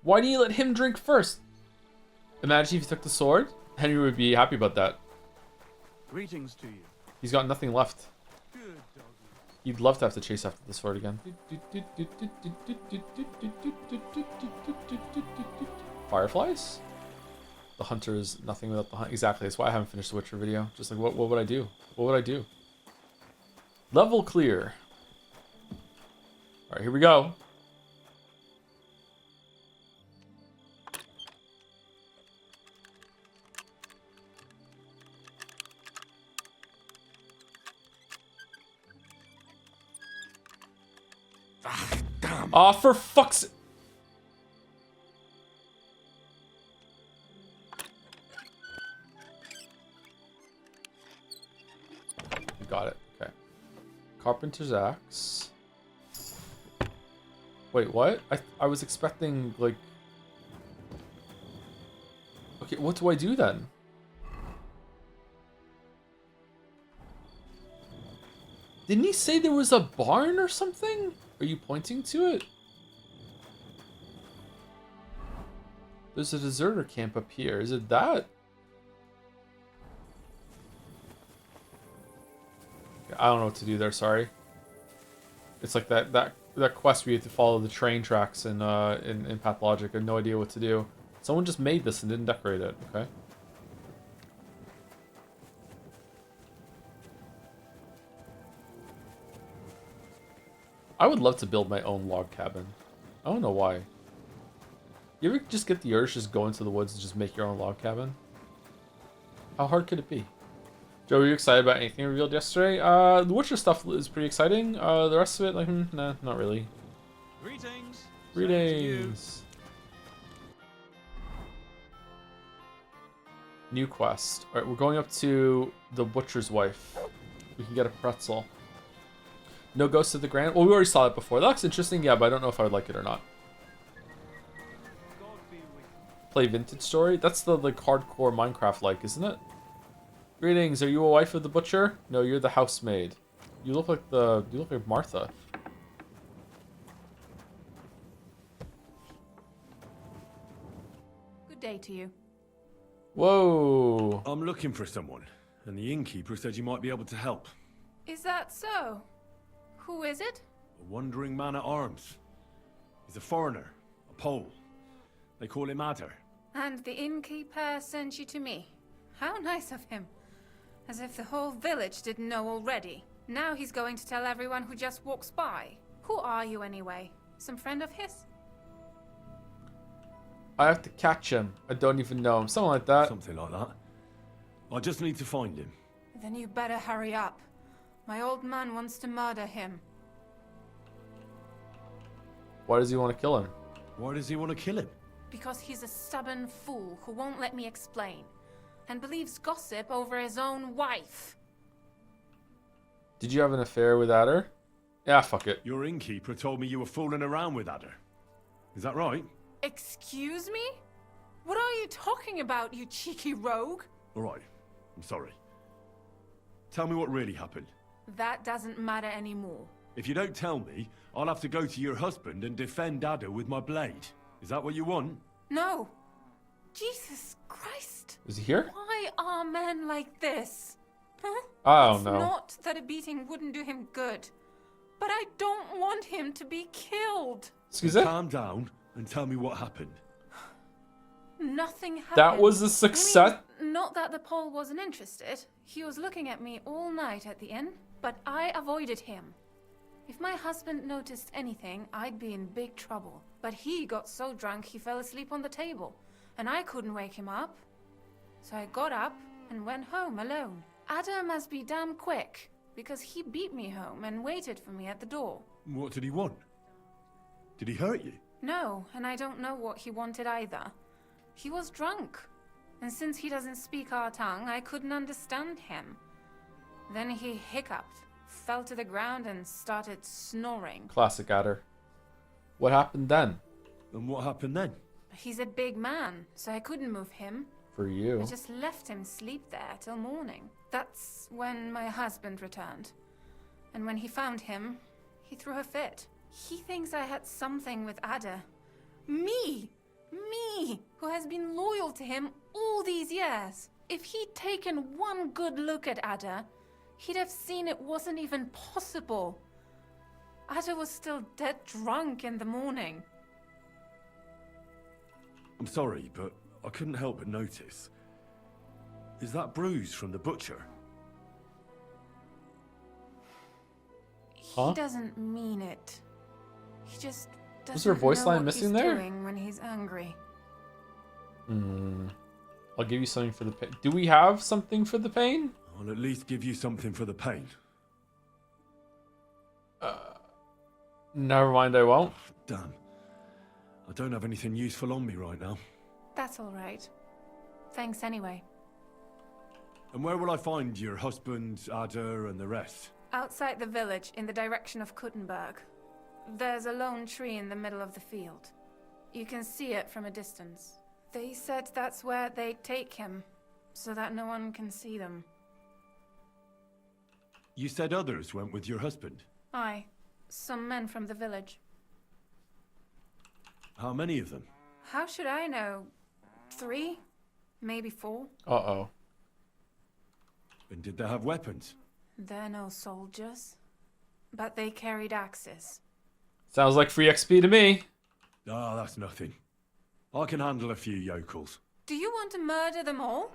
Why do you let him drink first? Imagine if he took the sword. Henry would be happy about that. Greetings to you. He's got nothing left. Good doggy. He'd love to have to chase after the sword again. Fireflies? The hunter is nothing without the hunt. Exactly, that's why I haven't finished the Witcher video. Just like, what would I do? What would I do? Level clear. Alright, here we go. Damn. Aw, for fuck's... Got it. Okay. Carpenter's axe. Wait, what? I was expecting, like... Okay, what do I do then? Didn't he say there was a barn or something? Are you pointing to it? There's a deserter camp up here. Is it that? I don't know what to do there, sorry. It's like that quest where you have to follow the train tracks in Pathologic. I have no idea what to do. Someone just made this and didn't decorate it, okay? I would love to build my own log cabin. I don't know why. You ever just get the urge to just go into the woods and just make your own log cabin? How hard could it be? Joe, were you excited about anything revealed yesterday? The Witcher stuff is pretty exciting. The rest of it, like, nah, not really. Greetings. Greetings. New quest. Alright, we're going up to the Butcher's Wife. We can get a pretzel. No Ghost of the Grand? Well, we already saw it before. That looks interesting, yeah, but I don't know if I would like it or not. Play Vintage Story? That's the, like, hardcore Minecraft-like, isn't it? Greetings, are you a wife of the butcher? No, you're the housemaid. You look like Martha. Good day to you. Whoa. I'm looking for someone, and the innkeeper said you might be able to help. Is that so? Who is it? A wandering man at arms. He's a foreigner, a Pole. They call him Adder. And the innkeeper sent you to me. How nice of him. As if the whole village didn't know already. Now he's going to tell everyone who just walks by. Who are you anyway? Some friend of his? I have to catch him. I don't even know him. Something like that. Something like that. I just need to find him. Then you better hurry up. My old man wants to murder him. Why does he want to kill him? Why does he want to kill him? Because he's a stubborn fool who won't let me explain. And believes gossip over his own wife. Did you have an affair with Adder? Yeah, fuck it. Your innkeeper told me you were fooling around with Adder. Is that right? Excuse me? What are you talking about, you cheeky rogue? Alright, I'm sorry. Tell me what really happened. That doesn't matter anymore. If you don't tell me, I'll have to go to your husband and defend Adder with my blade. Is that what you want? No. Jesus Christ. Is he here? Why are men like this? Huh? I don't It's know. not that a beating wouldn't do him good. But I don't want him to be killed. Excuse me? Calm down and tell me what happened. Nothing happened. That was a success. I mean, not that the Pole wasn't interested. He was looking at me all night at the inn, but I avoided him. If my husband noticed anything, I'd be in big trouble. But he got so drunk he fell asleep on the table, and I couldn't wake him up. So I got up and went home alone. Adder must be damn quick, because he beat me home and waited for me at the door. What did he want? Did he hurt you? No, and I don't know what he wanted either. He was drunk, and since he doesn't speak our tongue, I couldn't understand him. Then he hiccuped, fell to the ground, and started snoring. Classic Adder. What happened then? And what happened then? He's a big man, so I couldn't move him. For you. I just left him sleep there till morning. That's when my husband returned. And when he found him, he threw a fit. He thinks I had something with Adder. Me! Me! Who has been loyal to him all these years. If he'd taken one good look at Adder, he'd have seen it wasn't even possible. Adder was still dead drunk in the morning. I'm sorry, but I couldn't help but notice. Is that bruise from the butcher? He doesn't mean it. He just doesn't Was there a voice know line what missing he's there? doing when he's angry. I'll give you something for the pain. Do we have something for the pain? I'll at least give you something for the pain. Never mind, I won't. Damn. I don't have anything useful on me right now. That's all right. Thanks anyway. And where will I find your husband, Adder, and the rest? Outside the village, in the direction of Kuttenberg. There's a lone tree in the middle of the field. You can see it from a distance. They said that's where they'd take him, so that no one can see them. You said others went with your husband. Aye. Some men from the village. How many of them? How should I know? 3? Maybe 4? Uh-oh. And did they have weapons? They're no soldiers. But they carried axes. Sounds like free XP to me. Ah, that's nothing. I can handle a few yokels. Do you want to murder them all?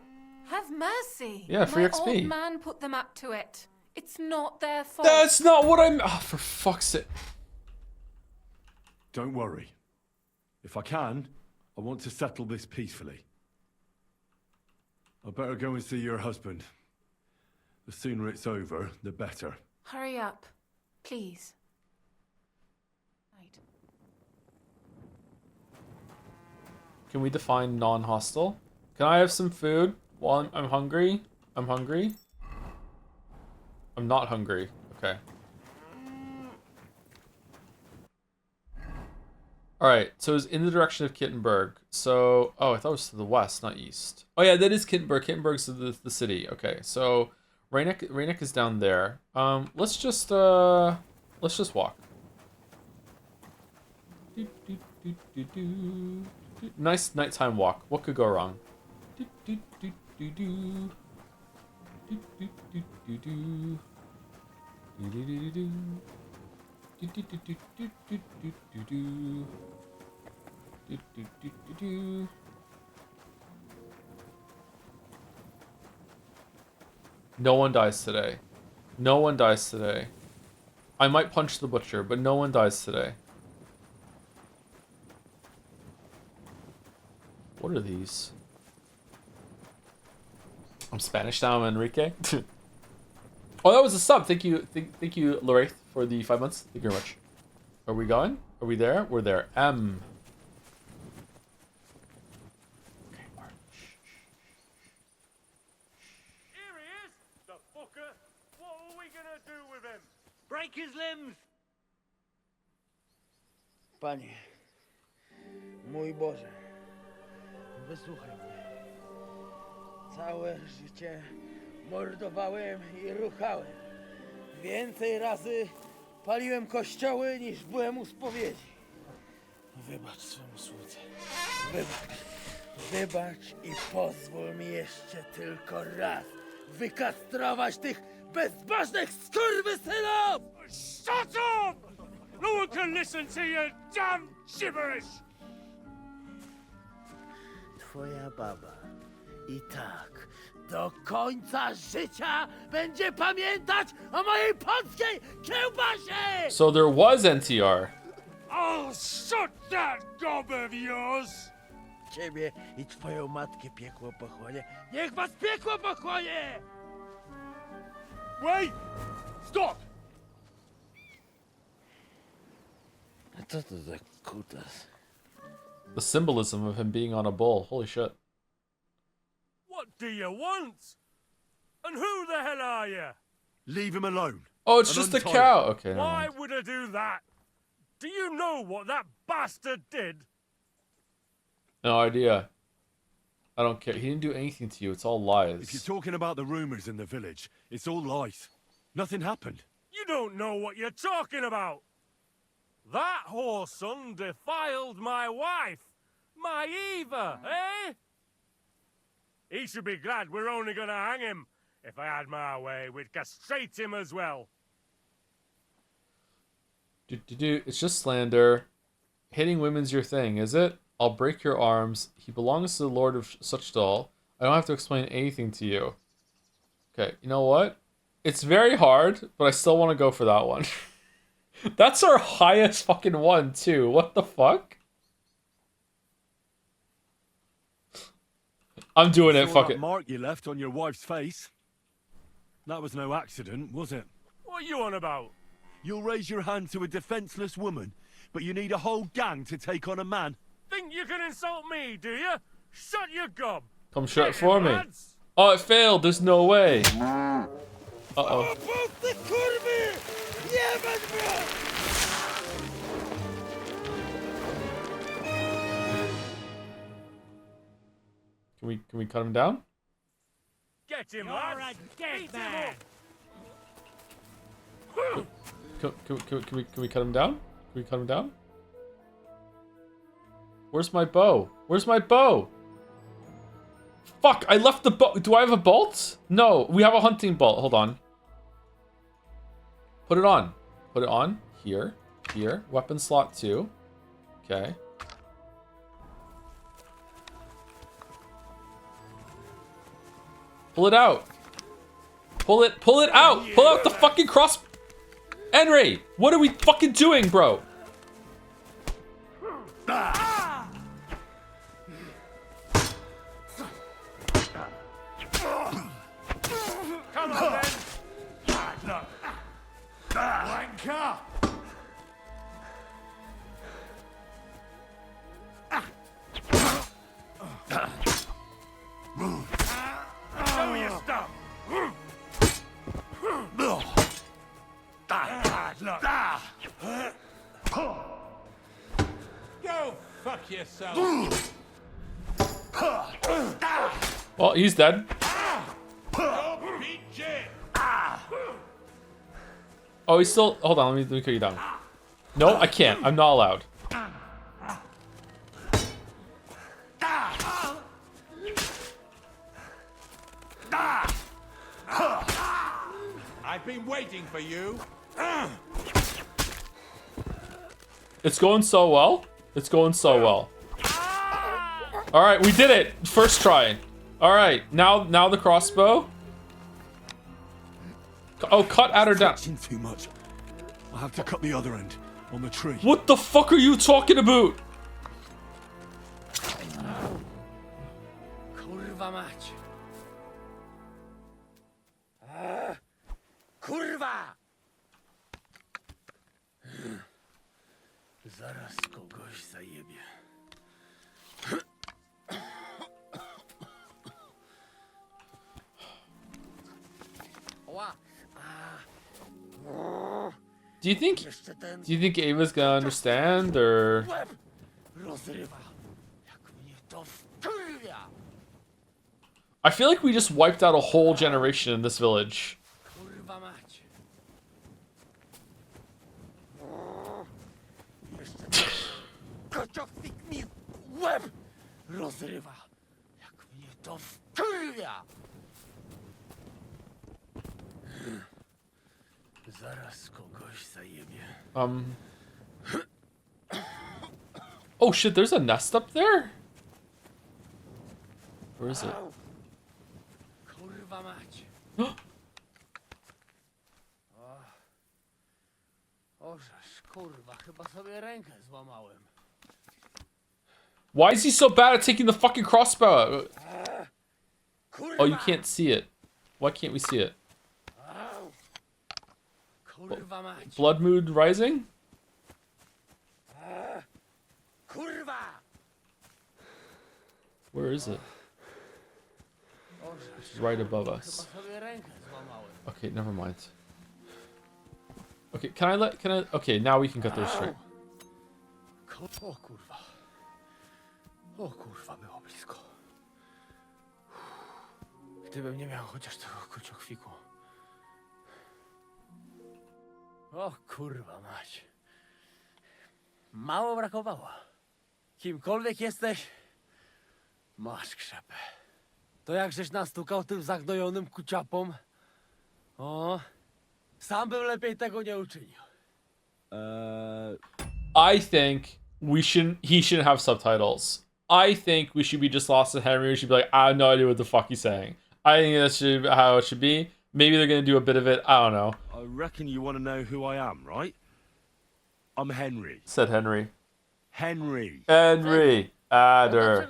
Have mercy. Yeah, free My XP. old man put them up to it. It's not their fault. That's not what I'm... Oh, for fuck's sake. Don't worry. If I can, I want to settle this peacefully. I better go and see your husband. The sooner it's over, the better. Hurry up, please. Right. Can we define non-hostile? Can I have some food while I'm hungry? I'm hungry. I'm not hungry. Okay. Alright, so it's in the direction of Kittenberg. So, oh, I thought it was to the west, not east. Oh yeah, that is Kittenberg. Kittenberg's the city. Okay, so Reynek is down there. Let's just walk. Nice nighttime walk. What could go wrong? No one dies today. No one dies today. I might punch the butcher, but no one dies today. What are these? I'm Spanish now, I'm Enrique. Oh, that was a sub. Thank you, Lorraine, for the 5 months. Thank you very much. Are we going? Are we there? We're there. M. Here he is, the fucker. What are we gonna do with him? Break his limbs. Panie, mój Boże, wysłuchaj mnie. Całe życie mordowałem i ruchałem. Więcej razy paliłem kościoły niż byłem u spowiedzi. Wybacz swemu słudze. Wybacz. Wybacz i pozwól mi jeszcze tylko raz wykastrować tych bezbożnych skurwysynów! Shut up! No one can listen to your damn gibberish! Twoja baba i tak do końca życia będzie pamiętać o mojej polskiej kiełbasie! So there was NTR. I'll shut that gob of yours! Ciebie i twoją matkę piekło pochłonie. Niech was piekło pochłonie! Wait! Stop! A co to za kutas? The symbolism of him being on a bull. Holy shit. What do you want? And who the hell are you? Leave him alone. Oh, it's just a cow. Okay. never Why mind. would I do that? Do you know what that bastard did? No idea. I don't care. He didn't do anything to you. It's all lies. If you're talking about the rumors in the village, it's all lies. Nothing happened. You don't know what you're talking about. That whoreson defiled my wife, my Eva, eh? He should be glad we're only gonna hang him. If I had my way, we'd castrate him as well. It's just slander. Hitting women's your thing, is it? I'll break your arms. He belongs to the Lord of Suchdol. I don't have to explain anything to you. Okay, you know what? It's very hard, but I still want to go for that one. That's our highest fucking one, too. What the fuck? I'm doing it, fuck that it. mark you left on your wife's face. That was no accident, was it? What are you on about? You'll raise your hand to a defenseless woman, but you need a whole gang to take on a man. Think you can insult me, do you? Shut your gob. Come shut Get for him, me. lads. Oh, it failed. There's no way. Uh-oh. Can we cut him down? Get him, lads. Get him up. Can we cut him down? Can we cut him down? Where's my bow? Where's my bow? Fuck, I left the bow. Do I have a bolt? No, we have a hunting bolt. Hold on. Put it on. Put it on. Here. Here. Weapon slot 2. Okay. Pull it out. Pull it out. Pull out the fucking cross. Henry, what are we fucking doing, bro? Come on, then. Look. Wanker. Show me your stuff. Go fuck yourself. Well, he's dead. Oh, he's still... Hold on, let me cut you down. No, I can't. I'm not allowed. I've been waiting for you. It's going so well. It's going so well. All right, we did it. First try. All right, now the crossbow. Oh, cut at her down. Too much. I'll have to cut the other end on the tree. What the fuck are you talking about? Kurwa mać. Kurwa! Zaraz kogoś zajebie. Do you think Ava's gonna understand, or? I feel like we just wiped out a whole generation in this village. Oh shit, there's a nest up there? Where is it? Why is he so bad at taking the fucking crossbow out? Oh, you can't see it. Why can't we see it? Blood mood rising? Where is it? It's right above us. Okay, never mind. Okay, can I, okay, now we can cut those straight. O kurwa, było blisko. Gdybym nie miał chociaż tego kociokwiku. O kurwa mać. Mało brakowało. Kimkolwiek jesteś, masz krzepę. To jak żeś nastukał tym zagnojonym kuciapom? O, sam bym lepiej tego nie uczynił. I think he shouldn't have subtitles. I think we should be just lost to Henry. We should be like, I have no idea what the fuck he's saying. I think that's how it should be. Maybe they're gonna do a bit of it. I don't know. I reckon you want to know who I am, right? I'm Henry. Said Henry. Henry. Henry. Adder.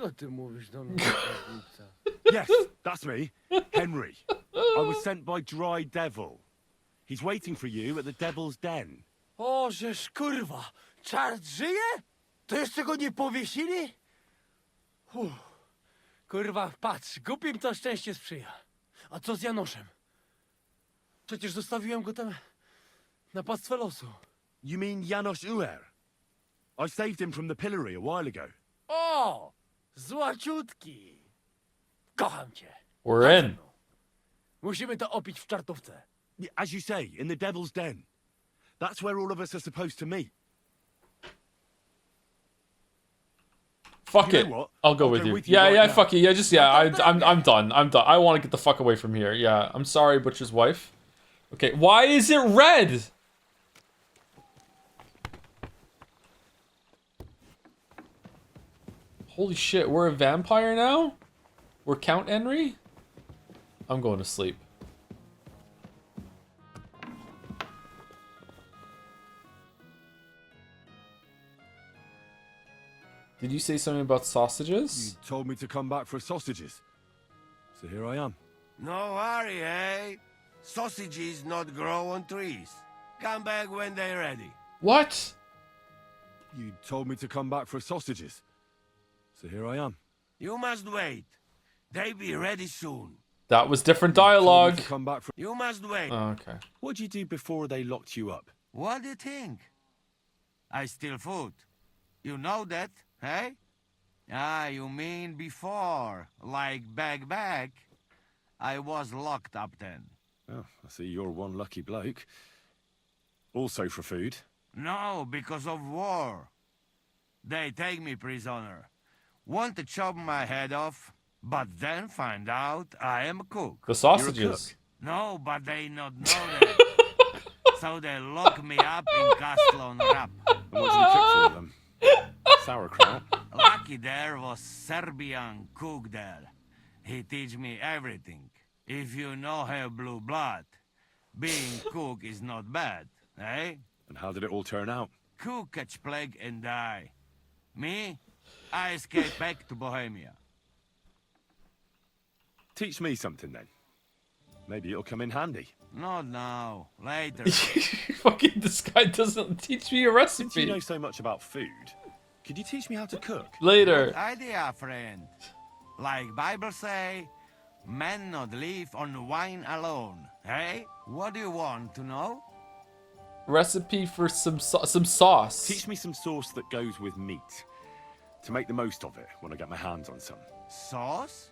Yes, that's me. Henry. I was sent by Dry Devil. He's waiting for you at the Devil's Den. O, żeż kurwa! Czart żyje? To jeszcze go nie powiesili? Kurwa, patrz, głupim to szczęście sprzyja. A co z Janoszem? Przecież zostawiłem go tam na pastwę losu. You mean Janos Uer? I saved him from the pillory a while ago. O! Złaciutki! Kocham cię. We're in. Musimy to opić w czartówce. As you say, in the Devil's Den. That's where all of us are supposed to meet. Fuck You it. know what? I'll go with you. Yeah, right yeah, now. fuck it. Yeah, just yeah. I'm done. I'm done. I want to get the fuck away from here. Yeah, I'm sorry, Butcher's wife. Okay, why is it red? Holy shit, we're a vampire now? We're Count Henry? I'm going to sleep. Did you say something about sausages? You told me to come back for sausages. So here I am. No worry, eh? Sausages not grow on trees. Come back when they're ready. What? You told me to come back for sausages. So here I am. You must wait. They be ready soon. That was different dialogue. Come back for... You must wait. Oh, okay. What'd you do before they locked you up? What do you think? I steal food. You know that, eh? Ah, you mean before, like back. I was locked up then. Oh, I see you're one lucky bloke. Also for food? No, because of war. They take me prisoner. Want to chop my head off, but then find out I am a cook. The sausages. No, but they not know that. So they lock me up in Castle on Rap. And what did you cook for them? Sauerkraut? Lucky there was Serbian cook there. He teach me everything. If you know have blue blood, being cook is not bad, eh? And how did it all turn out? Cook catch plague and die. Me? I escape back to Bohemia. Teach me something then. Maybe it'll come in handy. Not now. Later. Fucking this guy doesn't teach me a recipe. Since you know so much about food, could you teach me how to cook? Later. Good idea, friend. Like Bible say, men not live on wine alone. Hey, what do you want to know? Recipe for some sauce. Teach me some sauce that goes with meat. To make the most of it when I get my hands on some. Sauce?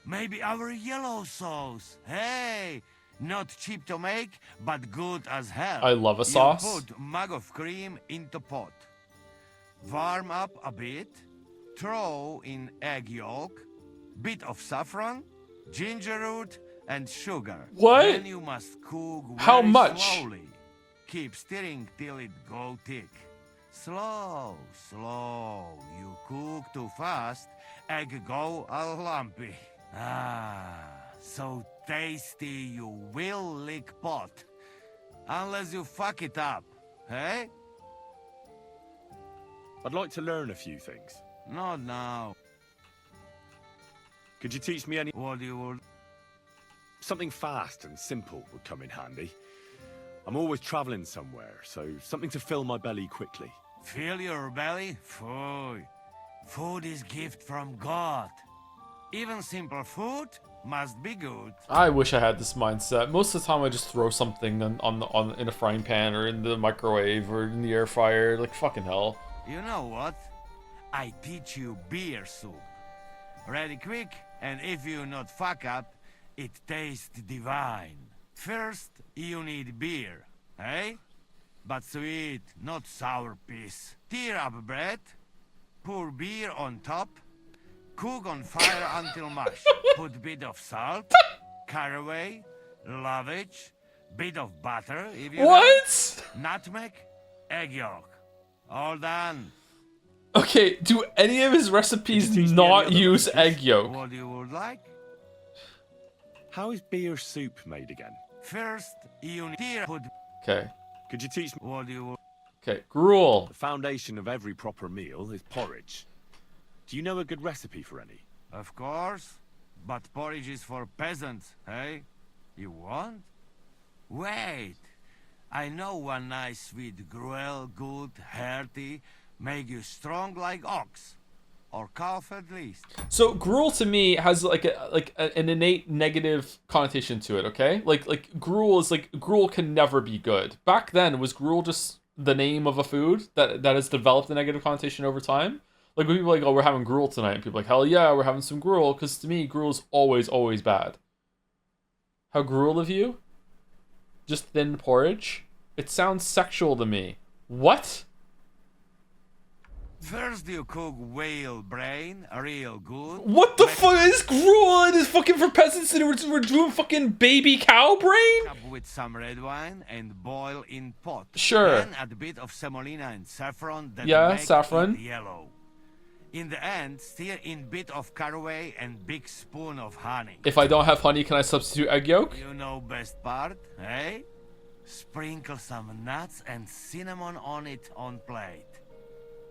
Maybe our yellow sauce. Hey, not cheap to make, but good as hell. I love a sauce. You put mug of cream into pot. Warm up a bit. Throw in egg yolk, bit of saffron, ginger root, and sugar. What? Then you must cook How very much? slowly. Keep stirring till it go thick. Slow. You cook too fast, egg go all lumpy. Ah, so tasty you will lick pot. Unless you fuck it up, hey? I'd like to learn a few things. Not now. Could you teach me any... What do you want? Something fast and simple would come in handy. I'm always traveling somewhere, so something to fill my belly quickly. Fill your belly? Food. Food is gift from God. Even simple food must be good. I wish I had this mindset. Most of the time I just throw something on in a frying pan or in the microwave or in the air fryer. Like fucking hell. You know what? I teach you beer soup. Ready quick, and if you not fuck up, it tastes divine. First, you need beer, eh? But sweet, not sour piss. Tear up bread, pour beer on top, cook on fire until mush. Put bit of salt, caraway, lovage, bit of butter if you What? like, nutmeg, egg yolk. All done. Okay, do any of his recipes not use egg yolk? What you would like? How is beer soup made again? First, you need put. Okay. Could you teach me? What do you? Okay, gruel. The foundation of every proper meal is porridge. Do you know a good recipe for any? Of course, but porridge is for peasants, hey? You want? Wait, I know one nice sweet gruel, good, hearty, make you strong like ox, or calf at least. So gruel to me has an innate negative connotation to it. Okay, like gruel is like gruel can never be good. Back then, was gruel just the name of a food that has developed a negative connotation over time? Like when people are like, oh, we're having gruel tonight, and people are like, hell yeah, we're having some gruel, because to me, gruel is always bad. How gruel of you? Just thin porridge? It sounds sexual to me. What? First you cook whale brain, real good. What the fuck is Grund? Is fucking for peasants and we're doing fucking baby cow brain? With some red wine and boil in pot. Sure. Then add a bit of semolina and saffron that Yeah, make saffron. it yellow. In the end, stir in bit of caraway and big spoon of honey. If I don't have honey, can I substitute egg yolk? You know best part, eh? Sprinkle some nuts and cinnamon on it on plate.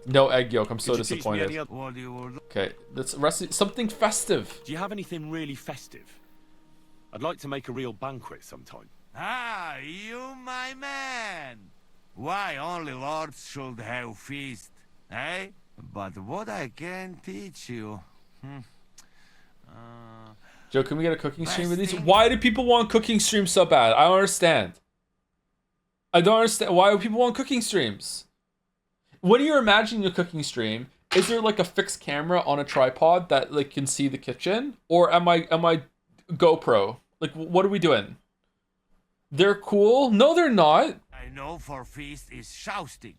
No egg yolk. I'm so Could you teach me disappointed. any other- What do you Okay, that's something festive. Do you have anything really festive? I'd like to make a real banquet sometime. Ah, you my man. Why only lords should have feast, eh? But what I can teach you. Joe, can we get a cooking stream with these? Why do people want cooking streams so bad? I don't understand. I don't understand. Why do people want cooking streams? When you're imagining a cooking stream, is there like a fixed camera on a tripod that like can see the kitchen, or am I GoPro? Like, what are we doing? They're cool. No, they're not. I know for feast is shoustic.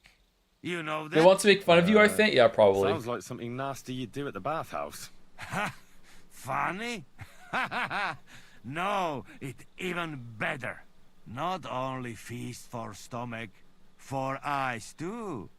You know that? They want to make fun of you, I think. Yeah, probably. Sounds like something nasty you'd do at the bathhouse. Funny? No, it's even better. Not only feast for stomach, for eyes too.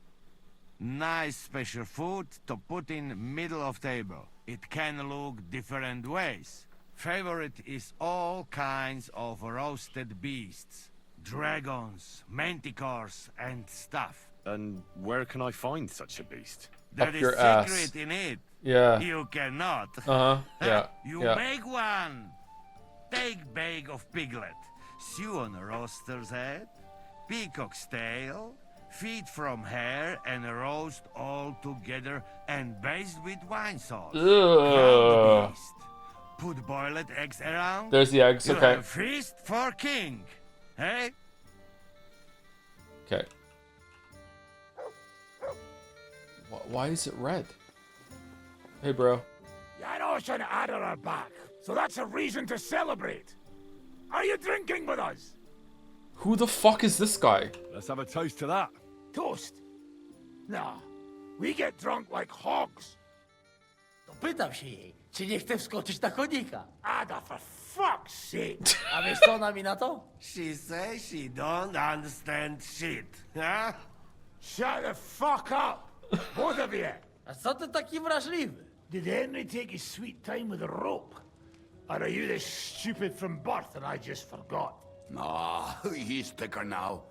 Nice special food to put in middle of table. It can look different ways. Favorite is all kinds of roasted beasts. Dragons, manticores, and stuff. And where can I find such a beast? There is your secret ass. in it. Yeah. You cannot. Uh-huh. Yeah. You yeah. make one. Take bag of piglet. Sew on a roaster's head. Peacock's tail. Feet from hair and roast all together and baste with wine sauce. Crown the beast. Put boiled eggs around. There's the eggs, You okay. have feast for king. Hey? Okay. Why is it red? Hey, bro. Janos and Ada are back, so that's a reason to celebrate. Are you drinking with us? Who the fuck is this guy? Let's have a toast to that. Toast? No, we get drunk like hogs. To pytam się jej, czy nie chce wskoczyć na konika. Ada, for fuck's sake. A wiesz co ona mi na to? She says she don't understand shit. Huh? Shut the fuck up, both of you. A co ty taki wrażliwy? Did Henry take his sweet time with a rope? Or are you this stupid from birth and I just forgot? Nah, he's thicker now.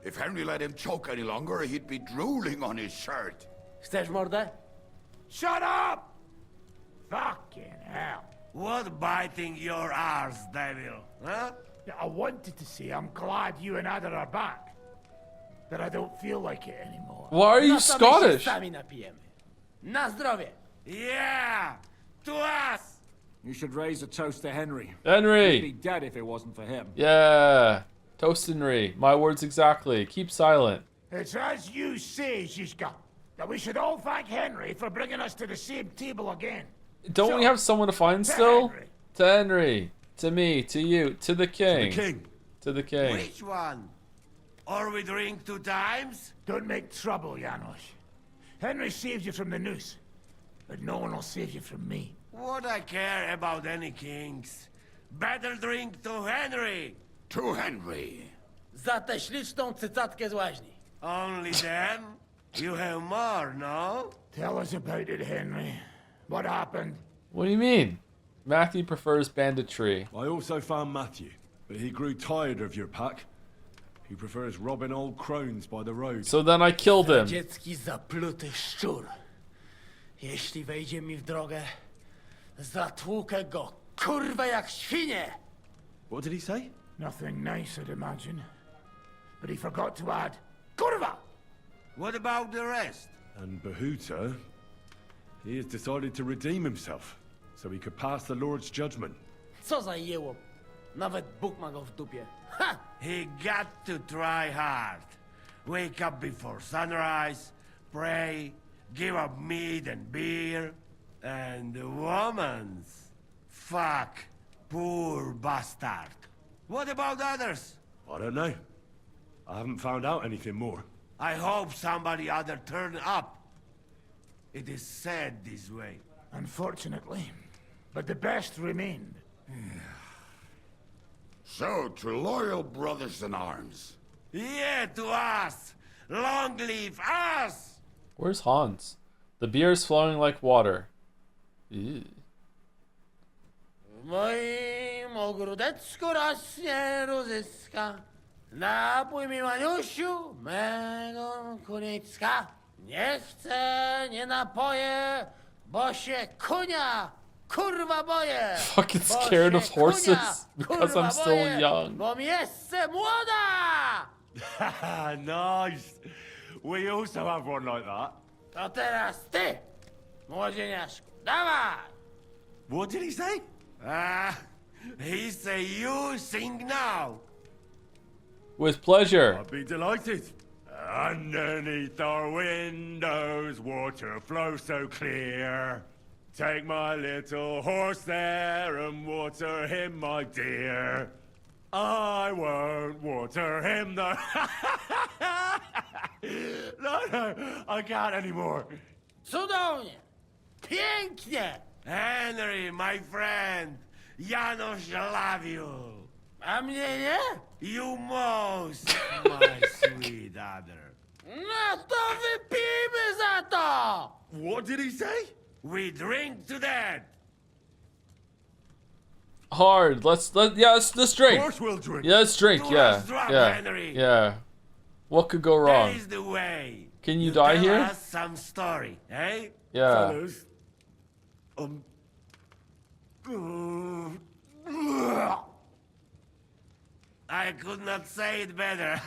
If Henry let him choke any longer, he'd be drooling on his shirt. Chcesz mordę? Shut up! Fucking hell. What biting your arse, devil? Huh? Yeah, I wanted to say I'm glad you and Ada are back. That I don't feel like it anymore. Why are you No to my się Scottish? sami napijemy. Na zdrowie. Yeah! To us! You should raise a toast to Henry. Henry! He'd be dead if it wasn't for him. Yeah. Toast Henry. My words exactly. Keep silent. It's as you say, Zizka, that we should all thank Henry for bringing us to the same table again. Don't we have someone to find to still? Henry. To Henry. To me. To you. To the king. king. To the king. Which one? Or we drink 2 times? Don't make trouble, Janos. Henry saved you from the noose, but no one will save you from me. What I care about any kings? Better drink to Henry. To Henry. Za tę śliczną cycatkę z łaźni. Only them? You have more, no? Tell us about it, Henry. What happened? What do you mean? Matthew prefers banditry. I also found Matthew, but he grew tired of your pack. He prefers robbing old crones by the road. So then I killed him. Dziecki zapluty szczur. Jeśli wejdzie mi w drogę, zatłukę go, kurwa, jak świnie! What did he say? Nothing nice, I'd imagine. But he forgot to add, Kurva! What about the rest? And Bahuta, he has decided to redeem himself, so he could pass the Lord's judgment. Co za jełop. Nawet Bóg ma go w dupie. Ha! He got to try hard. Wake up before sunrise, pray, give up meat and beer, and the woman's. Fuck, poor bastard. What about others? I don't know. I haven't found out anything more. I hope somebody other turn up. It is said this way. Unfortunately. But the best remained. So, to loyal brothers in arms. Yeah, to us! Long live us! Where's Hans? The beer is flowing like water. Ew. Moim ogródecku rośnie różyska. Napój mi, Maniusiu, mego kuniecka. Nie chcę, nie napoję, bo się kunia, kurwa boję. Fucking scared of horses because I'm still young. Bo jestem młoda! Nice. We also have one like that. To teraz ty, młodzieniaszku, dawaj! What did he say? He say you sing now. With pleasure. I'd be delighted. Underneath our windows, water flows so clear. Take my little horse there and water him, my dear. I won't water him, though. No, I can't anymore. Cudownie! Pięknie! Henry, my friend, Janusz love you. A mnie nie? You most, my sweet other. No to wypijmy za to! What did he say? We drink to that. Hard. Let's drink. Of course we'll drink. Yeah, let's drink. Let's drop, Henry. Yeah. What could go wrong? That is the way. Can you die tell here? Us some story, eh? Yeah. Fellas, I could not say it better.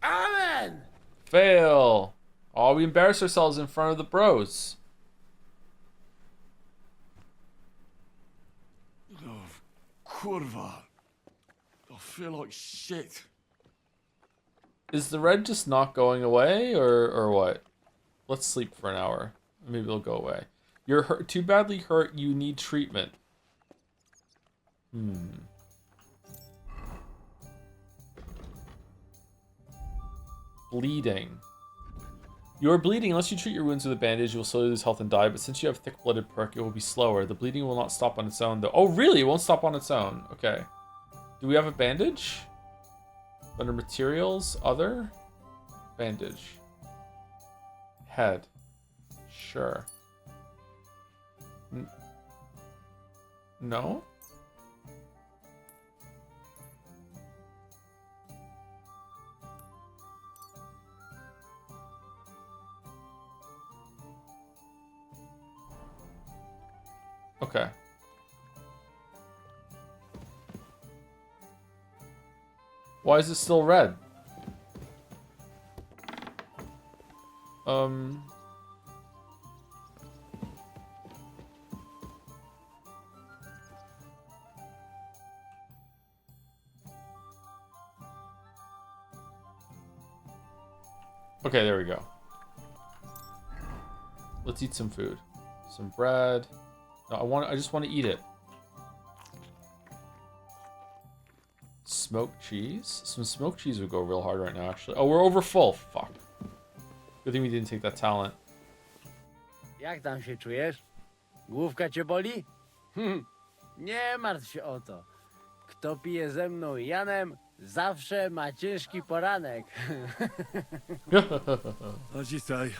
Amen. Fail. Oh, we embarrass ourselves in front of the bros. Oh, kurva. I feel like shit. Is the red just not going away, or what? Let's sleep for an hour. Maybe it'll go away. You're hurt, too badly hurt. You need treatment. Bleeding. You are bleeding. Unless you treat your wounds with a bandage, you will slowly lose health and die. But since you have thick-blooded perk, it will be slower. The bleeding will not stop on its own, though. Oh, really? It won't stop on its own. Okay. Do we have a bandage? Under materials, other? Bandage. Head. Sure. No? Okay. Why is it still red? Okay, there we go. Let's eat some food. Some bread. No, I just want to eat it. Smoked cheese? Some smoked cheese would go real hard right now, actually. Oh, we're over full. Fuck. Good thing we didn't take that talent. Jak tam się czujesz? Główka cię boli? Nie martw się o to. Kto pije ze mną i Janem, zawsze ma ciężki poranek. As you say.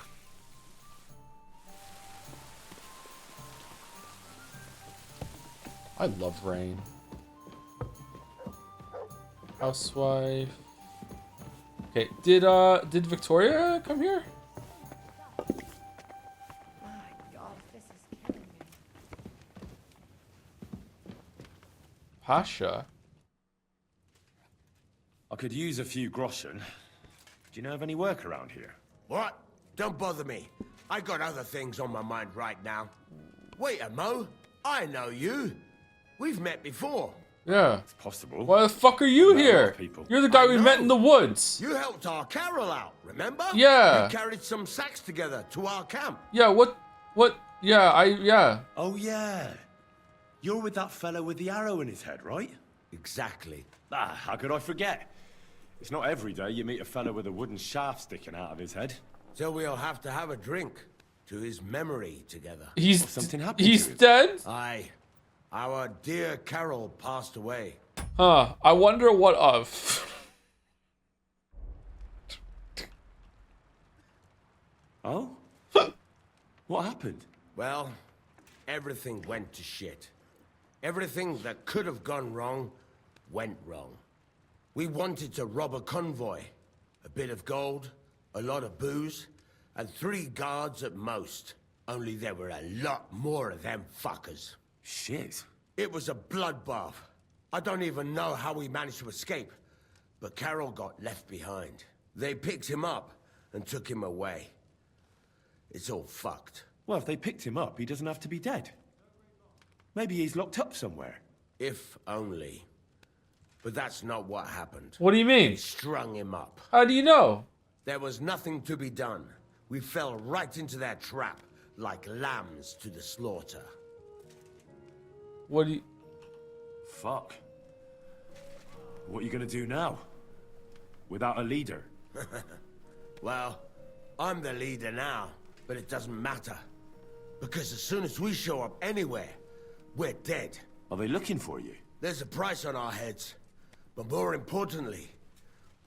I love rain. Housewife. Okay, did Victoria come here? My God, this is killing me. Pasha. I could use a few groschen. Do you know of any work around here? What? Don't bother me. I got other things on my mind right now. Wait a mo. I know you. We've met before. Yeah. It's possible. Why the fuck are you here? You're the guy we met in the woods. You helped our Carol out, remember? Yeah. You carried some sacks together to our camp. Yeah, what? Yeah. Oh, yeah. You're with that fellow with the arrow in his head, right? Exactly. Ah, how could I forget? It's not every day you meet a fellow with a wooden shaft sticking out of his head. So we'll have to have a drink to his memory together. Something happened He's to him. dead? Aye. Our dear Carol passed away. Huh. I wonder what of. Oh? What happened? Well, everything went to shit. Everything that could have gone wrong, went wrong. We wanted to rob a convoy. A bit of gold, a lot of booze, and 3 guards at most. Only there were a lot more of them fuckers. Shit. It was a bloodbath. I don't even know how we managed to escape. But Carol got left behind. They picked him up and took him away. It's all fucked. Well, if they picked him up, he doesn't have to be dead. Maybe he's locked up somewhere. If only. But that's not what happened. What do you mean? They strung him up. How do you know? There was nothing to be done. We fell right into their trap, like lambs to the slaughter. What do you... Fuck. What are you gonna do now? Without a leader? Well, I'm the leader now, but it doesn't matter. Because as soon as we show up anywhere, we're dead. Are they looking for you? There's a price on our heads. But more importantly,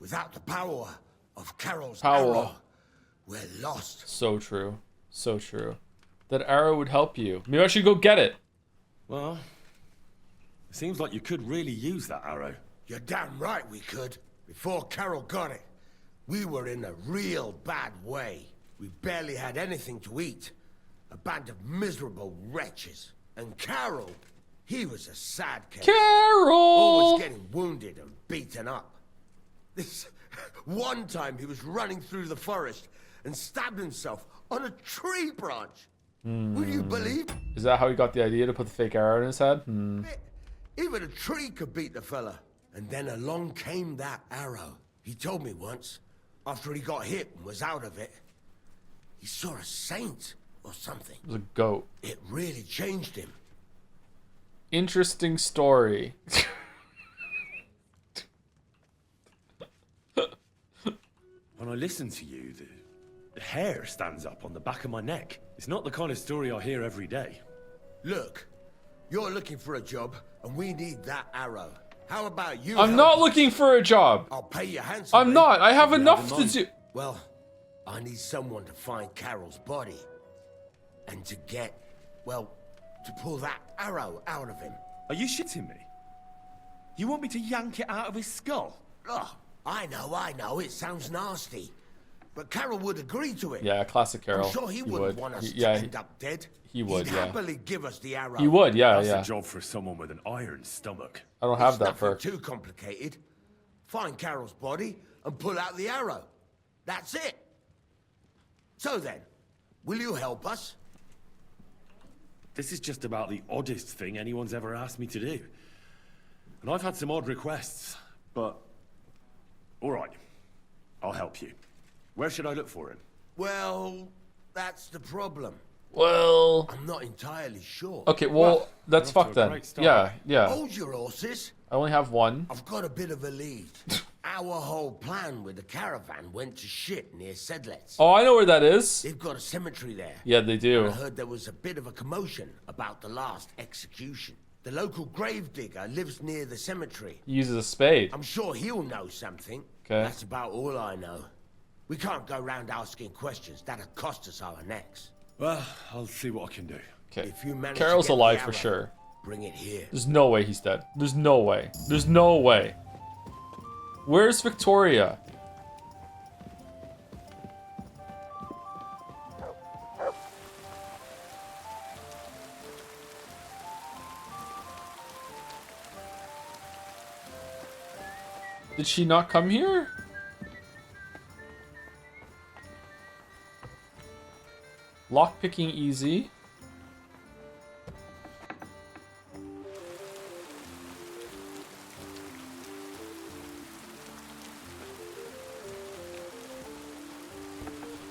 without the power of Carol's arrow, we're lost. So true. So true. That arrow would help you. Maybe I should go get it. Well, it seems like you could really use that arrow. You're damn right we could. Before Carol got it, we were in a real bad way. We barely had anything to eat. A band of miserable wretches. And Carol, he was a sad case. Carol! Always getting wounded and beaten up. This one time he was running through the forest and stabbed himself on a tree branch. Would you believe? Is that how he got the idea to put the fake arrow in his head? Even a tree could beat the fella. And then along came that arrow. He told me once, after he got hit and was out of it, he saw a saint or something. It was a goat. It really changed him. Interesting story. When I listen to you, the hair stands up on the back of my neck. It's not the kind of story I hear every day. Look, you're looking for a job, and we need that arrow. How about you? I'm not looking for a job. I'll pay you handsomely. I'm not. I have enough to do. Well, I need someone to find Carol's body. And to get, well, to pull that arrow out of him. Are you shitting me? You want me to yank it out of his skull? Oh, I know, it sounds nasty. But Carol would agree to it. Yeah, classic Carol. I'm sure he wouldn't want us to end up dead. He would, He'd happily give us the arrow. He would, yeah, That's a job for someone with an iron stomach. I don't have that It's perk. nothing too complicated. Find Carol's body and pull out the arrow. That's it. So then, will you help us? This is just about the oddest thing anyone's ever asked me to do. And I've had some odd requests, but... all right, I'll help you. Where should I look for him? Well, that's the problem. Well... I'm not entirely sure. Okay, well, that's fucked then. Yeah, yeah. Hold your horses. I only have one. I've got a bit of a lead. Our whole plan with the caravan went to shit near Sedlets. Oh, I know where that is. They've got a cemetery there. Yeah, they do. I heard there was a bit of a commotion about the last execution. The local gravedigger lives near the cemetery. He uses a spade. I'm sure he'll know something. Okay. That's about all I know. We can't go round asking questions. That'll cost us our necks. Well, I'll see what I can do. Okay. If you manage Carol's to get alive the for arrow, sure. Bring it here. There's no way he's dead. There's no way. There's no way. Where's Victoria? Did she not come here? Lockpicking easy.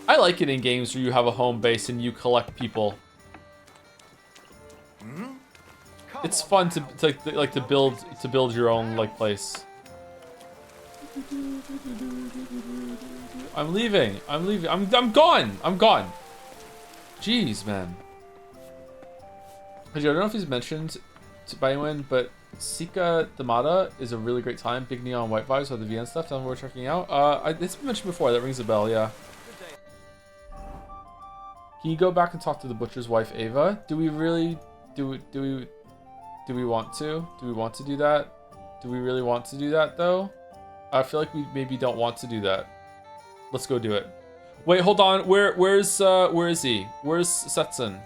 I like it in games where you have a home base and you collect people. It's fun to build your own like place. I'm leaving. I'm leaving. I'm gone. I'm gone. Jeez, man. I don't know if he's mentioned by anyone, but Sika Damata is a really great time. Big neon white vibes with the VN stuff. Tell them we're checking out. It's been mentioned before. That rings a bell. Yeah. Can you go back and talk to the butcher's wife, Ava? Do we really? Do we want to? Do we want to do that? Do we really want to do that though? I feel like we maybe don't want to do that. Let's go do it. Wait, hold on. Where is he? Where's Setsun?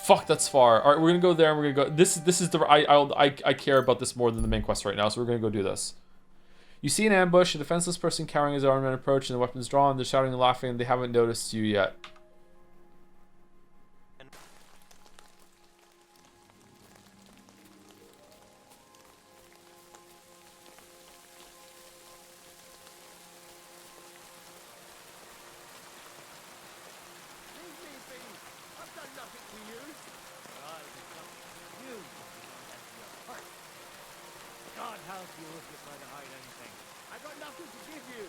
Fuck, that's far. All right, we're gonna go there and we're gonna go. This is the I care about this more than the main quest right now, so we're gonna go do this. You see an ambush, a defenseless person carrying his armament approach and the weapons drawn. They're shouting and laughing and they haven't noticed you yet. God help you if you try to hide anything. I got nothing to give you.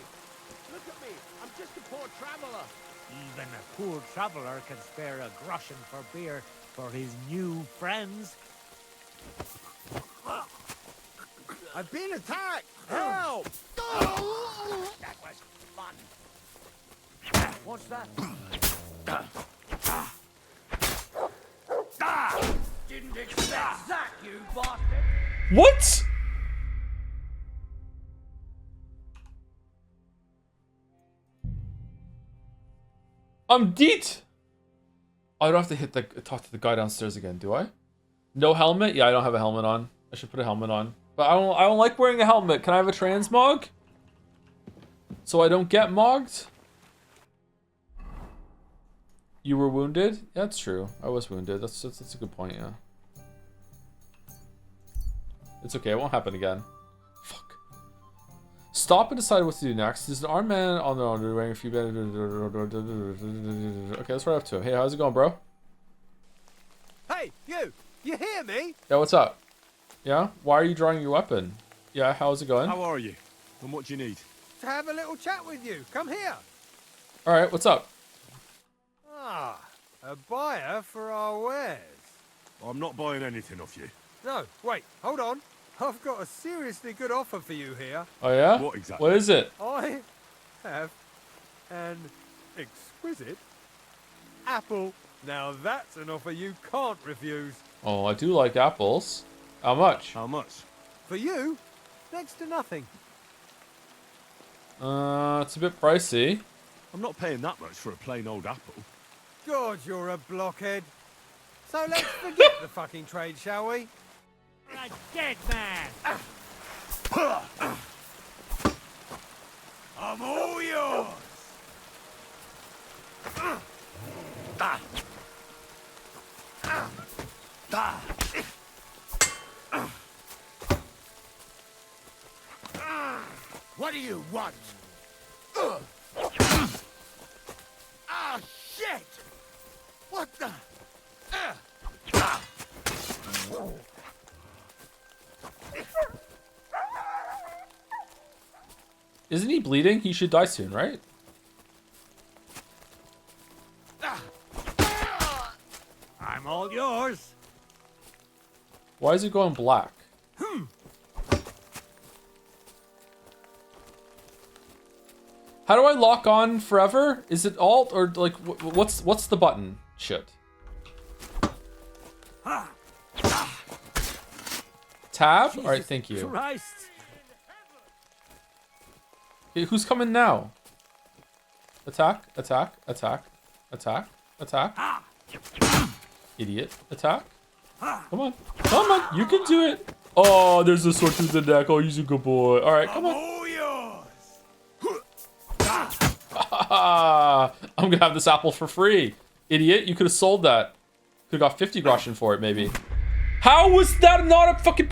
Look at me. I'm just a poor traveler. Even a poor traveler can spare a groschen for beer for his new friends. I've been attacked! Help! That was fun. What's that? Didn't expect that, you bastard! What? I'm deet. I don't have to talk to the guy downstairs again, do I? No helmet? Yeah, I don't have a helmet on. I should put a helmet on. But I don't like wearing a helmet. Can I have a transmog? So I don't get mogged? You were wounded? Yeah, that's true. I was wounded. That's a good point, yeah. It's okay, it won't happen again. Fuck. Stop and decide what to do next. There's an armed man on the road wearing a few... Okay, let's right up to him. Hey, how's it going, bro? Hey, you! You hear me? Yeah, what's up? Yeah? Why are you drawing your weapon? Yeah, how's it going? How are you? And what do you need? To have a little chat with you. Come here. Alright, what's up? Ah, a buyer for our wares. I'm not buying anything off you. No, wait, hold on. I've got a seriously good offer for you here. Oh yeah? What exactly? What is it? I have an exquisite apple. Now that's an offer you can't refuse. Oh, I do like apples. How much? How much? For you, next to nothing. It's a bit pricey. I'm not paying that much for a plain old apple. God, you're a blockhead. So let's forget the fucking trade, shall we? A dead man! I'm all yours! What do you want? Ah, shit! What the? Isn't he bleeding? He should die soon, right? I'm all yours. Why is it going black? How do I lock on forever? Is it alt or like what's the button? Shit. Tab? All right, thank you. Christ. Okay, who's coming now? Attack, attack, attack, attack, attack. Idiot. Attack. Come on. Come on. You can do it. Oh, there's a sword through the neck. Oh, he's a good boy. All right, come on. I'm gonna have this apple for free. Idiot. You could have sold that. Could have got 50 groschen for it, maybe. How was that not a fucking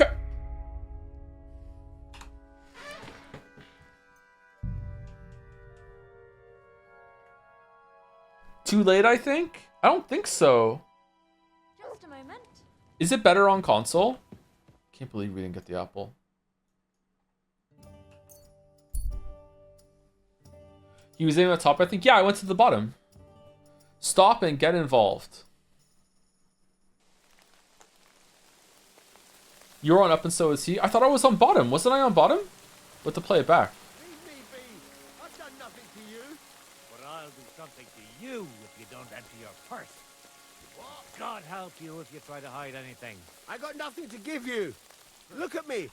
Too late, I think? I don't think so. Just a moment. Is it better on console? Can't believe we didn't get the apple. He was aiming at the top, I think. Yeah, I went to the bottom. Stop and get involved. You're on up and so is he. I thought I was on bottom. Wasn't I on bottom? What to play it back? I've done nothing to you. But I'll do something to you if you don't empty your purse. God help you if you try to hide anything. I got nothing to give you. Look at me.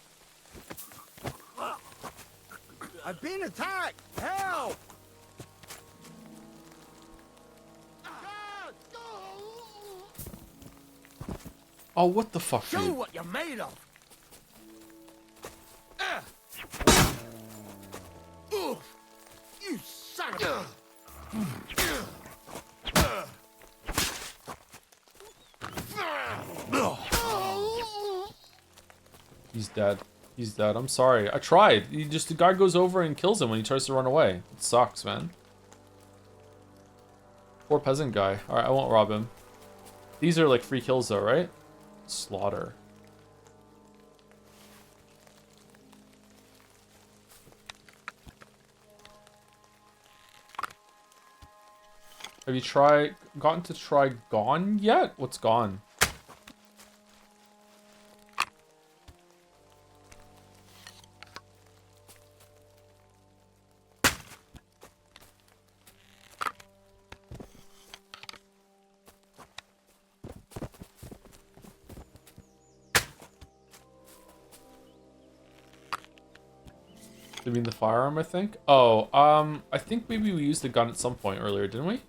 I've been attacked. Help! Oh, what the fuck, Show dude? what you're made of. You son of He's dead. He's dead. I'm sorry. I tried. The guy goes over and kills him when he tries to run away. It sucks, man. Poor peasant guy. Alright, I won't rob him. These are like free kills though, right? Slaughter. Have you gotten to try Gone yet? What's Gone? You mean the firearm, I think? Oh, I think maybe we used the gun at some point earlier, didn't we?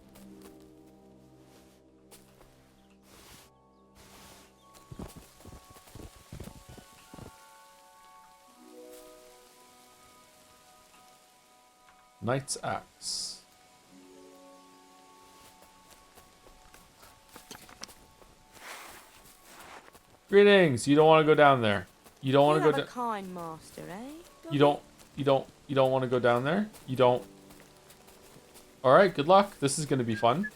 Knight's Axe. Greetings! You don't want to go down there. You don't want to go down. Kind master, eh? You don't want to go down there? You don't. Alright, good luck. This is going to be fun.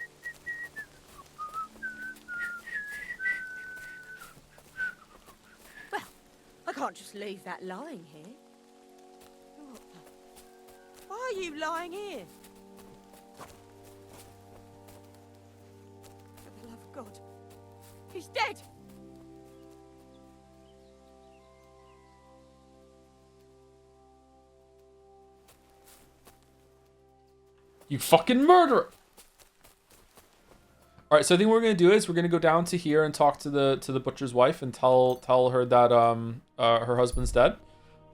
Well, I can't just leave that lying here. Why are you lying here? For the love of God, he's dead! You fucking murderer! Alright, so I think what we're gonna do is we're gonna go down to here and talk to the butcher's wife and tell her that her husband's dead.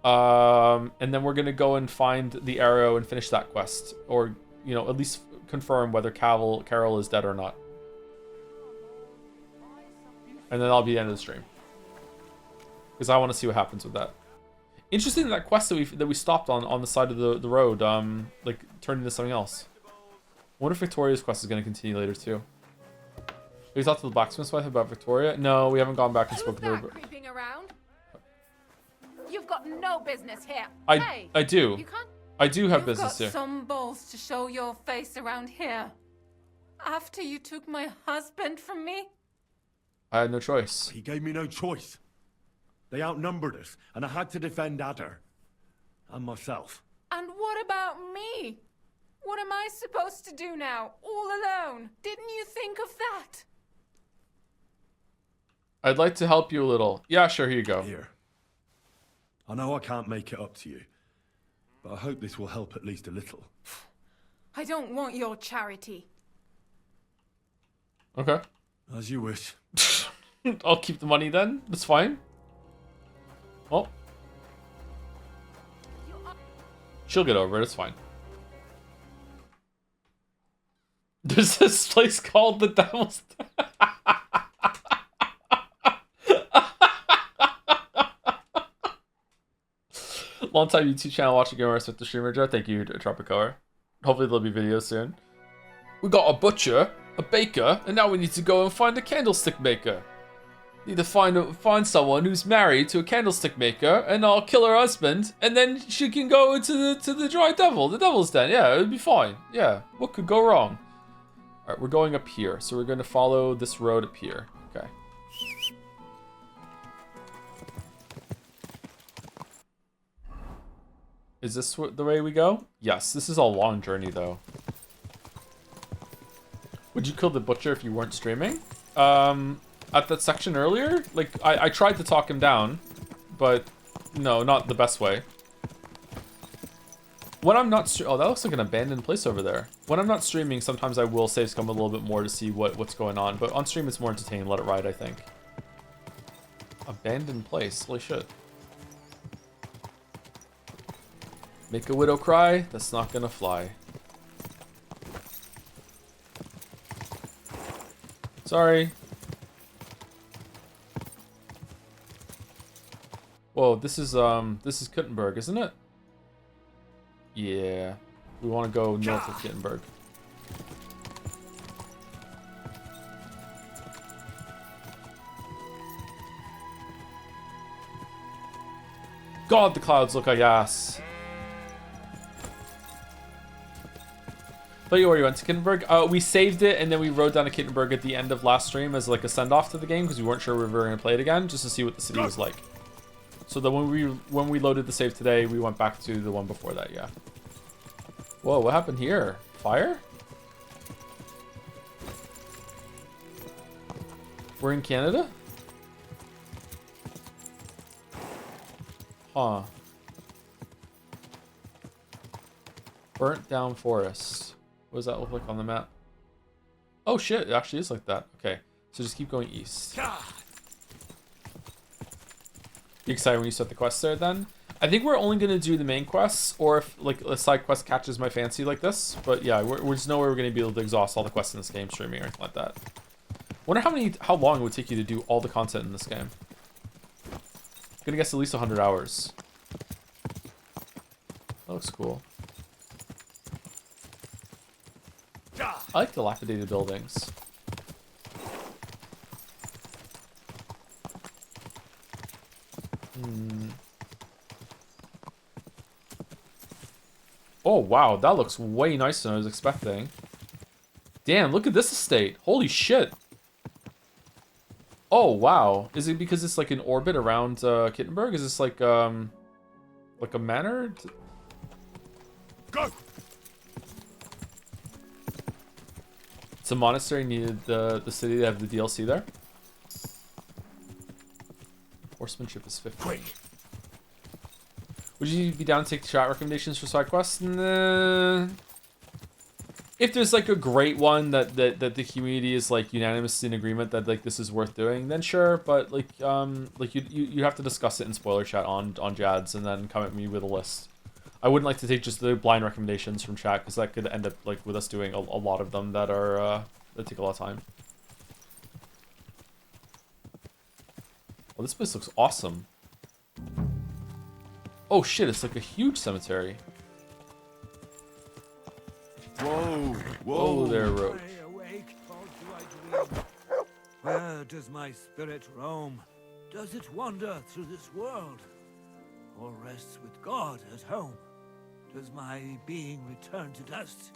And then we're gonna go and find the arrow and finish that quest. Or, you know, at least confirm whether Carol is dead or not. And then that'll be the end of the stream. Because I want to see what happens with that. Interesting that quest that we stopped on the side of the road, like turned into something else. I wonder if Victoria's quest is going to continue later too. Have you talked to the blacksmith's wife about Victoria? No, we haven't gone back and spoken to her. Creeping around? You've got no business here. I do. You can't. I do have You've business got here. some balls to show your face around here. After you took my husband from me? I had no choice. He gave me no choice. They outnumbered us, and I had to defend Adder. And myself. And what about me? What am I supposed to do now, all alone? Didn't you think of that? I'd like to help you a little. Yeah, sure, here you go. Here. I know I can't make it up to you, but I hope this will help at least a little. I don't want your charity. Okay. As you wish. I'll keep the money then. That's fine. Well. She'll get over it. It's fine. There's this place called the Devil's Long time YouTube channel watching gamers with the streamer Joe. Thank you, Tropicoer. Hopefully there'll be videos soon. We got a butcher, a baker, and now we need to go and find a candlestick maker. Need to find someone who's married to a candlestick maker, and I'll kill her husband, and then she can go to the dry devil, the devil's den. Yeah, it'd be fine. Yeah, what could go wrong? All right, we're going up here, so we're going to follow this road up here. Okay. Is this the way we go? Yes, this is a long journey though. Would you kill the butcher if you weren't streaming? At that section earlier, like I tried to talk him down, but no, not the best way. When I'm not oh, that looks like an abandoned place over there. When I'm not streaming, sometimes I will save scum a little bit more to see what's going on, but on stream it's more entertaining. Let it ride, I think. Abandoned place, holy shit. Make a widow cry? That's not gonna fly. Sorry. Whoa, this is Kuttenberg, isn't it? Yeah. We want to go north of Kuttenberg. God, the clouds look like ass. Thought you already went to Kittenberg. We saved it and then we rode down to Kittenberg at the end of last stream as like a send-off to the game because we weren't sure we were going to play it again, just to see what the city was like. So then when we loaded the save today, we went back to the one before that. Yeah. Whoa, what happened here? Fire? We're in Canada? Huh. Burnt down forest. What does that look like on the map? Oh shit, it actually is like that. Okay, so just keep going east. You excited when you start the quest there then? I think we're only gonna do the main quests, or if like a side quest catches my fancy like this. But yeah, we're just nowhere we're gonna be able to exhaust all the quests in this game streaming or anything like that. Wonder how long it would take you to do all the content in this game. Gonna guess at least 100 hours. That looks cool. I like dilapidated buildings. Oh wow, that looks way nicer than I was expecting. Damn, look at this estate. Holy shit. Oh wow. Is it because it's like in orbit around Kittenberg? Is this like a manor? Go! It's a monastery needed the city to have the DLC there. Horsemanship is 15. Quick. Would you be down to take chat recommendations for side quests? Nah. If there's like a great one that the community is like unanimously in agreement that like this is worth doing, then sure. But like you have to discuss it in spoiler chat on Jads and then come at me with a list. I wouldn't like to take just the blind recommendations from chat because that could end up like with us doing a lot of them that are that take a lot of time. Oh, this place looks awesome. Oh shit, it's like a huge cemetery. Whoa, whoa there, Roach. Where does my spirit roam? Does it wander through this world? Or rests with God at home? Does my being return to dust?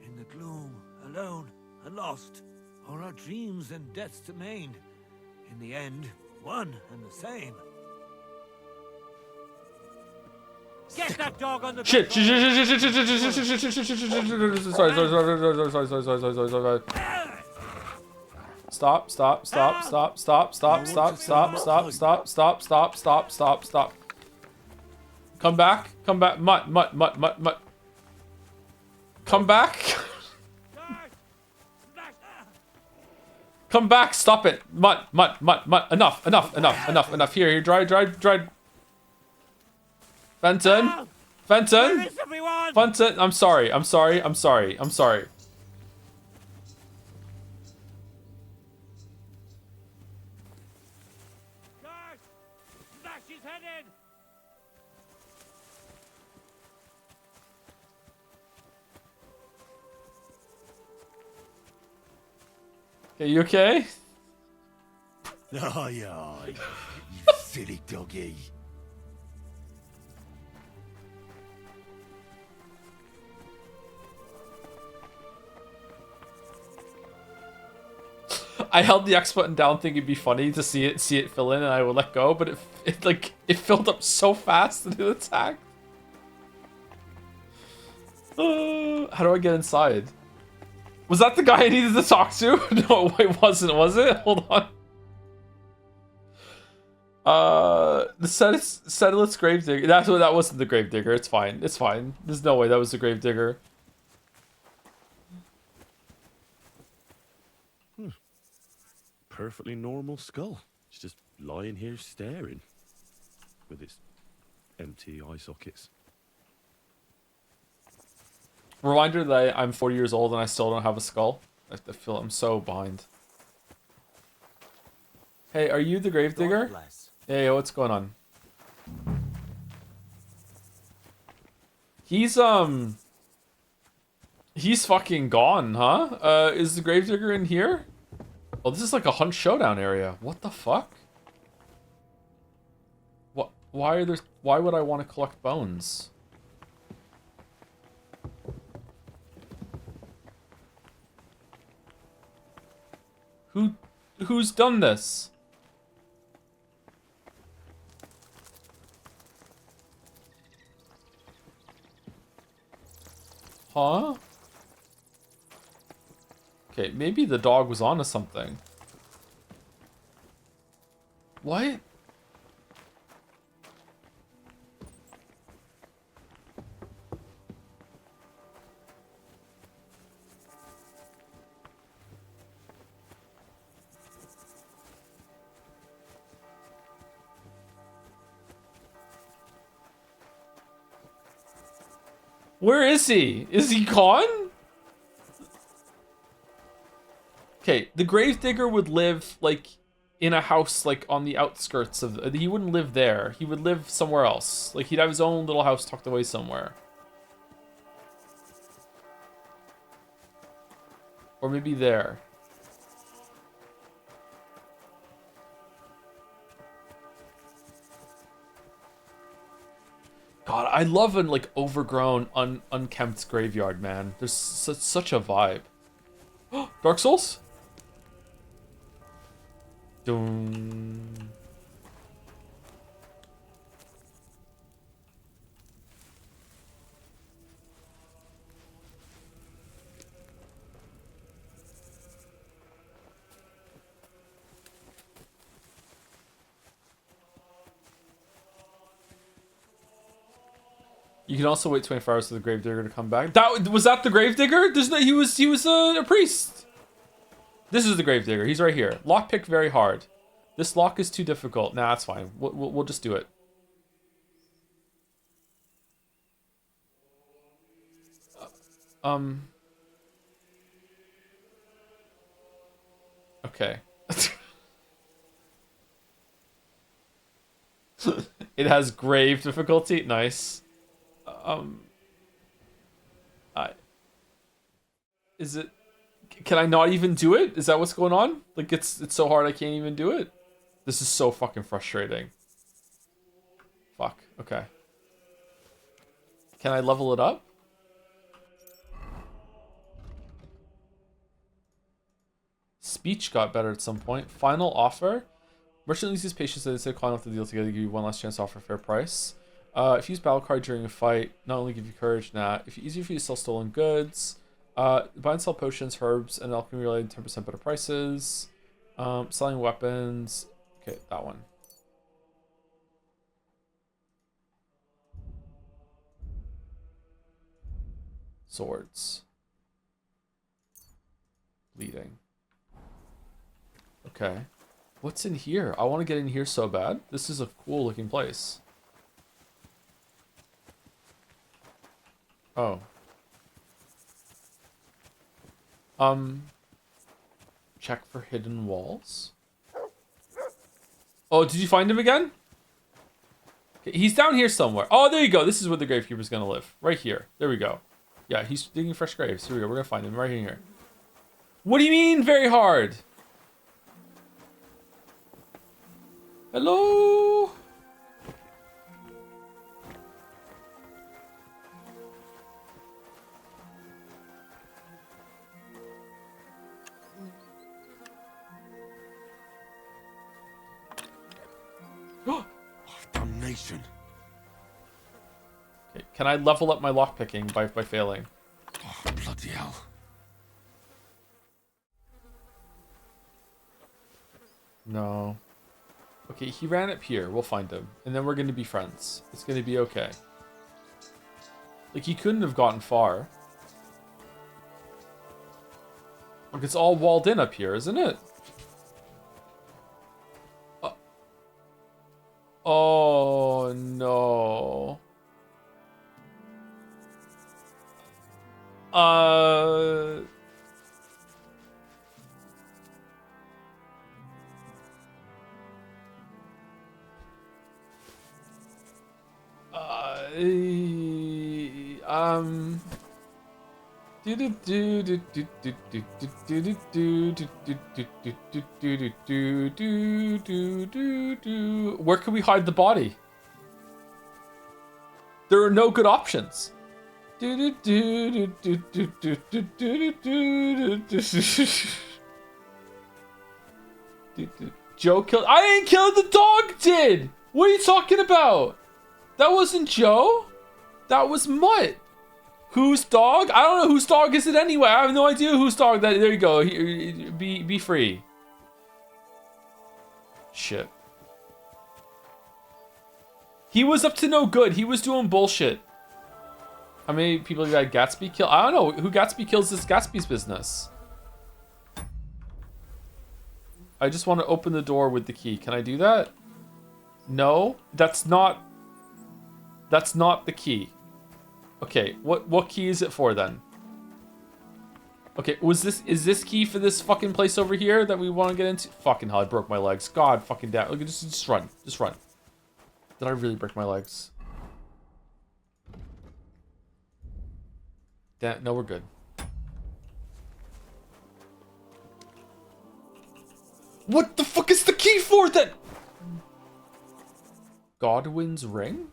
In the gloom, alone and lost? Or are dreams and deaths domain? In the end, one and the same. Get that dog on the shit! Sorry. Stop. Come back. Mutt. Come back. Come back. Stop it. Mutt. Enough. Here. Dry. Fenton. I'm sorry. Are you okay? Oh, yeah, you silly doggy. I held the X button down thinking it'd be funny to see it fill in and I would let go, but it filled up so fast that it attacked. How do I get inside? Was that the guy I needed to talk to? No, it wasn't, was it? Hold on. The Sedulous Gravedigger. That wasn't the Gravedigger. It's fine. It's fine. There's no way that was the Gravedigger. Perfectly normal skull. It's just lying here staring. With its empty eye sockets. Reminder that I'm 40 years old and I still don't have a skull. I feel I'm so behind. Hey, are you the Gravedigger? Hey, what's going on? He's fucking gone, huh? Is the Gravedigger in here? Oh, this is like a hunt showdown area. What the fuck? What? Why would I want to collect bones? Who's done this? Huh? Okay, maybe the dog was onto something. What? Where is he? Is he gone? Okay, the Gravedigger would live, like, in a house, like, on the outskirts of... He wouldn't live there. He would live somewhere else. Like, he'd have his own little house tucked away somewhere. Or maybe there. God, I love an, like, overgrown, unkempt graveyard, man. There's such a vibe. Dark Souls? Dun. You can also wait 24 hours for the Gravedigger to come back. Was that the Gravedigger? There's no, he was a priest. This is the Gravedigger. He's right here. Lockpick very hard. This lock is too difficult. Nah, that's fine. We'll just do it. Okay. It has grave difficulty. Nice. Is it? Can I not even do it? Is that what's going on? Like it's so hard I can't even do it. This is so fucking frustrating. Fuck. Okay. Can I level it up? Speech got better at some point. Final offer. Merchant loses patience so they say calling off the deal together to give you one last chance to offer a fair price. If you use battle card during a fight, not only give you courage, if it's easier for you to sell stolen goods, buy and sell potions, herbs, and alchemy related 10% better prices. Selling weapons. Okay, that one. Swords. Bleeding. Okay. What's in here? I want to get in here so bad. This is a cool looking place. Oh. Check for hidden walls. Oh, did you find him again? Okay, he's down here somewhere. Oh, there you go. This is where the Gravekeeper's gonna live. Right here. There we go. Yeah, he's digging fresh graves. Here we go. We're gonna find him right here. What do you mean very hard? Hello? Damnation. Okay, can I level up my lockpicking by failing? Oh, bloody hell. No. Okay, he ran up here. We'll find him. And then we're going to be friends. It's going to be okay. Like, he couldn't have gotten far. Look, it's all walled in up here, isn't it? Oh, no. Where can we hide the body? There are no good options. Joe killed. I ain't killed. The dog did. What are you talking about? That wasn't Joe. That was Mutt. Whose dog? I don't know whose dog is it anyway. I have no idea whose dog that. There you go. Be free. Shit. He was up to no good. He was doing bullshit. How many people got Gatsby kill? I don't know. Who Gatsby kills is Gatsby's business. I just want to open the door with the key. Can I do that? No, that's not the key. Okay, what key is it for then? Okay, is this key for this fucking place over here that we want to get into? Fucking hell, I broke my legs. God fucking damn. Look, just run. Just run. Did I really break my legs? Damn, no, we're good. What the fuck is the key for then? Godwin's ring?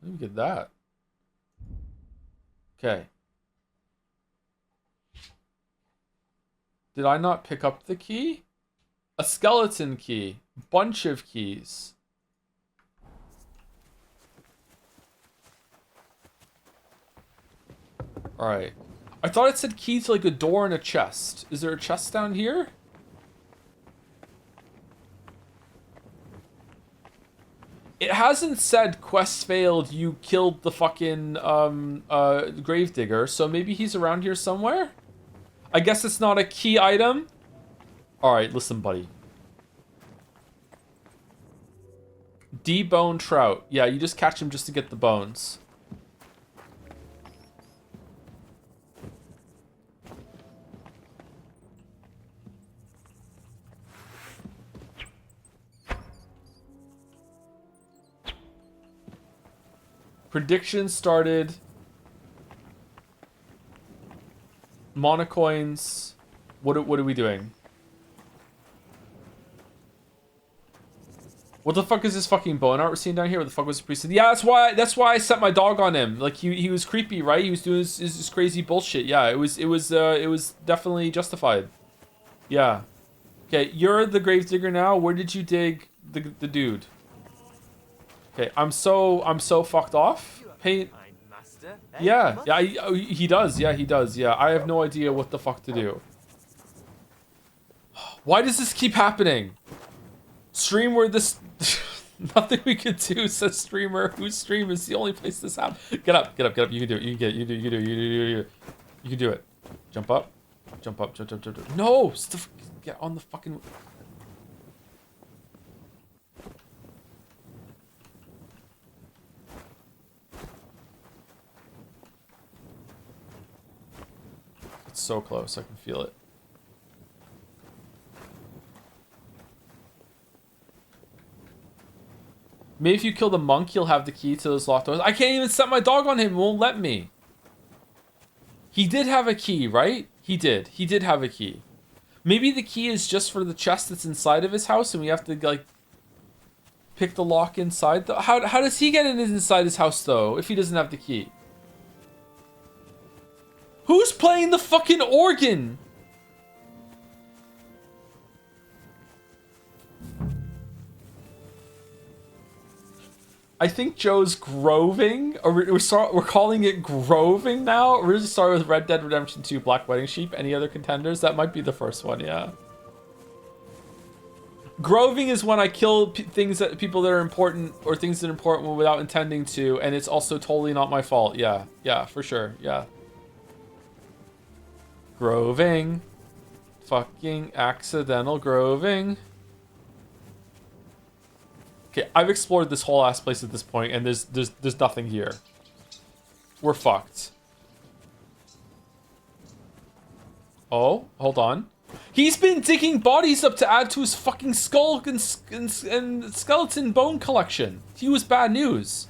Let me get that. Okay. Did I not pick up the key? A skeleton key. Bunch of keys. Alright. I thought it said key to like a door and a chest. Is there a chest down here? It hasn't said quest failed, you killed the fucking gravedigger, so maybe he's around here somewhere? I guess it's not a key item? Alright, listen, buddy. Debone trout. Yeah, you just catch him just to get the bones. Prediction started. Monocoins. What are we doing? What the fuck is this fucking bone art we're seeing down here? What the fuck was the priest? Yeah, that's why I set my dog on him. Like he was creepy, right? He was doing his crazy bullshit. Yeah, it was definitely justified. Yeah. Okay, you're the gravedigger now. Where did you dig the dude? Okay, I'm so fucked off. Paint. Yeah, he does. Yeah, he does. Yeah, I have no idea what the fuck to do. Why does this keep happening? Stream where this... Nothing we can do, says streamer. Whose stream is the only place this happens? Get up. You can do it. You can do it. Jump up. Jump. No! Get on the fucking... It's so close, I can feel it. Maybe if you kill the monk, you'll have the key to those locked doors. I can't even set my dog on him. It won't let me. He did have a key, right? He did. He did have a key. Maybe the key is just for the chest that's inside of his house and we have to, like, pick the lock inside. How does he get in inside his house, though, if he doesn't have the key? Who's playing the fucking organ? I think Joe's groving, or we're calling it groving now. We're just starting with Red Dead Redemption 2 Black Wedding Sheep. Any other contenders? That might be the first one, yeah. Groving is when I kill people that are important, or things that are important without intending to, and it's also totally not my fault. Yeah, for sure, yeah. Groving. Fucking accidental groving. Okay, I've explored this whole ass place at this point, and there's nothing here. We're fucked. Oh, hold on. He's been digging bodies up to add to his fucking skull and skeleton bone collection. He was bad news.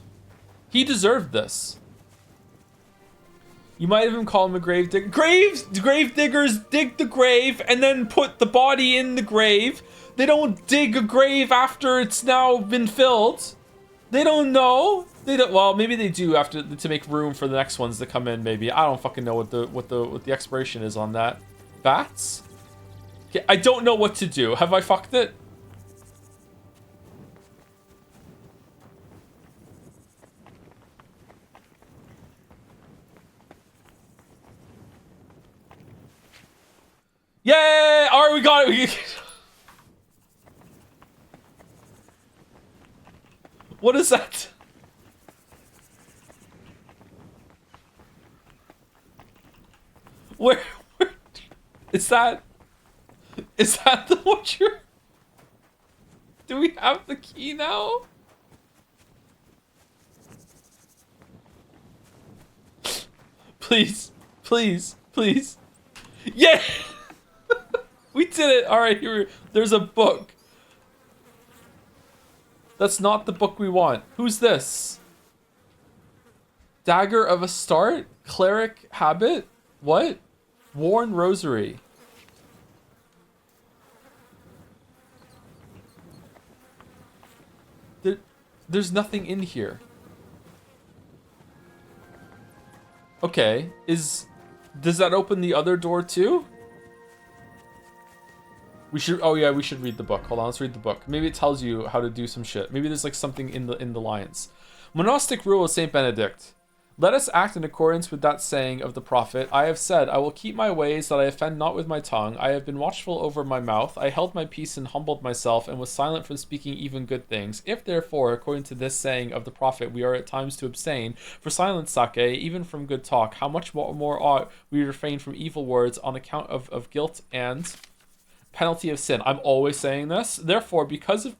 He deserved this. You might even call him a grave digger. Grave diggers dig the grave and then put the body in the grave. They don't dig a grave after it's now been filled. They don't know. They don't. Well, maybe they do after to make room for the next ones to come in. Maybe I don't fucking know what the expiration is on that. Bats. Okay, I don't know what to do. Have I fucked it? Yay! Alright, we got it. What is that? Where is that? Is that the butcher? Do we have the key now? Please, please, please. Yeah! We did it! Alright, here, there's a book. That's not the book we want. Who's this? Dagger of Astarte? Cleric Habit? What? Worn Rosary. There's nothing in here. Okay, does that open the other door too? We should, oh yeah, we should read the book. Hold on, let's read the book. Maybe it tells you how to do some shit. Maybe there's like something in the lines. Monastic rule of Saint Benedict. Let us act in accordance with that saying of the prophet. I have said, I will keep my ways, that I offend not with my tongue. I have been watchful over my mouth. I held my peace and humbled myself, and was silent from speaking even good things. If therefore, according to this saying of the prophet, we are at times to abstain for silent sake, even from good talk, how much more ought we refrain from evil words on account of guilt and penalty of sin. I'm always saying this. Therefore, because of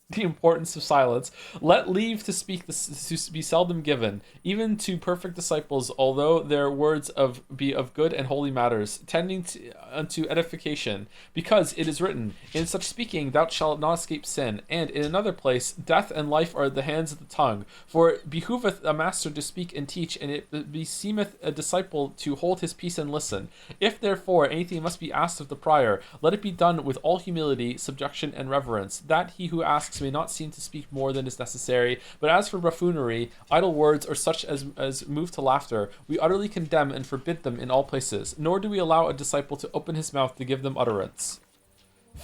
the importance of silence, let leave to speak to be seldom given, even to perfect disciples, although their words be of good and holy matters, tending unto edification. Because it is written, in such speaking thou shalt not escape sin. And in another place, death and life are the hands of the tongue. For it behooveth a master to speak and teach, and it beseemeth a disciple to hold his peace and listen. If therefore anything must be asked of the prior, let it be done with all humility, subjection, and reverence, that he who asks may not seem to speak more than is necessary. But as for buffoonery, idle words, or such as move to laughter, we utterly condemn and forbid them in all places, nor do we allow a disciple to open his mouth to give them utterance.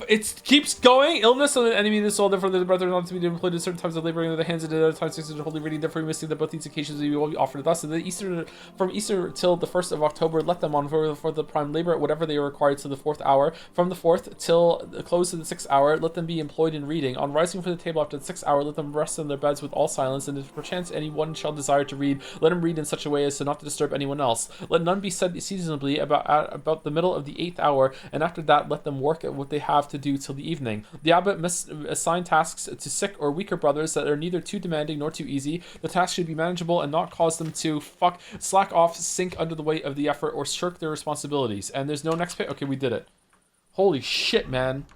It keeps going. Illness of the enemy of the soul, therefore the brother not to be employed at certain times of laboring with the hands, and at other times of holy reading. Therefore we must see that both these occasions will be offered thus. And from Easter till the 1st of October, let them on for the prime labor at whatever they are required to the 4th hour. From the 4th till the close of the 6th hour, let them be employed in reading. On rising from the table after the 6th hour, let them rest on their beds with all silence. And if perchance any one shall desire to read, let him read in such a way as to not to disturb anyone else. Let none be said seasonably about the middle of the 8th hour, and after that let them work at what they have to do till the evening. The abbot must assign tasks to sick or weaker brothers that are neither too demanding nor too easy. The task should be manageable and not cause them to slack off, sink under the weight of the effort, or shirk their responsibilities. And there's no next page. Okay, we did it. Holy shit, man.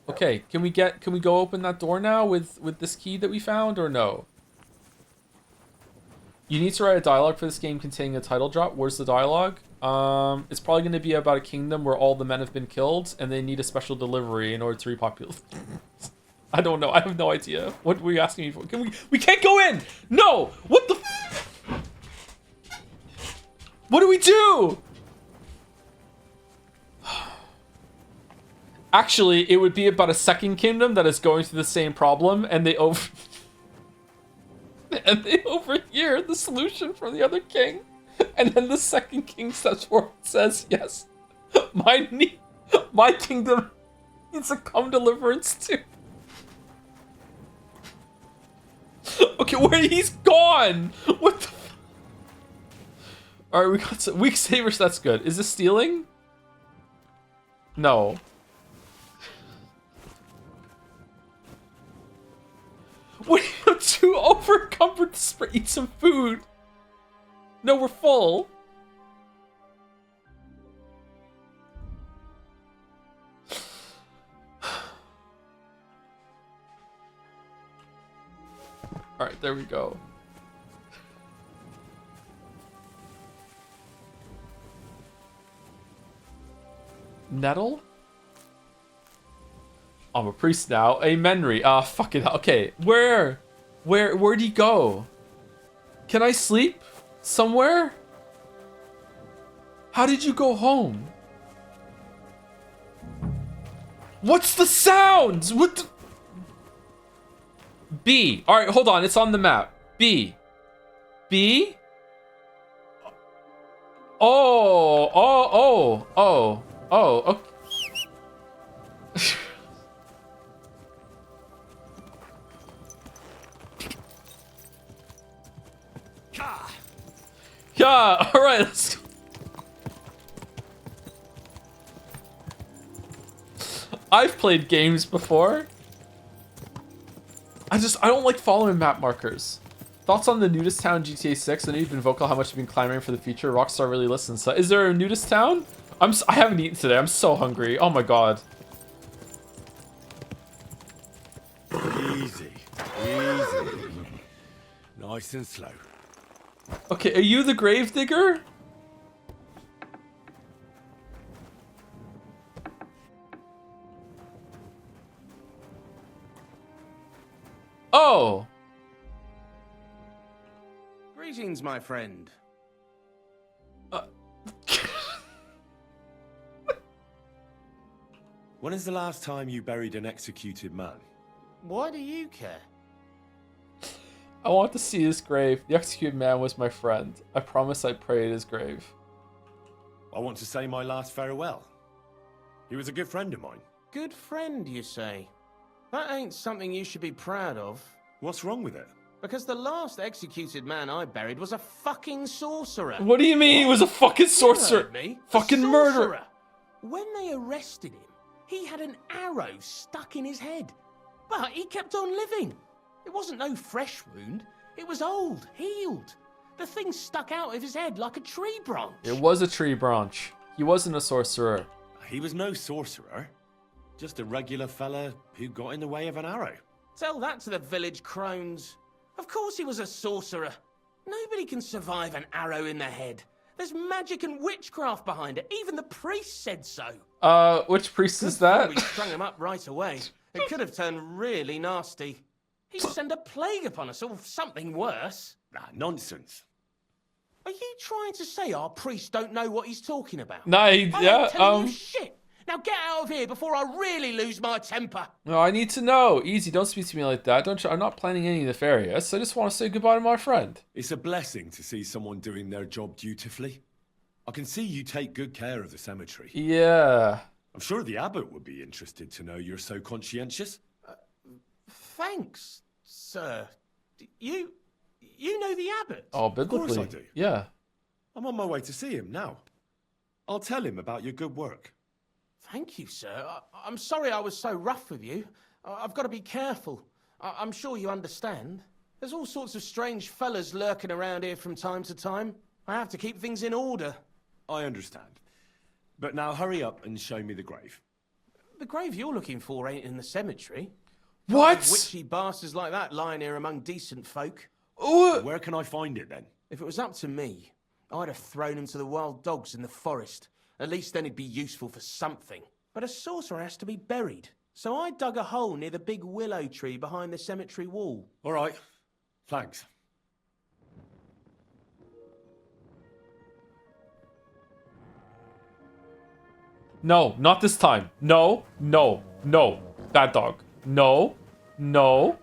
Okay, can we go open that door now with this key that we found, or no? You need to write a dialogue for this game containing a title drop. Where's the dialogue? It's probably going to be about a kingdom where all the men have been killed, and they need a special delivery in order to repopulate. I don't know. I have no idea. What were you asking me for? We can't go in! No! What the what do we do? Actually, it would be about a second kingdom that is going through the same problem, and they overhear the solution from the other king, and then the second king steps forward and says, "Yes, my kingdom needs a come deliverance too." Okay, where he's gone? What the? All right, we got some weak savers. That's good. Is this stealing? No. What are you too overcumbered to eat some food? No, we're full. All right, there we go. Nettle? I'm a priest now. A Menry. Ah, fuck it. Okay, where'd he go? Can I sleep somewhere? How did you go home? What's the sounds? What the? B. All right, hold on. It's on the map. B. B. Oh. Okay. Yeah, all right, let's go. I've played games before. I don't like following map markers. Thoughts on the nudist town GTA 6? I know you've been vocal how much you've been clamoring for the feature. Rockstar really listens. So is there a nudist town? I haven't eaten today. I'm so hungry. Oh my god. Easy. Nice and slow. Okay, are you the gravedigger? Oh. Greetings, my friend. When is the last time you buried an executed man? Why do you care? I want to see his grave. The executed man was my friend. I promise I'd pray at his grave. I want to say my last farewell. He was a good friend of mine. Good friend, you say? That ain't something you should be proud of. What's wrong with it? Because the last executed man I buried was a fucking sorcerer. What do you mean he was a fucking sorcerer? You heard me. Fucking murderer. When they arrested him, he had an arrow stuck in his head. But he kept on living. It wasn't no fresh wound. It was old, healed. The thing stuck out of his head like a tree branch. It was a tree branch. He wasn't a sorcerer. He was no sorcerer. Just a regular fella who got in the way of an arrow. Tell that to the village crones. Of course he was a sorcerer. Nobody can survive an arrow in the head. There's magic and witchcraft behind it. Even the priest said so. Which priest is that? We strung him up right away. It could have turned really nasty. He'd send a plague upon us or something worse. Ah, nonsense. Are you trying to say our priest don't know what he's talking about? No, I ain't telling you shit. Now get out of here before I really lose my temper. No, I need to know. Easy, don't speak to me like that. I'm not planning any nefarious. I just want to say goodbye to my friend. It's a blessing to see someone doing their job dutifully. I can see you take good care of the cemetery. Yeah. I'm sure the abbot would be interested to know you're so conscientious. Thanks, sir. You know the abbot? Oh, biblically. Of course I do. Yeah. I'm on my way to see him now. I'll tell him about your good work. Thank you, sir. I'm sorry I was so rough with you. I've got to be careful. I'm sure you understand. There's all sorts of strange fellas lurking around here from time to time. I have to keep things in order. I understand. But now hurry up and show me the grave. The grave you're looking for ain't in the cemetery. What? Witchy bastards like that lying here among decent folk. Where can I find it then? If it was up to me, I'd have thrown him to the wild dogs in the forest. At least then he'd be useful for something. But a sorcerer has to be buried. So I dug a hole near the big willow tree behind the cemetery wall. All right. Thanks. No, not this time. No, no, no. Bad dog. No, no.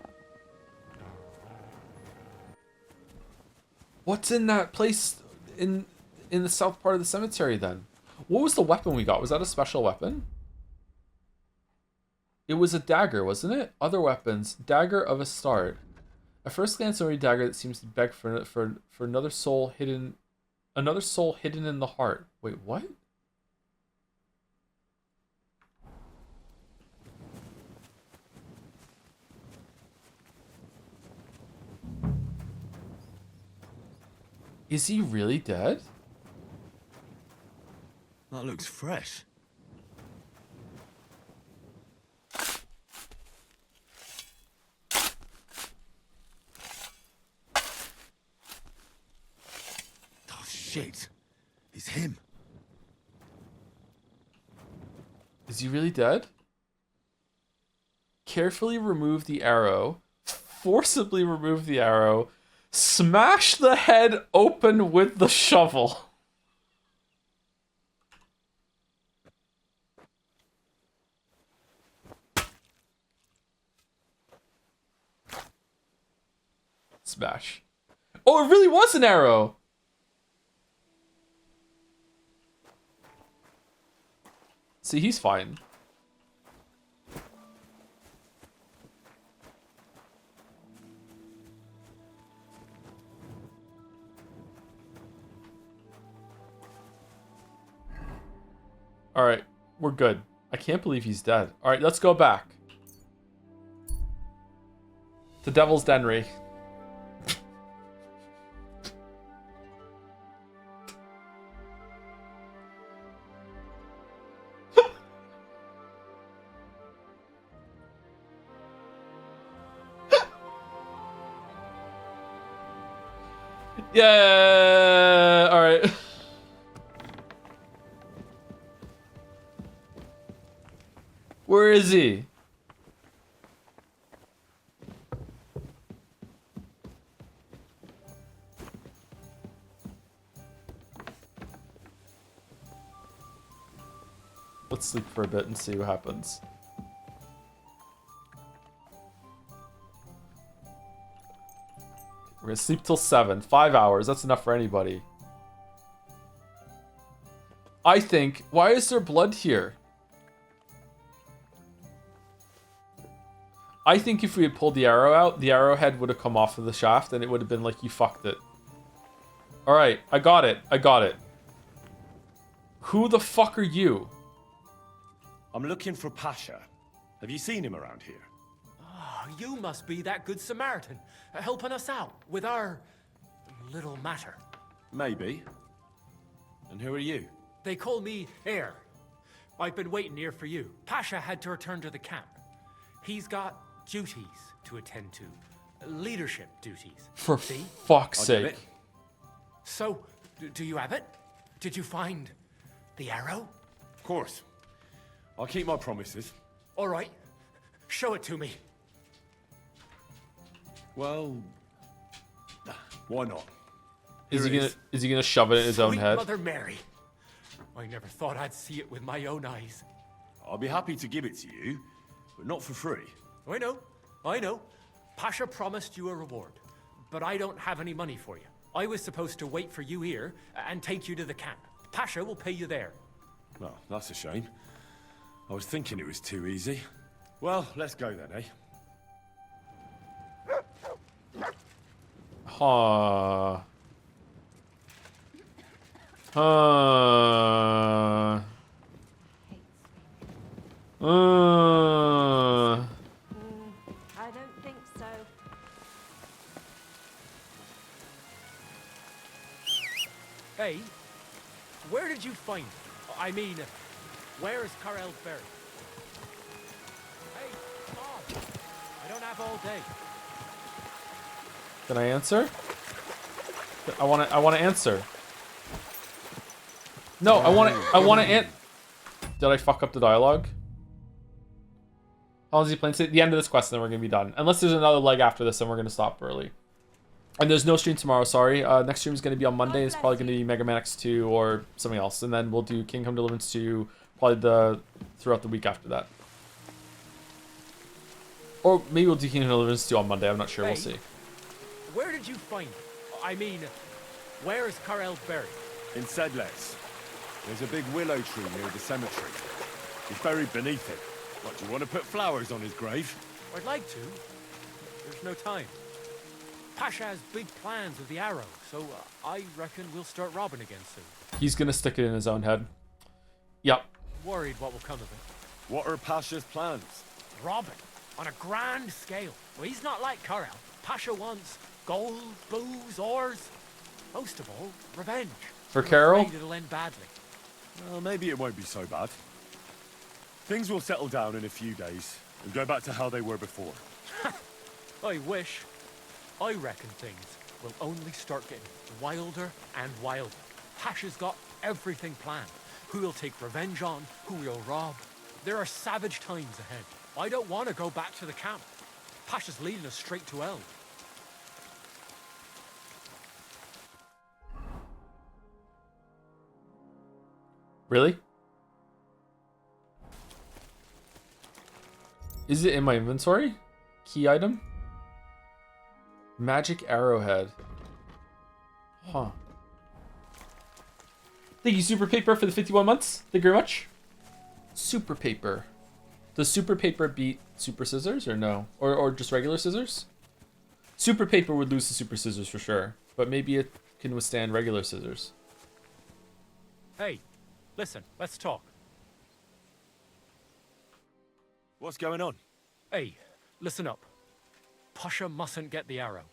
What's in that place in the south part of the cemetery then? What was the weapon we got? Was that a special weapon? It was a dagger, wasn't it? Other weapons. Dagger of a start. At first glance, only dagger that seems to beg for another soul hidden. Another soul hidden in the heart. Wait, what? Is he really dead? That looks fresh. Oh, shit. It's him. Is he really dead? Carefully remove the arrow. Forcibly remove the arrow. Smash the head open with the shovel. Smash. Oh, it really was an arrow. See, he's fine. Alright, we're good. I can't believe he's dead. Alright, let's go back. To Devil's Denry. Yeah, alright. Where is he? Let's sleep for a bit and see what happens. We're gonna sleep till 7. 5 hours, that's enough for anybody. I think, why is there blood here? I think if we had pulled the arrow out, the arrowhead would have come off of the shaft and it would have been like, you fucked it. Alright, I got it. I got it. Who the fuck are you? I'm looking for Pasha. Have you seen him around here? Oh, you must be that good Samaritan, helping us out with our little matter. Maybe. And who are you? They call me Heir. I've been waiting here for you. Pasha had to return to the camp. He's got duties to attend to. Leadership duties. For See? fuck's sake. So, do you have it? Did you find the arrow? Of course. I'll keep my promises. All right. Show it to me. Well, why not? Is he gonna shove it in his own Sweet head? Mother Mary. I never thought I'd see it with my own eyes. I'll be happy to give it to you, but not for free. I know. Pasha promised you a reward, but I don't have any money for you. I was supposed to wait for you here and take you to the camp. Pasha will pay you there. Well, that's a shame. I was thinking it was too easy. Well, let's go then, eh? Huh. I don't think so. Hey, where did you find it? I mean, where is Karel Ferry? Hey, Bob, I don't have all day. Can I answer? I want to answer. No, I want to Did I fuck up the dialogue? How long is he playing? At the end of this quest, then we're gonna be done. Unless there's another leg after this, and we're gonna stop early. And there's no stream tomorrow. Sorry. Next stream is gonna be on Monday. It's probably gonna be Mega Man X2 or something else, and then we'll do Kingdom Deliverance 2 Probably throughout the week after that. Or maybe we'll do Kingdom Deliverance 2 on Monday. I'm not sure. We'll see. Where did you find him? I mean, where is Karel buried? In Sedlets. There's a big willow tree near the cemetery. He's buried beneath it. What, do you want to put flowers on his grave? I'd like to. There's no time. Pasha has big plans with the arrow, so I reckon we'll start robbing again soon. He's gonna stick it in his own head. Yep. Worried what will come of it. What are Pasha's plans? Robbing on a grand scale. Well, he's not like Karel. Pasha wants gold, booze, ores. Most of all, revenge. For Carol? It'll end badly. Well, maybe it won't be so bad. Things will settle down in a few days and go back to how they were before. I wish. I reckon things will only start getting wilder and wilder. Pasha's got everything planned. Who he'll take revenge on, who he'll rob. There are savage times ahead. I don't want to go back to the camp. Pasha's leading us straight to Eld. Really? Is it in my inventory? Key item? Magic arrowhead. Huh. Thank you, Super Paper, for the 51 months. Thank you very much. Super Paper. Does Super Paper beat Super Scissors or no? Or just regular scissors? Super Paper would lose to Super Scissors for sure, but maybe it can withstand regular scissors. Hey, listen, let's talk. What's going on? Hey, listen up. Pasha mustn't get the arrow.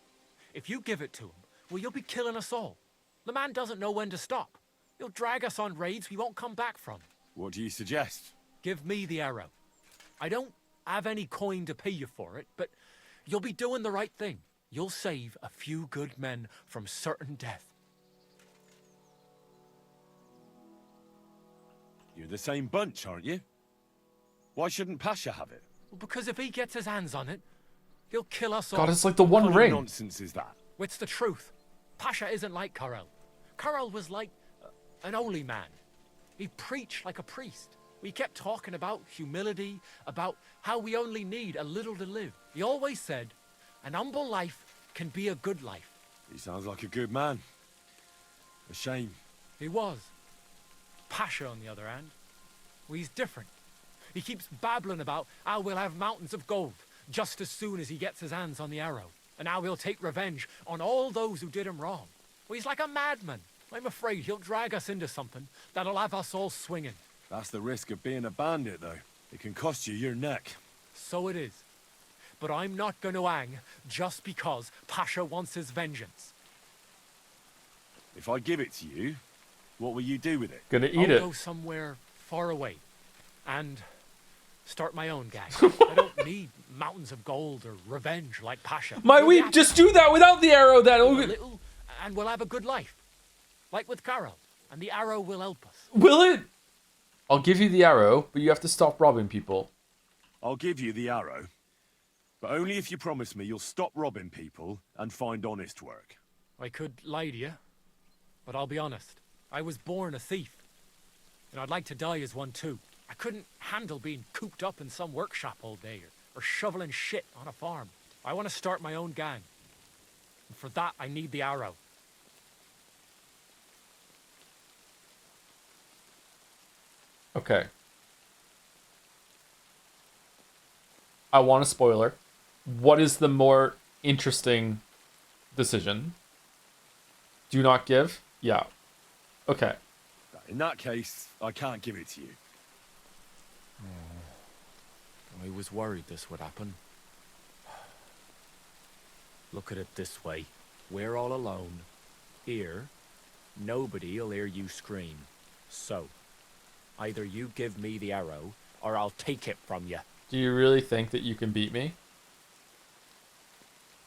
If you give it to him, well, you'll be killing us all. The man doesn't know when to stop. He'll drag us on raids we won't come back from. What do you suggest? Give me the arrow. I don't have any coin to pay you for it, but you'll be doing the right thing. You'll save a few good men from certain death. You're the same bunch, aren't you? Why shouldn't Pasha have it? Well, because if he gets his hands on it, he'll kill us all. God, it's like the One What Ring. kind of nonsense is that? It's the truth. Pasha isn't like Karel. Karel was like an holy man. He preached like a priest. We kept talking about humility, about how we only need a little to live. He always said, an humble life can be a good life. He sounds like a good man. A shame. He was. Pasha, on the other hand, well, he's different. He keeps babbling about how we'll have mountains of gold just as soon as he gets his hands on the arrow, and how he'll take revenge on all those who did him wrong. Well, he's like a madman. I'm afraid he'll drag us into something that'll have us all swinging. That's the risk of being a bandit, though. It can cost you your neck. So it is. But I'm not going to hang just because Pasha wants his vengeance. If I give it to you, what will you do with it? Gonna eat it. I'll go somewhere far away and start my own gang. I don't need mountains of gold or revenge like Pasha. We just do that without the arrow then. A little, and we'll have a good life. Like with Karel. And the arrow will help us. Will it? I'll give you the arrow, but you have to stop robbing people. I'll give you the arrow, but only if you promise me you'll stop robbing people and find honest work. I could lie to you, but I'll be honest. I was born a thief, and I'd like to die as one too. I couldn't handle being cooped up in some workshop all day or shoveling shit on a farm. I want to start my own gang, and for that I need the arrow. Okay. I want a spoiler. What is the more interesting decision? Do not give? Yeah. Okay. In that case, I can't give it to you. I was worried this would happen. Look at it this way. We're all alone. Here, nobody'll hear you scream. So, either you give me the arrow, or I'll take it from you. Do you really think that you can beat me?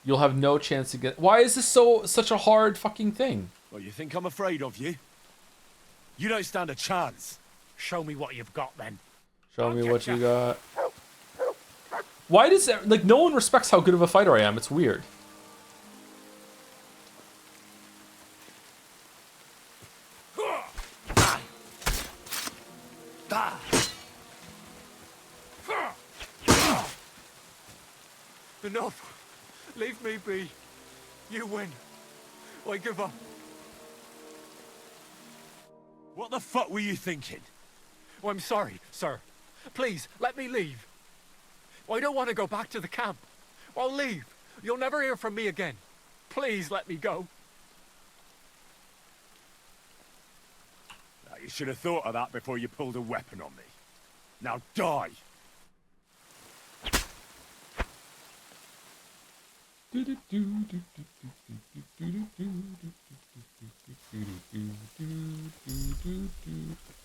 You'll have no chance to get... Why is this such a hard fucking thing? Well, you think I'm afraid of you? You don't stand a chance. Show me what you've got, then. Show me what you got. Why does... Like, no one respects how good of a fighter I am. It's weird. Enough. Leave me be. You win. I give up. What the fuck were you thinking? Oh, I'm sorry, sir. Please, let me leave. I don't want to go back to the camp. I'll leave. You'll never hear from me again. Please let me go. Now, you should have thought of that before you pulled a weapon on me. Now die!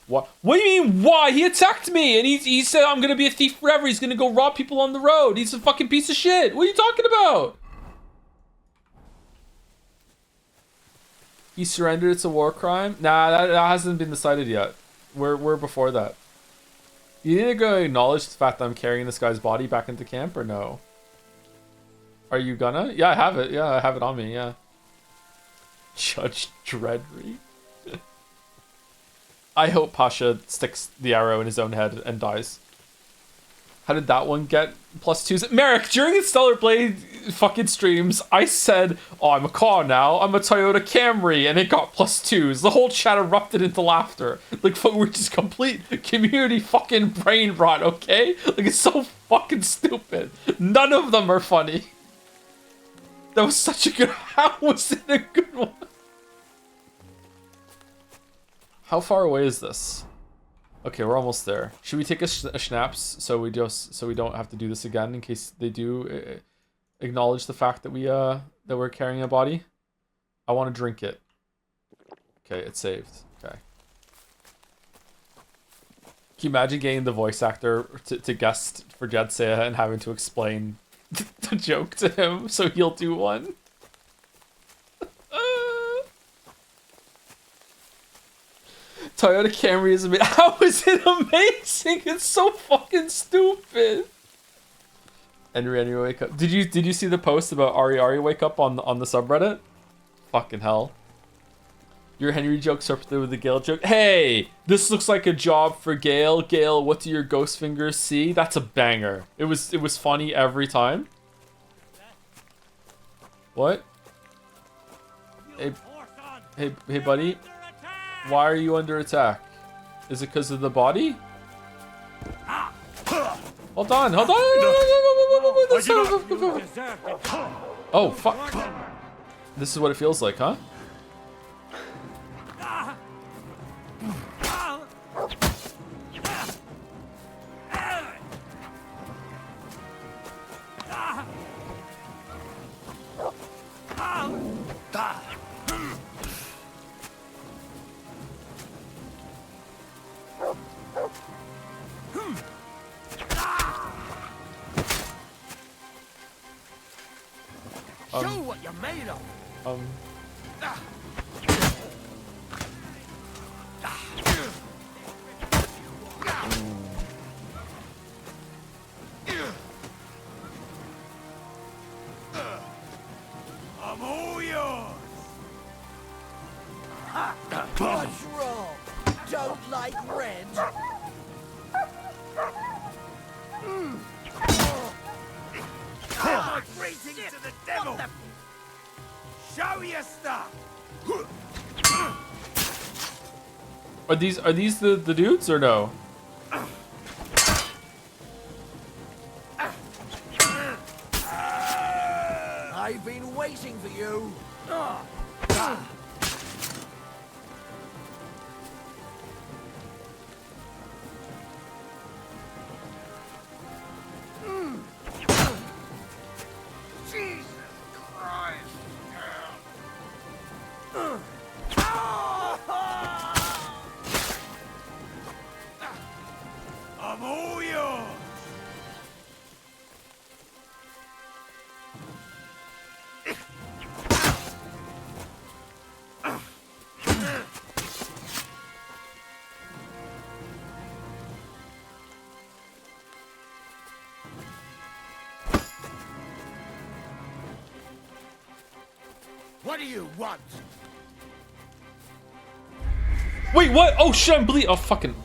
What? What do you mean, why? He attacked me, and he said I'm gonna be a thief forever. He's gonna go rob people on the road. He's a fucking piece of shit. What are you talking about? He surrendered. It's a war crime. Nah, that hasn't been decided yet. We're before that. You need to go acknowledge the fact that I'm carrying this guy's body back into camp, or no? Are you gonna? Yeah, I have it. Yeah, I have it on me. Yeah. Judge Dreadry. I hope Pasha sticks the arrow in his own head and dies. How did that one get +2s? Merrick, during the Stellar Blade fucking streams, I said, oh, I'm a car now. I'm a Toyota Camry. And it got +2s. The whole chat erupted into laughter. Like, we're just complete community fucking brain rot, okay? Like, it's so fucking stupid. None of them are funny. That was such a good... How was it a good one? How far away is this? Okay, we're almost there. Should we take a schnapps so we don't have to do this again in case they do acknowledge the fact that we're carrying a body? I want to drink it. Okay, it's saved. Okay. Can you imagine getting the voice actor to guest for Jedzia and having to explain the joke to him so he'll do one? Toyota Camry is amazing. How is it amazing? It's so fucking stupid. Henry wake up. Did you see the post about Ari wake up on the subreddit? Fucking hell. Your Henry joke surfed with the Gale joke. Hey, this looks like a job for Gale. Gale, what do your ghost fingers see? That's a banger. It was funny every time. What? Hey buddy. Why are you under attack? Is it because of the body? Hold on. Oh, fuck. This is what it feels like, huh? Show what you're made of. I'm all yours. What's wrong? Don't like red? Greetings to the devil. Show your stuff. Are these the dudes or no? I've been waiting for you. Jesus Christ. I'm all yours. What do you want? Wait, what? Oh shit, I'm bleeding. Oh fucking.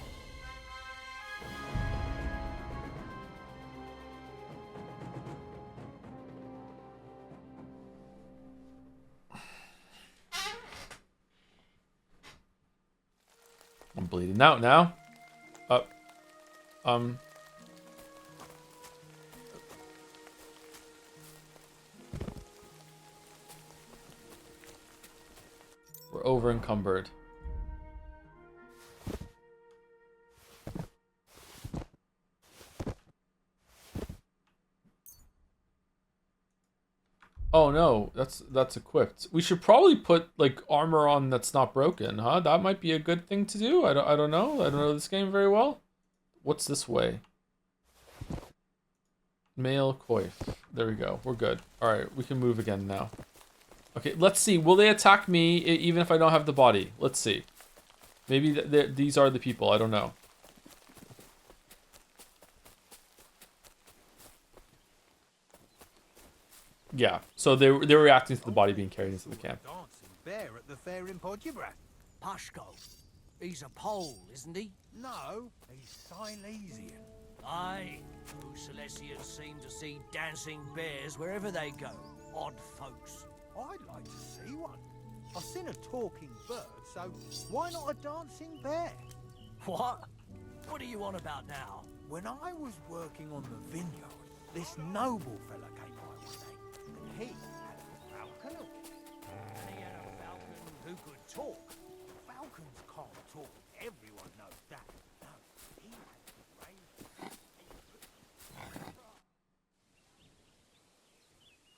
I'm bleeding out now. We're over encumbered. Oh no, that's equipped. We should probably put like armor on that's not broken, huh? That might be a good thing to do. I don't know. I don't know this game very well. What's this way? Male coif. There we go. We're good. All right, we can move again now. Okay, let's see. Will they attack me even if I don't have the body? Let's see. Maybe these are the people. I don't know. Yeah, so they were reacting to the body being carried into the camp. Dancing bear at the fair in Podjabrat. Pashko. He's a Pole, isn't he? No, he's Silesian. Aye. You Silesians seem to see dancing bears wherever they go. Odd folks. I'd like to see one. I've seen a talking bird, so why not a dancing bear? What? What are you on about now? When I was working on the vineyard, this noble fella came by one day. He had a falcon. And he had a falcon who could talk. Falcons can't talk. Everyone knows that. No, he had a great...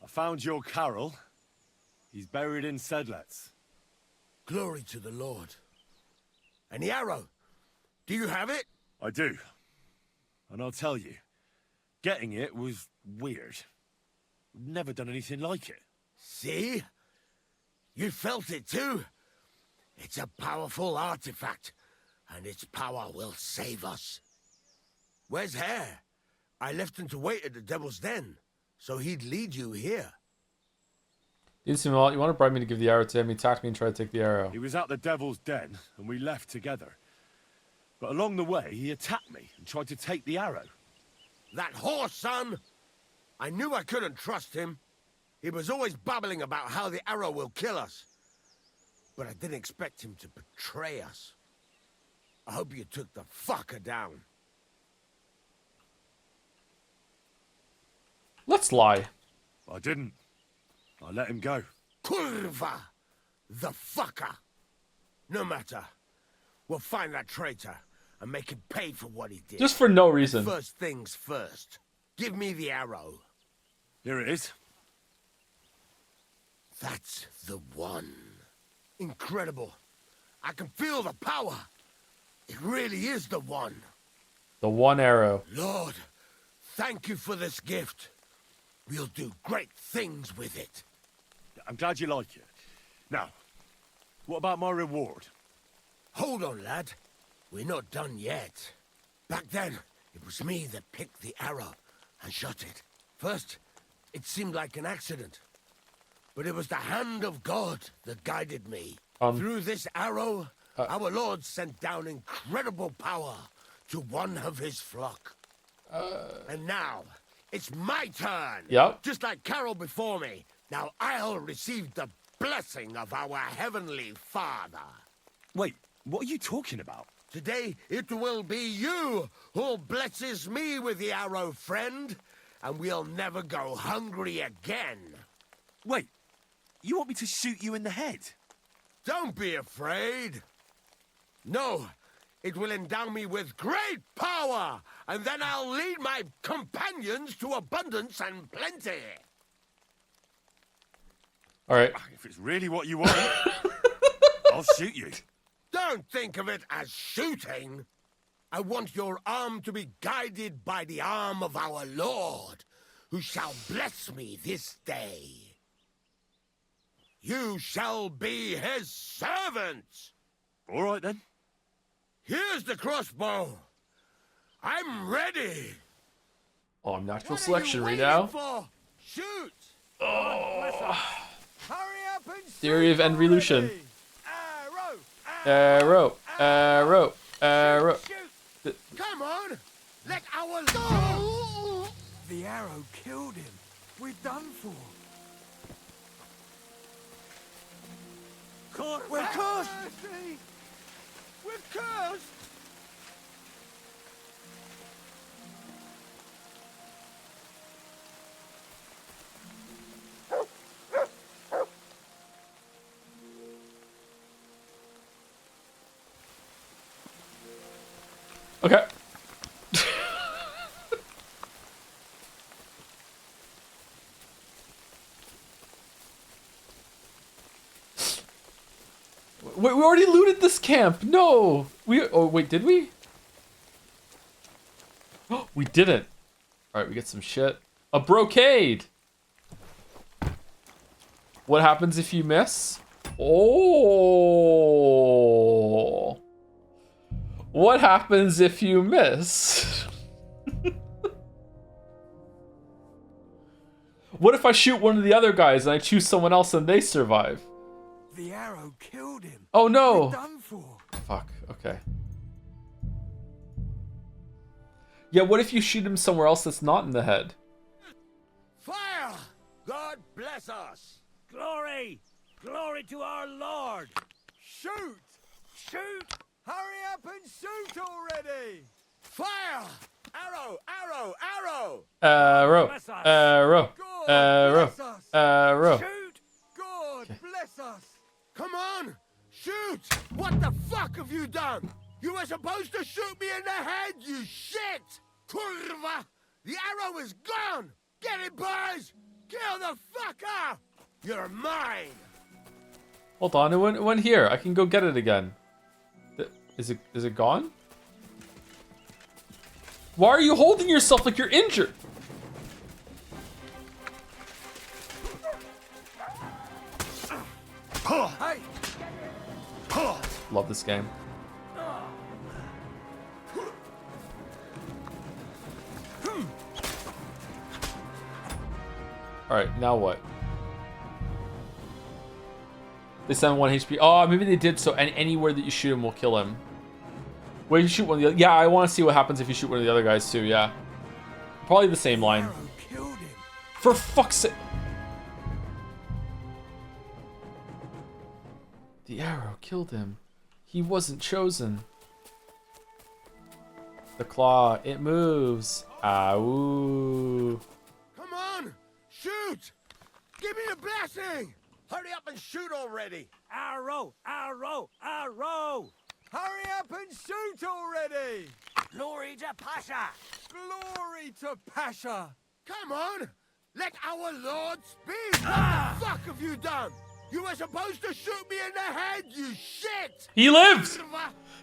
I found your Carol. He's buried in Sedlets. Glory to the Lord. And the arrow? Do you have it? I do. And I'll tell you, getting it was weird. Never done anything like it. See? You felt it too? It's a powerful artifact, and its power will save us. Where's Hare? I left him to wait at the Devil's Den, so he'd lead you here. You want to bribe me to give the arrow to him? He attacked me and tried to take the arrow. He was at the Devil's Den, and we left together. But along the way, he attacked me and tried to take the arrow. That horse, son! I knew I couldn't trust him. He was always babbling about how the arrow will kill us. But I didn't expect him to betray us. I hope you took the fucker down. Let's lie. I didn't. I let him go. Kurva! The fucker! No matter. We'll find that traitor and make him pay for what he did. Just for no reason. First things first. Give me the arrow. Here it is. That's the one. Incredible. I can feel the power. It really is the one. The one arrow. Lord, thank you for this gift. We'll do great things with it. I'm glad you like it. Now, what about my reward? Hold on, lad. We're not done yet. Back then, it was me that picked the arrow and shot it. First, it seemed like an accident. But it was the hand of God that guided me. Through this arrow, our Lord sent down incredible power to one of his flock. And now, it's my turn. Yep. Just like Carol before me. Now I'll receive the blessing of our Heavenly Father. Wait, what are you talking about? Today, it will be you who blesses me with the arrow, friend. And we'll never go hungry again. Wait, you want me to shoot you in the head? Don't be afraid. No, it will endow me with great power, and then I'll lead my companions to abundance and plenty. All right. If it's really what you want, I'll shoot you. Don't think of it as shooting. I want your arm to be guided by the arm of our Lord, who shall bless me this day. You shall be his servant. All right, then. Here's the crossbow. I'm ready. Oh, natural selection right now. Shoot. Oh. Hurry up and Theory of Envolution. Arrow. Arrow. Arrow. Come on. Let our go. The arrow killed him. We're done for. We're cursed. We're cursed. us? Okay. Wait, we already looted this camp. No. Oh wait, did we? Oh, we didn't. All right, we get some shit. A brocade. What happens if you miss? Oh. What happens if you miss? What if I shoot one of the other guys and I choose someone else and they survive? The arrow killed him. Oh no. We're done for. Fuck, okay. Yeah, what if you shoot him somewhere else that's not in the head? Fire! God bless us. Glory! Glory to our Lord! Shoot! Shoot! Hurry up and shoot already! Fire! Arrow! Arrow! Arrow! Arrow! Bless us. Arrow! God Arrow! bless us. Arrow! Shoot! God bless us! Come on! Shoot! What the fuck have you done? You were supposed to shoot me in the head, you shit! Kurva! The arrow is gone! Get it, boys! Kill the fucker! You're mine! Hold on, it went here. I can go get it again. Is it gone? Why are you holding yourself like you're injured? Hey! Love this game. Alright, now what? They send 1 HP. Oh, maybe they did so anywhere that you shoot him will kill him. Where you shoot one of the other. Yeah, I want to see what happens if you shoot one of the other guys too, yeah. Probably the same line. For fuck's sake. The arrow killed him. He wasn't chosen. The claw, it moves. Ow. Come on! Shoot! Give me a blessing! Hurry up and shoot already! Arrow! Arrow! Arrow! Hurry up and shoot already! Glory to Pasha! Glory to Pasha! Come on! Let our Lord speak! What the fuck have you done? You were supposed to shoot me in the head, you shit! He lived!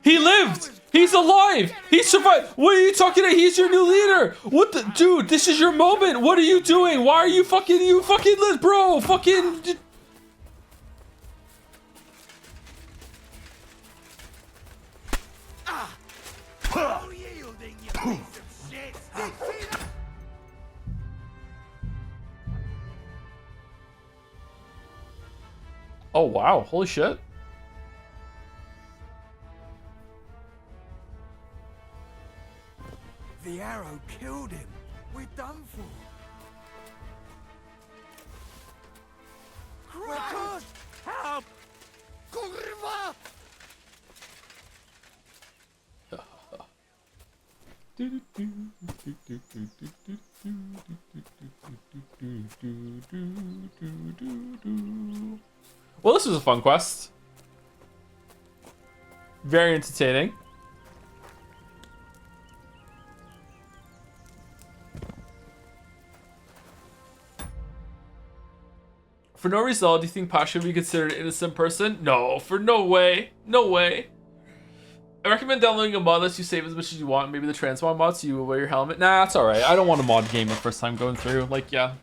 He lived! He's alive! He survived! What are you talking about? He's your new leader! What the- Dude, this is your moment! What are you doing? Why are you fucking bro! Fucking... Oh, yielding, you piece of shit! Oh wow, holy shit. The arrow killed him. We're done for. Christ! Help! Kurva! Well, this was a fun quest. Very entertaining. For no result, do you think Pasha would be considered an innocent person? No, for no way. No way. I recommend downloading a mod that you save as much as you want. Maybe the transmog mod so you will wear your helmet. Nah, it's alright. I don't want a mod game the first time going through. Like, yeah.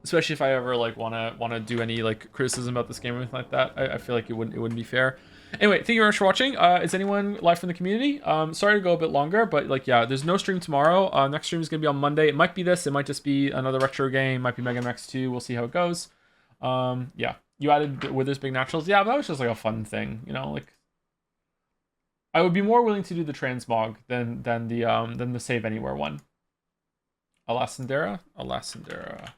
Especially if I ever like wanna do any like criticism about this game or anything like that. I feel like it wouldn't be fair. Anyway, thank you very much for watching. Is anyone live from the community? Sorry to go a bit longer, but like yeah, there's no stream tomorrow. Next stream is gonna be on Monday. It might be this, it might just be another retro game, might be Mega Man X2. We'll see how it goes. Yeah. You added Withers Big Naturals. Yeah, but that was just like a fun thing, you know, like I would be more willing to do the transmog than the Save Anywhere one. Alasandera? Alasandera.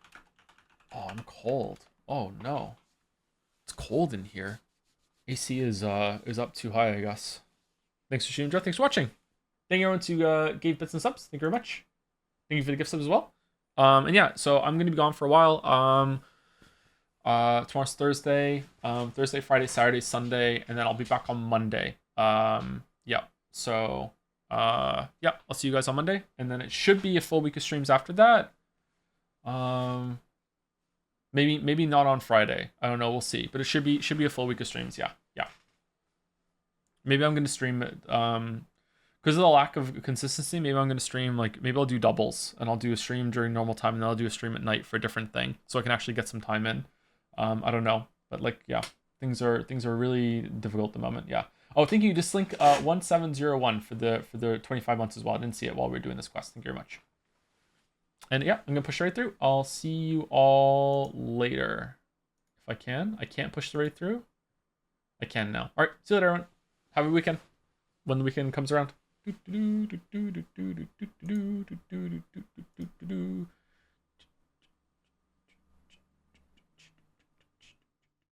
Oh, I'm cold. Oh no. It's cold in here. AC is up too high, I guess. Thanks for shooting, thanks for watching. Thank you everyone who gave bits and subs. Thank you very much. Thank you for the gift subs as well. And yeah, so I'm gonna be gone for a while. Tomorrow's Thursday. Thursday, Friday, Saturday, Sunday, and then I'll be back on Monday. Yeah. So yeah, I'll see you guys on Monday, and then it should be a full week of streams after that. Maybe not on Friday. I don't know. We'll see. But it should be a full week of streams. Yeah. Maybe I'm gonna stream it. Because of the lack of consistency, maybe I'm gonna stream maybe I'll do doubles and I'll do a stream during normal time and then I'll do a stream at night for a different thing, so I can actually get some time in. I don't know, but yeah, things are really difficult at the moment. Yeah. Oh, thank you. Just link 1701 for the 25 months as well. I didn't see it while we were doing this quest. Thank you very much. And yeah, I'm gonna push right through. I'll see you all later if I can. I can't push right through. I can now. All right. See you later, everyone. Have a weekend when the weekend comes around.